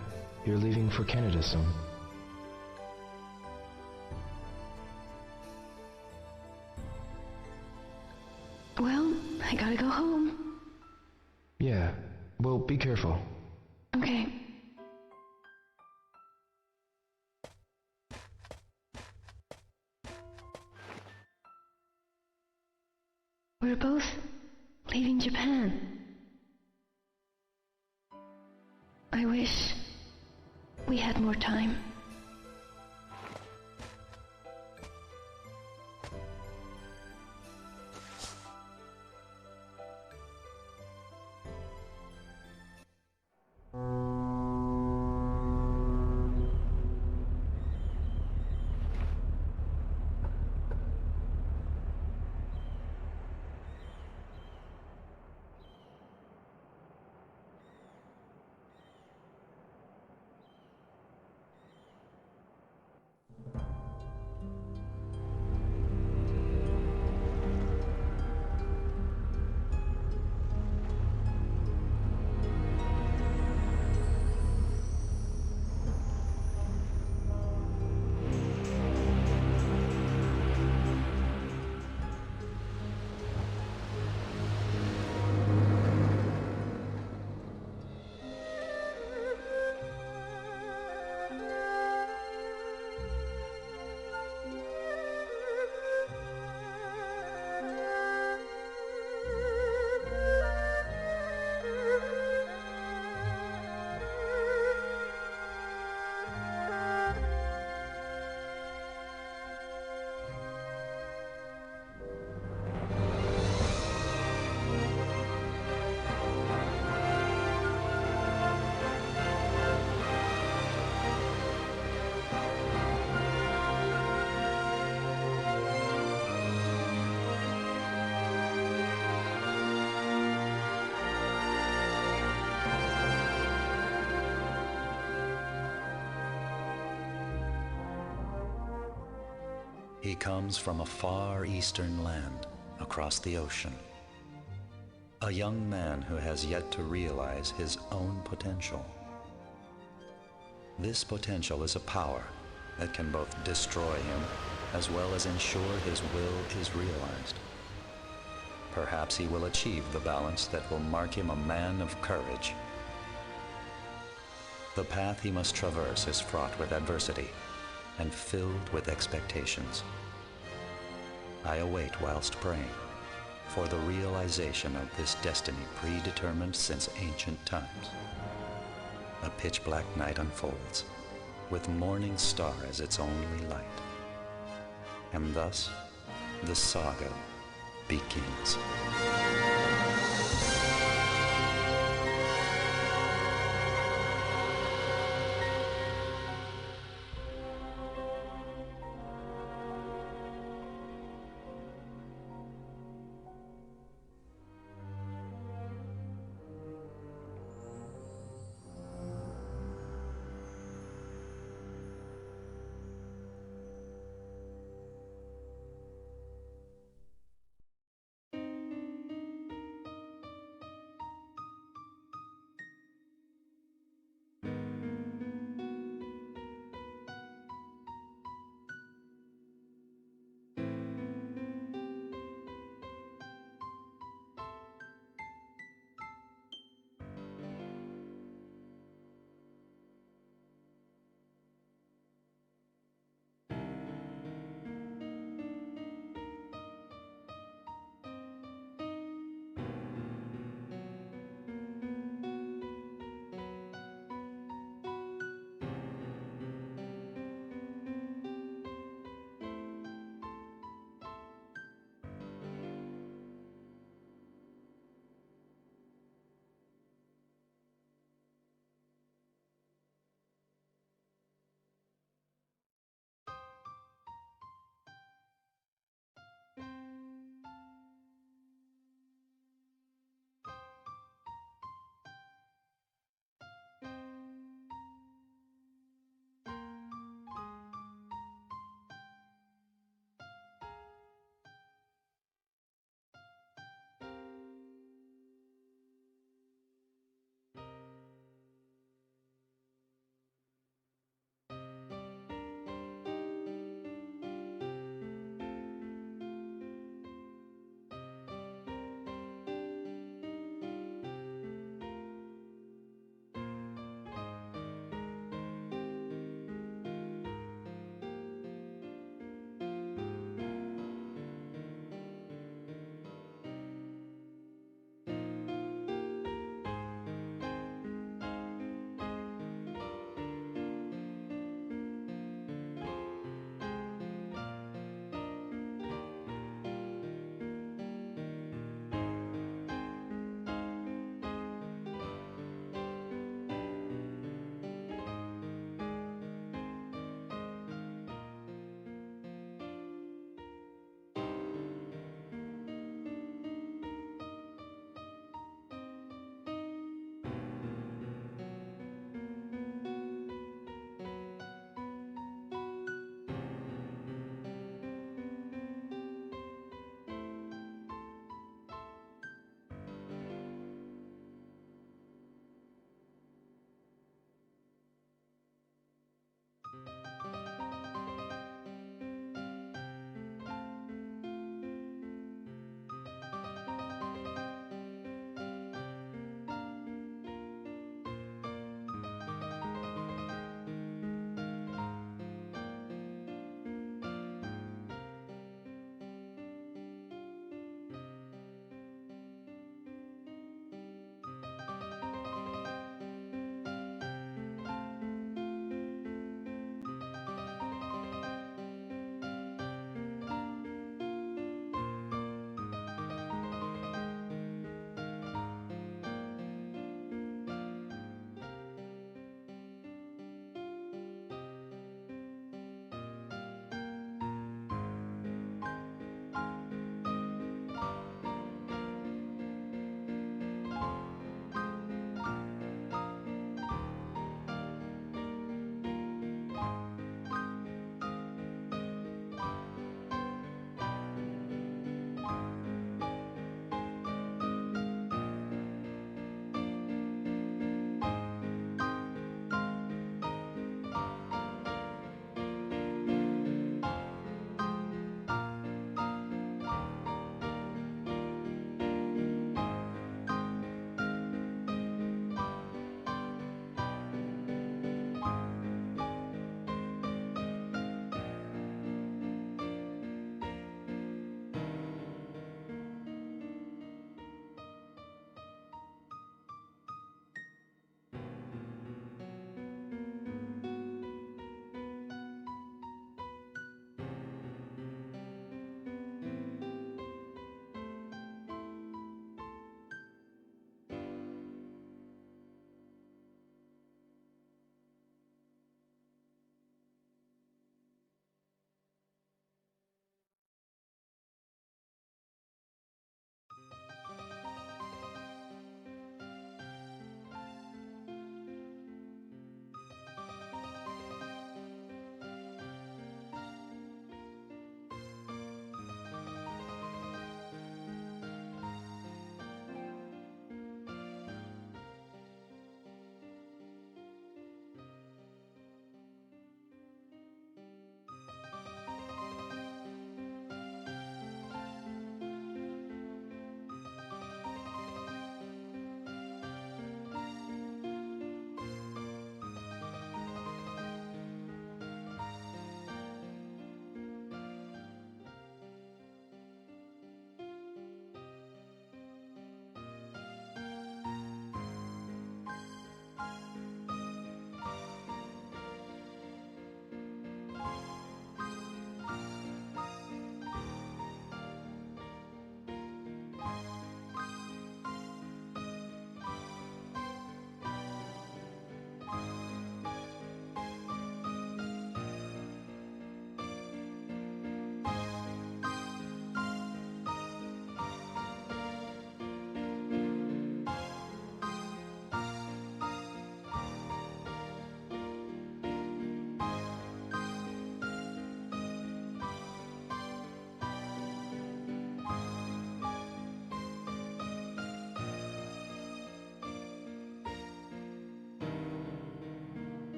you're leaving for Canada soon. Well, I gotta go home. Yeah, well, be careful. Okay. We're both leaving Japan. I wish we had more time. He comes from a far eastern land across the ocean. A young man who has yet to realize his own potential. This potential is a power that can both destroy him as well as ensure his will is realized. Perhaps he will achieve the balance that will mark him a man of courage. The path he must traverse is fraught with adversity and filled with expectations. I await whilst praying for the realization of this destiny predetermined since ancient times. A pitch-black night unfolds, with morning star as its only light. And thus, the saga begins.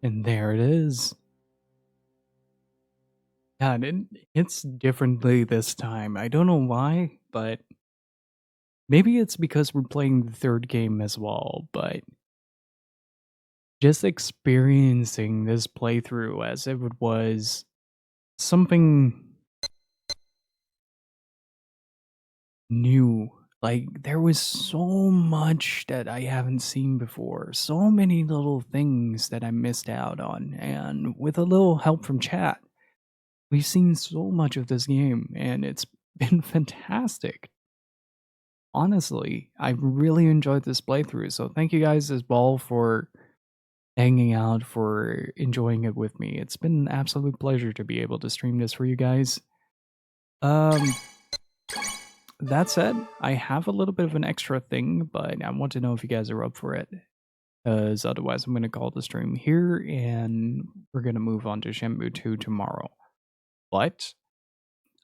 And there it is. Yeah, and it's differently this time. I don't know why, but maybe it's because we're playing the third game as well, but just experiencing this playthrough as if it was something new. Like, there was so much that I haven't seen before, so many little things that I missed out on, and with a little help from chat, we've seen so much of this game, and it's been fantastic. Honestly, I really enjoyed this playthrough, so thank you guys as well for hanging out, for enjoying it with me. It's been an absolute pleasure to be able to stream this for you guys. That said, I have a little bit of an extra thing, but I want to know if you guys are up for it. Because otherwise, I'm going to call the stream here, and we're going to move on to Shenmue 2 tomorrow. But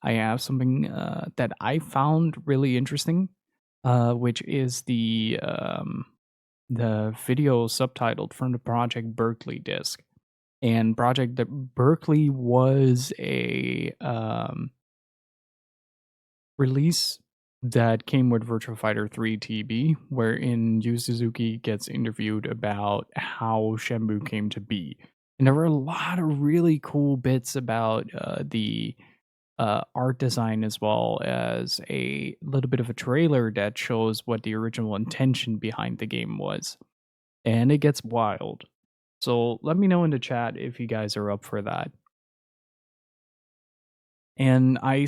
I have something that I found really interesting, which is the video subtitled from the Project Berkeley disc. And Project Berkeley was a release that came with Virtua Fighter 3 TB, wherein Yu Suzuki gets interviewed about how Shenmue came to be. And there were a lot of really cool bits about the art design, as well as a little bit of a trailer that shows what the original intention behind the game was. And it gets wild. So let me know in the chat if you guys are up for that. And I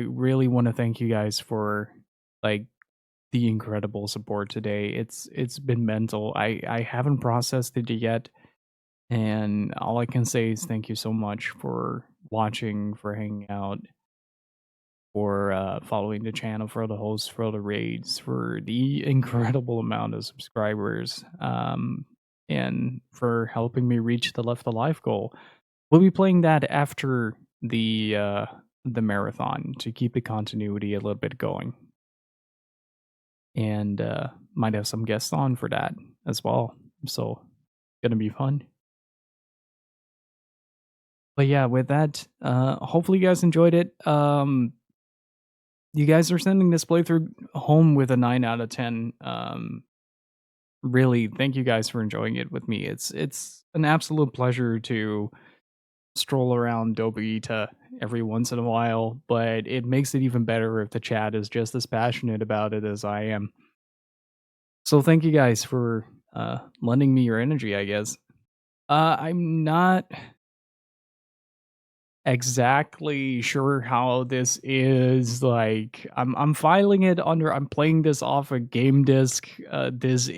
really want to thank you guys for like the incredible support today. It's been mental. I haven't processed it yet, and all I can say is thank you so much for watching, for hanging out, for following the channel, for the hosts, for the raids, for the incredible amount of subscribers, and for helping me reach the Left Alive goal. We'll be playing that after the marathon to keep the continuity a little bit going, and might have some guests on for that as well. So gonna be fun. But yeah, with that, hopefully you guys enjoyed it. You guys are sending this playthrough home with a 9 out of 10. Really, thank you guys for enjoying it with me. It's an absolute pleasure to stroll around Dobuita every once in a while, but it makes it even better if the chat is just as passionate about it as I am. So thank you guys for lending me your energy, I guess. I'm not exactly sure how this is. Like, I'm filing it under, I'm playing this off a game disc. This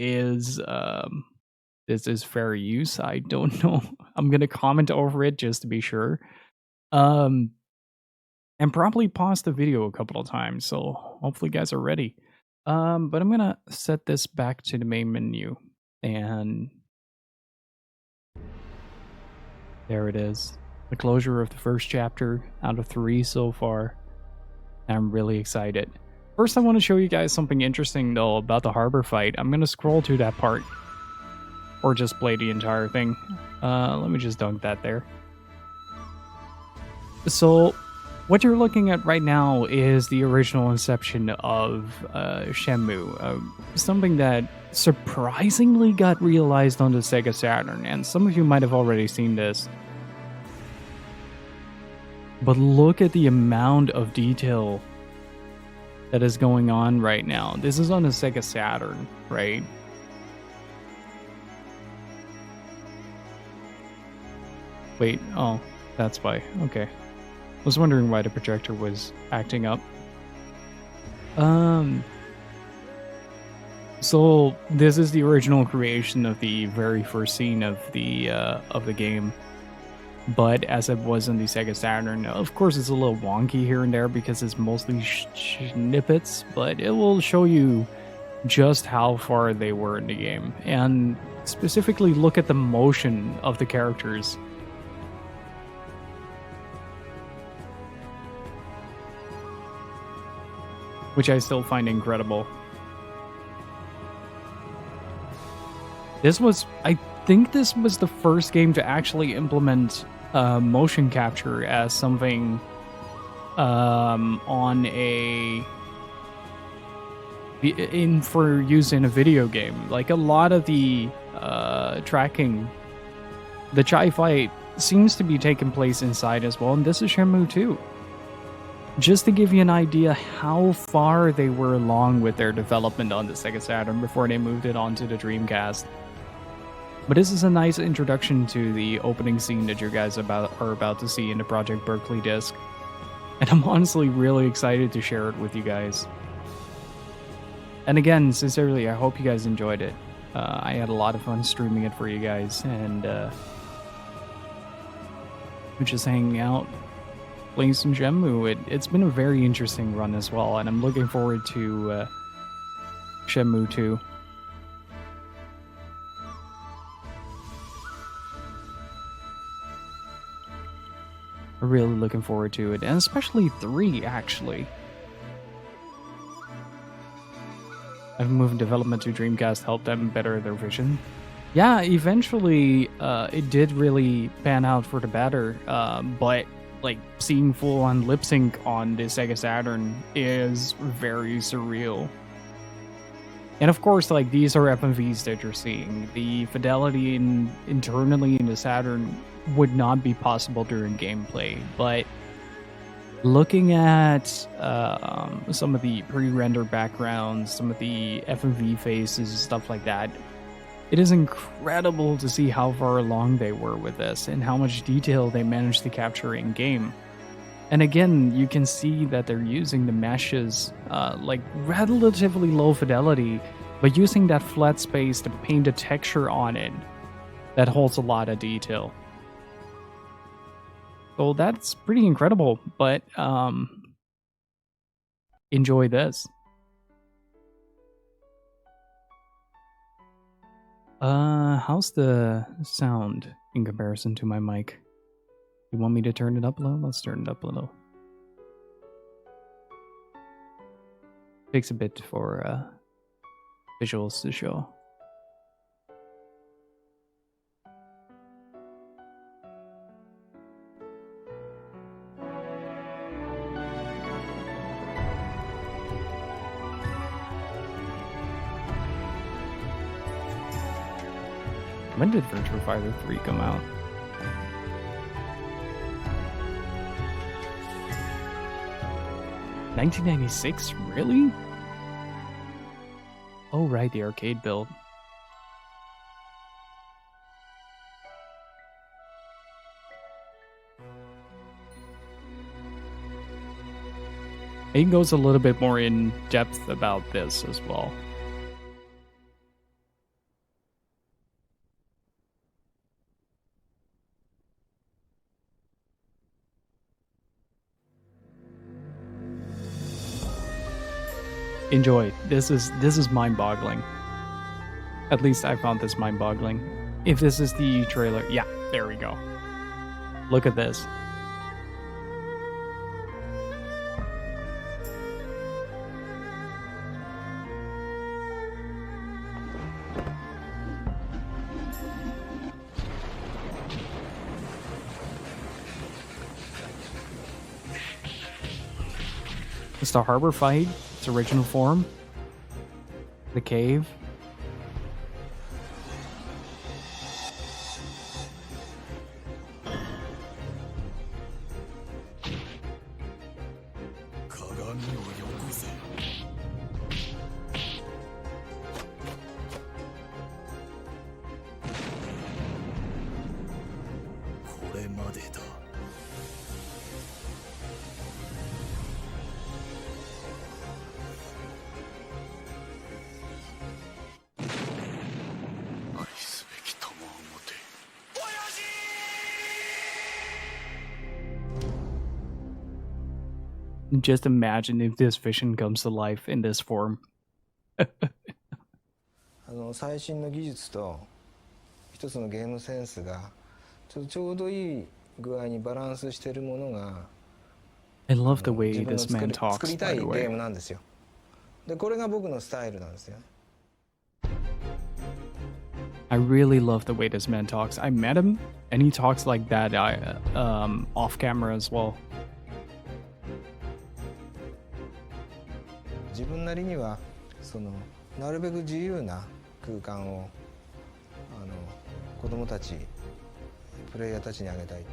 is fair use. I don't know. I'm gonna comment over it just to be sure. And probably pause the video a couple of times, so hopefully you guys are ready. But I'm gonna set this back to the main menu, and there it is. The closure of the first chapter out of 3 so far. I'm really excited. First, I want to show you guys something interesting, though, about the harbor fight. I'm gonna scroll to that part, or just play the entire thing. Let me just dunk that there. So, what you're looking at right now is the original inception of Shenmue, something that surprisingly got realized on the Sega Saturn, and some of you might have already seen this. But look at the amount of detail that is going on right now. This is on a Sega Saturn, right? Wait, oh, that's why. Okay. I was wondering why the projector was acting up. So this is the original creation of the very first scene of the game. But as it was in the Sega Saturn, of course it's a little wonky here and there because it's mostly snippets, but it will show you just how far they were in the game. And specifically look at the motion of the characters. Which I still find incredible. This was, think this was the first game to actually implement motion capture as something on for use in a video game. Like a lot of the tracking, the Chai fight seems to be taking place inside as well, and this is Shenmue 2. Just to give you an idea how far they were along with their development on the Sega Saturn before they moved it onto the Dreamcast. But this is a nice introduction to the opening scene that you guys are about to see in the Project Berkeley disc. And I'm honestly really excited to share it with you guys. And again, sincerely, I hope you guys enjoyed it. I had a lot of fun streaming it for you guys, and we're just hanging out, playing some Shenmue. It's been a very interesting run as well, and I'm looking forward to Shenmue 2. I'm really looking forward to it, and especially 3, actually. Having moved development to Dreamcast helped them better their vision. Yeah, eventually it did really pan out for the better, but like seeing full-on lip sync on the Sega Saturn is very surreal. And of course, like, these are FMVs that you're seeing. The fidelity internally in the Saturn would not be possible during gameplay, but looking at some of the pre-rendered backgrounds, some of the FMV faces and stuff like that, it is incredible to see how far along they were with this and how much detail they managed to capture in game. And again, you can see that they're using the meshes like relatively low fidelity, but using that flat space to paint a texture on it that holds a lot of detail. So that's pretty incredible, but enjoy this. How's the sound in comparison to my mic? You want me to turn it up a little? Let's turn it up a little. Takes a bit for visuals to show. When did Virtua Fighter 3 come out? $1996? Really? Oh, right, the arcade build. It goes a little bit more in depth about this as well. Enjoy. This is mind-boggling. At least I found this mind-boggling. If this is the trailer, yeah, there we go. Look at this. It's the harbor fight, its original form. The cave. Just imagine if this vision comes to life in this form. 最新の技術と一つのゲームセンスがちょうどいい具合にバランスしているものが I love the way 自分の this man 作 talks, りた by い the ゲ way. ームなんですよ。でこれが僕のスタイルなんですよね。I really love the way this man talks. I met him, and he talks like that off camera as well. 自分なりにはそのなるべく自由な空間を子供たちプレイヤーたちにあげたい。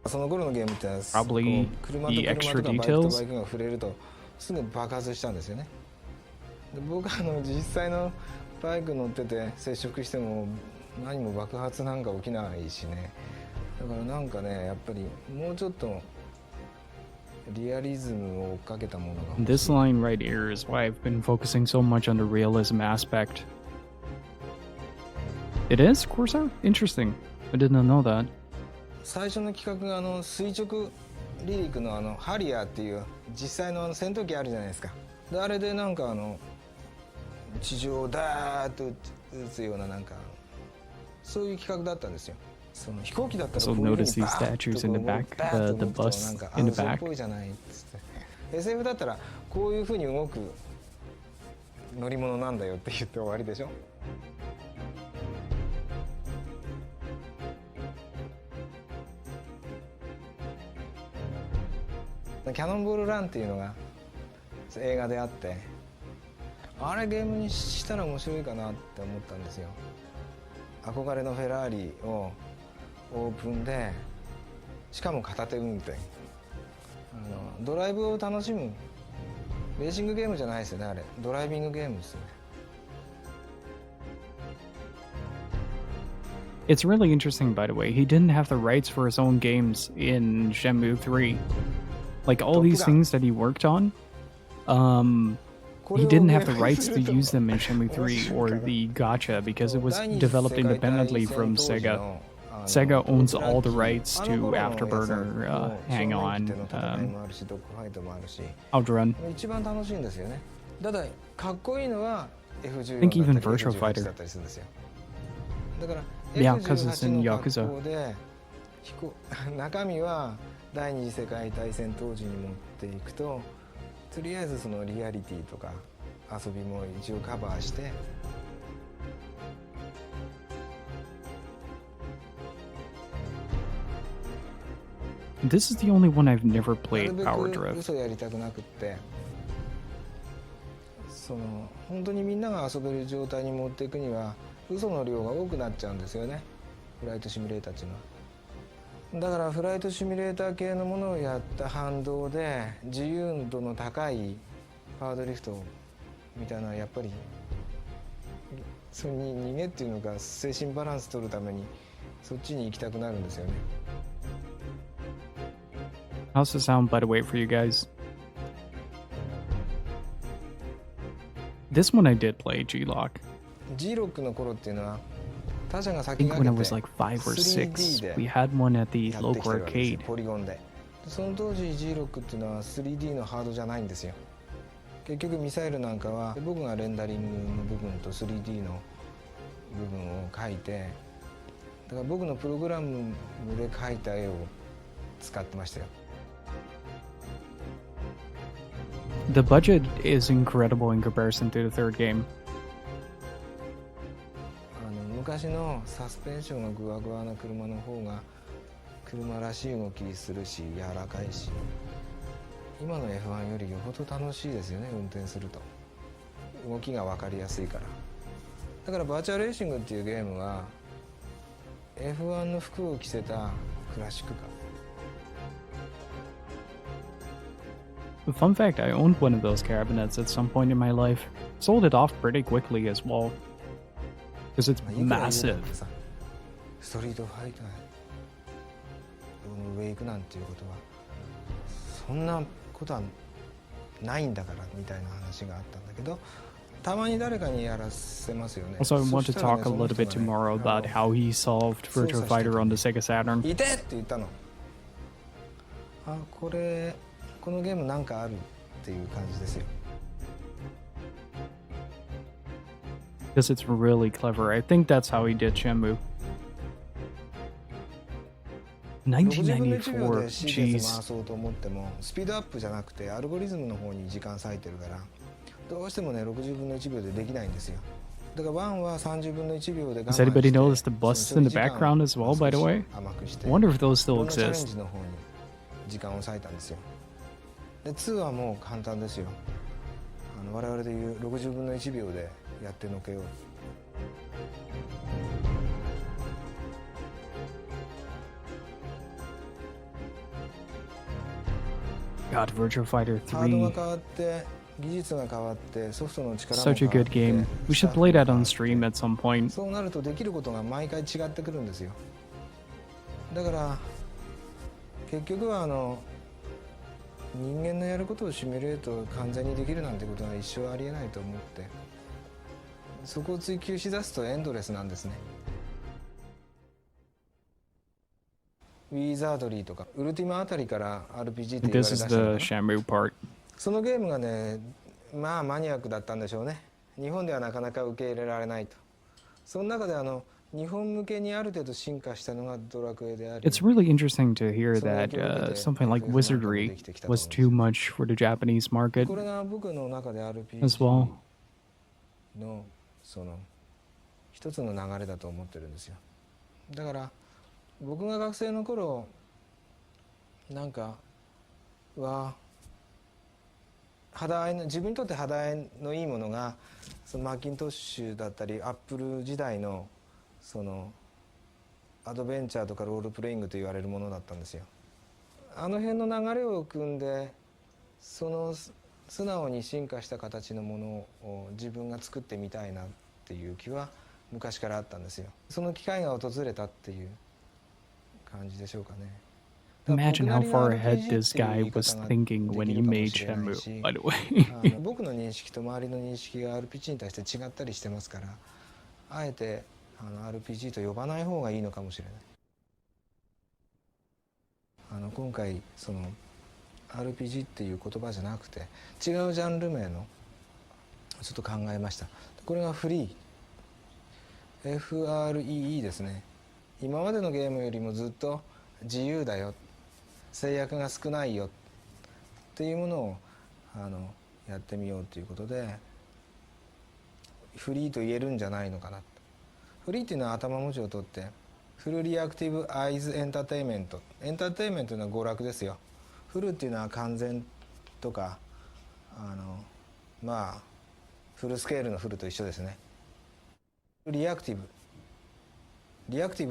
その頃のゲームってProbably 車と the 車 extra とかバイクとバ details. イクが触れるとすぐ爆発したんですよね。で僕実際のバイク乗ってて接触しても何も爆発なんか起きないしね。だからなんかねやっぱりもうちょっとリアリズムを追っかけたものが欲しい。 This line right here is why I've been focusing so much on the realism aspect. It is Corsair? Interesting. I did not know that. 最初の企画が垂直離陸のハリアーっていう実際の戦闘機あるじゃないですか。であれでなんか地上をダーッと撃つようななんかそういう企画だったんですよ。その飛行機だったらこう So いう風 notice に these バーッ statues と in こ the う back, バーッと the 動くと bus なんか in the 嘘っ back. ぽいじゃないっつって SF だったらこういう風に動く乗り物なんだよって言って終わりでしょ。キャノンボールランっていうのが映画であってあれゲームにしたら面白いかなって思ったんですよ。憧れのフェラーリをオープンでしかも片手運転ドライブを楽しむレーシングゲームじゃないですよね。あれドライビングゲームですよね。 It's really interesting, by the way. He didn't have the rights for his own games in Shenmue 3. Like all these things that he worked on, he didn't have the rights to use them in Shenmue 3 or the gacha because it was developed independently from Sega. Sega owns all the rights to Afterburner, Hang On, Outrun. 一番楽しいんですよね。ただかっこいいのは F14 I think even だったり Virtual F18 Fighter. だったりするんですよ。だから Yeah, because it's in F18 の Yakuza. 格好で中身は第二次世界大戦当時に持っていくととりあえずそのリアリティとか遊びも一応カバーして This is the only one I've never played, Power なるべく Drift. 嘘やりたくなくってその本当にみんなが遊べる状態に持っていくには嘘の量が多くなっちゃうんですよね。フライトシミュレーターっていうのは。だからフライトシミュレーター系のものをやった反動で自由度の高いパワードリフトみたいなのはやっぱりそれに逃げっていうのが精神バランス取るためにそっちに行きたくなるんですよね。 How's the sound, by the way, for you guys? This one I did play, G-Lock. G-Lock の頃っていうのは I think when I was like 5 or 6, we had one at the local arcade. ポリゴンでその当時 G-Lock っていうのは 3D のハードじゃないんですよ。結局ミサイルなんかは僕がレンダリングの部分と 3D の部分を描いてだから僕のプログラムで描いた絵を使ってましたよ。 The budget is incredible in comparison to the third game. 昔のサスペンションがグワグワな車の方が車らしい動きするし柔らかいし今の F1 よりよほど楽しいですよね。運転すると動きが分かりやすいからだからバーチャルレーシングっていうゲームは F1 の服を着せたクラシックカー。 Fun fact, I owned one of those cabinets at some point in my life. Sold it off pretty quickly as well. Because it's massive. ストリートファイターの上行くなんていうことはそんなことはないんだからみたいな話があったんだけどたまに誰かにやらせますよね。 Also, I want to talk a little bit tomorrow about how he solved Virtual Fighter on the Sega Saturn. いてって言ったの。あ、このゲームなんかあるっていう感じですよ。 Because it's really clever. I think that's how he did Shenmue. 60分の1秒で 1994.シーケンス Jeez. 回そうと思ってもスピードアップじゃなくてアルゴリズムの方に時間割いてるからどうしてもね60分の1秒でできないんですよ。だから1は30分の1秒で我慢 Does して anybody notice the busts in the background as well, by the way? 甘くして I wonder if those い still ろんなチャレン exist. ジの方に時間を割いたんですよ。で2はもう簡単ですよ。我々でいう60分の1秒でやってのけよう。God, Virtua Fighter ハードが 3. 変わって技術が変わってソフトの力も Such 変 a わっ good て game. We should play that on stream at some point. そうなるとできることが毎回違ってくるんですよ。だから結局は人間のやることをシミュレート完全にできるなんてことは一生ありえないと思ってそこを追求しだすとエンドレスなんですね。ウィザードリーとかウルティマあたりから RPG って言われ This 出 is した the のかな。 Shenmue part. そのゲームがねまあマニアックだったんでしょうね。日本ではなかなか受け入れられないと。その中で日本向けにある程度進化したのがドラクエであり It's really interesting to hear that something like Wizardry was too much for the Japanese market これが僕の中で RPG as well. のその一つの流れだと思ってるんですよ。だから僕が学生の頃なんかは自分にとって肌合いのいいものがそのマッキントッシュだったりアップル時代のそのアドベンチャーとかロールプレイングと言われるものだったんですよ。あの辺の流れを組んでその素直に進化した形のものを自分が作ってみたいなっていう気は昔からあったんですよ。その機会が訪れたっていう感じでしょうかね。 Imagine how far ahead this guy was thinking when he made Shenmue, by the way. 僕の認識と周りの認識が RPG に対して違ったりしてますからあえてRPG と呼ばない方がいいのかもしれない。今回その RPG っていう言葉じゃなくて違うジャンル名のちょっと考えました。これがフリー FREE ですね。今までのゲームよりもずっと自由だよ制約が少ないよっていうものをやってみようということでフリーと言えるんじゃないのかな。フリーっていうのは頭文字を取ってフルリアクティブアイズエンターテインメント。エンターテインメントというのは娯楽ですよ。フルっていうのは完全とかまあフルスケールのフルと一緒ですね。リアクティブ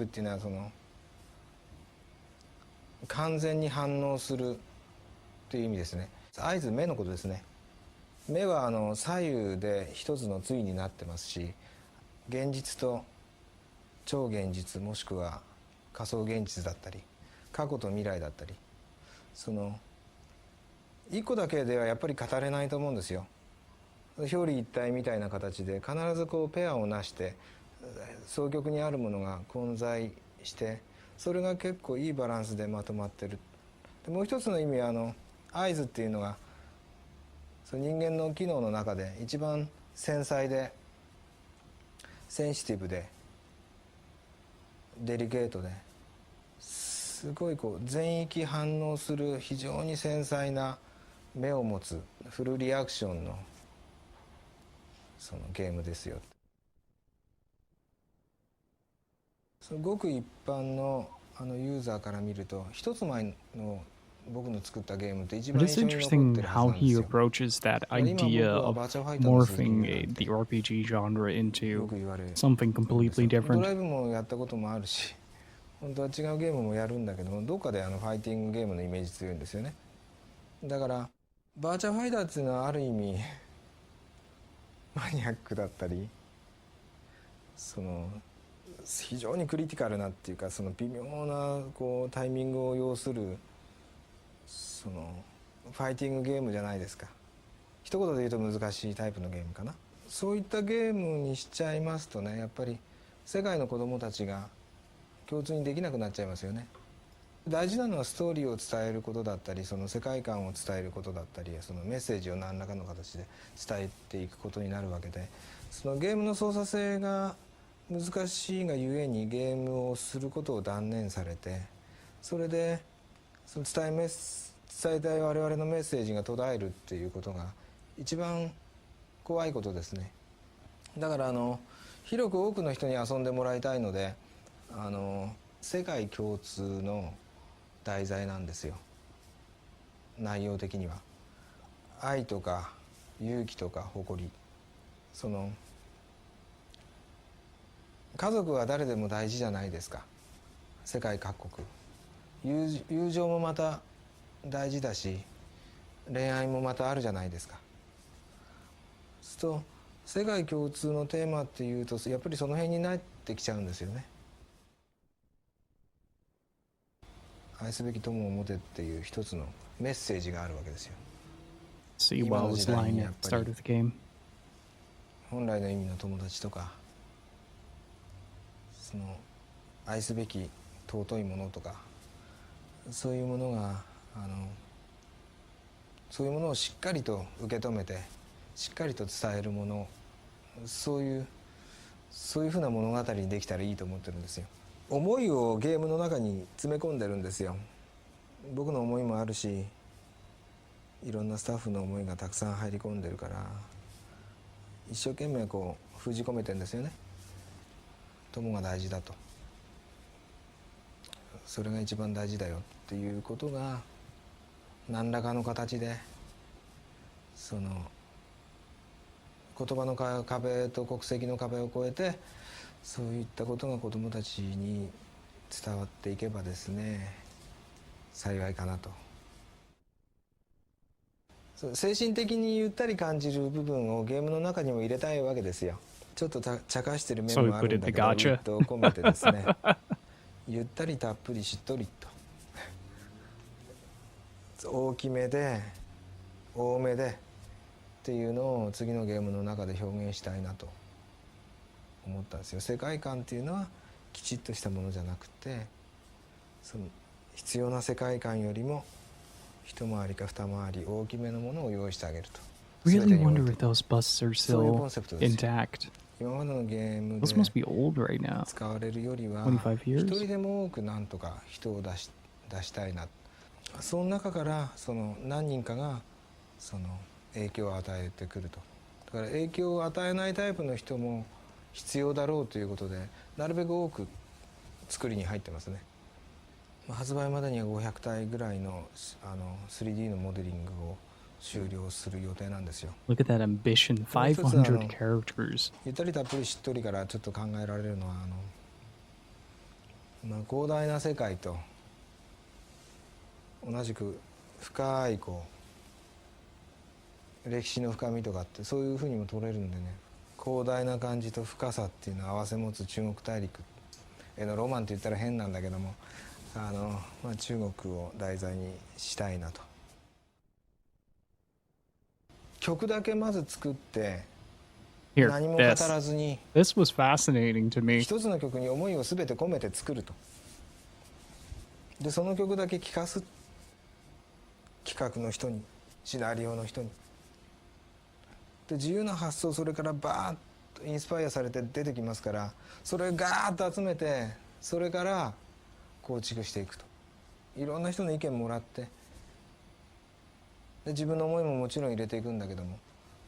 っていうのはその完全に反応するという意味ですね。合図目のことですね。目は左右で一つの対になってますし現実と超現実もしくは仮想現実だったり過去と未来だったりその一個だけではやっぱり語れないと思うんですよ。表裏一体みたいな形で必ずこうペアをなして双極にあるものが混在してそれが結構いいバランスでまとまってる。でもう一つの意味は合図っていうのがその人間の機能の中で一番繊細でセンシティブでデリケートですごいこう全域反応する非常に繊細な目を持つフルリアクションのそのゲームですよ。そのごく一般のユーザーから見ると一つ前の僕の作ったゲームって一番 It 印 is 象に残って interesting るはず how なんです he よ。 approaches that 今 idea 僕は of バーチャルファイターの鈴木 morphing the RPG genre into よく言われる something completely ドラ different. イブもやったこともあるし本当は違うゲームもやるんだけどどっかでファイティングゲームのイメージ強いんですよね。だからバーチャルファイターっていうのはある意味マニアックだったりその非常にクリティカルなっていうかその微妙なこうタイミングを要するそのファイティングゲームじゃないですか。一言で言うと難しいタイプのゲームかな。そういったゲームにしちゃいますとねやっぱり世界の子どもたちが共通にできなくなっちゃいますよね。大事なのはストーリーを伝えることだったりその世界観を伝えることだったりそのメッセージを何らかの形で伝えていくことになるわけでそのゲームの操作性が難しいがゆえにゲームをすることを断念されてそれでその伝えたい我々のメッセージが途絶えるっていうことが一番怖いことですね。だから広く多くの人に遊んでもらいたいので世界共通の題材なんですよ。内容的には愛とか勇気とか誇り、その家族は誰でも大事じゃないですか。世界各国友情もまた大事だし、恋愛もまたあるじゃないですか。そうすると世界共通のテーマっていうとやっぱりその辺になってきちゃうんですよね。愛すべき友を持てっていう一つのメッセージがあるわけですよ。 See while I was lying at the start of the game. 本来の意味の友達とか、その愛すべき尊いものとか、そういうものがそういうものをしっかりと受け止めてしっかりと伝えるもの、そういうふうな物語にできたらいいと思ってるんですよ。思いをゲームの中に詰め込んでるんですよ。僕の思いもあるし、いろんなスタッフの思いがたくさん入り込んでるから、一生懸命こう封じ込めてるんですよね。友が大事だと、それが一番大事だよっていうことが何らかの形でその言葉の壁と国籍の壁を越えて、そういったことが子どもたちに伝わっていけばですね、幸いかなと。精神的にゆったり感じる部分をゲームの中にも入れたいわけですよ。ちょっと茶化してる面もあるんだけど、ぐっと込めてですねゆったりたっぷりしっとりと大きめで多めでっていうのを次のゲームの中で表現したいなと思ったんですよ。世界観っていうのはきちっとしたものじゃなくて、その必要な世界観よりも一回りか二回り大きめのものを用意してあげると。 Really wonder if those busts are still intact. 今までのゲームで Those must be old right now. 使われるよりは25 years? 一人でも多くなんとか人を出したいな。その中からその何人かがその影響を与えてくると。だから影響を与えないタイプの人も必要だろうということで、なるべく多く作りに入ってますね。発売までには500体ぐらいの3D のモデリングを終了する予定なんですよ。 Look at that ambition, 500 characters. ゆったりたっぷりしっとりからちょっと考えられるのは広大な世界と同じく深い歴史の深みとかってそういうふうにも取れるんでね、広大な感じと深さっていうのを併せ持つ中国大陸へのロマンって言ったら変なんだけども、中国を題材にしたいなと。曲だけまず作って何も語らずに This was fascinating to me. 一つの曲に思いを全て込めて作ると。でその曲だけ聴かす、企画の人に、シナリオの人に。で自由な発想、それからバーッとインスパイアされて出てきますから、それをガーッと集めて、それから構築していくと。いろんな人の意見もらって、で自分の思いももちろん入れていくんだけども、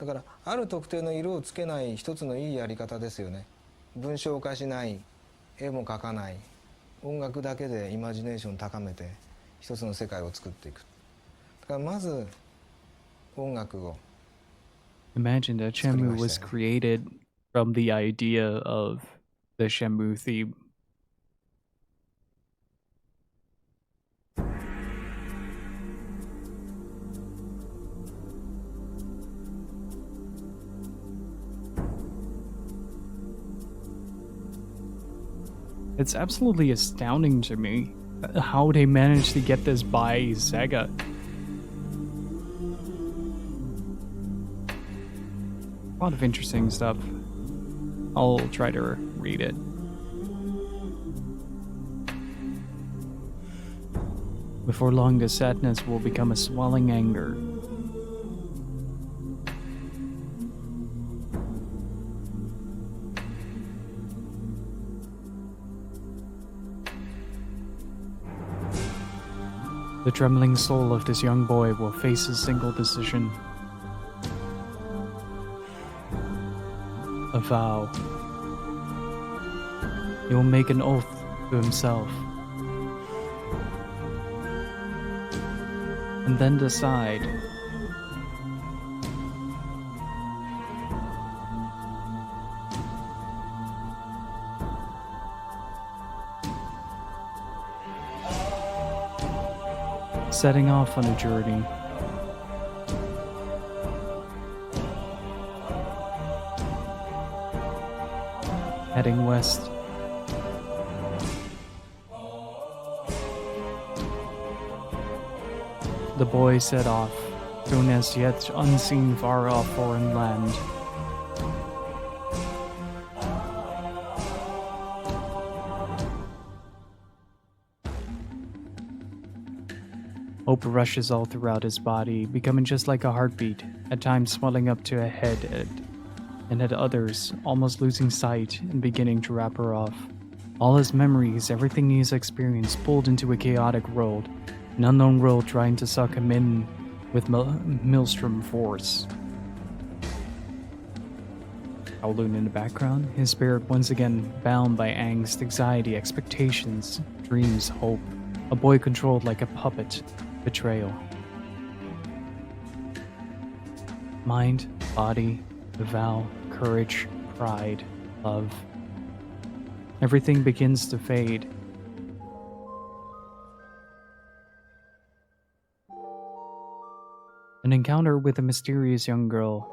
だからある特定の色をつけない一つのいいやり方ですよね。文章化しない、絵も描かない、音楽だけでイマジネーション高めて一つの世界を作っていく。だからまず音楽を。 Imagine that Shenmue was created from the idea of the Shenmue theme. It's absolutely astounding to me how they managed to get this by Sega. A lot of interesting stuff. I'll try to read it. Before long, the sadness will become a swelling anger. The trembling soul of this young boy will face a single decision. A vow. He will make an oath to himself. And then decide. Setting off on a journey. Heading west. The boy set off to an as yet unseen far-off foreign land. Hope rushes all throughout his body, becoming just like a heartbeat, at times swelling up to a head, and at others, almost losing sight and beginning to wrap her off. All his memories, everything he's experienced, pulled into a chaotic world, an unknown world trying to suck him in with maelstrom force. Howling in the background, his spirit once again bound by angst, anxiety, expectations, dreams, hope. A boy controlled like a puppet. Betrayal. Mind, body, the vow, courage, pride, love. Everything begins to fade. An encounter with a mysterious young girl.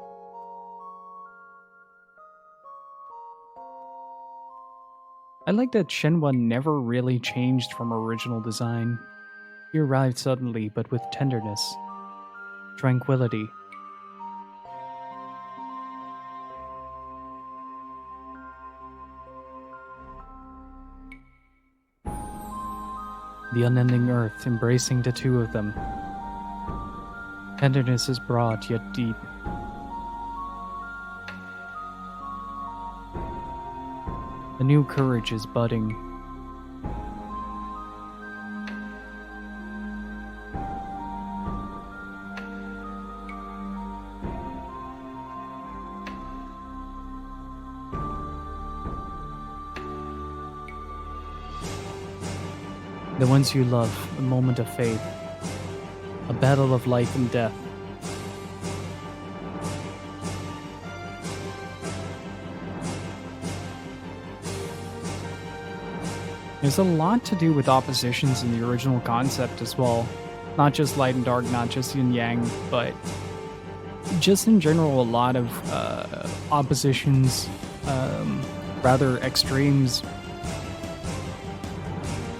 I like that Shenmue never really changed from original design. He arrived suddenly, but with tenderness, tranquility. The unending earth embracing the two of them. Tenderness is broad yet deep. A new courage is budding. The ones you love, a moment of faith, a battle of life and death. There's a lot to do with oppositions in the original concept as well. Not just light and dark, not just yin yang, but just in general a lot of oppositions, rather extremes,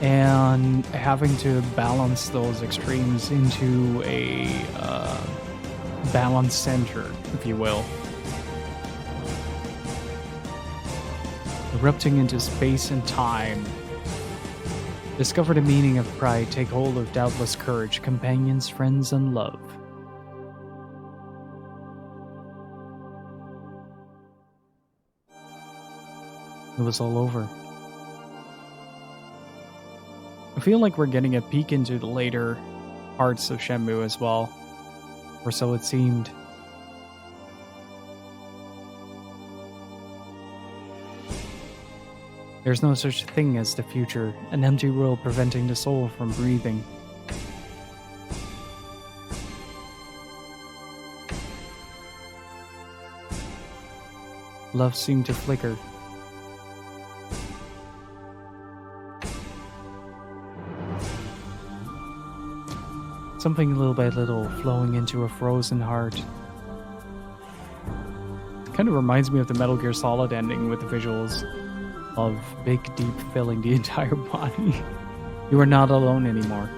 and having to balance those extremes into a balanced center, if you will. Erupting into space and time. Discover the meaning of pride, take hold of doubtless courage, companions, friends, and love. It was all over. I feel like we're getting a peek into the later parts of Shenmue as well, or so it seemed. There's no such thing as the future, an empty world preventing the soul from breathing. Love seemed to flicker. Something little by little flowing into a frozen heart. Kind of reminds me of the Metal Gear Solid ending with the visuals of big, deep filling the entire body. You are not alone anymore.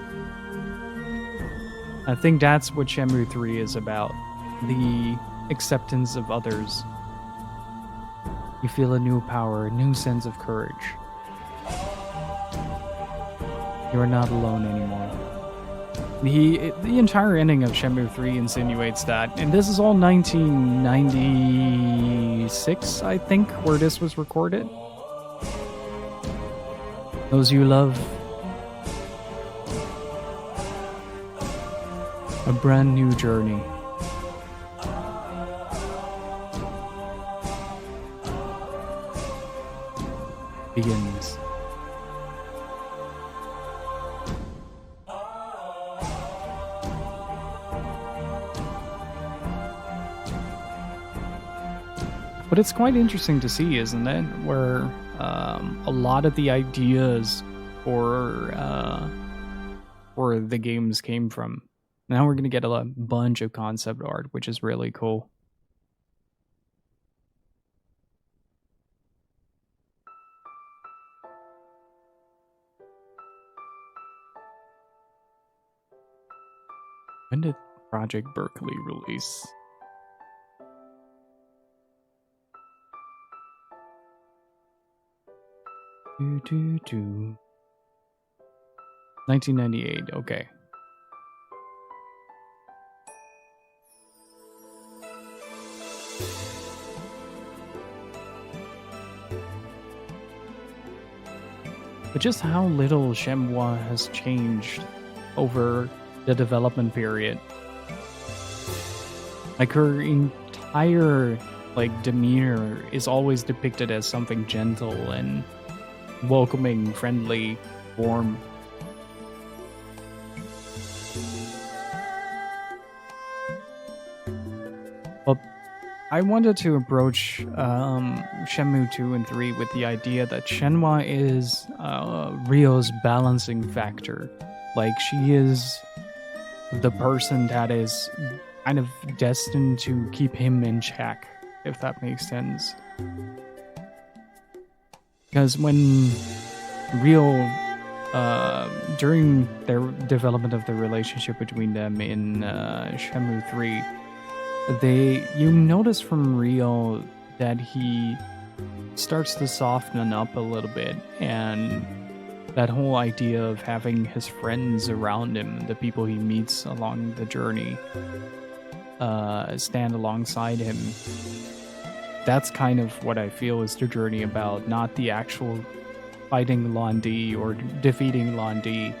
I think that's what Shenmue 3 is about. The acceptance of others. You feel a new power, a new sense of courage. You are not alone anymore. The entire ending of Shenmue 3 insinuates that, and this is all 1996, I think, where this was recorded. Those you love A brand new journey. Begins. But it's quite interesting to see, isn't it? Where a lot of the ideas for the games came from. Now we're gonna get a bunch of concept art, which is really cool. When did Project Berkeley release? Do. 1998, okay. But just how little Shenmue has changed over the development period. Like her entire demeanor is always depicted as something gentle and welcoming, friendly, warm. Well, I wanted to approach Shenmue 2 and 3 with the idea that Shenmue is Ryo's balancing factor. Like, she is the person that is kind of destined to keep him in check, if that makes sense. Because when Ryo, during their development of the relationship between them in Shenmue 3, you notice from Ryo that he starts to soften up a little bit, and that whole idea of having his friends around him, the people he meets along the journey, stand alongside him. That's kind of what I feel is the journey about, not the actual fighting Lan Di or defeating Lan Di.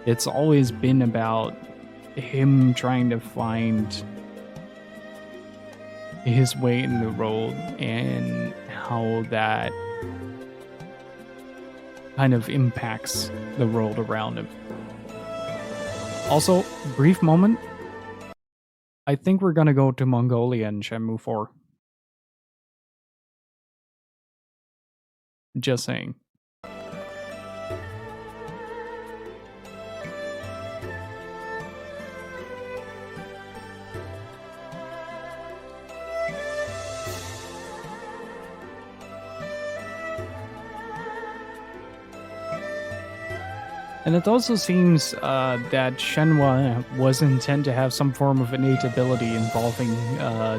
It's always been about him trying to find his way in the world and how that kind of impacts the world around him. Also, brief moment. I think we're gonna go to Mongolia in Shenmue 4. Just saying. And it also seems that Shenmue was intended to have some form of innate ability involving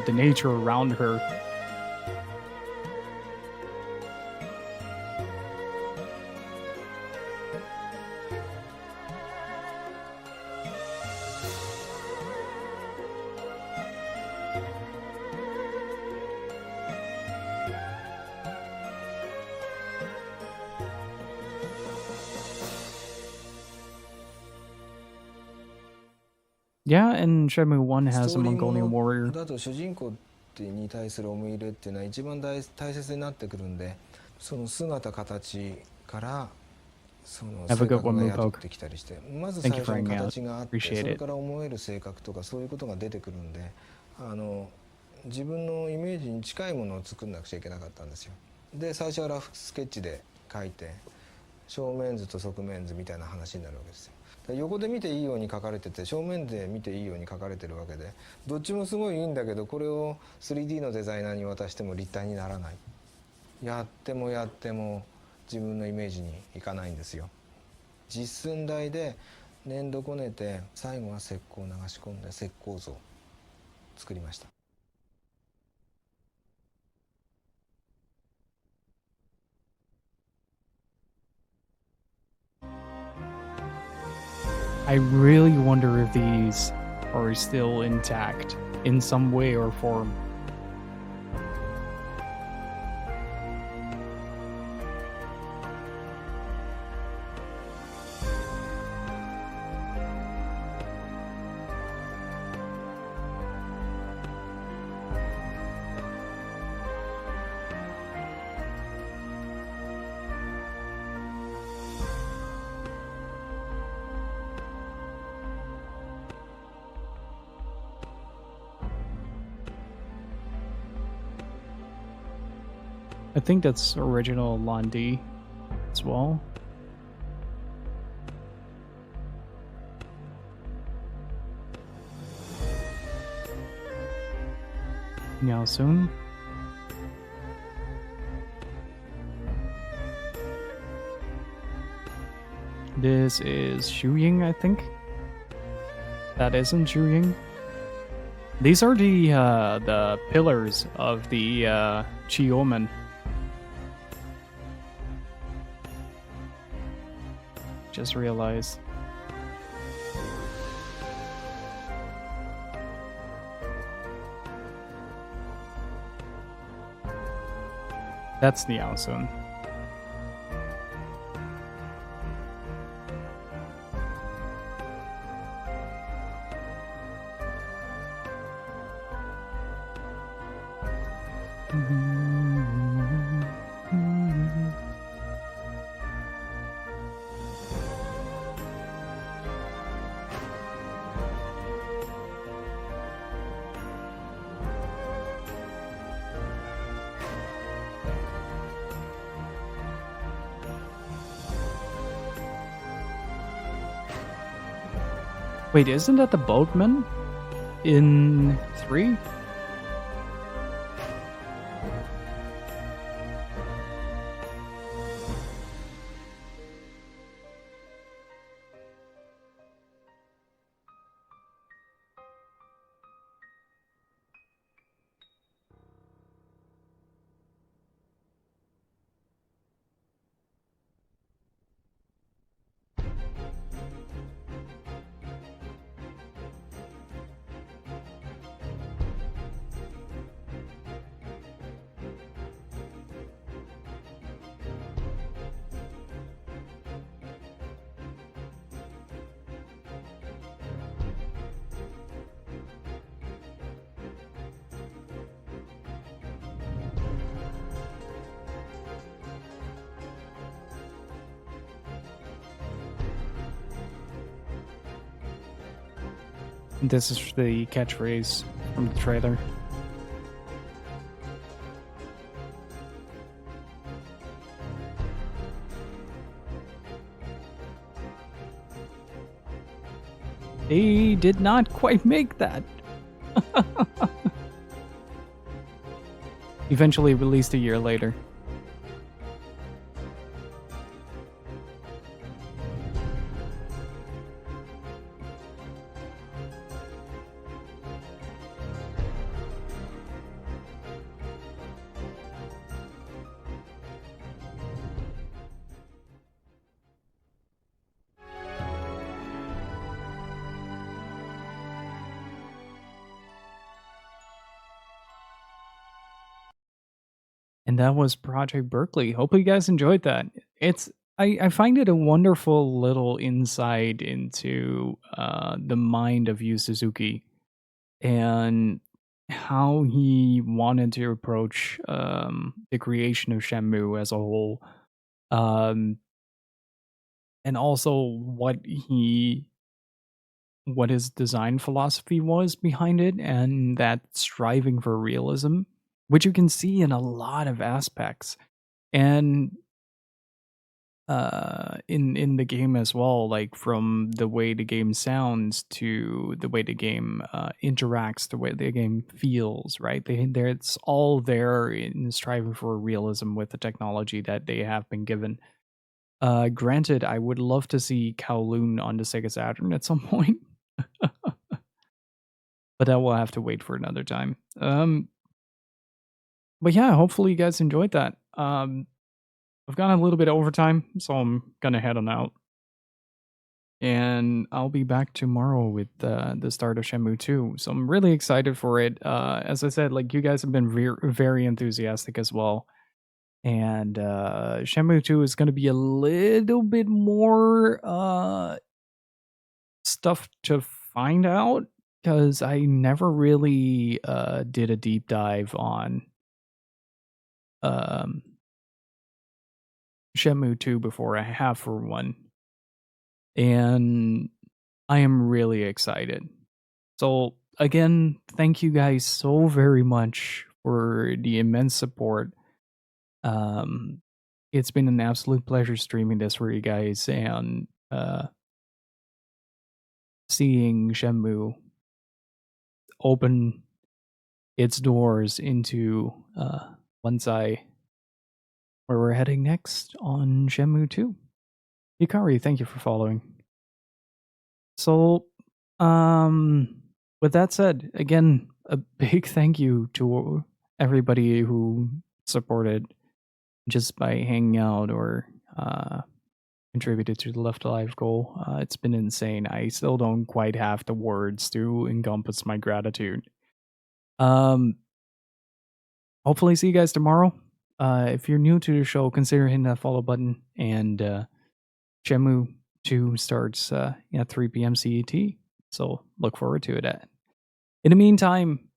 the nature around her. Yeah, and Shenmue 1 has a Mongolian warrior. だと主人公に対する思い入れっていうのは一番大切になってくるんで、その姿形からその性格が宿ってきたりして、まず最初に形があって、それから思える性格とかそういうことが出てくるんで、自分のイメージに近いものを作んなくちゃいけなかったんですよ。で、最初はラフスケッチで描いて、正面図と側面図みたいな話になるわけですよ。横で見ていいように描かれてて、正面で見ていいように描かれてるわけで、どっちもすごいいいんだけど、これを 3D のデザイナーに渡しても立体にならない。やってもやっても自分のイメージにいかないんですよ。実寸大で粘土こねて、最後は石膏を流し込んで石膏像を作りました。I really wonder if these are still intact in some way or form. I think that's original Londi as well. Now soon. This is Shuying, I think. That isn't Shuying. These are the pillars of the Chiomen. Just realized. That's the Aosun. Wait, isn't that the boatman in 3? This is the catchphrase from the trailer. They did not quite make that. Eventually released a year later. And that was Project Berkeley. Hope you guys enjoyed that. I find it a wonderful little insight into the mind of Yu Suzuki and how he wanted to approach the creation of Shenmue as a whole, um, and also what his design philosophy was behind it, and that striving for realism, which you can see in a lot of aspects, and in the game as well, like from the way the game sounds to the way the game interacts, the way the game feels, right? It's all there in striving for realism with the technology that they have been given. Granted, I would love to see Kowloon on the Sega Saturn at some point, but that will have to wait for another time. But yeah, hopefully you guys enjoyed that. I've got a little bit of overtime, so I'm gonna head on out. And I'll be back tomorrow with the start of Shenmue 2. So I'm really excited for it. As I said, like you guys have been very enthusiastic as well. And Shenmue 2 is gonna be a little bit more stuff to find out, because I never really did a deep dive on Shenmue 2 before. I have for one. And I am really excited. So again, thank you guys so very much for the immense support. It's been an absolute pleasure streaming this for you guys and seeing Shenmue open its doors into Bonsai, where we're heading next on Shenmue 2. Hikari, thank you for following. So, with that said, again, a big thank you to everybody who supported just by hanging out or contributed to the Left Alive goal. It's been insane. I still don't quite have the words to encompass my gratitude. Hopefully see you guys tomorrow. If you're new to the show, consider hitting that follow button. And Shenmue 2 starts at 3 p.m. CET. So look forward to it. In the meantime,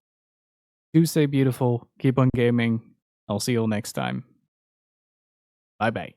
do stay beautiful. Keep on gaming. I'll see you all next time. Bye-bye.